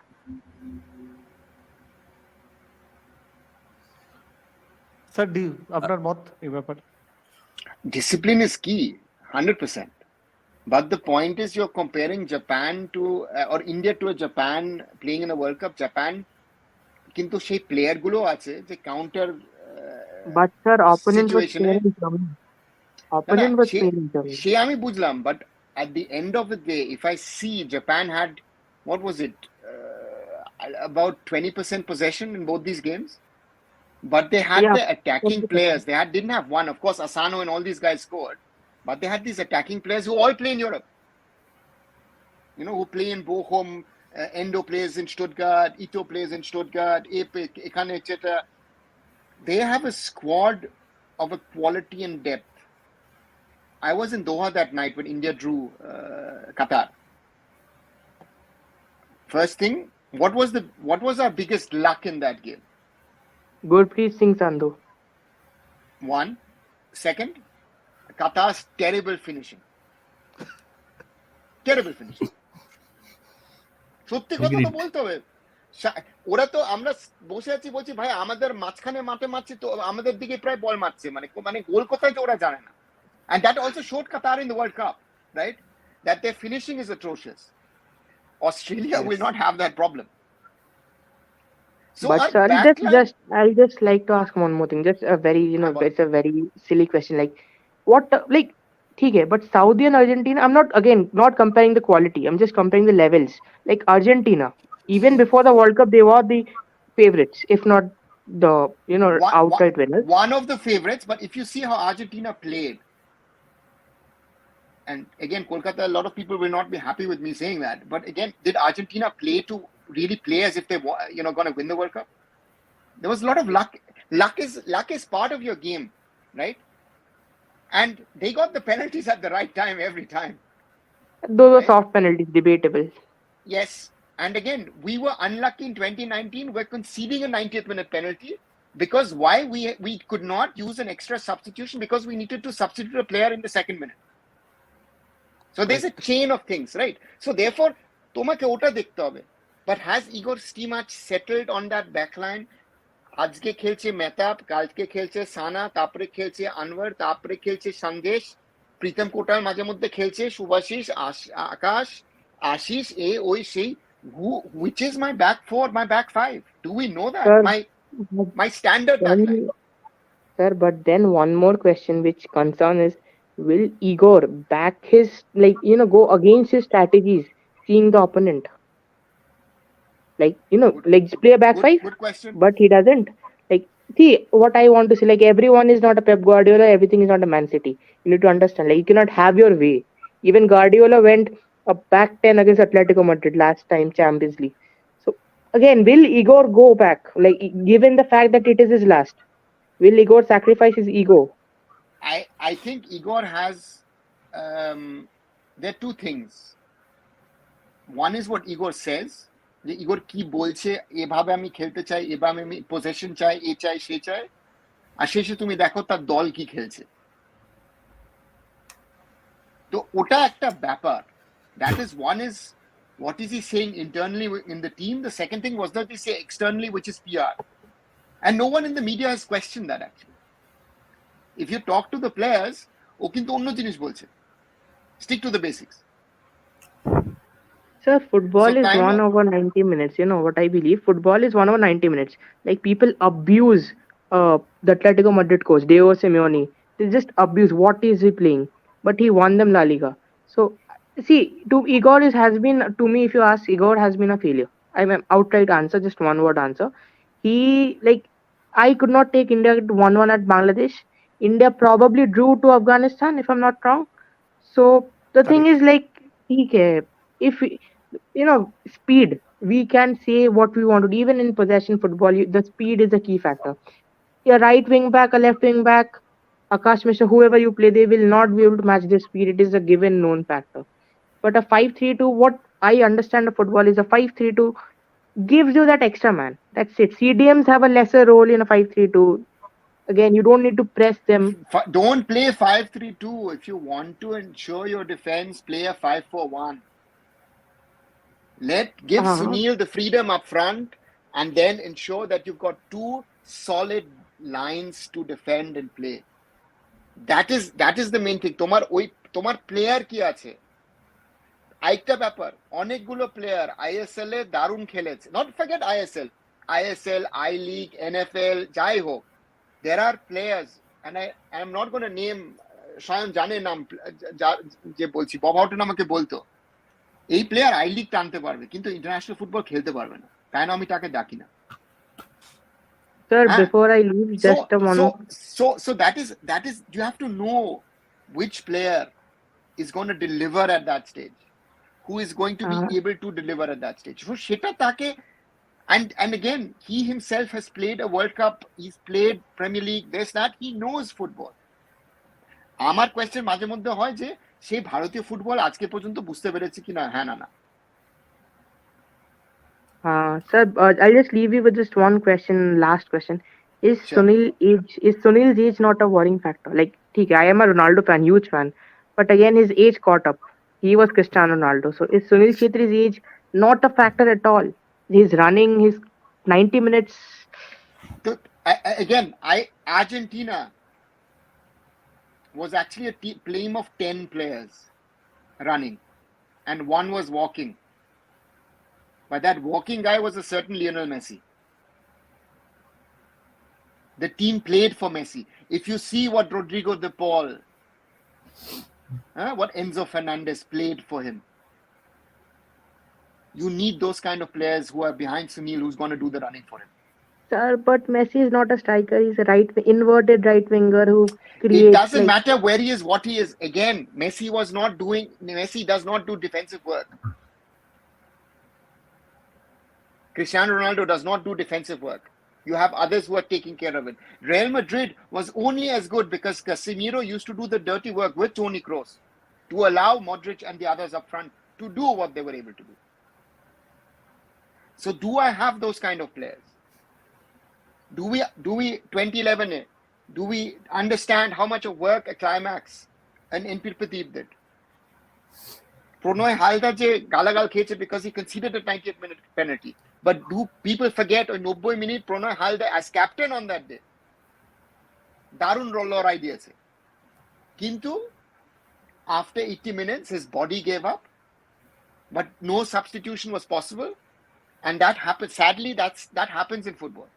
Sir আপনার মত এই ব্যাপারে? Discipline is key, 100%. But the point is, you're comparing Japan to or India to a Japan playing in a World Cup. Japan কিন্তু সেই player গুলো আছে যে counter, but sir, opponent was playing Germany. Opponent was playing Germany. সে আমি বুঝলাম, but at the end of the day, if I see Japan had, what was it, about 20% possession in both these games, but they had the attacking players. They didn't have one, of course, Asano and all these guys scored, but they had these attacking players who all play in Europe, who play in Bochum, Endo plays in Stuttgart, Ito plays in Stuttgart, ekhane etc. They have a squad of a quality and depth. I was in Doha that night when India drew Qatar. First thing, what was our biggest luck in that game? Gurpreet Singh Sandhu. One. Second, Qatar's terrible finishing. Terrible finishing. সত্যি কথা তো বলতে হবে। ওরা তো আমরা বসে আছি বলছি ভাই আমাদের মাঝখানে মাঠে মারছে তো আমাদের দিকে প্রায় বল মারছে মানে গোল কোথায় যে ওরা জানে না। And that also showed Qatar in the World Cup, right? That their finishing is atrocious. Australia will not have that problem. So But our sir, backline- I'll just like to ask one more thing. Just a very, it's a very silly question. Like, what, like, okay, but Saudi and Argentina, I'm not comparing the quality. I'm just comparing the levels. Like Argentina, even before the World Cup, they were the favorites, if not the, outright winners. One of the favorites, but if you see how Argentina played, and again, Kolkata, a lot of people will not be happy with me saying that, but again, did Argentina really play as if they going to win the World Cup? There was a lot of luck. Luck is part of your game, right? And they got the penalties at the right time every time. Those are soft penalties, debatable. Yes. And again, we were unlucky in 2019. We're conceding a 90th minute penalty because why? We could not use an extra substitution because we needed to substitute a player in the second minute. So there's a chain of things, right? So therefore, তোমাকে ওটা দেখতে হবে. But has Igor Stimac settled on that backline? আজকে খেলছে মেহতাব, কালকে খেলছে সানা, তারপরে খেলছে আনওয়ার, তারপরে খেলছে সন্দেশ, প্রীতম কোটার মাঝে মধ্যে খেলছে শুভাশিস, আকাশ, আশিস, সেই which is my back four, my back five? Do we know that? Sir, my standard backline. Sir, but then one more question which concern is, will Igor back his, go against his strategies, seeing the opponent? Play a back five, Good question. but he doesn't. See, what I want to say, everyone is not a Pep Guardiola, everything is not a Man City. You need to understand, you cannot have your way. Even Guardiola went a back 10 against Atletico Madrid last time, Champions League. So, again, will Igor go back? Given the fact that it is his last, will Igor sacrifice his ego? I think Igor has, there are two things. One is what Igor says. যে ইগোর কি বলছে, এভাবে আমি খেলতে চাই, এভাবে আমি position চাই, এ চাই সে চাই, আর শেষে তুমি দেখো তার দল কি খেলছে। তো ওটা একটা ব্যাপার। That is one is what is he saying internally in the team. The second thing was that he say externally, which is PR, and no one in the media has questioned that actually. If you talk to the players, ও কিন্তু অন্য জিনিস বলছে, stick to the basics. Sir, football So is 1 over 90 minutes. You know what I believe? Football is 1 over 90 minutes. People abuse the Atletico Madrid coach, Diego Simeone. They just abuse. What is he playing? But he won them La Liga. So, see, Igor has been, to me, if you ask, Igor has been a failure. I'm an outright answer, just one word answer. He, I could not take India 1-1 at Bangladesh. India probably drew to Afghanistan, if I'm not wrong. So, the thing is, if speed, we can say what we want to do. Even in possession football, the speed is a key factor. A right wing back, a left wing back, Akash Mishra, whoever you play, they will not be able to match their speed. It is a given known factor. But a 5-3-2, what I understand of football is a 5-3-2 gives you that extra man. That's it. CDMs have a lesser role in a 5-3-2. Again, you don't need to press them. Don't play 5-3-2. If you want to ensure your defense, play a 5-4-1. Give Sunil the freedom up front and then ensure that you've got two solid lines to defend and play. That is the main thing. তোমার player কি আছে? আরেকটা ব্যাপার, অনেকগুলো player ISL এ দারুণ খেলেছে। Not forget ISL, I-League, NFL, যাই হোক, there are players, and I am not going to name, Sayan জানে নাম যে বলছি, বব হাউটন আমাকে বলতো এই প্লেয়ার I-League টানতে পারবে কিন্তু ইন্টারন্যাশনাল ফুটবল খেলতে পারবে না, তাই না আমি তাকে ডাকি না। Sir, before I leave, just so that is you have to know which player is going to deliver at that stage. who is going to be able to deliver at that stage. So সেটা তাকে, and again, he himself has played a World Cup, he's played Premier League, this, that, he knows football. আমার question মাঝে মধ্যে হয় যে সেই ভারতীয় football আজকে পর্যন্ত বুঝতে পেরেছে কিনা, হ্যাঁ না না। Sir, I'll just leave you with just one question, last question. Is Sure. Sunil's age not a worrying factor? Like, okay, I am a Ronaldo fan, huge fan, but again, his age caught up. He was Cristiano Ronaldo. So is Sunil Chetri's age not a factor at all? He's running his 90 minutes. So, again, Argentina was actually a team of 10 players running, and one was walking. But that walking guy was a certain Lionel Messi. The team played for Messi. If you see what Rodrigo de Paul, what Enzo Fernandez played for him, you need those kind of players who are behind Sunil, who's going to do the running for him. Sir, but Messi is not a striker. He's a inverted right winger who creates. It doesn't matter where he is, what he is. Again, Messi does not do defensive work. Cristiano Ronaldo does not do defensive work. You have others who are taking care of it. Real Madrid was only as good because Casemiro used to do the dirty work with Toni Kroos to allow Modric and the others up front to do what they were able to do. So do I have those kind of players? Do we 2011 do we understand how much of work a climax and Inpir Pradeep did? Pronoy Halda je galagal kheche because he conceded a 90th minute penalty. But do people forget on 90 minute Pronoy Halda as captain on that day? Darun লড়াই দিয়েছে। কিন্তু after 80 minutes his body gave up, but no substitution was possible, and that happened. Sadly, that happens in football.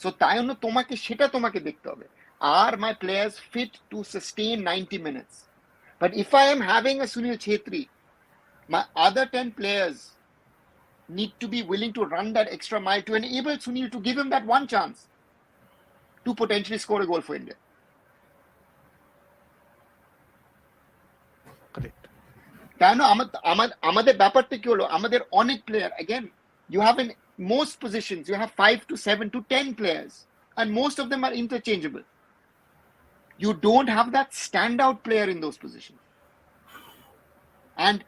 So তাই জন্য তোমাকে দেখতে হবে, are my players fit to sustain 90 minutes? But if I am having a Sunil Chhetri, my other 10 players need to be willing to run that extra mile to enable Sunil to give him that one chance to potentially score a goal for India. Correct. তাই না আমাদের ব্যাপারটা কি হলো, আমাদের অনেক player, again, you have in most positions you have 5 to 7 to 10 players, and most of them are interchangeable. You don't have that standout player in those positions. And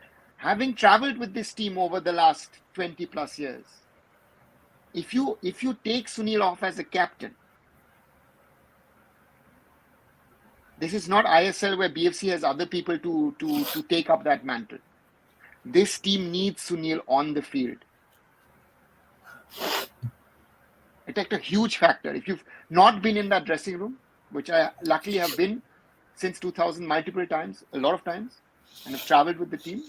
having traveled with this team over the last 20 plus years, if you take Sunil off as a captain, this is not ISL where BFC has other people to take up that mantle. This team needs Sunil on the field. It's a huge factor. If you've not been in that dressing room, which I luckily have been since 2000 multiple times, a lot of times, and have traveled with the team,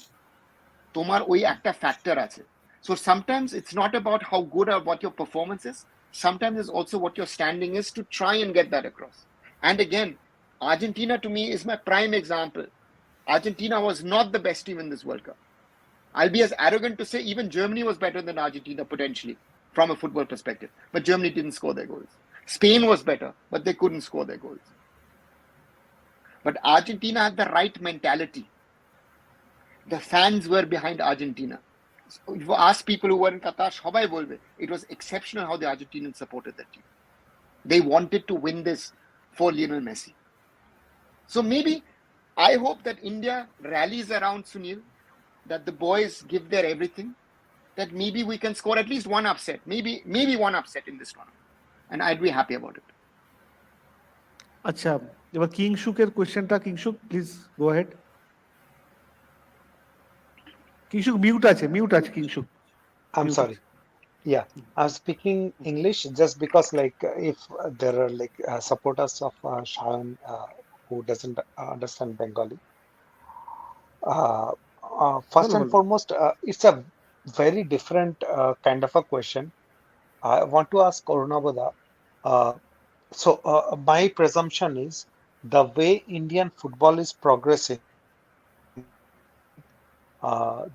tomar oi ekta factor ache. So sometimes it's not about how good or what your performance is. Sometimes it's also what your standing is to try and get that across. And again, Argentina to me is my prime example. Argentina was not the best team in this World Cup. I'll be as arrogant to say even Germany was better than Argentina potentially from a football perspective, but Germany didn't score their goals. Spain was better, but they couldn't score their goals. But Argentina had the right mentality. The fans were behind Argentina. So if you ask people who were in Qatar, shobai bolbe, it was exceptional how the Argentinians supported that team. They wanted to win this for Lionel Messi. So maybe I hope that India rallies around Sunil, that the boys give their everything, that maybe we can score at least one upset, maybe one upset in this tournament, and I'd be happy about it. আচ্ছা, এবার কিংশুকের কোশ্চেনটা, Kingshuk please go ahead. Kingshuk mute আছে Kingshuk. I'm sorry. Yeah, I'm speaking English just because if there are supporters of Shayan who doesn't understand Bengali. First and foremost, it's a very different kind of a question. I want to ask Arunabha. So my presumption is the way Indian football is progressing,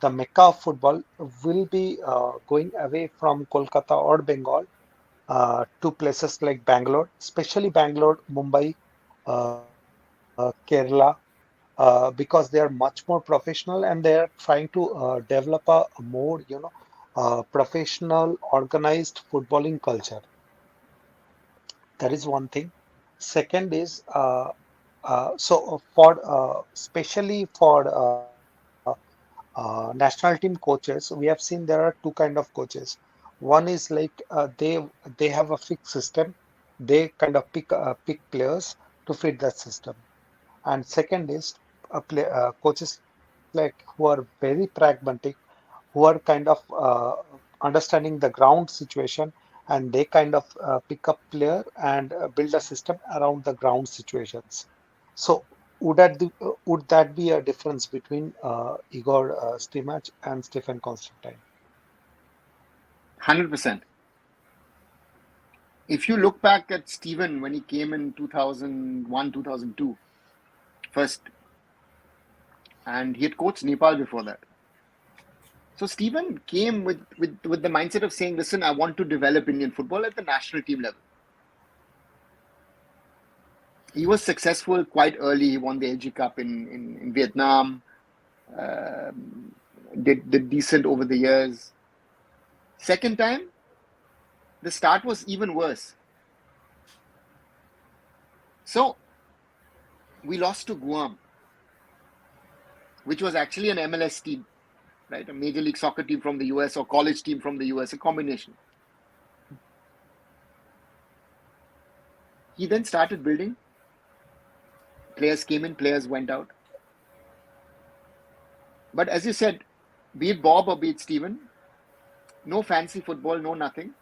the Mecca of football will be going away from Kolkata or Bengal to places like Bangalore, especially Bangalore, Mumbai, Kerala, because they are much more professional and they are trying to develop a more, professional, organized footballing culture. That is one thing. Second is so for especially for national team coaches, we have seen there are two kind of coaches. One is like they have a fixed system. They kind of pick players to fit that system. And second is coaches like who are very pragmatic, who are kind of understanding the ground situation, and they kind of pick up player and build a system around the ground situations. So would that be a difference between Igor Stimac and Stephen Constantine? 100%. If you look back at Steven when he came in 2001, 2002, first, and he had coached Nepal before that. So Steven came with the mindset of saying, listen, I want to develop Indian football at the national team level. He was successful quite early. He won the AG Cup in Vietnam, did decent over the years. Second time, the start was even worse. So we lost to Guam, which was actually an MLS team, right? A Major League Soccer team from the US or college team from the US, a combination. He then started building. Players came in, players went out. But as you said, be it Bob or be it Steven, no fancy football, no nothing.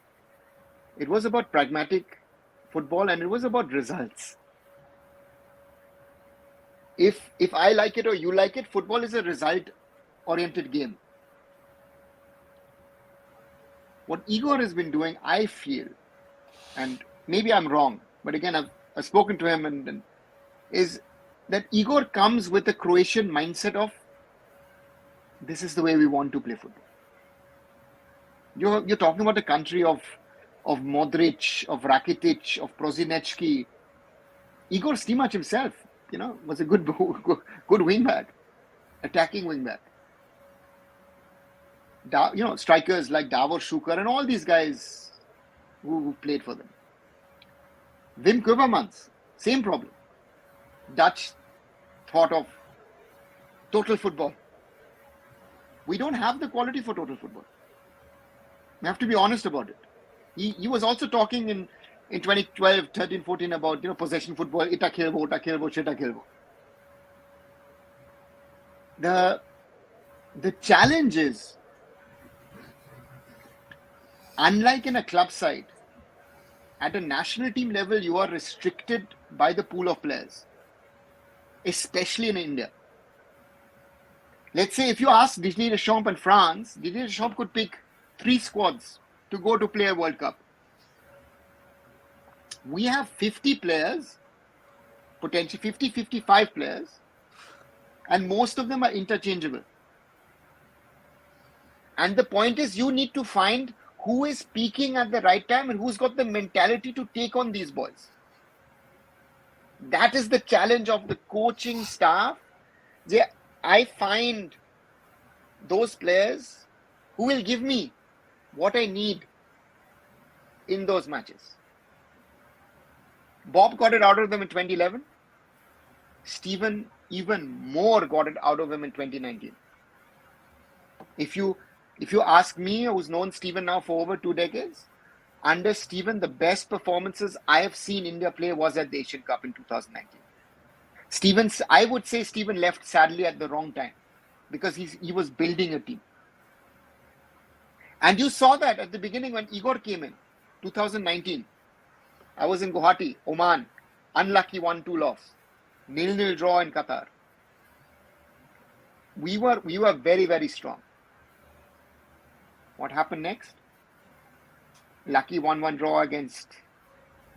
It was about pragmatic football and it was about results. If I like it or you like it, football is a result-oriented game. What Igor has been doing, I feel, and maybe I'm wrong, but again, I've spoken to him and is that Igor comes with a Croatian mindset of this is the way we want to play football. You're talking about a country of Modric, of Rakitic, of Prosinecki. Igor Stimac himself, was a good wingback, attacking wingback. Strikers like Davor Schuker and all these guys who played for them. Wim Kubermans, same problem. Dutch thought of total football. We don't have the quality for total football. We have to be honest about it. He was also talking in 2012, 13, 14 about possession football, ita khelbo, cheta khelbo. The challenge is, unlike in a club side, at a national team level, you are restricted by the pool of players, especially in India. Let's say if you ask Didier Deschamps in France, Didier Deschamps could pick 3 squads to go to play a World Cup. We have 50 players, potentially 50, 55 players, and most of them are interchangeable. And the point is, you need to find who is peaking at the right time and who's got the mentality to take on these boys. That is the challenge of the coaching staff. I find those players who will give me what I need in those matches. Bob got it out of them in 2011. Steven even more got it out of him in 2019. If you ask me, who's known Steven now for over 2 decades, under Steven, the best performances I have seen India play was at the Asian Cup in 2019. I would say Steven left sadly at the wrong time because he was building a team. And you saw that at the beginning when Igor came in, 2019. I was in Guwahati, Oman, unlucky 1-2 loss, 0-0 draw in Qatar. We were very, very strong. What happened next? Lucky 1-1 draw against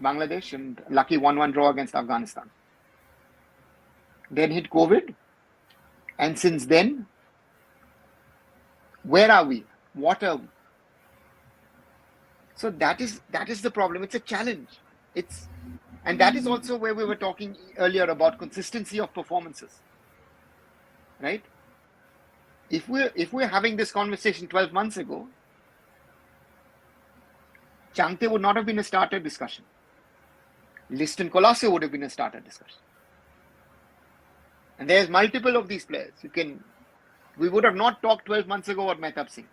Bangladesh and lucky 1-1 draw against Afghanistan. Then hit COVID. And since then, where are we? What are we? So that is the problem. It's a challenge. And that is also where we were talking earlier about consistency of performances. right? If we're having this conversation 12 months ago, Changte would not have been a starter discussion. Liston Colosseum would have been a starter discussion. And there's multiple of these players. We would have not talked 12 months ago about Mehtab Singh.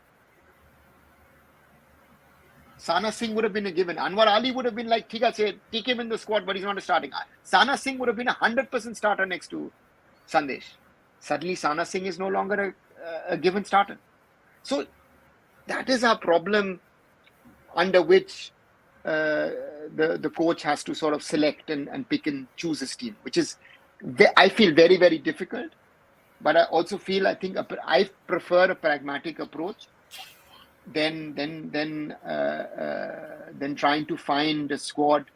Sana Singh would have been a given. Anwar Ali would have been like, take him in the squad, but he's not a starting. Sana Singh would have been 100% starter next to Sandesh. Suddenly, Sana Singh is no longer a given starter. So that is our problem, under which the coach has to sort of select and pick and choose his team, which is, I feel, very, very difficult. But I also feel, I prefer a pragmatic approach than trying to find a squad.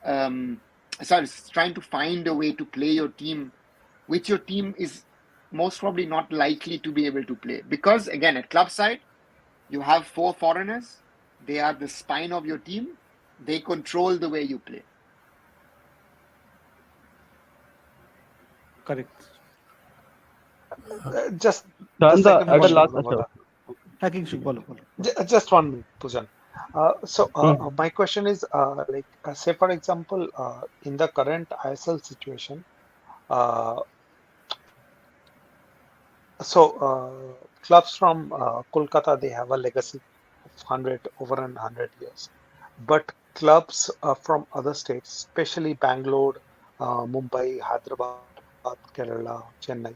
Trying to find a way to play your team, which your team is most probably not likely to be able to play. Because again, at club side, you have 4 foreigners. They are the spine of your team. They control the way you play. Correct. Just Shanda, second একটা one, last Baba. Hacking should follow. Just 1 minute, Pujan. My question is, say for example, in the current ISL situation, clubs from Kolkata, they have a legacy of over 100 years. But clubs from other states, especially Bangalore, Mumbai, Hyderabad, Kerala, Chennai,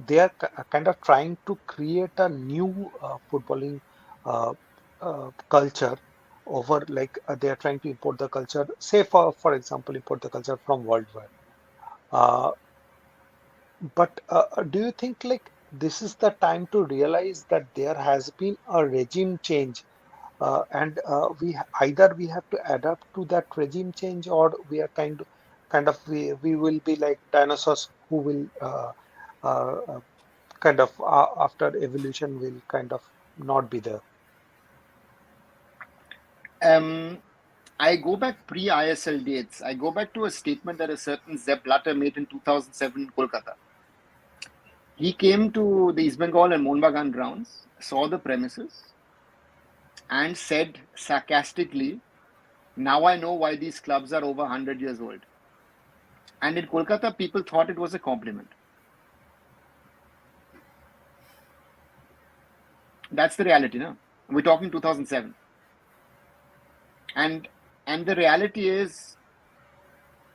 they are kind of trying to create a new footballing culture over, they are trying to import the culture, say for example, import the culture from worldwide. But do you think this is the time to realize that there has been a regime change, and either we have to adapt to that regime change, or we are we will be like dinosaurs who will after evolution will kind of not be there. I go back pre-ISL dates. I go back to a statement that a certain Sepp Blatter made in 2007 in Kolkata. He came to the East Bengal and Mohun Bagan grounds, saw the premises, and said sarcastically, "Now I know why these clubs are over 100 years old." And in Kolkata, people thought it was a compliment. That's the reality, no? We're talking 2007. And the reality is,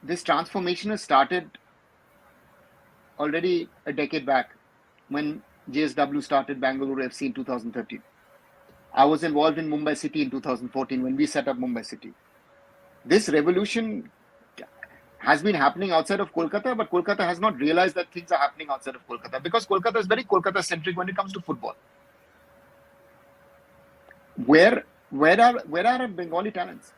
this transformation has started already a decade back, when JSW started Bangalore FC in 2013. I was involved in Mumbai City in 2014 when we set up Mumbai City. This revolution has been happening outside of Kolkata, but Kolkata has not realized that things are happening outside of Kolkata, because Kolkata is very Kolkata-centric when it comes to football. Where are our Bengali talents?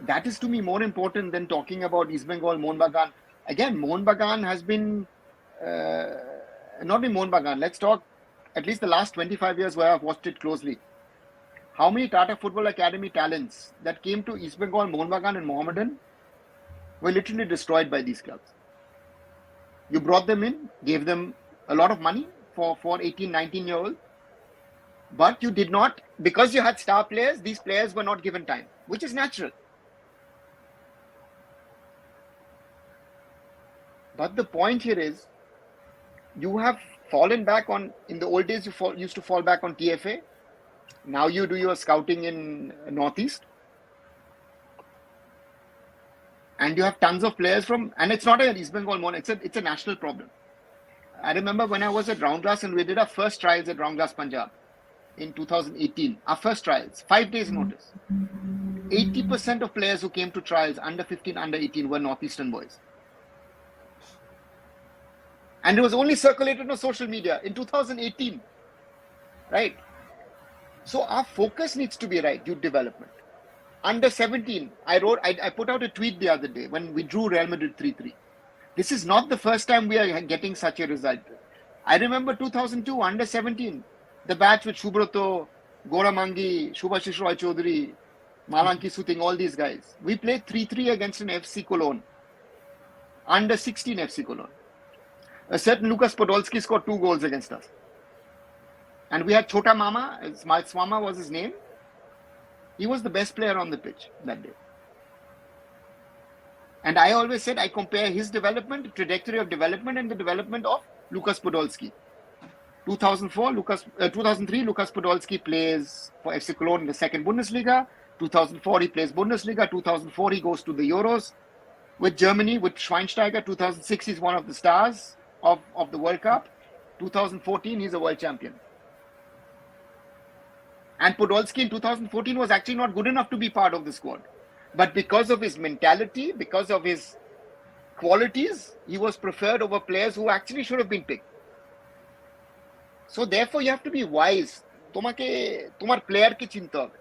That is to me more important than talking about East Bengal, Mohun Bagan. Again, Mohun Bagan has been, not in Mohun Bagan, let's talk at least the last 25 years where I've watched it closely. How many Tata Football Academy talents that came to East Bengal, Mohun Bagan and Mohammedan were literally destroyed by these clubs? You brought them in, gave them a lot of money for 18, 19-year-old, but you did not, because you had star players, these players were not given time, which is natural. But the point here is, you have fallen back on, in the old days, you used to fall back on TFA. Now you do your scouting in Northeast. And you have tons of players from, and it's not an East Bengal one, it's a national problem. I remember when I was at Roundglass and we did our first trials at Roundglass Punjab in 2018. Our first trials, 5 days notice. 80% of players who came to trials, under 15, under 18, were Northeastern boys. And it was only circulated on social media in 2018, right? So our focus needs to be right, youth development. Under 17, I put out a tweet the other day when we drew Real Madrid 3-3. This is not the first time we are getting such a result. I remember 2002, under 17, the batch with Shubroto, Goramangi, Shubhashish Roy Chaudhary, Malanki Suting, all these guys. We played 3-3 against an FC Cologne. under 16 FC Cologne. A certain Lukas Podolski scored 2 goals against us. And we had Chota Mama, Swama was his name. He was the best player on the pitch that day. And I always said I compare his development, trajectory of development, and the development of Lukas Podolski. 2003, Lukas Podolski plays for FC Cologne in the second Bundesliga. 2004, he plays Bundesliga. 2004, he goes to the Euros with Germany, with Schweinsteiger. 2006, he's one of the stars of the World Cup. 2014, he's a world champion. And Podolski in 2014 was actually not good enough to be part of the squad. But because of his mentality, because of his qualities, he was preferred over players who actually should have been picked. So therefore, you have to be wise. Tomar player ki chinta hobe.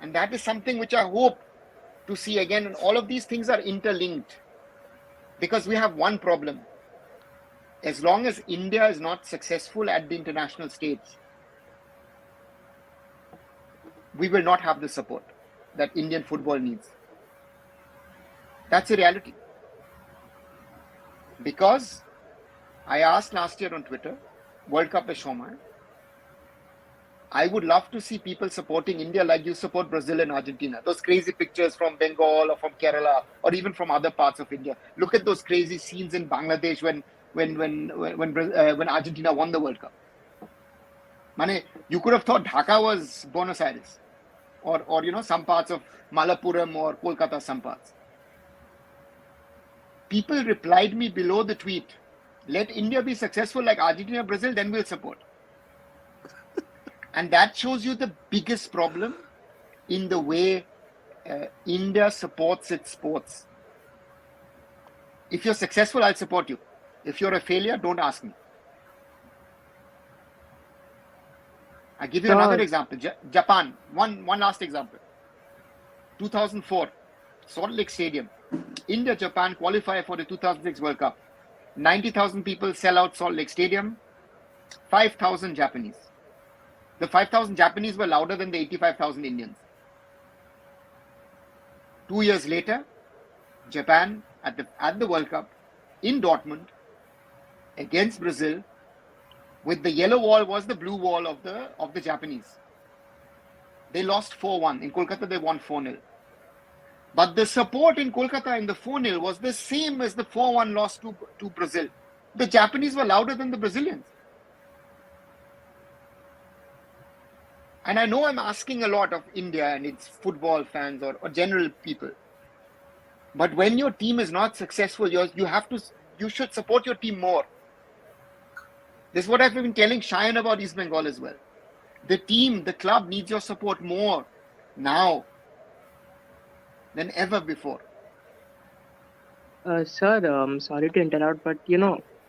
And that is something which I hope to see again. And all of these things are interlinked. Because we have one problem. As long as India is not successful at the international stage, we will not have the support that Indian football needs. That's a reality. Because I asked last year on Twitter, World Cup is Shoma. I would love to see people supporting India like you support Brazil and Argentina. Those crazy pictures from Bengal or from Kerala or even from other parts of India. Look at those crazy scenes in Bangladesh when Argentina won the World Cup. Mane, you could have thought Dhaka was Buenos Aires or some parts of Malappuram or Kolkata, some parts. People replied me below the tweet, let India be successful like Argentina, Brazil, then we'll support. And that shows you the biggest problem in the way India supports its sports. If you're successful, I'll support you. If you're a failure, don't ask me. I'll give you another example. Japan, one last example. 2004, Salt Lake Stadium. India, Japan qualify for the 2006 World Cup. 90,000 people sell out Salt Lake Stadium. 5,000 Japanese. The 5,000 Japanese were louder than the 85,000 Indians. 2 years later, Japan at the World Cup in Dortmund against Brazil, with the yellow wall was the blue wall of the Japanese. They lost 4-1. In Kolkata, they won 4-0. But the support in Kolkata in the 4-0 was the same as the 4-1 loss to Brazil. The Japanese were louder than the Brazilians. And I know I'm asking a lot of India and its football fans or general people. But when your team is not successful, you should support your team more. This is what I've been telling Cheyenne about East Bengal as well. The team, the club needs your support more now than ever before. Sir, sorry to interrupt, but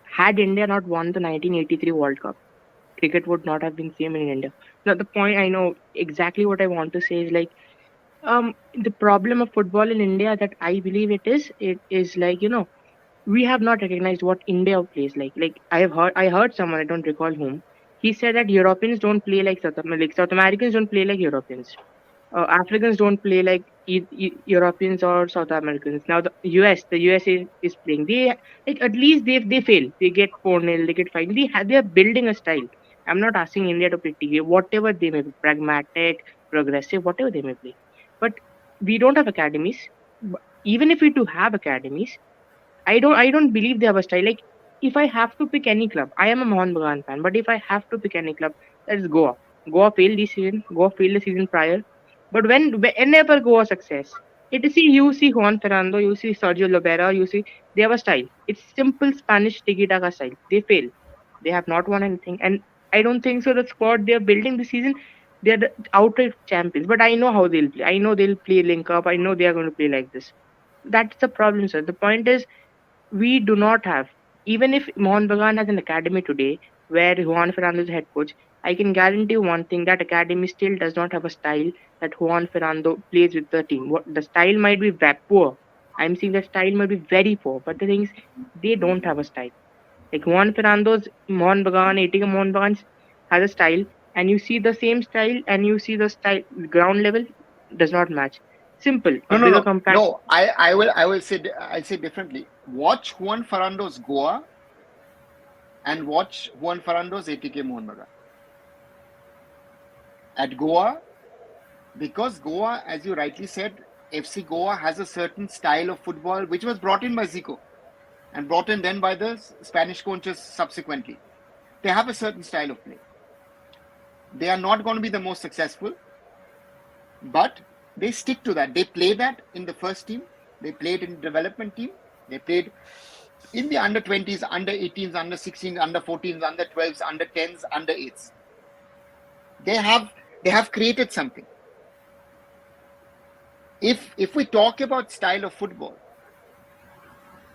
had India not won the 1983 World Cup, cricket would not have been same in India. Now, the point I know exactly what I want to say is the problem of football in India that I believe it is we have not recognized what India plays like. Like I heard someone, I don't recall whom, he said that Europeans don't play like South Americans don't play like Europeans. Africans don't play like Europeans or South Americans. Now the US is playing. They at least they fail. They get 4-0, they get 5. They are building a style. I'm not asking India to play TK, whatever they may be, pragmatic, progressive, whatever they may play. But we don't have academies. Even if we do have academies, I don't believe they have a style. Like if I have to pick any club, I am a Mohan Bagan fan, but if I have to pick any club, that's Goa. Goa failed this season. Goa failed the season prior. But whenever Goa success, you see Juan Fernando, you see Sergio Lobera, you see they have a style. It's simple Spanish tiki-taka style. They fail. They have not won anything, and I don't think so. The squad they are building this season, they are the outright champions. But I know how they'll play. I know they'll play link up. I know they are going to play like this. That's the problem, sir. The point is, we do not have. Even if Mohan Bagan has an academy today where Juan Fernando is head coach, I can guarantee one thing, that academy still does not have a style that Juan Fernando plays with the team. The style might be very poor. I'm saying the style might be very poor, but the thing is, they don't have a style. Like Mohan Bagan, Etika Mohan Bagan has a style, and you see the same style, and you see the style ground level does not match. Simple. A No, bigger no, compact. no. I'll say differently. Watch Juan Ferrando's Goa and watch Juan Ferrando's ATK Mohun Bagan. At Goa, because Goa, as you rightly said, FC Goa has a certain style of football which was brought in by Zico and brought in then by the Spanish coaches subsequently. They have a certain style of play. They are not going to be the most successful, but they stick to that. They play that in the first team. They played in the development team. They played in the under 20s, under 18s, under 16s, under 14s, under 12s, under 10s, under 8s. They have created something. If we talk about style of football,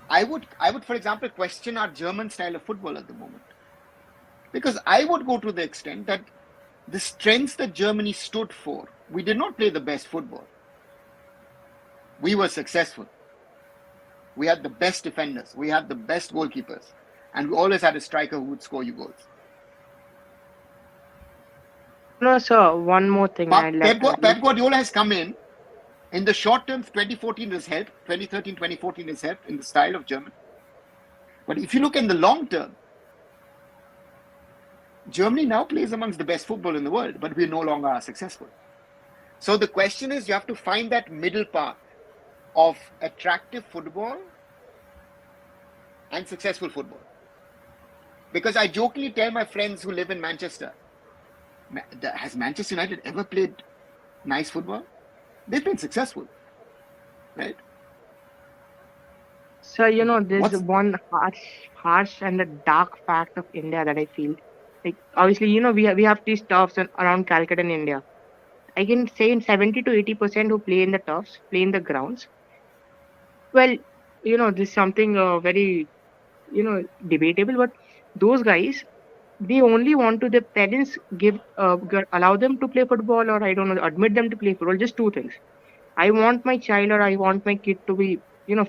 I would, for example, question our German style of football at the moment. Because I would go to the extent that the strengths that Germany stood for, we did not play the best football. We were successful. We had the best defenders. We had the best goalkeepers. And we always had a striker who would score you goals. No, sir. One more thing I'd like to Pep Guardiola has come in the short term. 2014 has helped. 2013, 2014 has helped in the style of Germany. But if you look in the long term, Germany now plays amongst the best football in the world, but we no longer are successful. So the question is, you have to find that middle path of attractive football and successful football. Because I jokingly tell my friends who live in Manchester, has Manchester United ever played nice football? They've been successful, right? So, there's one harsh and a dark fact of India that I feel. Like, obviously, we have these turfs around Calcutta in India. I can say in 70 to 80% who play in the turfs, play in the grounds. Well, this is something very, debatable, but those guys, they only want to, their parents allow them to play football, or I don't know, admit them to play football. Just two things. I want my child or I want my kid to be,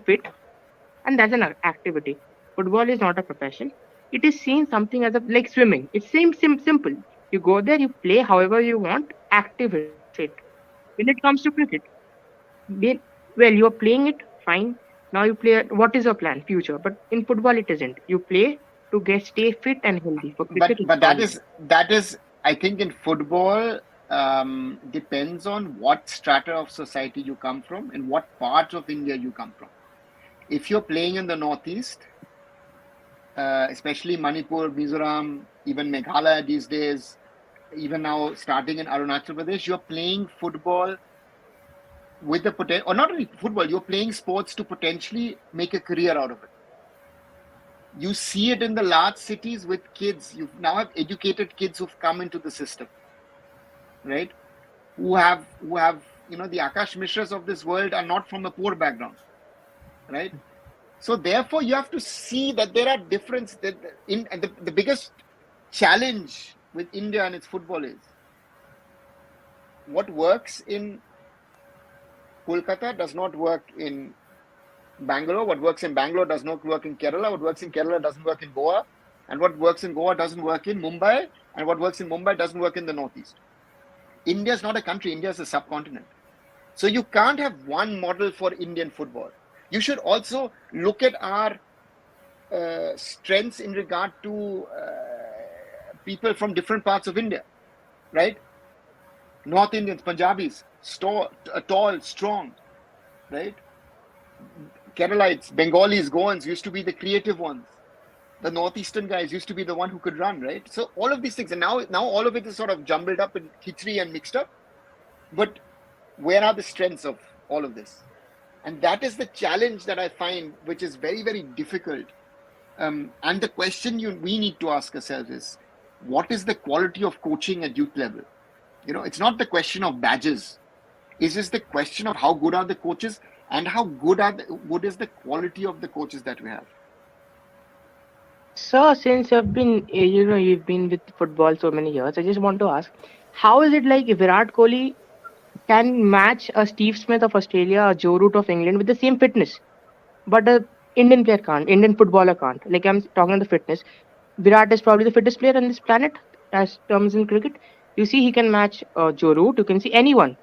fit, and that's an activity. Football is not a profession. It is seen something as like swimming. It seems simple. You go there, you play however you want, active it. When it comes to cricket, you're playing it, fine. Now you play. What is your plan, future? But in football, it isn't. You play to stay fit and healthy. For cricket, but that is I think in football depends on what strata of society you come from and what part of India you come from. If you're playing in the northeast, especially Manipur, Mizoram, even Meghalaya these days, even now starting in Arunachal Pradesh, you're playing football with the potential, or not only football, you're playing sports to potentially make a career out of it. You see it in the large cities with kids. You now have educated kids who've come into the system, right? Who have the Akash Mishras of this world are not from a poor background, right? So therefore, you have to see that there are differences. The biggest challenge with India and its football is what works in Kolkata does not work in Bangalore. What works in Bangalore does not work in Kerala. What works in Kerala doesn't work in Goa. And what works in Goa doesn't work in Mumbai. And what works in Mumbai doesn't work in the Northeast. India is not a country. India is a subcontinent. So you can't have one model for Indian football. You should also look at our strengths in regard to people from different parts of India, right? North Indians, Punjabis, tall, strong, right? Keralites, Bengalis, Goans used to be the creative ones. The northeastern guys used to be the one who could run, right? So all of these things, and now all of it is sort of jumbled up in khichdi and mixed up. But where are the strengths of all of this? And that is the challenge that I find, which is very, very difficult. And the question we need to ask ourselves is, what is the quality of coaching at youth level? It's not the question of badges. It's just the question of how good are the coaches and how good is the quality of the coaches that we have. So, since you've been with football so many years, I just want to ask, how is it like if Virat Kohli can match a Steve Smith of Australia, a Joe Root of England with the same fitness, but a Indian player can't, Indian footballer can't. Like, I'm talking on the fitness. Virat is probably the fittest player on this planet as terms in cricket. You see, he can match Joe Root. You can see anyone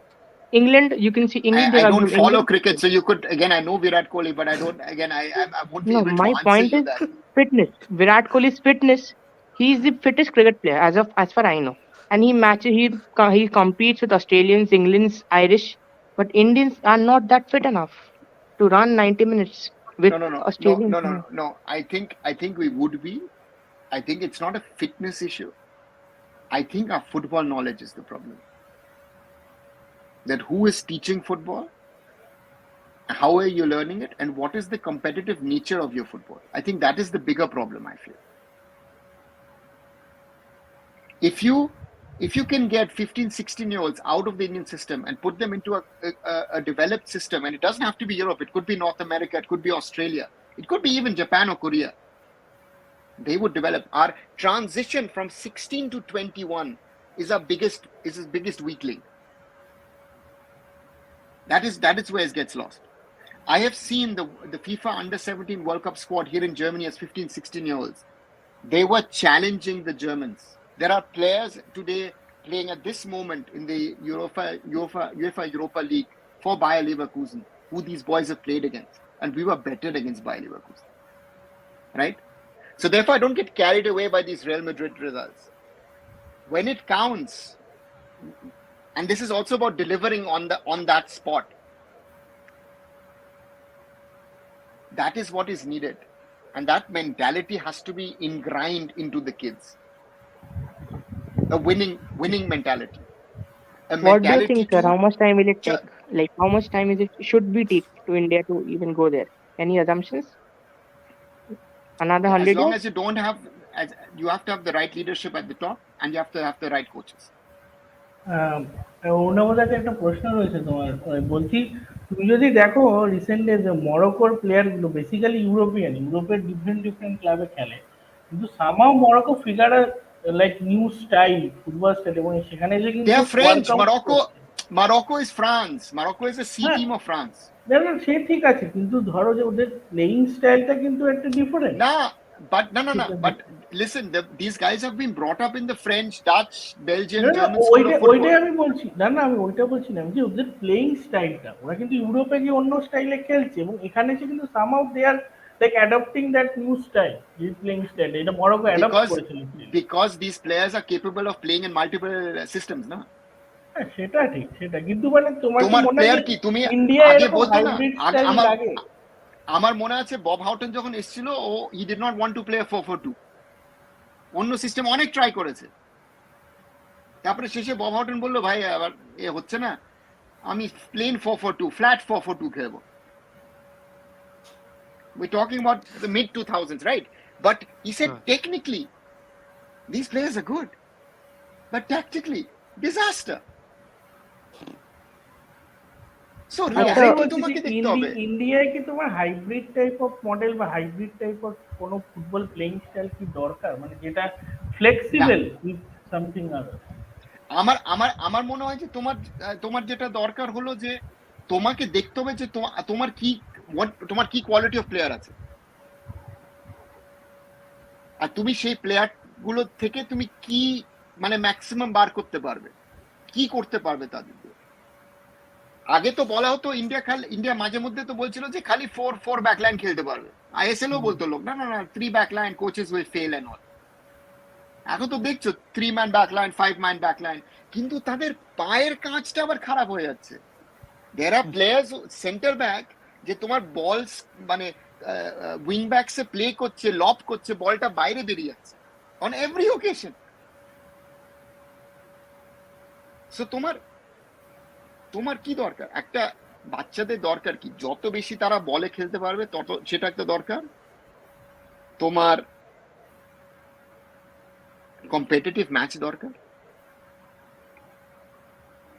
England, you can see England. I there are don't good follow England. cricket, so you could again. I know Virat Kohli, but I don't. Again, I won't be No, able to my answer point you is that. fitness. Virat Kohli's fitness. He is the fittest cricket player as far I know, and he competes with Australians, England's, Irish, but Indians are not that fit enough to run 90 minutes with Australians. No. I think we would be. I think it's not a fitness issue. I think our football knowledge is the problem. That who is teaching football, how are you learning it, and what is the competitive nature of your football? I think that is the bigger problem, I feel. If you can get 15, 16-year-olds out of the Indian system and put them into a developed system, and it doesn't have to be Europe, it could be North America, it could be Australia, it could be even Japan or Korea, they would develop. Our transition from 16 to 21 is his biggest weak link. That is where it gets lost. I have seen the FIFA Under-17 World Cup squad here in Germany as 15, 16-year-olds. They were challenging the Germans. There are players today playing at this moment in the UEFA Europa League for Bayer Leverkusen, who these boys have played against, and we were better against Bayer Leverkusen, right? So therefore, I don't get carried away by these Real Madrid results. When it counts, and this is also about delivering on that spot. That is what is needed, and that mentality has to be ingrained into the kids. A winning mentality. What do you think, sir? How much time will it take? Like, how much time should we take to India to even go there? Any assumptions? Another 100 As long years? as you don't have, you have to have the right leadership at the top, and you have to have the right coaches. অন্যদাকে একটা প্রশ্ন রয়েছে তোমার, বলছি তুমি যদি দেখো recently যে মরক্কোর প্লেয়ারগুলো বেসিক্যালি ইউরোপের ডিফারেন্ট ক্লাবে খেলে, কিন্তু somehow Morocco figure like new style football style, এবং সেখানে যে কিন্তু They are French. Morocco is France. Morocco is a C team of France. না সে ঠিক আছে, কিন্তু ধরো যে ওদের প্লেইং স্টাইলটা কিন্তু একটা different. No. But listen, these guys have been brought up in the French, Dutch, Belgian, German school of football. ওইটাই আমি বলছি, আমি ওইটা বলছি না, যে ওদের প্লেইং স্টাইলটা, ওরা কিন্তু ইউরোপে গিয়ে অন্য স্টাইলে খেলছে, এবং এখানে এসে কিন্তু somehow they are like adopting that new style, যে প্লেইং স্টাইল এটা মরক্কো অ্যাডপ্ট করেছিল। Because these players are capable of playing in multiple systems, না? হ্যাঁ সেটা ঠিক, সেটা কিন্তু মানে তোমার প্লেয়ার কি তুমি ইন্ডিয়া আগে এরকম বলতো না? হাইব্রিড স্টাইল লাগে। আমার মনে আছে বব হাউটন যখন এসেছিল, he did not want to play 4-4-2, অন্য সিস্টেম অনেক ট্রাই করেছে। তারপরে শেষে বব হাউটন বললো, ভাই আবার এ হচ্ছে না, আমি প্লেন 4-4-2, ফ্ল্যাট 4-4-2 খেলবো। We're talking about the mid 2000s, right? But he said technically these players are good, but tactically disaster. So reality তোমাকে দেখতে হবে। ইন্ডিয়ায় কি তোমার হাইব্রিড টাইপ অফ মডেল বা হাইব্রিড টাইপ অফ কোন ফুটবল প্লেইং স্টাইল কি দরকার, মানে যেটা ফ্লেক্সিবল উইথ সামথিং আদার? আমার মনে হয় যে তোমার যেটা দরকার হলো যে তোমাকে দেখতে হবে যে তোমার কি কোয়ালিটি অফ প্লেয়ার আছে, আর তুমি সেই প্লেয়ার গুলো থেকে তুমি কি মানে ম্যাক্সিমাম বার করতে পারবে, কি করতে পারবে তাদের। আগে তো বলা হতো ইন্ডিয়া মাঝে মধ্যে তো বলছিল যে খালি 4 ব্যাকলাইন খেলতে পারবে, আইএসএলও বলতো লোক না 3 backline, coaches will fail and all. এখন তো দেখছো 3 ম্যান ব্যাকলাইন, 5 ম্যান ব্যাকলাইন, কিন্তু তাদের পায়ের কাঁচটা আবার খারাপ হয়ে যাচ্ছে। দেয়ার আর প্লেয়ার্স সেন্টার ব্যাক যে তোমার বল মানে উইং ব্যাকসে প্লে করছে, লব করছে, বলটা বাইরে বেরিয়ে যাচ্ছে অন এভরি ওকেশন। সো তোমার কি দরকার? একটা বাচ্চাদের দরকার কি, যত বেশি তারা বলে খেলতে পারবে তত সেটা একটা দরকার। তোমার কম্পিটিটিভ ম্যাচ দরকার,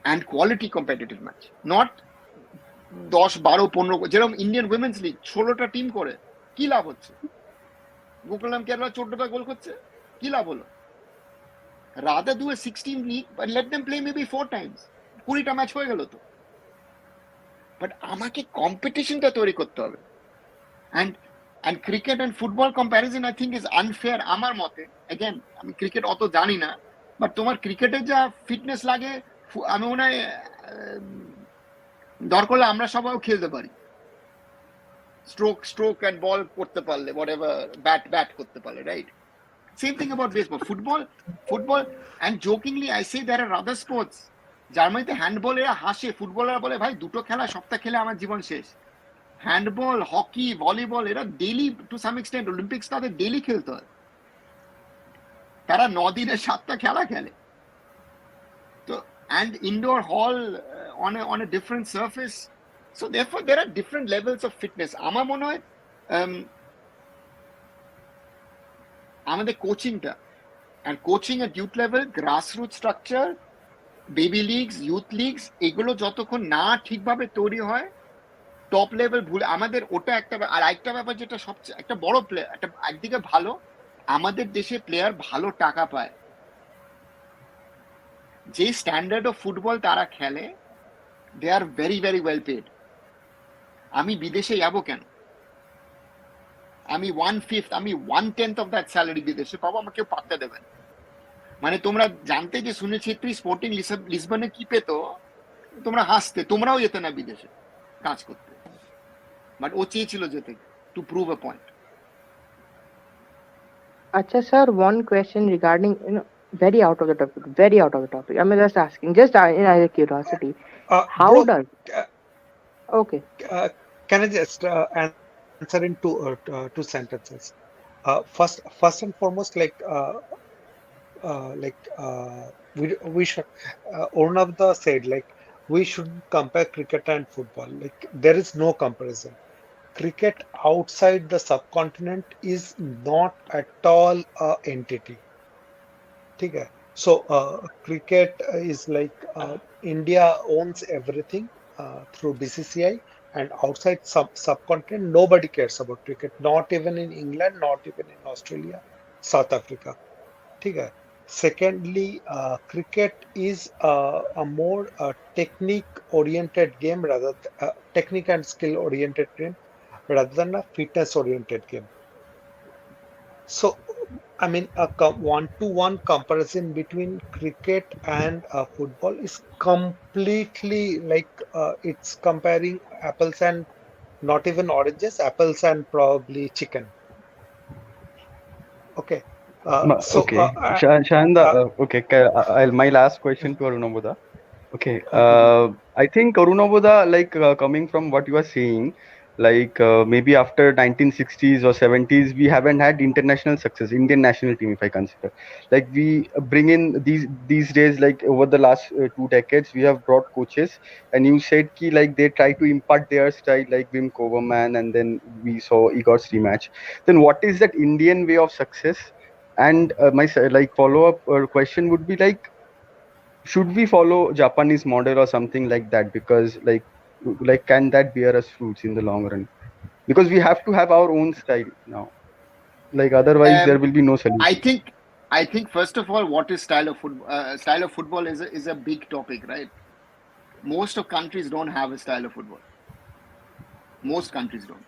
and quality competitive match, not 10, 12, 15। যেরকম ইন্ডিয়ান উইমেন্স লিগ 16টা টিম করে, কি লাভ হচ্ছে? গোকুলাম কেরালা 14টা গোল করছে, কি লাভ হলো? Rather do a 16 league, but let them play maybe 4 times, 20টা ম্যাচ হয়ে গেল তো। বাট আমাকে কম্পিটিশনটা তৈরি করতে হবে। And cricket and football comparison I think is unfair আমার মতে। এগেন আমি ক্রিকেট অত জানি না, বাট তোমার ক্রিকেটের যা ফিটনেস লাগে, আমি মনে হয় দরকার হলে আমরা সবাইও খেলতে পারি, স্ট্রোক অ্যান্ড বল করতে পারলে, whatever, ব্যাট করতে পারলে, right? Same thing about baseball, football and jokingly I say there are other sports. জার্মানিতে হ্যান্ডবলেরা হাসে, ফুটবলাররা বলে ভাই দুটো খেলা সপ্তাহ খেলে আমার জীবন শেষ। হ্যান্ডবল, হকি, ভলিবল এরা daily, to some extent Olympics তাদের ডেইলি খেলতে হয়, তারা 9 দিনে 7টা খেলা খেলে। তো and indoor hall on a different surface, so therefore there are different levels of fitness. আমার মনে হয় আমাদের কোচিংটা, and coaching at youth level, grassroots structure, baby leagues, youth leagues, এগুলো যতক্ষণ না ঠিকভাবে তৈরি হয়, টপ লেভেল ভুল আমাদের ওটা একটা। আর একটা ব্যাপার যেটা সবচেয়ে একটা বড় প্লেয়ার, একটা একদিকে ভালো, আমাদের দেশে প্লেয়ার ভালো টাকা পায়, যে স্ট্যান্ডার্ড অফ ফুটবল তারা খেলে, they are very very well paid. আমি বিদেশে যাবো কেন? আমি 1/5, আমি 1/10 অফ দ্যাট স্যালারি বিদেশে পাবো, আমাকে কেউ পাত্তা দেবেন। মানে তোমরা জানতে যে সুনীল ছেত্রী স্পোর্টিং লিসবনে কি পেত, তোমরা হাসতে, তোমরাও যেতে না বিদেশে কাজ করতে, বাট ও চেয়েছিল যেতে, to prove a point. Acha sir, one question regarding, very out of the topic, very out of the topic. I'm just asking, just in out of curiosity, how Bro, does? Okay. can I just answer in two sentences? First and foremost, we should, Ornavda said, like, we shouldn't compare cricket and football. Like, there is no comparison. Cricket outside the subcontinent is not at all a entity. Okay. So cricket is like India owns everything through BCCI, and outside subcontinent nobody cares about cricket, not even in England, not even in Australia, South Africa. Okay. Secondly, cricket is a more technique oriented game, rather technique and skill oriented game, rather than a fitness oriented game. So I mean, a one-to-one comparison between cricket and football is completely like it's comparing apples and not even oranges, apples and probably chicken. Okay. So Okay, Shanda, okay, my last question to Arunaboda. Okay, I think Arunaboda, like coming from what you are saying, like maybe after 1960s or 70s, we haven't had international success, Indian national team, if I consider. Like we bring in these days, like over the last 2 decades, we have brought coaches, and you said ki like they try to impart their style, like Wim Koverman, and then we saw Igor's rematch. Then what is that Indian way of success? And my like follow-up question would be like, should we follow Japanese model or something like that? Because like can that bear us fruits in the long run? Because we have to have our own style now. Like otherwise there will be no solution. I think first of all, what is style of football? Style of football is a big topic, right? Most of countries don't have a style of football. Most countries don't.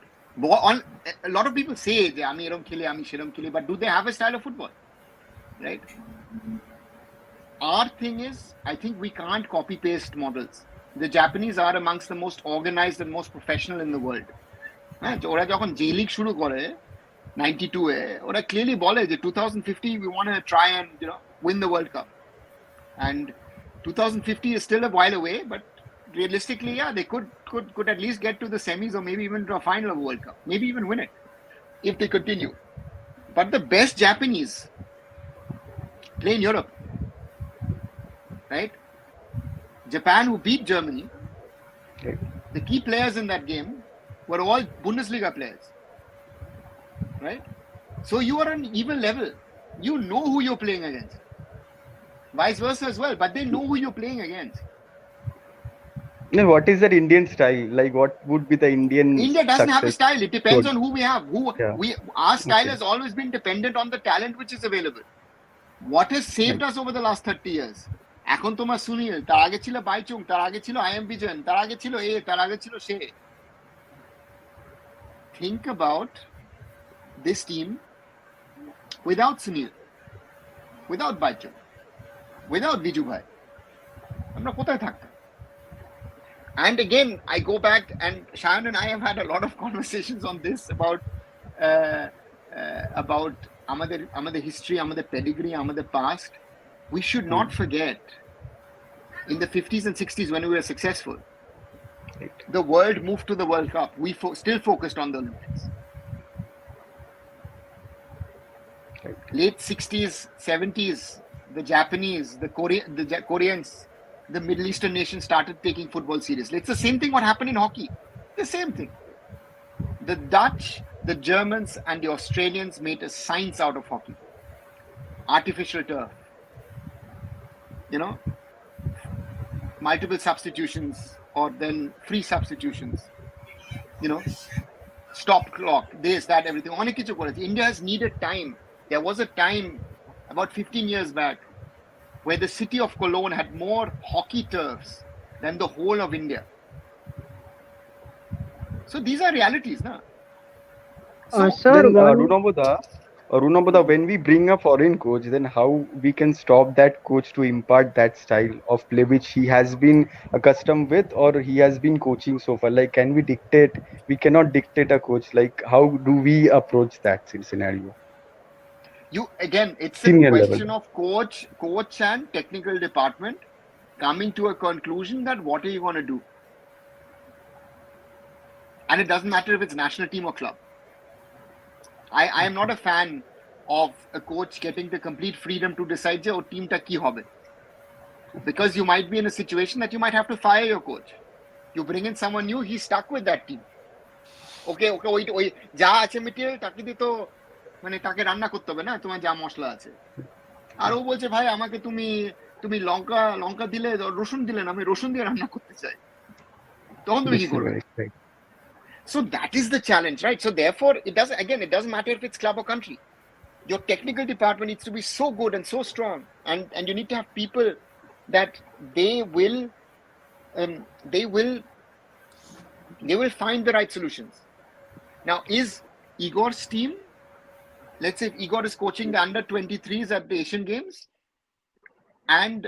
A lot of people say, "Ami erom kheli, ami sherom kheli," but do they have a style of football? Right? Our thing is, I think we can't copy paste models. The Japanese are amongst the most organized and most professional in the world. ওরা যখন J League শুরু করে 92 এ, ওরা clearly বলে যে 2050 we want to try and win the World Cup, and 2050 is still a while away, but realistically, yeah, they could at least get to the semis or maybe even to a final of a World Cup, maybe even win it if they continue. But the best Japanese play in Europe, right? Japan, who beat Germany, the key players in that game were all Bundesliga players, right? So you are on even level. You know who you're playing against. Vice versa as well, but they know who you're playing against. No, what is that Indian style? Like what would be the Indian India doesn't have a success? style. It depends on who we have. Our style has always been dependent on the talent which is available. What has saved us over the last 30 years? এখন তোমার সুনীল, তার আগে ছিল বাইচুং, তার আগে ছিল I am বিজন, তার আগে ছিল তার আগে ছিল সে। Think about this team without Sunil, without Baichung, without Viju Bhai. আমরা কোথায় থাকতাম? And again, I go back, and Shayan and I have had a lot of conversations on this about আমাদের history, আমাদের pedigree, আমাদের past. We should not forget, in the 50s and 60s when we were successful, the world moved to the World Cup. We still focused on the Olympics. Late 60s, 70s, the Japanese, the Koreans, the Middle Eastern nations started taking football seriously. It's the same thing what happened in hockey. The same thing. The Dutch, the Germans, and the Australians made a science out of hockey. Artificial turf, multiple substitutions, or then free substitutions, stop clock, this, that, everything. India has needed time. There was a time about 15 years back where the city of Cologne had more hockey turfs than the whole of India. So these are realities, na? Sir, Runabodha, when we bring a foreign coach, then how we can stop that coach to impart that style of play which he has been accustomed with, or he has been coaching so far? Like, can we dictate? We cannot dictate a coach. Like, how do we approach that scenario? It's Senior a question level. of coach and technical department coming to a conclusion that what are you going to do? And it doesn't matter if it's national team or club. I am not a fan of a coach getting the complete freedom to decide your team ta ki hobe, because you might be in a situation that you might have to fire your coach. You bring in someone new, he's stuck with that team. Okay, ওই যা আছে material তাকে দিয়ে তো মানে তাকে রান্না করতে হবে না, তোমার যা মশলা আছে। আর ও বলছে ভাই আমাকে তুমি লঙ্কা দিলে রসুন দিলে না, আমি রসুন দিয়ে রান্না করতে চাই, তখন তুমি কি করবে? So that is the challenge, right? So therefore, it doesn't matter if it's club or country. Your technical department needs to be so good and so strong, and you need to have people that they will find the right solutions. Now, is Igor's team, let's say if Igor is coaching the under-23s at the Asian Games and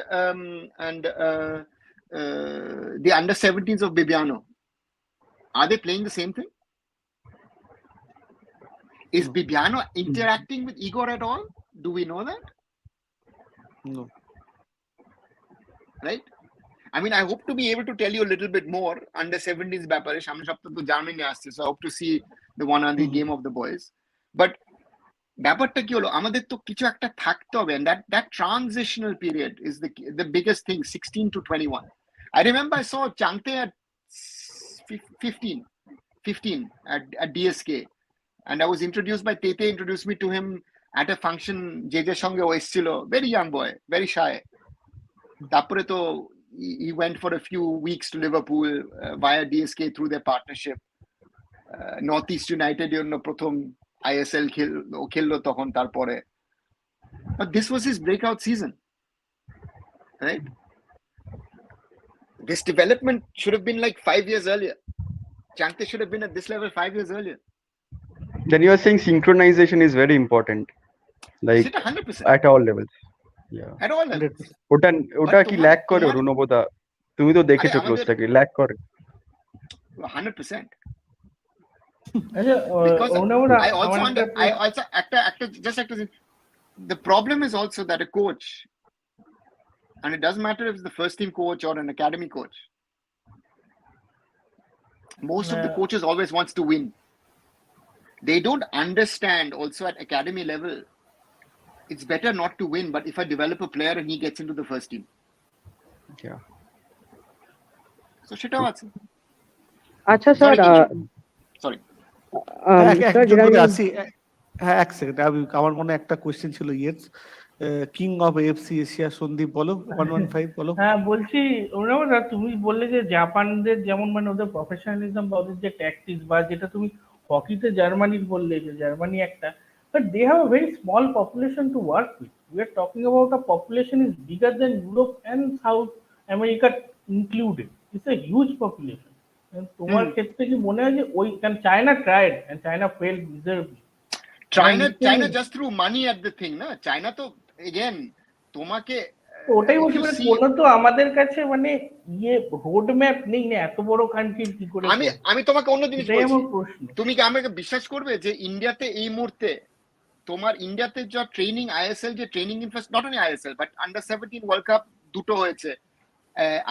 the under-17s of Bibiano, are they playing the same thing? Is Bibiano interacting with Igor at all? Do we know that? No. Right? I mean, I hope to be able to tell you a little bit more under 17s ব্যাপারে। সামনে সপ্তাহে তো Germany আসছে, so I hope to see the one on the game of the boys. But ব্যাপারটা কি হলো, আমাদের তো কিছু একটা থাকতে হবে, and that transitional period is the biggest thing, 16 to 21. I remember I saw Changte at 15 at DSK, and I was introduced by Tete, introduced me to him at a function, JJ সঙ্গে ও এসেছিল, very young boy, very shy. তারপরে তো he went for a few weeks to Liverpool via DSK through their partnership. Northeast United জন্য প্রথম ISL খেললো তখন, তারপরে but this was his breakout season, right? This development should have been like 5 years earlier. Changte should have been at this level 5 years earlier. Then you are saying synchronization is very important, like 100%. at all levels. Yeah. At all levels. ওটা কি lack করে রুনবোদা? তুমি তো দেখেছো close থেকে, lack করে 100%. Because the problem is also that a coach, and it doesn't matter if it's the first team coach or an academy coach, most of the coaches always wants to win. They don't understand also at academy level, it's better not to win, but if I develop a player and he gets into the first team. Yeah. So সেটাও আছে। আচ্ছা sir, sorry এক second, আমার মনে একটা question ছিল। Yes, king of AFC Asia Sandeep বলো, 115 বলো। হ্যাঁ বলছি, তুমি বললে যে জাপানদের যেমন মানে ওদের প্রফেশনালিজম বা ওদের যে ট্যাকটিক্স, বা যেটা তুমি হকিতে জার্মানির বললে যে জার্মানি একটা, but they have a very small population to work with. We are talking about a population is bigger than Europe and South America included. It's a huge population. And তোমার ক্ষেত্রে কি মনে হয় যে ওই China tried and China failed miserably? China just threw money at the thing, na? China তো again তোমাকে ওটাই if বলছি, you মানে see, কোনো তো আমাদের কাছে মানে ইয়ে রোড ম্যাপ নেই না, এত বড় কান্ট্রি কি করে আমি করবে? আমি তোমাকে অন্য জিনিস এটাই বলছি, আমার প্রশ্ন। তুমি কি আমাকে বিশ্বাস করবে যে ইন্ডিয়াতে এই মুহূর্তে তোমার ইন্ডিয়াতে যা ট্রেনিং আইএসএল যে training infrastructure, not only ISL but under 17 world cup দুটো হয়েছে,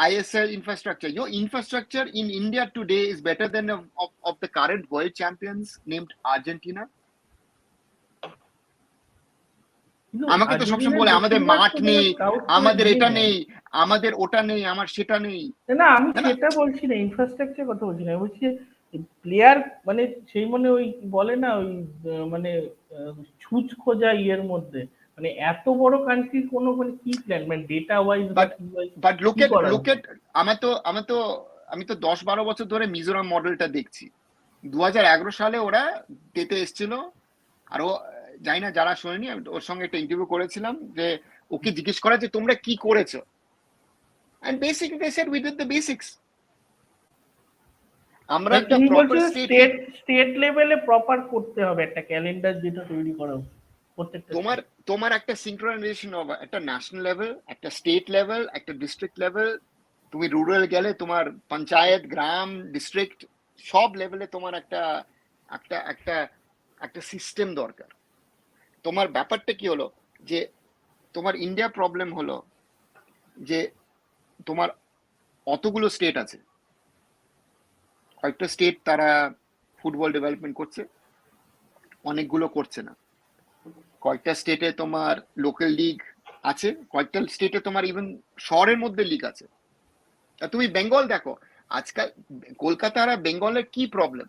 ISL infrastructure. Your infrastructure in India today is better than of the current world champions named Argentina. কিন্তু আমাকে তো সবসময় আর্জেন্টিনার বলে আমাদের বেশিরভাগ মাঠ তো নেই, তোমার সাউথ আমাদের দিয়ে এটা নেয়। নেই, আমাদের ওটা নেই, আমার সেটা নেই, না আমি তাই না? সেটা বলছি না, ইনফ্রাস্ট্রাকচার কথা বলছি না, আমি বলছি প্লেয়ার মানে সেই মানে ওই বলে না ওই মানে ছুঁচ খোঁজা ইয়ের মধ্যে, মানে এত বড় কান্ট্রির কোনো মানে কি প্ল্যান, মানে ডেটা ওয়াইজ বা বাট কি ওয়াইজ বাট লুক কি এট করা লুক উচিত? এট আমি তো 10-12 বছর ধরে মিজোরাম মডেলটা দেখছি। 2011 সালে ওরা ডেতে এসেছিল, আর ও জানি না যারা শোনেনি, আমি ওর সঙ্গে একটা ইন্টারভিউ করেছিলাম, যে ওকে জিজ্ঞেস করা যে তোমরা কি করেছো, and basically they said we did the basics. আমরা একটা তুমি বলছো প্রপার স্টেট স্টেট লেভেলে প্রপার করতে হবে একটা ক্যালেন্ডার যেটা তৈরি করা উচিত প্রত্যেকটা তোমার state। তোমার একটা সিঙ্ক্রোনাইজেশন হবে, একটা ন্যাশনাল লেভেল, একটা স্টেট লেভেল, একটা ডিস্ট্রিক্ট লেভেল, তুমি রুরাল গেলে তোমার পঞ্চায়েত, গ্রাম, ডিস্ট্রিক্ট, সব লেভেলে তোমার একটা একটা একটা একটা সিস্টেম দরকার। তোমার ব্যাপারটা কি হলো যে তোমার ইন্ডিয়া প্রবলেম হলো যে তোমার অতগুলো স্টেট আছে, কয়েকটা স্টেট তারা ফুটবল ডেভেলপমেন্ট করছে, অনেকগুলো করছে না। কয়েকটা স্টেটে তোমার লোকাল লিগ আছে, কয়েকটা স্টেটে তোমার ইভেন শহরের মধ্যে লিগ আছে। তুমি বেঙ্গল দেখো আজকাল, কলকাতা আর বেঙ্গলের কি problem?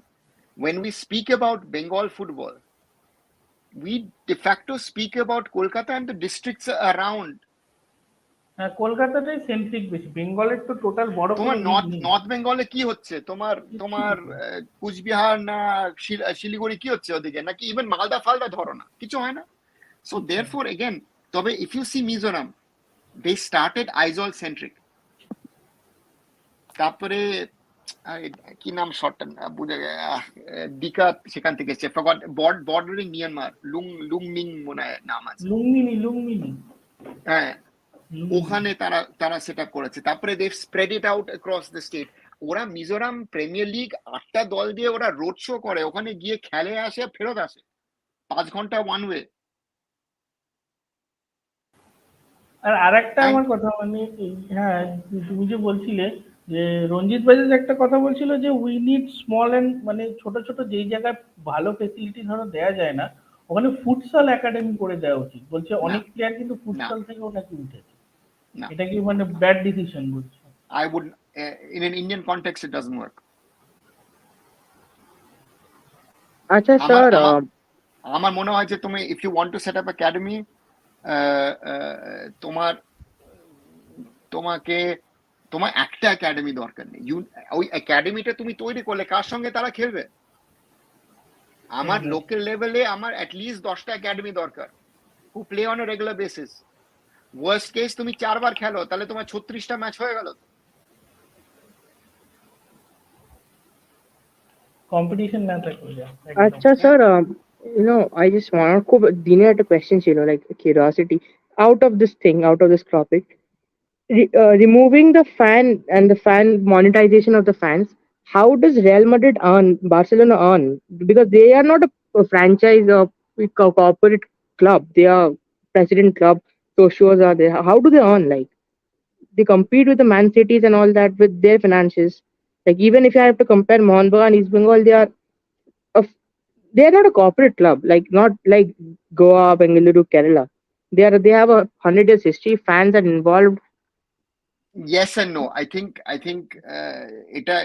when we speak about Bengal football, we de facto speak about Kolkata and the districts around. হ্যাঁ, কলকাতাটাই সেন্ট্রিক বেশি, বেঙ্গলের তো টোটাল বড় তোমার কোনো league নেই। নর্থ বেঙ্গলে কি হচ্ছে, তোমার তোমার কুচবিহার না শিলিগুড়ি কি হচ্ছে ওদিকে, নাকি ইভেন মালদা ফালদা ধরো না, কিছু হয় না। সো দেয়ারফর এগেন, তবে if you see Mizoram, they started Aizawl centric, তারপরে কি নাম শর্টটা বুঝে ডিকা সেখান থেকে এসেছে, বর্ডারিং মিয়ানমার, লুংমিং মনে হয় নাম আছে, লুংমিনি হ্যাঁ, ওখানে তারা তারা সেটা করেছে। তারপরে they spread it out across the state. ওরা মিজোরাম প্রিমিয়ার লিগ 8টা দল দিয়ে ওরা রোড শো করে, ওখানে গিয়ে খেলে আসে, ফেরত আসে, 5 ঘন্টা ওয়ান ওয়ে। আর আরেকটা আমার কথা মানে হ্যাঁ, তুমি যে বলছিলে যে রঞ্জিত ভাই যে একটা কথা বলছিল যে উই নিড স্মল এন্ড মানে ছোট ছোট যেই জায়গায় ভালো ফেসিলিটি ধরো দেওয়া যায় না, ওখানে ফুটসাল একাডেমি করে দেওয়া উচিত। বলছে অনেক প্লেয়ার কিন্তু ফুটসাল থেকে ওটাকে উঠেছে, এটা কি মানে ব্যাড ডিসিশন বলছে? I would, in an Indian context, it doesn't work. আচ্ছা স্যার, আমার মনে হয় যে তুমি if you want to set up academy, তোমার তোমাকে তোমার একটা একাডেমি দরকার নেই। ওই একাডেমিটা তুমি তৈরি করলে কার সঙ্গে তারা খেলবে? আমার লোকাল লেভেলে আমার অ্যাটলিস্ট 10টা একাডেমি দরকার, who play on a regular basis. Worst case তুমি 4 বার খেলো, তাহলে তোমার 36টা ম্যাচ হয়ে গেল। কম্পিটিশন না থাকলে আচ্ছা স্যার, I just want খুব দিনের একটা কোয়েশ্চেন ছিল, like curiosity, out of this topic, removing the fan and the fan monetization of the fans, how does Real Madrid earn, Barcelona earn? Because they are not a franchise or corporate club, they are president club, socios are there. How do they earn? Like they compete with the Man Cities and all that with their finances. Like even if I have to compare Mohun Bagan and East Bengal, they are not a corporate club, like not like Goa, Bengaluru, Kerala. They have a 100 years history, fans are involved. Yes and no. I think এটা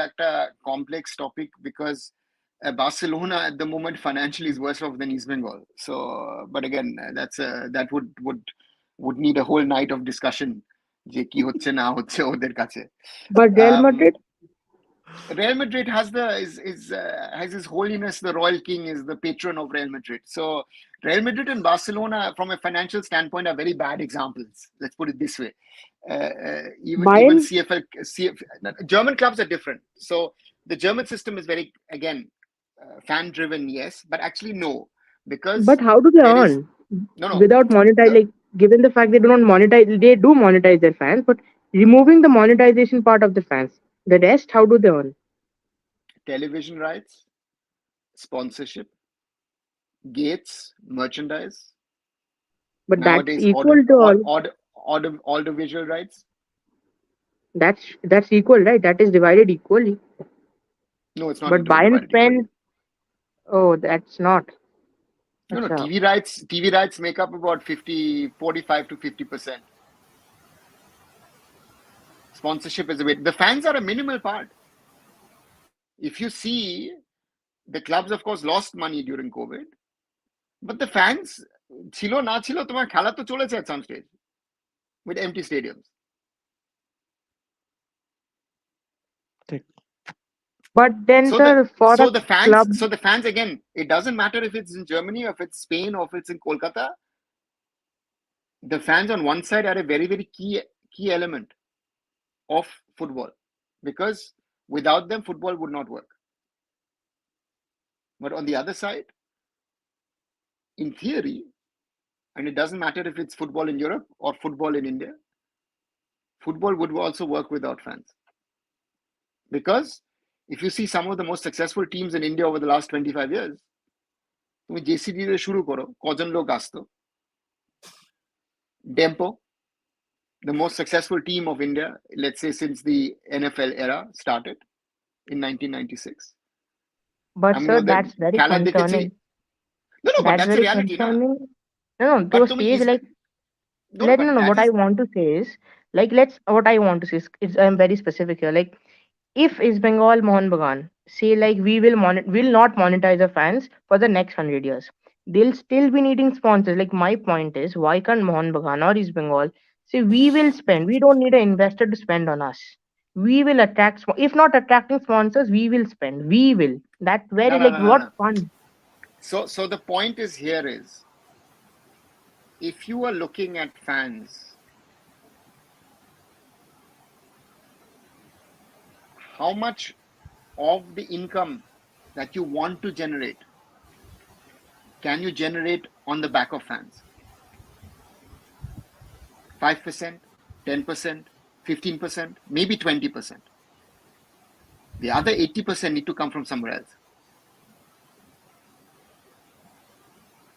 একটা complex topic because Barcelona at the moment financially is worse off than East Bengal. So, but again, that would need a whole night of discussion. যে কি হচ্ছে না হচ্ছে ওদের কাছে। But Real Madrid has His Holiness the Royal King is the patron of Real Madrid. So Real Madrid and Barcelona, from a financial standpoint, are very bad examples. Let's put it this way. Even German clubs are different. So the German system is very, again, fan driven, yes, but actually no, because how do they earn? No, Without monetizing, like given the fact they do not monetize, they do monetize their fans, but removing the monetization part of the fans, the rest, how do they earn? Television rights, sponsorship, gates, merchandise. But that's Nowadays, equal to all. audiovisual rights. That's equal, right? That is divided equally. No, it's not But buy and divided equally. spend, oh, that's not. No, Acha. TV rights make up about 45 to 50%. Sponsorship is a bit. The fans are a minimal part. If you see, the clubs, of course, lost money during COVID, but the fans, ছিল না ছিল, তোমার খেলা তো চলেছে at some stage with empty stadiums. But then, So sir, for so a the fans, club, so the fans again, it doesn't matter if it's in Germany or if it's Spain or if it's in Kolkata. The fans on one side are a very, very key element of football, because without them, football would not work. But on the other side, in theory, and it doesn't matter if it's football in Europe or football in India, football would also work without fans. Because if you see some of the most successful teams in India over the last 25 years, তুমি JCD দিয়ে শুরু করো, কজন লোক আসতো? Dempo, the most successful team of India, let's say since the NFL era started in 1996. but আমি sir, ওদের that's very খেলা দেখেছি। concerning. No, but That's that's the very reality, na? concerning. No, to But a তুমি stage like, no, but no. that What I is want to say is, like, what I want to say is I'm very specific here. Like, if East Bengal Mohan Bagan say like will not monetize the fans for the next 100 years, they'll still be needing sponsors. Like, my point is, why can't Mohan Bagan or East Bengal say we will spend? We don't need an investor to spend on us. We will attract, if not attracting sponsors, we will spend. We will. That very no, like what no. fun. So the point is here is, if you are looking at fans, how much of the income that you want to generate can you generate on the back of fans? 5%, 10%, 15%, maybe 20%. The other 80% need to come from somewhere else.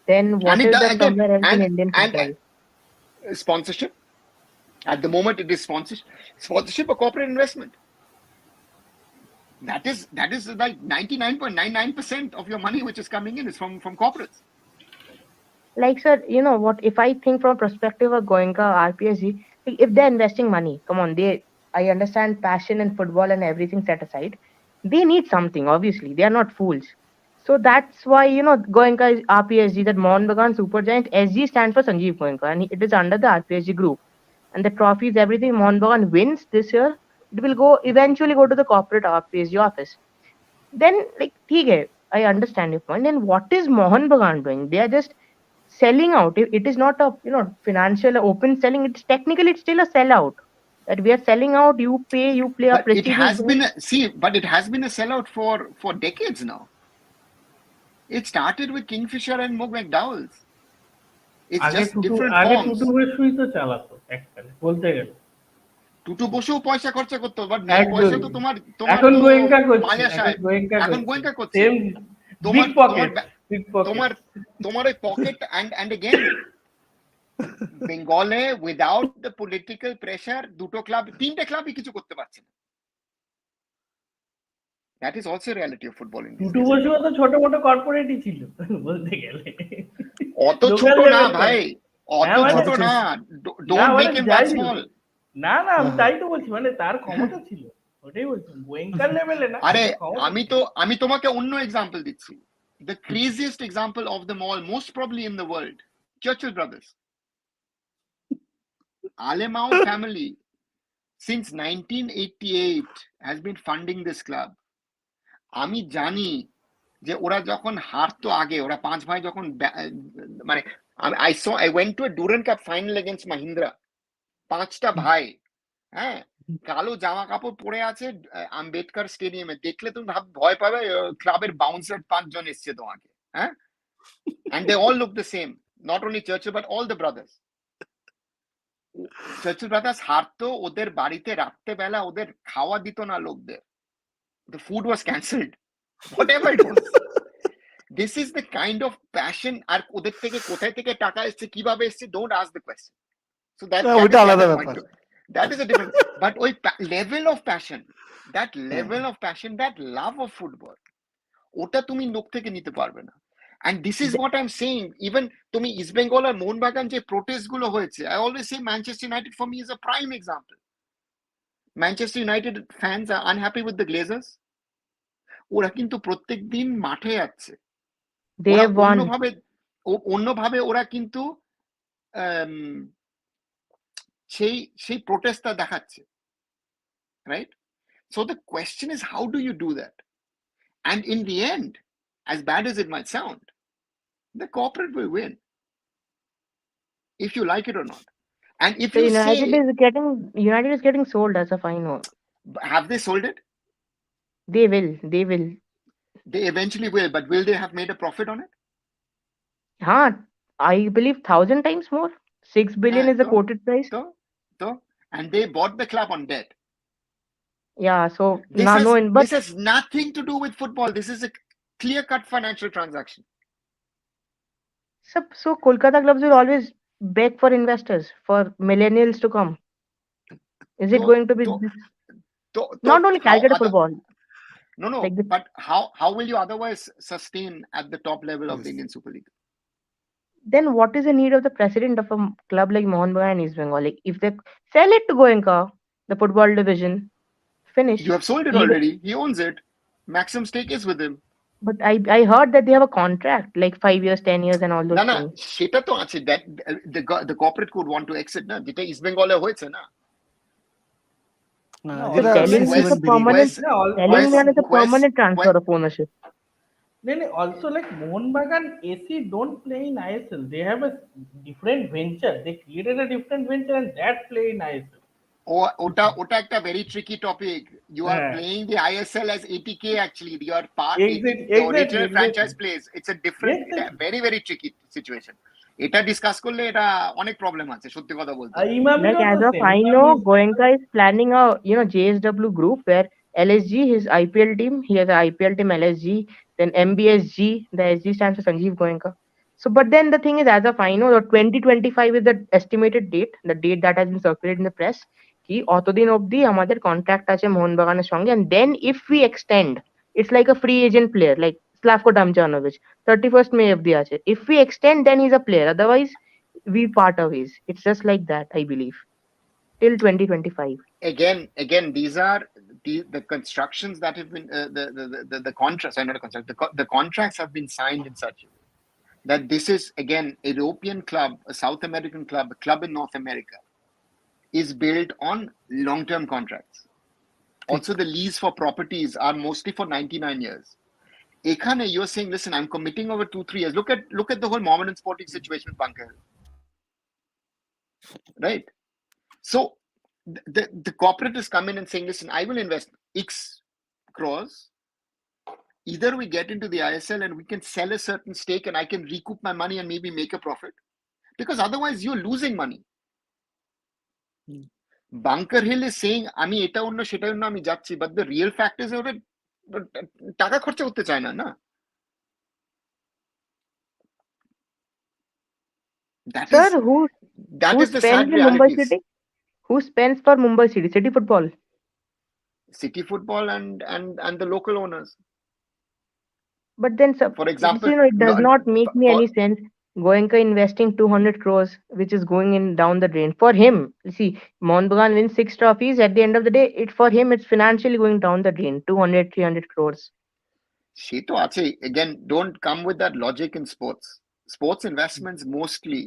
Then what And is it that again, somewhere else in Indian football? sponsorship. At the moment, it is sponsorship or corporate investment. That is like 99.99% of your money which is coming in is from corporates. Like, sir, you know what? If I think from perspective of Goenka, RPSG, like, if they're investing money, come on, I understand passion in football and everything set aside. They need something, obviously. They are not fools. So that's why, Goenka is RPSG, that Mohan Bagan Supergiant, SG stands for Sanjeev Goenka, and it is under the RPSG group. And the trophies, everything Mohan Bagan wins this year, it will eventually go to the corporate RPSG office. Then, like, okay, I understand your point. Then what is Mohan Bagan doing? They are just selling out. It is not a financial open selling. It's still a sellout. That we are selling out. You pay. You play a But it prestigious has game. been a sellout for decades now. It started with Kingfisher and Moog McDowell's. It's আগে just different আগে forms. Tutu বেশুই তো চালাতো এককালে বলতে গেলে। টুটু বসেও পয়সা খরচা করতো, বাট একদমই। পয়সা তো তোমার এখন তো গোয়েঙ্কা করছে, মালিয়া এখন সাহেব গোয়েঙ্কা এখন করছে। গোয়েঙ্কা করছে। Same big pocket, big pocket. তোমার ওই পকেট and again বেঙ্গলে উইদাউট দ্য পলিটিক্যাল প্রেসার তিনটে ক্লাবই কিছু করতে পারছে না। That is also a reality of football in these Tutu days. বসুও তো ছোট মোটো কর্পোরেটই ছিল বলতে গেলে। অত ছোট না ভাই, অত ছোট না, don't make him that small. না আমি তাই তো বলছি, মানে তার ক্ষমতা ছিল, ওটাই বলছি গোয়েঙ্কার লেভেলে না। আরে আমি তোমাকে অন্য এক্সাম্পল দিচ্ছি। The craziest example of them all, most probably in the world, Churchill brothers. Alemao family since 1988 has been funding this club. আমি জানি যে ওরা যখন হারতো আগে, ওরা 5 ভাই যখন মানে I went to a Durand Cup final against Mahindra. 5টা ভাই, হ্যাঁ, কালো জামা কাপড় পরে আছে আম্বেদকর স্টেডিয়ামে। দেখলে তুমি ভয় পাবে, ক্লাবের বাউন্সার 5 জন এসছে তোমাকে, হ্যাঁ, and they all look the same, not only Churchill but all the brothers. Churchill Brothers হারতো, ওদের বাড়িতে রাত্রেবেলা ওদের খাওয়া দিত না লোকদের, the food was cancelled, whatever it was. This is the kind of passion. আর ওদের থেকে কোথায় থেকে টাকা এসছে, কিভাবে এসছে, don't ask the question. So that ওইটা is the আলাদা other ব্যাপার। point. That is a different, but ওই level of passion, that level of passion, that love of football, ওটা তুমি লোক থেকে নিতে পারবে না। And this is what I'm saying. Even তুমি ইস্ট বেঙ্গল আর মোহনবাগান যে প্রোটেস্ট গুলো হয়েছে, I always say Manchester United for me is a prime example. Manchester United fans are unhappy with the Glazers. ওরা কিন্তু প্রত্যেক দিন মাঠে যাচ্ছে, They ওরা have won. অন্যভাবে ওরা কিন্তু সেই প্রোটেস্টটা দেখাচ্ছে, right? So the question is, how do you do that? And in the end, as bad as it might sound, the corporate will win, if you like it or not. And if So you United is getting sold as a fine one. have they sold it? They will. They eventually will, but will they have made a profit on it? Huh? I believe 1,000 times more. 6 billion is the So- quoted price. So, and they bought the club on debt. Yeah. So This now has, no, but this has nothing to do with football. This is a clear-cut financial transaction. so Kolkata clubs will always beg for investors for millennials to come. Is it So- going to be so- this? So- Not only how Calcutta other- football. No, Like the- but how will you otherwise sustain at the top level of the Indian Super League? Then what is the need of the president of a club like Mohun Bagan and East Bengal? Like if they sell it to Goenka, the football division, finish. You have sold it Even- already. He owns it. Maximum stake is with him. But I heard that they have a contract like 5 years, 10 years, and all those না things. সেটা তো আছে, that the corporate could want to exit, না, যেটা east বেঙ্গলে হয়েছে না। No, যেটা telling West me it's a Bengal permanent, West- No, telling me it's a West- permanent transfer of ownership. Also like Mohanbagan AC don't play in ISL. They have a different venture. They created a different venture and that play in ISL. ওটা একটা very tricky topic. You are Yeah. playing the ISL as ATK actually. You are part Exactly, the original exactly. franchise plays. It's a different, Exactly. very very tricky situation. এটা discuss করলে এটা অনেক problem আছে, সত্যি কথা বলতে। Imami Like as of I know, Goenka is planning a JSW group where LSG, his IPL team, he has an IPL team LSG, then MBSG, the SG stands for Sanjeev Goenka. So, but then the thing is, as of I know, the 2025 is the estimated date, the date that has been circulated in the press. কি অতদিন অবধি আমাদের contract আছে মোহনবাগানের সঙ্গে, and then if we extend, it's like a free agent player, like Slavko Damjanovic, 31st May অবধি আছে. If we extend, then he's a player. Otherwise, we part our ways. It's just like that, I believe, till 2025. Again, these are the constructions that have been the contracts. Not a contract. The contracts have been signed in such a way that this is again a European club, a South American club, a club in North America, is built on long-term contracts. Also, the lease for properties are mostly for 99 years. Ekhane, you're saying, listen, I'm committing over 2-3 years. Look at the whole Mohammedan Sporting situation with Bunker Hill. Right? So the corporate is coming and saying, listen, I will invest X crores. Either we get into the ISL and we can sell a certain stake and I can recoup my money and maybe make a profit. Because otherwise you're losing money. Bunker Hill is saying, আমি এটা অন্য সেটা অন্য আমি যাচ্ছি, but the real fact is ওরা টাকা খরচা করতে চায় না, না? Sir, who That is the sad spends in Mumbai reality. City? Who spends for Mumbai City? City Football. City Football and the local owners. But then, For example, it does not make me any sense. Goenka investing 200 crores, which is going in down the drain. For him, see, Mohun Bagan wins 6 trophies. At the end of the day, for him, it's financially going down the drain. 200, 300 crores. সে তো আছে. Again, don't come with that logic in sports. Sports investments mostly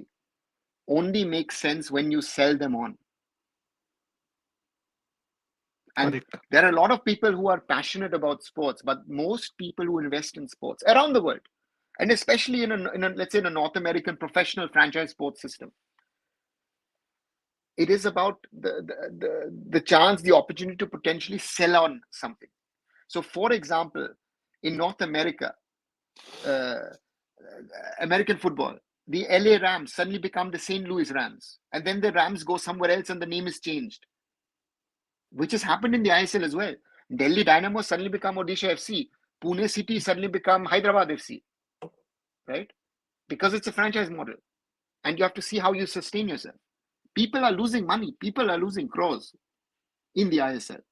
only make sense when you sell them on. And there are a lot of people who are passionate about sports, but most people who invest in sports around the world, and especially in a let's say in a North American professional franchise sports system, it is about the chance, the opportunity to potentially sell on something. So, for example, in North America, American football, the LA Rams suddenly become the St. Louis Rams, and then the Rams go somewhere else and the name is changed, which has happened in the ISL as well. Delhi Dynamo suddenly become Odisha FC. Pune City suddenly become Hyderabad FC, right? Because it's a franchise model, and you have to see how you sustain yourself. People are losing money. People are losing crores in the ISL,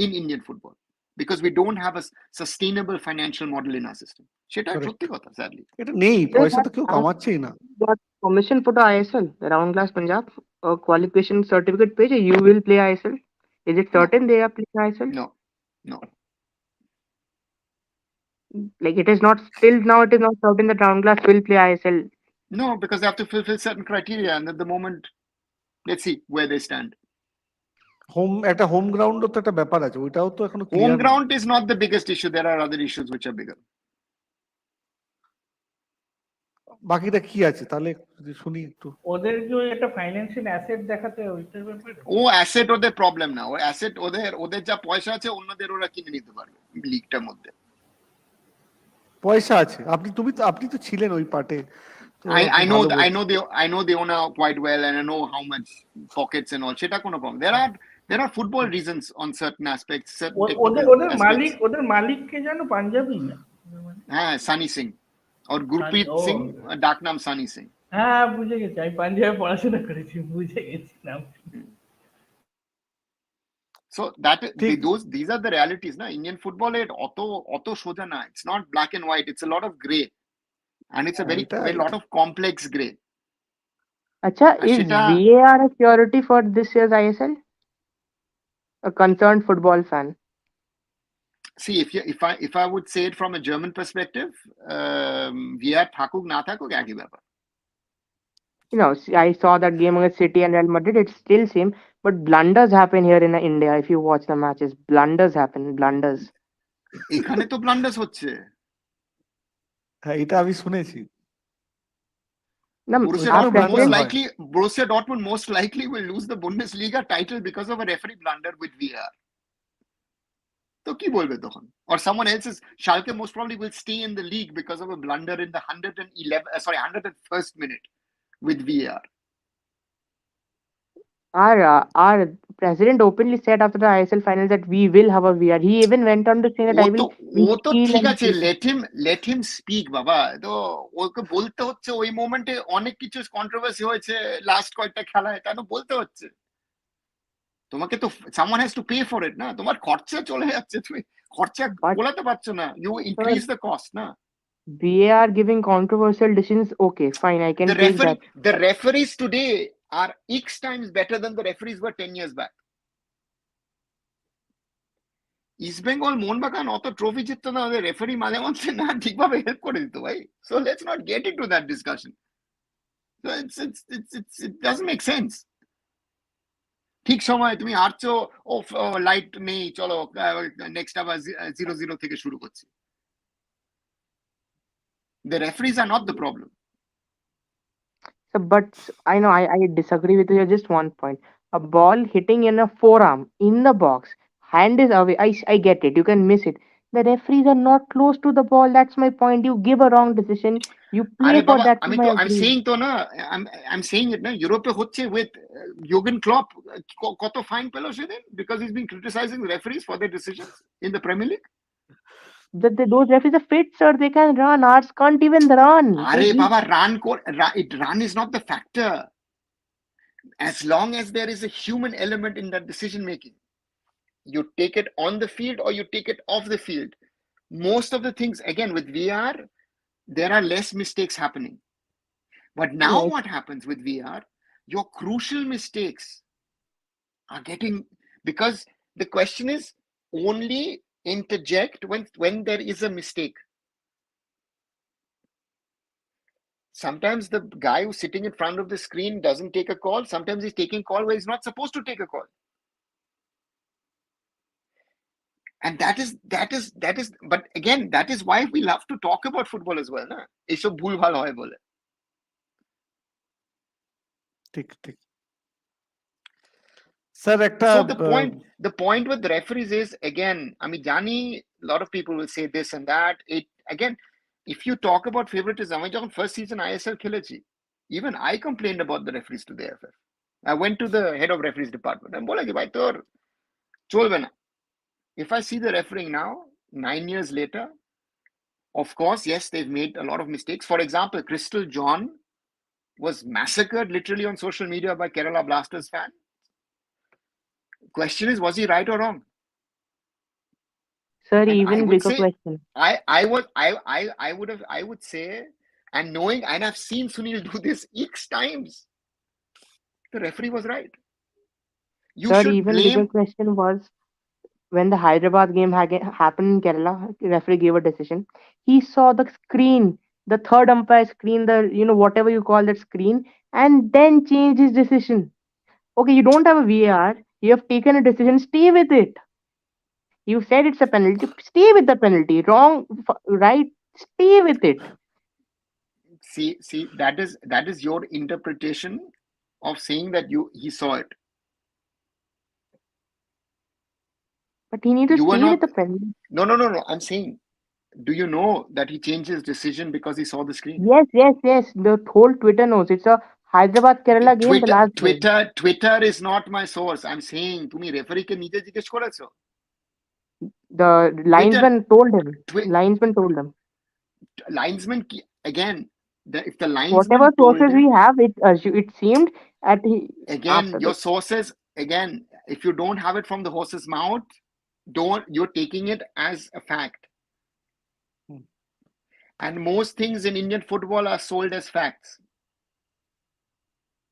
in Indian football, because we don't have a sustainable financial model in our system. সেটা Correct. সত্যি কথা, sadly. এটা নেই, পয়সা তো কেউ কামাচ্ছেই না। got permission for the ISL, the Round Glass Punjab, a qualification certificate page, you will play ISL. Is it certain they are playing ISL? No. Like it is not, till now it is not certain that Round Glass will play ISL. No, because they have to fulfill certain criteria, and at the moment, let's see where they stand. একটা home গ্রাউন্ডও তো একটা ব্যাপার আছে, ওইটাও তো এখনো Home clear না। ground is not the biggest issue. There are other issues which are bigger. বাকিটা কি আছে তাহলে যদি শুনি একটু। ওদেরকে ওই একটা ফাইন্যান্সিয়াল অ্যাসেট দেখাতে হয়, ওইটার ব্যাপারে ও অ্যাসেট ওদের প্রবলেম না, ও অ্যাসেট ওদের যা পয়সা আছে অন্যদের ওরা কিনে নিতে পারবে লিগটার মধ্যে। পয়সা আছে, আপনি তো ছিলেন ওই পার্টে। I know the owner quite well, and I know how much pockets and all. সেটা কোনো problem. There are football reasons on certain aspects. ওদের মালিককে জানো? পাঞ্জাবি না? হ্যাঁ, সানি সিং और गुरप्रीत सिंह, ডাক নাম সানি সিং। হ্যাঁ, বুঝে গেছি, আমি পাঞ্জাবে পড়াশোনা করেছি, বুঝে গেছি নাম। So these are the realities na. Indian football অত সোজা না, it's not black and white, it's a lot of gray, and it's a very lot of complex gray. Acha, is VAR a priority for this year's ISL? A concerned football fan. See, if I would say it from a German perspective, VAR থাকুক না থাকুক একই ব্যাপার। You know, I saw that game against City and Real Madrid, it's still same, but blunders happen here in India. If you watch the matches, blunders happen, blunders. এখানে তো blunders হচ্ছে। হ্যাঁ, এটা আমি শুনেছি। No, Borussia Dortmund most likely will lose the Bundesliga title because of a referee blunder with VAR. তো কি বলবে তখন? Or someone else's Schalke most probably will stay in the league because of a blunder in the 101st minute with VAR. Our president openly said after the ISL finals that we will have a VAR. He even went on to say that I will. ও তো ঠিক আছে, let him speak বাবা। তো ওকে বলতে হচ্ছে, ওই মোমেন্টে অনেক কিছু কন্ট্রোভার্সি হয়েছে লাস্ট কয়েকটা খেলায়, তাই বলতে হচ্ছে। তোমাকে তো someone has to pay for it না, তোমার খরচা চলে যাচ্ছে, তুমি খরচা বলাতে পারছো না, you increase the cost না। VAR giving controversial decisions, okay, fine, I can take that. The referees today are X times better than the referees were 10 years back. East Bengal, Mohanbagan অত ট্রফি জিততো না, ওদের referee মাঝে মাঝে না ঠিকভাবে help করে দিত ভাই। So let's not get into that discussion. So it doesn't make sense. ঠিক সময় তুমি হারছো, লাইট নেই, চলো নেক্সট আবার 0-0 থেকে শুরু করছি। The referees are not the problem. So, but I know I disagree with you. Just one point: a ball hitting in a forearm in the box, hand is away. I get it. You can miss it. The referees are not close to the ball. That's my point. You give a wrong decision. You play for that. I'm saying it na. Europe হচ্ছে with Jurgen Klopp কত fine পেল সেদিন because he's been criticizing the referees for their decisions in the Premier League. Those referees are fit, sir. They can run. Ours can't even run. Arey baba, run is not the factor. As long as there is a human element in that decision making, you take it on the field or you take it off the field. Most of the things, again with VR, there are less mistakes happening. But now what happens with VR, your crucial mistakes are getting, because the question is only interject when there is a mistake. Sometimes the guy who's sitting in front of the screen doesn't take a call. Sometimes he's taking a call where he's not supposed to take a call. And that is, but again, that is why we love to talk about football as well, na? Esho bhul bhal hoy bole. ঠিক। Sir, so the point with the referees is, again, I mean, Jani, a lot of people will say this and that. It again, if you talk about favoritism, I যখন first season ISL খেলেছি, Even I complained about the referees to the AFF. I went to the head of referees department and bola ki bhai tor cholbe na. If I see the refereeing now, 9 years later, of course, yes, they've made a lot of mistakes. For example, Crystal John was massacred literally on social media by Kerala Blasters fans. Question is, was he right or wrong? Sir, And I even would bigger say, question. I would say, and knowing, and I've seen Sunil do this X times, the referee was right. You Sir, should even bigger blame. question was when the Hyderabad game happened in Kerala, referee gave a decision. He saw the screen, the third umpire screen, the whatever you call that screen, and then changed his decision. Okay, you don't have a VAR. You have taken a decision. Stay with it. You said it's a penalty. Stay with the penalty. Wrong, right? Stay with it. See, that is your interpretation of saying that he saw it. But he needs to You were stay not. with the penalty. No. I'm saying, do you know that he changed his decision because he saw the screen? Yes. The whole Twitter knows. It's a Hyderabad Kerala game, the last game. Twitter is not my source. I'm saying, তুমি referee কে নিজে জিজ্ঞেস করেছো? The linesman told him. Twi- Linesman told him. Linesman again. If the linesman Whatever told sources him, we have, it seemed at again, after your this. sources, again, if you don't have it from the horse's mouth, you're taking it as a fact. And most things in Indian football are sold as facts.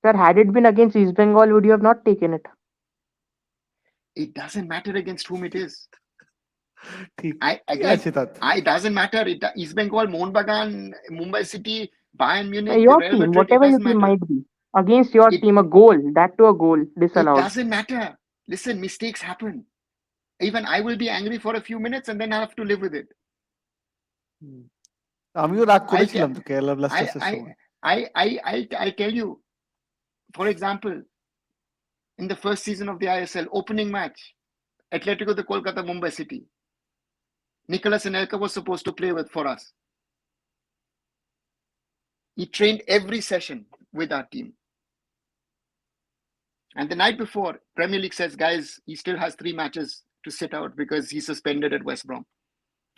Sir, had it been against East Bengal, would you have not taken it? It doesn't matter against whom it is. ঠিক Again, আছে তা it doesn't matter. East Bengal, Mohunbagan, Mumbai City, Bayern Munich, Your Real team, Madrid, it whatever your doesn't team matter. might be, against your team, a goal, that to a goal, It disallowed. doesn't matter. Listen, mistakes happen. Even I will be angry for a few minutes and then I have to live with it. আমিও রাগ করেছিলাম তো Kerala ব্লাস্টার্সের I সময় I'll tell you, for example, in the first season of the ISL opening match, Atletico de Kolkata, Mumbai City, Nicolas Anelka was supposed to play for us. He trained every session with our team. And the night before, Premier League says, guys, he still has 3 matches to sit out because he's suspended at West Brom.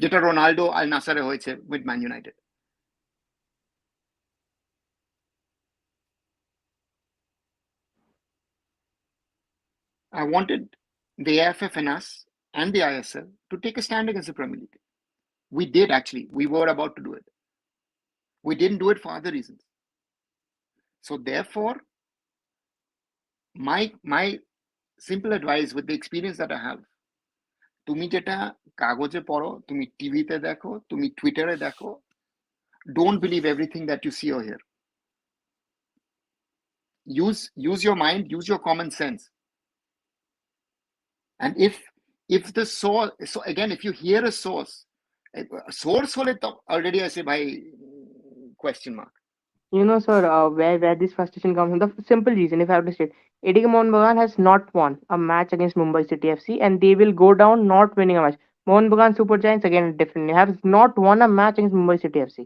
যেটা Ronaldo আল নাসারে হয়েছে with Man United. I wanted the AFF and us and the ISL to take a stand against the Premier League. We did actually. We were about to do it. We didn't do it for other reasons. So therefore, my simple advice with the experience that I have, তুমি যেটা কাগজে পড়ো, তুমি টিভিতে দেখো, তুমি টুইটারে দেখো, don't believe everything that you see or hear. Use your mind, use your common sense. And if the source, so again, if you hear a source hole to already I say by question mark. Sir, where this frustration comes from, the simple reason, if I have to state, Eddie Mohan Bagan has not won a match against Mumbai City FC, and they will go down not winning a match. Mohan Bagan Super Giants, again, definitely have not won a match against Mumbai City FC.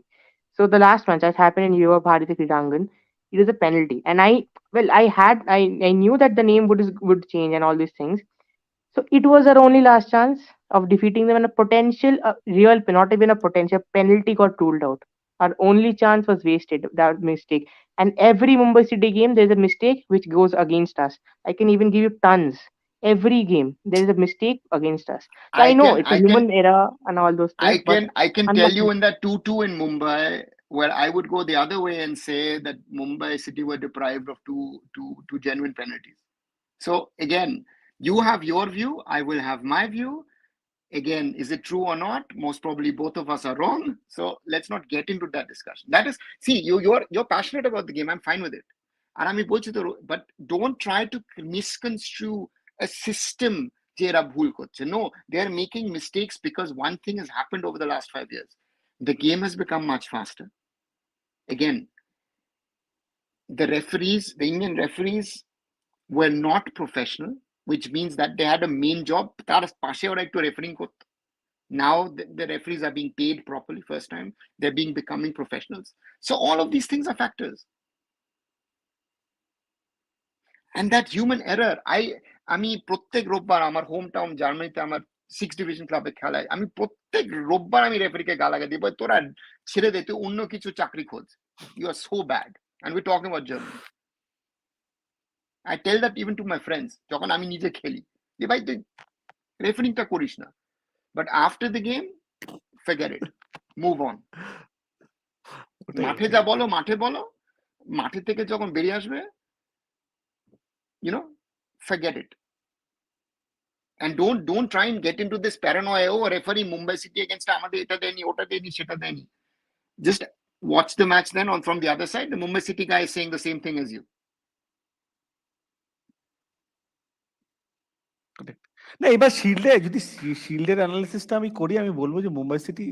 So the last match that happened in Yuva Bharati Kridangan, it was a penalty. And I knew that the name would change and all these things. So it was our only last chance of defeating them, and a potential, not even a potential penalty got ruled out. Our only chance was wasted, that mistake. And every Mumbai City game, there's a mistake which goes against us. I can even give you tons. Every game, there is a mistake against us. So I know it's a human error and all those things. I can tell you in that 2-2 in Mumbai, where I would go the other way and say that Mumbai City were deprived of two genuine penalties. So again, you have your view, I will have my view. Again, is it true or not? Most probably both of us are wrong. So let's not get into that discussion. That is, see, you're passionate about the game. I'm fine with it. But don't try to misconstrue a system. No, they're making mistakes because one thing has happened over the last 5 years. The game has become much faster. Again, the Indian referees were not professional, which means that they had a main job. Now the referees are being paid properly first time. They're becoming professionals. So all of these things are factors. and that human error, আমি প্রত্যেক রোববার আমার home town জার্মানিতে আমার 6 division ক্লাবে খেলায়, আমি প্রত্যেক রোববার আমি রেফারিকে গালাগা দিব, তোরা ছেড়ে দে, তুই অন্য কিছু চাকরি খোঁজ, you are so bad, and we're talking about Germany. I tell that even to my friends যখন আমি নিজে খেলি, যে ভাই তুই রেফারিংটা করিস না, but after the game forget it, move on. মাঠে যা বলো মাঠে বলো, মাঠে থেকে যখন বেরিয়ে আসবে, you know, forget it. And don't try and get into this paranoia, oh referee Mumbai City against আমাদের এটা দেয়নি ওটা দেয়নি সেটা দেয়নি. Just watch the match then on from the other side, the Mumbai City guy is saying the same thing as you. না এবার শিল্ডে যদি শিল্ডের অ্যানালিসিসটা আমি করি, আমি বলবো যে মুম্বাই সিটি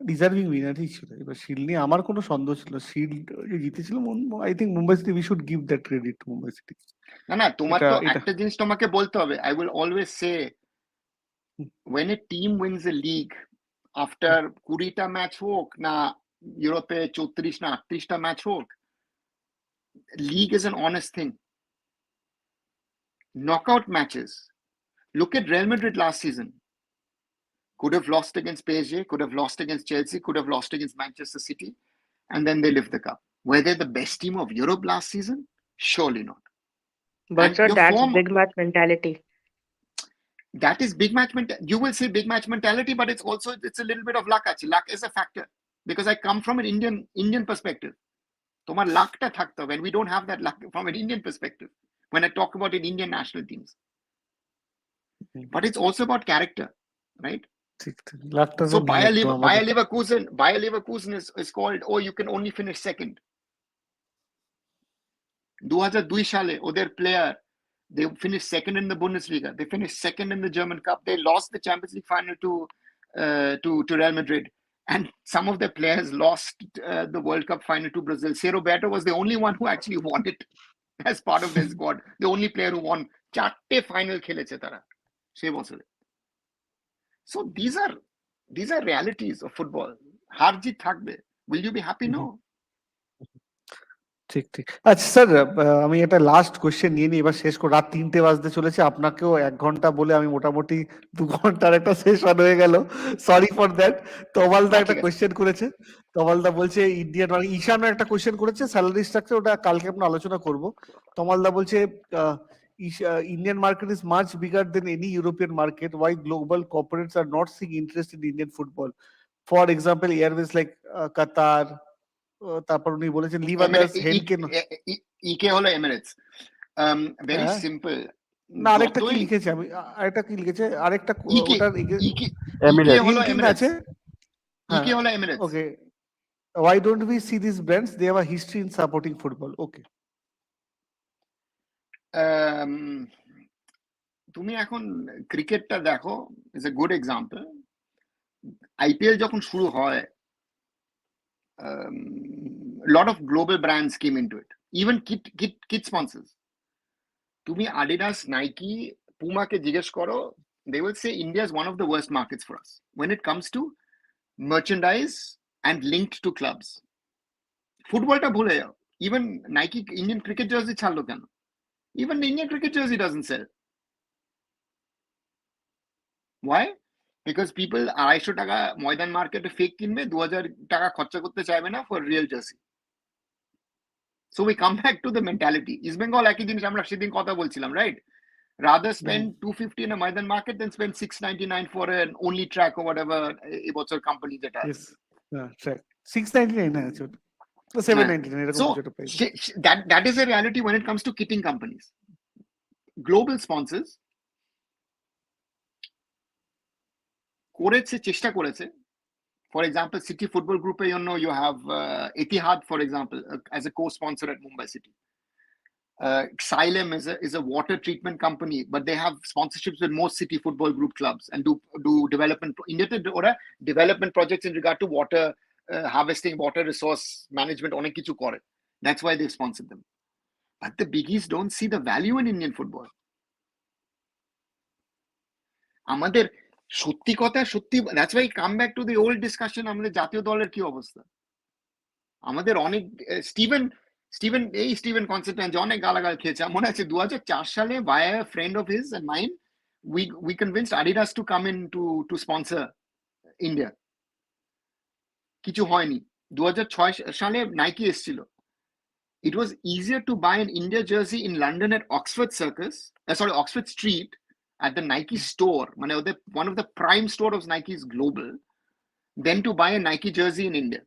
ডিজার্ভিং উইনারই ছিল। এবার শিল্ড নিয়ে আমার কোনো সন্দেহ ছিল, শিল্ড যে জিতেছিল, I think Mumbai city, we should give that credit to Mumbai city. না না, তোমার তো একটা জিনিস তোমাকে বলতে হবে, I will always say when a team wins a league after 20টা ম্যাচ হোক না ইউরোপে 34 না 38টা ম্যাচ হোক, league is an honest thing. Knockout matches, look at Real Madrid last season, could have lost against PSG, could have lost against Chelsea, could have lost against Manchester City, and then they lift the cup. Were they the best team of Europe last season? Surely not. But sir, your that's form- big match mentality. That is big match you will say big match mentality, but it's also, it's a little bit of luck actually. Luck is a factor, because I come from an Indian perspective. Tomar luck ta thakta, when we don't have that luck from an Indian perspective, when I talk about in Indian national teams. But it's also about character, right? So Bayer Leverkusen is called, oh you can only finish second. 2002 সালে ওদের player, they finished second in the Bundesliga, they finished second in the German Cup, they lost the Champions League final to Real Madrid, and some of their players lost the World Cup final to Brazil. Zé Roberto was the only one who actually won it as part of their squad, the only player who won 4টে final খেলেছে তারা সেই বছরে. So these are realities of football. হার জিত থাকবে, will you be happy? No. ঠিক ঠিক। আচ্ছা sir, আমি একটা লাস্ট কোয়েশ্চেন নিয়ে নিই, এবার শেষ করে, রাত 3টে বাজতে চলেছে, আপনাকেও 1 ঘন্টা বলে আমি মোটামুটি 2 ঘন্টার একটা সেশন হয়ে গেল, সরি ফর দ্যাট। তমালদা একটা কোয়েশ্চেন করেছে, তমালদা বলছে ইন্ডিয়ান, মানে ঈশানও একটা কোয়েশ্চেন করেছে স্যালারি স্ট্রাকচার, ওটা কালকে আমরা আলোচনা করব। তমালদা বলছে Indian market is much bigger than any European market. Why global corporates are not seeing interest in Indian football? For example, airways like Qatar, তারপর উনি বলেছেন লিভ আদার্স হেনকেন, ইকে হলো এমিরেটস, ভেরি সিম্পল। না আরেকটা কি লিখেছে, আমি আরেকটা কি লিখেছে, আরেকটা ওটার এমিরেটস হলো এমিরেটস আছে, ইকে হলো Emirates. Okay, why don't we see these brands, they have a history in supporting football? Okay, তুমি এখন ক্রিকেটটা দেখো, is a good example. IPL যখন শুরু হয়, lot of global brands came into it, even kit sponsors. তুমি Adidas, Nike, Puma কে জিজ্ঞেস করো, they will say India is one of the worst markets for us when it comes to merchandise and linked to clubs. ফুটবলটা ভুলে যাও, even Nike Indian cricket jersey ছাড়লো কেন? Even the Indian cricket jersey doesn't sell. Why? Because people 250 টাকা ময়দান মার্কেটে fake কিনবে, 2000 টাকা খরচা করতে চাইবে না for real jersey. So we come back to the mentality. East Bengal একই জিনিস আমরা সেদিন কথা বলছিলাম, right? Rather spend 250 in a Maidan market than spend 699 for an only track or whatever এবছর কোম্পানি যেটা আছে। yes, track 699 না আছে, 799 এরকম So কিছু price. that is a reality when it comes to kitting companies. Global sponsors করেছে, চেষ্টা করেছে। For example, City Football Group, you have Etihad, for example, as a co-sponsor at Mumbai City. Xylem is a water treatment company, but they have sponsorships with most City Football Group clubs and do development development projects in regard to water harvesting, water resource management. অনেক কিছু করে, that's why they sponsored them. But the biggies don't see the value in Indian football. আমাদের সত্যি কথা সত্যি, that's why I come back to the old discussion, আমাদের জাতীয় দলের কি অবস্থা। আমাদের অনেক স্টিভেন কনস্ট্যান্টাইন যে অনেক গালাগাল খেয়েছে। আমার মনে আছে 2004 সালে by a friend of his and mine we convinced Adidas to come in to sponsor India. কিছু হয়নি। 2006 সালে নাইকি এসেছিল। It was easier to buy an India jersey in London at Oxford Street at the Nike store, মানে ওদের one of the prime stores of Nike's global, than to buy a Nike jersey in India.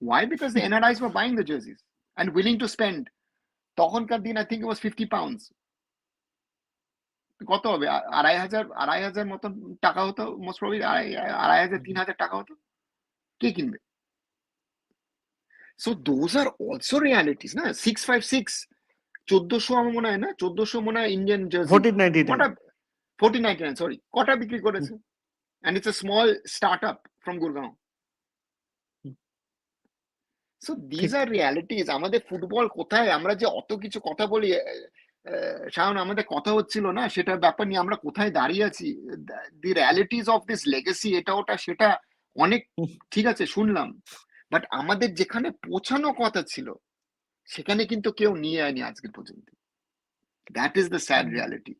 Why? Because the NRIs were buying the jerseys and willing to spend. তখনকার দিন I think it was 50 pounds. কত হবে? 2,500 মতন টাকা হতো, most probably 2,500-3,000 টাকা হতো। কে কিনবে? So those are also realities, না? 656 1400 আমার মনে হয় না, 1400 মনে হয় ইন্ডিয়ান জার্সি 1499 1499 সরি, কটা বিক্রি করেছে? And it's a small startup from Gurgaon. So these are realities. আমাদের ফুটবল কোথায়? আমরা যে অত কিছু কথা বলি, শাওন আমাদের কথা হচ্ছিল না সেটার ব্যাপার নিয়ে আমরা কোথায় দাঁড়িয়ে আছি? দি রিয়ালিটিস অফ দিস লেগেসি, এটা ওটা সেটা অনেক ঠিক আছে শুনলাম, বাট আমাদের যেখানে পৌঁছানো কথা ছিল সেখানে কিন্তু কেউ নিয়ে আয়নি আজকে পর্যন্ত। That is the sad reality.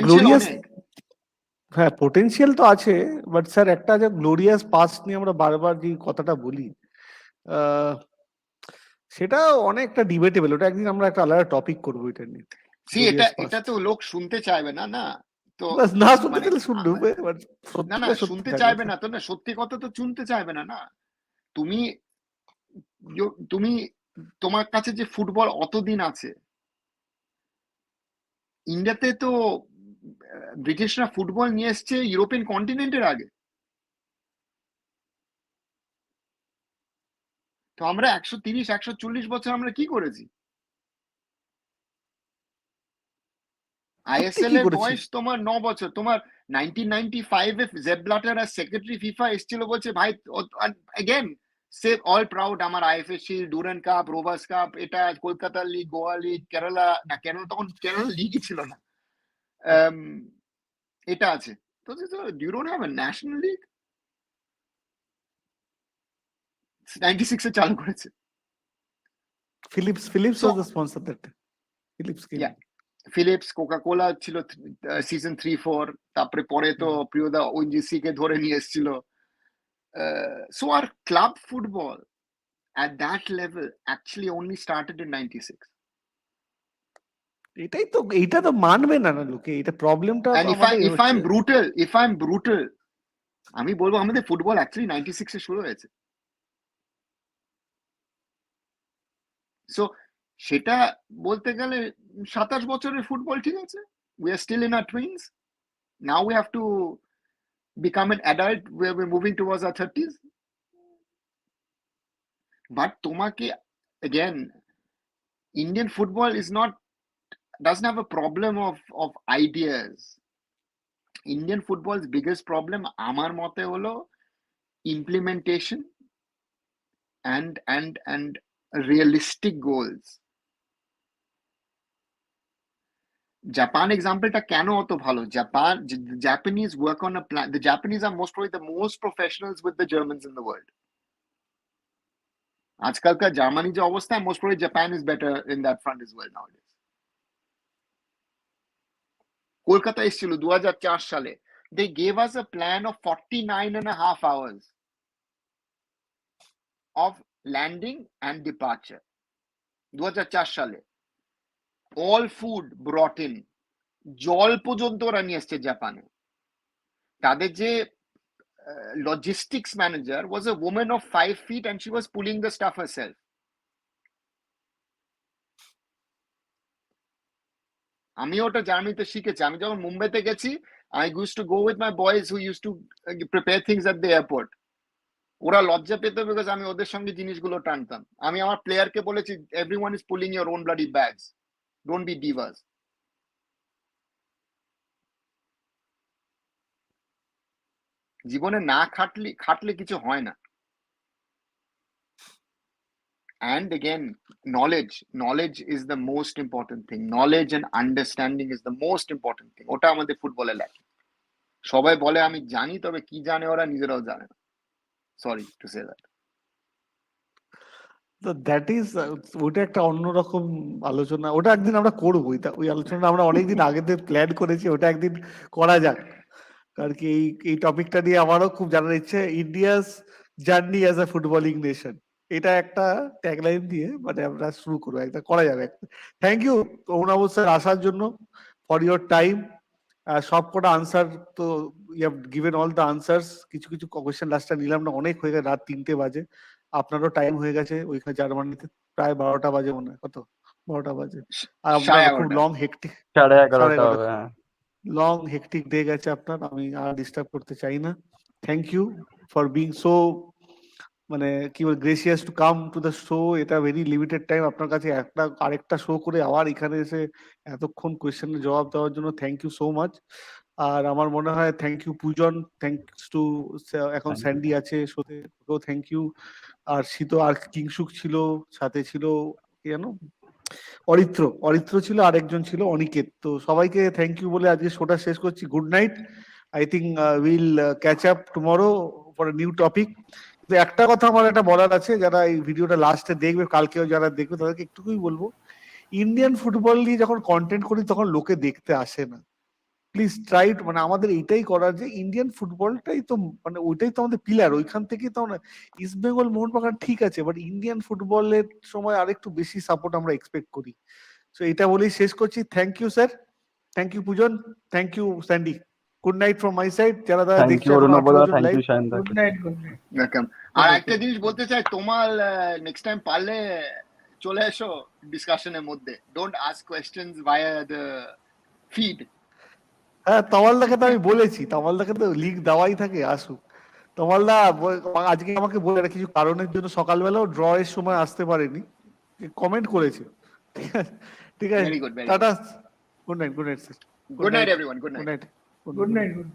Glorious, হ্যাঁ পোটেনশিয়াল তো আছে, বাট স্যার একটা যে গ্লোরিয়াস পাস্ট নিয়ে আমরা বারবার যে কথাটা বলি, সেটা অনেকটা ডিবেটেবল। ওটা একদিন আমরা একটা আলাদা টপিক করবো এটা নিয়ে। এটা তো লোক শুনতে চাইবে না, না তো না শুনতে চাইলে শুনবে, না শুনতে চাইবে না তো, না সত্যি কথা তো শুনতে চাইবে না। না তুমি তোমার কাছে যে ফুটবল অতদিন আছে, ইন্ডিয়াতে তো ব্রিটিশরা ফুটবল নিয়ে এসছে ইউরোপিয়ান কন্টিনেন্টের আগে। তো আমরা 130-140 বছর আমরা কি করেছি? আইএসএল এর বয়স তোমার 9 বছর। তোমার 1995 এ জেব ব্ল্যাটার আর সেক্রেটারি ফিফা এসেছিল, বলছে ভাই अगेन সে অল প্রাউড আমার IFA Shield, Durand Cup, Rovers Cup, এটা কলকাতা লিগ, গোয়া লিগ, কেরালা তখন কেরালা লিগই ছিল না, এটা আছে। তো you don't have a national league. 96 এ চালু করেছে Philips was the sponsor that. Philips, Coca-Cola ছিল সিজন 3-4, তারপরে পরে তো প্রিয়দা ওএনজিসি কে ধরে নিয়ে এসেছিল। সো আর club football at that level actually only started in 96. এইটা তো মানবে না লোকে, এটা প্রবলেমটা। And if I'm brutal আমি বলবো আমাদের ফুটবল অ্যাকচুয়ালি 96 এ শুরু হয়েছে। সো সেটা বলতে গেলে 27 বছরের ফুটবল, ঠিক আছে, we are still in our twins. Now we have to become an adult, we're moving towards our 30s. But তোমাকে again, Indian football doesn't have a problem of ideas. Indian football's biggest problem আমার মতে হলো implementation and realistic goals. Japan এক্সাম্পলটা কেন অত ভালো? Japanese work on a plan. The Japanese are probably the most professionals with the Germans in the world. আজকালকার Germany যে অবস্থা, most probably Japan is better in that front as well nowadays. Kolkata এসেছিল 2004 সালে, they gave us a plan of 49.5 hours of landing and departure. 2004 সালে all food brought in, জল পর্যন্ত ওরা নিয়ে এসছে জাপানে। তাদের যে logistics manager was a woman of 5 feet and she was pulling the stuff herself. আমি ওটা জার্মানিতে শিখেছি। আমি যখন মুম্বাইতে গেছি, I used to go with my boys who used to prepare things at the airport. ওরা লজ্জা পেত বিকজ আমি ওদের সঙ্গে জিনিসগুলো টানতাম। আমি আমার প্লেয়ারকে বলেছি, everyone is pulling your own bloody bags, don't be divas. জীবনে না খাটলে কিছু হয় না। And again, knowledge is the most important thing. Knowledge and understanding is the most important thing. ওটা আমাদের ফুটবলে লাগে। সবাই বলে আমি জানি, তবে কি জানে ওরা নিজেরাও জানে না। Sorry to say that. তো দ্যাট ইজ ওটা একটা অন্যরকম আলোচনা, ওটা একদিন আমরা করবো। ওই আলোচনা আমরা অনেকদিন আগে থেকে প্ল্যান করেছি, ওটা একদিন করা যাক। কারণ কি এই টপিকটা নিয়ে আমারও খুব জানার ইচ্ছে, India's journey as a footballing nation, এটা একটা ট্যাগলাইন দিয়ে মানে আমরা শুরু করবো, একটা করা যাবে। থ্যাংক ইউ অভিনব স্যার আসার জন্য, ফর ইয়োর টাইম। সব কটা আনসার তো you have given all the answers. কিছু কিছু কোয়েশ্চেন লাস্টটা নিলাম না, অনেক হয়ে গেছে, রাত 3টে বাজে, আপনারও টাইম হয়ে গেছে ওইখানে জার্মানিতে প্রায় 12টা বাজে মনে হয়, কত 12টা বাজে, আর আপনার খুব 11:30 লং হেক্টিক 11:30 হবে। হ্যাঁ, লং হেক্টিক ডে গেছে আপনার, আমি আর ডিস্টার্ব করতে চাই না। Thank you for being so মানে কি বল gracious to come to the show. এটা ভেরি লিমিটেড টাইম, আপনার কাছে একটা আরেকটা শো করে আবার এখানে এসে এতক্ষণ কোয়েশ্চেনের জবাব দেওয়ার জন্য থ্যাংক ইউ সো মাচ। আর আমার মনে হয় thank you Pujan, thanks to এখন Thank you. স্যান্ডি আছে শোতে, ওকেও থ্যাংক ইউ। আর শীত আর কিংসুক ছিল, সাথে ছিল কি জানো অরিত্র ছিল, আরেকজন ছিল অনিকেত। তো সবাইকে থ্যাংক ইউ বলে আজকে শোটা শেষ করছি। Good night. I think will catch up tomorrow for a new topic. তো একটা কথা আমার একটা বলার আছে, যারা এই ভিডিওটা লাস্টে দেখবে, কালকেও যারা দেখবে তাদেরকে একটুকুই বলবো, ইন্ডিয়ান ফুটবল নিয়ে যখন কন্টেন্ট করি তখন লোকে দেখতে আসে না। প্লিজ ট্রাই, মানে আমাদের এইটাই করার যে ইন্ডিয়ান ফুটবলটাই তো মানে ওইটাই তো আমাদের পিলার, ওইখান থেকেই তো ইস্ট বেঙ্গল মোহনবাগান ঠিক আছে, বাট ইন্ডিয়ান ফুটবলের সময় আরেকটু বেশি সাপোর্ট আমরা এক্সপেক্ট করি। সো এটা বলেই শেষ করছি। Thank you sir, thank you Pujan, thank you Sandy. Good night from my side. যারা যারা থ্যাংক দেখছে ইউ এখন অরুণবদা, 18 জন থ্যাংক লাইভ, ইউ সায়নদা। Good night, good night. Welcome. আর একটা জিনিস বলতে চাই, তোমার নেক্সট টাইম পারলে চলে এসো ডিসকাশনের মধ্যে, don't ask questions via the feed. হ্যাঁ তমালদাকে তো আমি বলেছি, তমালদাকে তো লিঙ্ক দেওয়াই থাকে, আসুক। তমালদা আজকে আমাকে বলে কিছু কারণের জন্য সকালবেলাও ড্র এর সময় আসতে পারেনি, কমেন্ট করেছে। ঠিক আছে, ঠিক আছে, very good, very good. Tata, good night, good night sir, good night everyone, good good night. Night, good night, good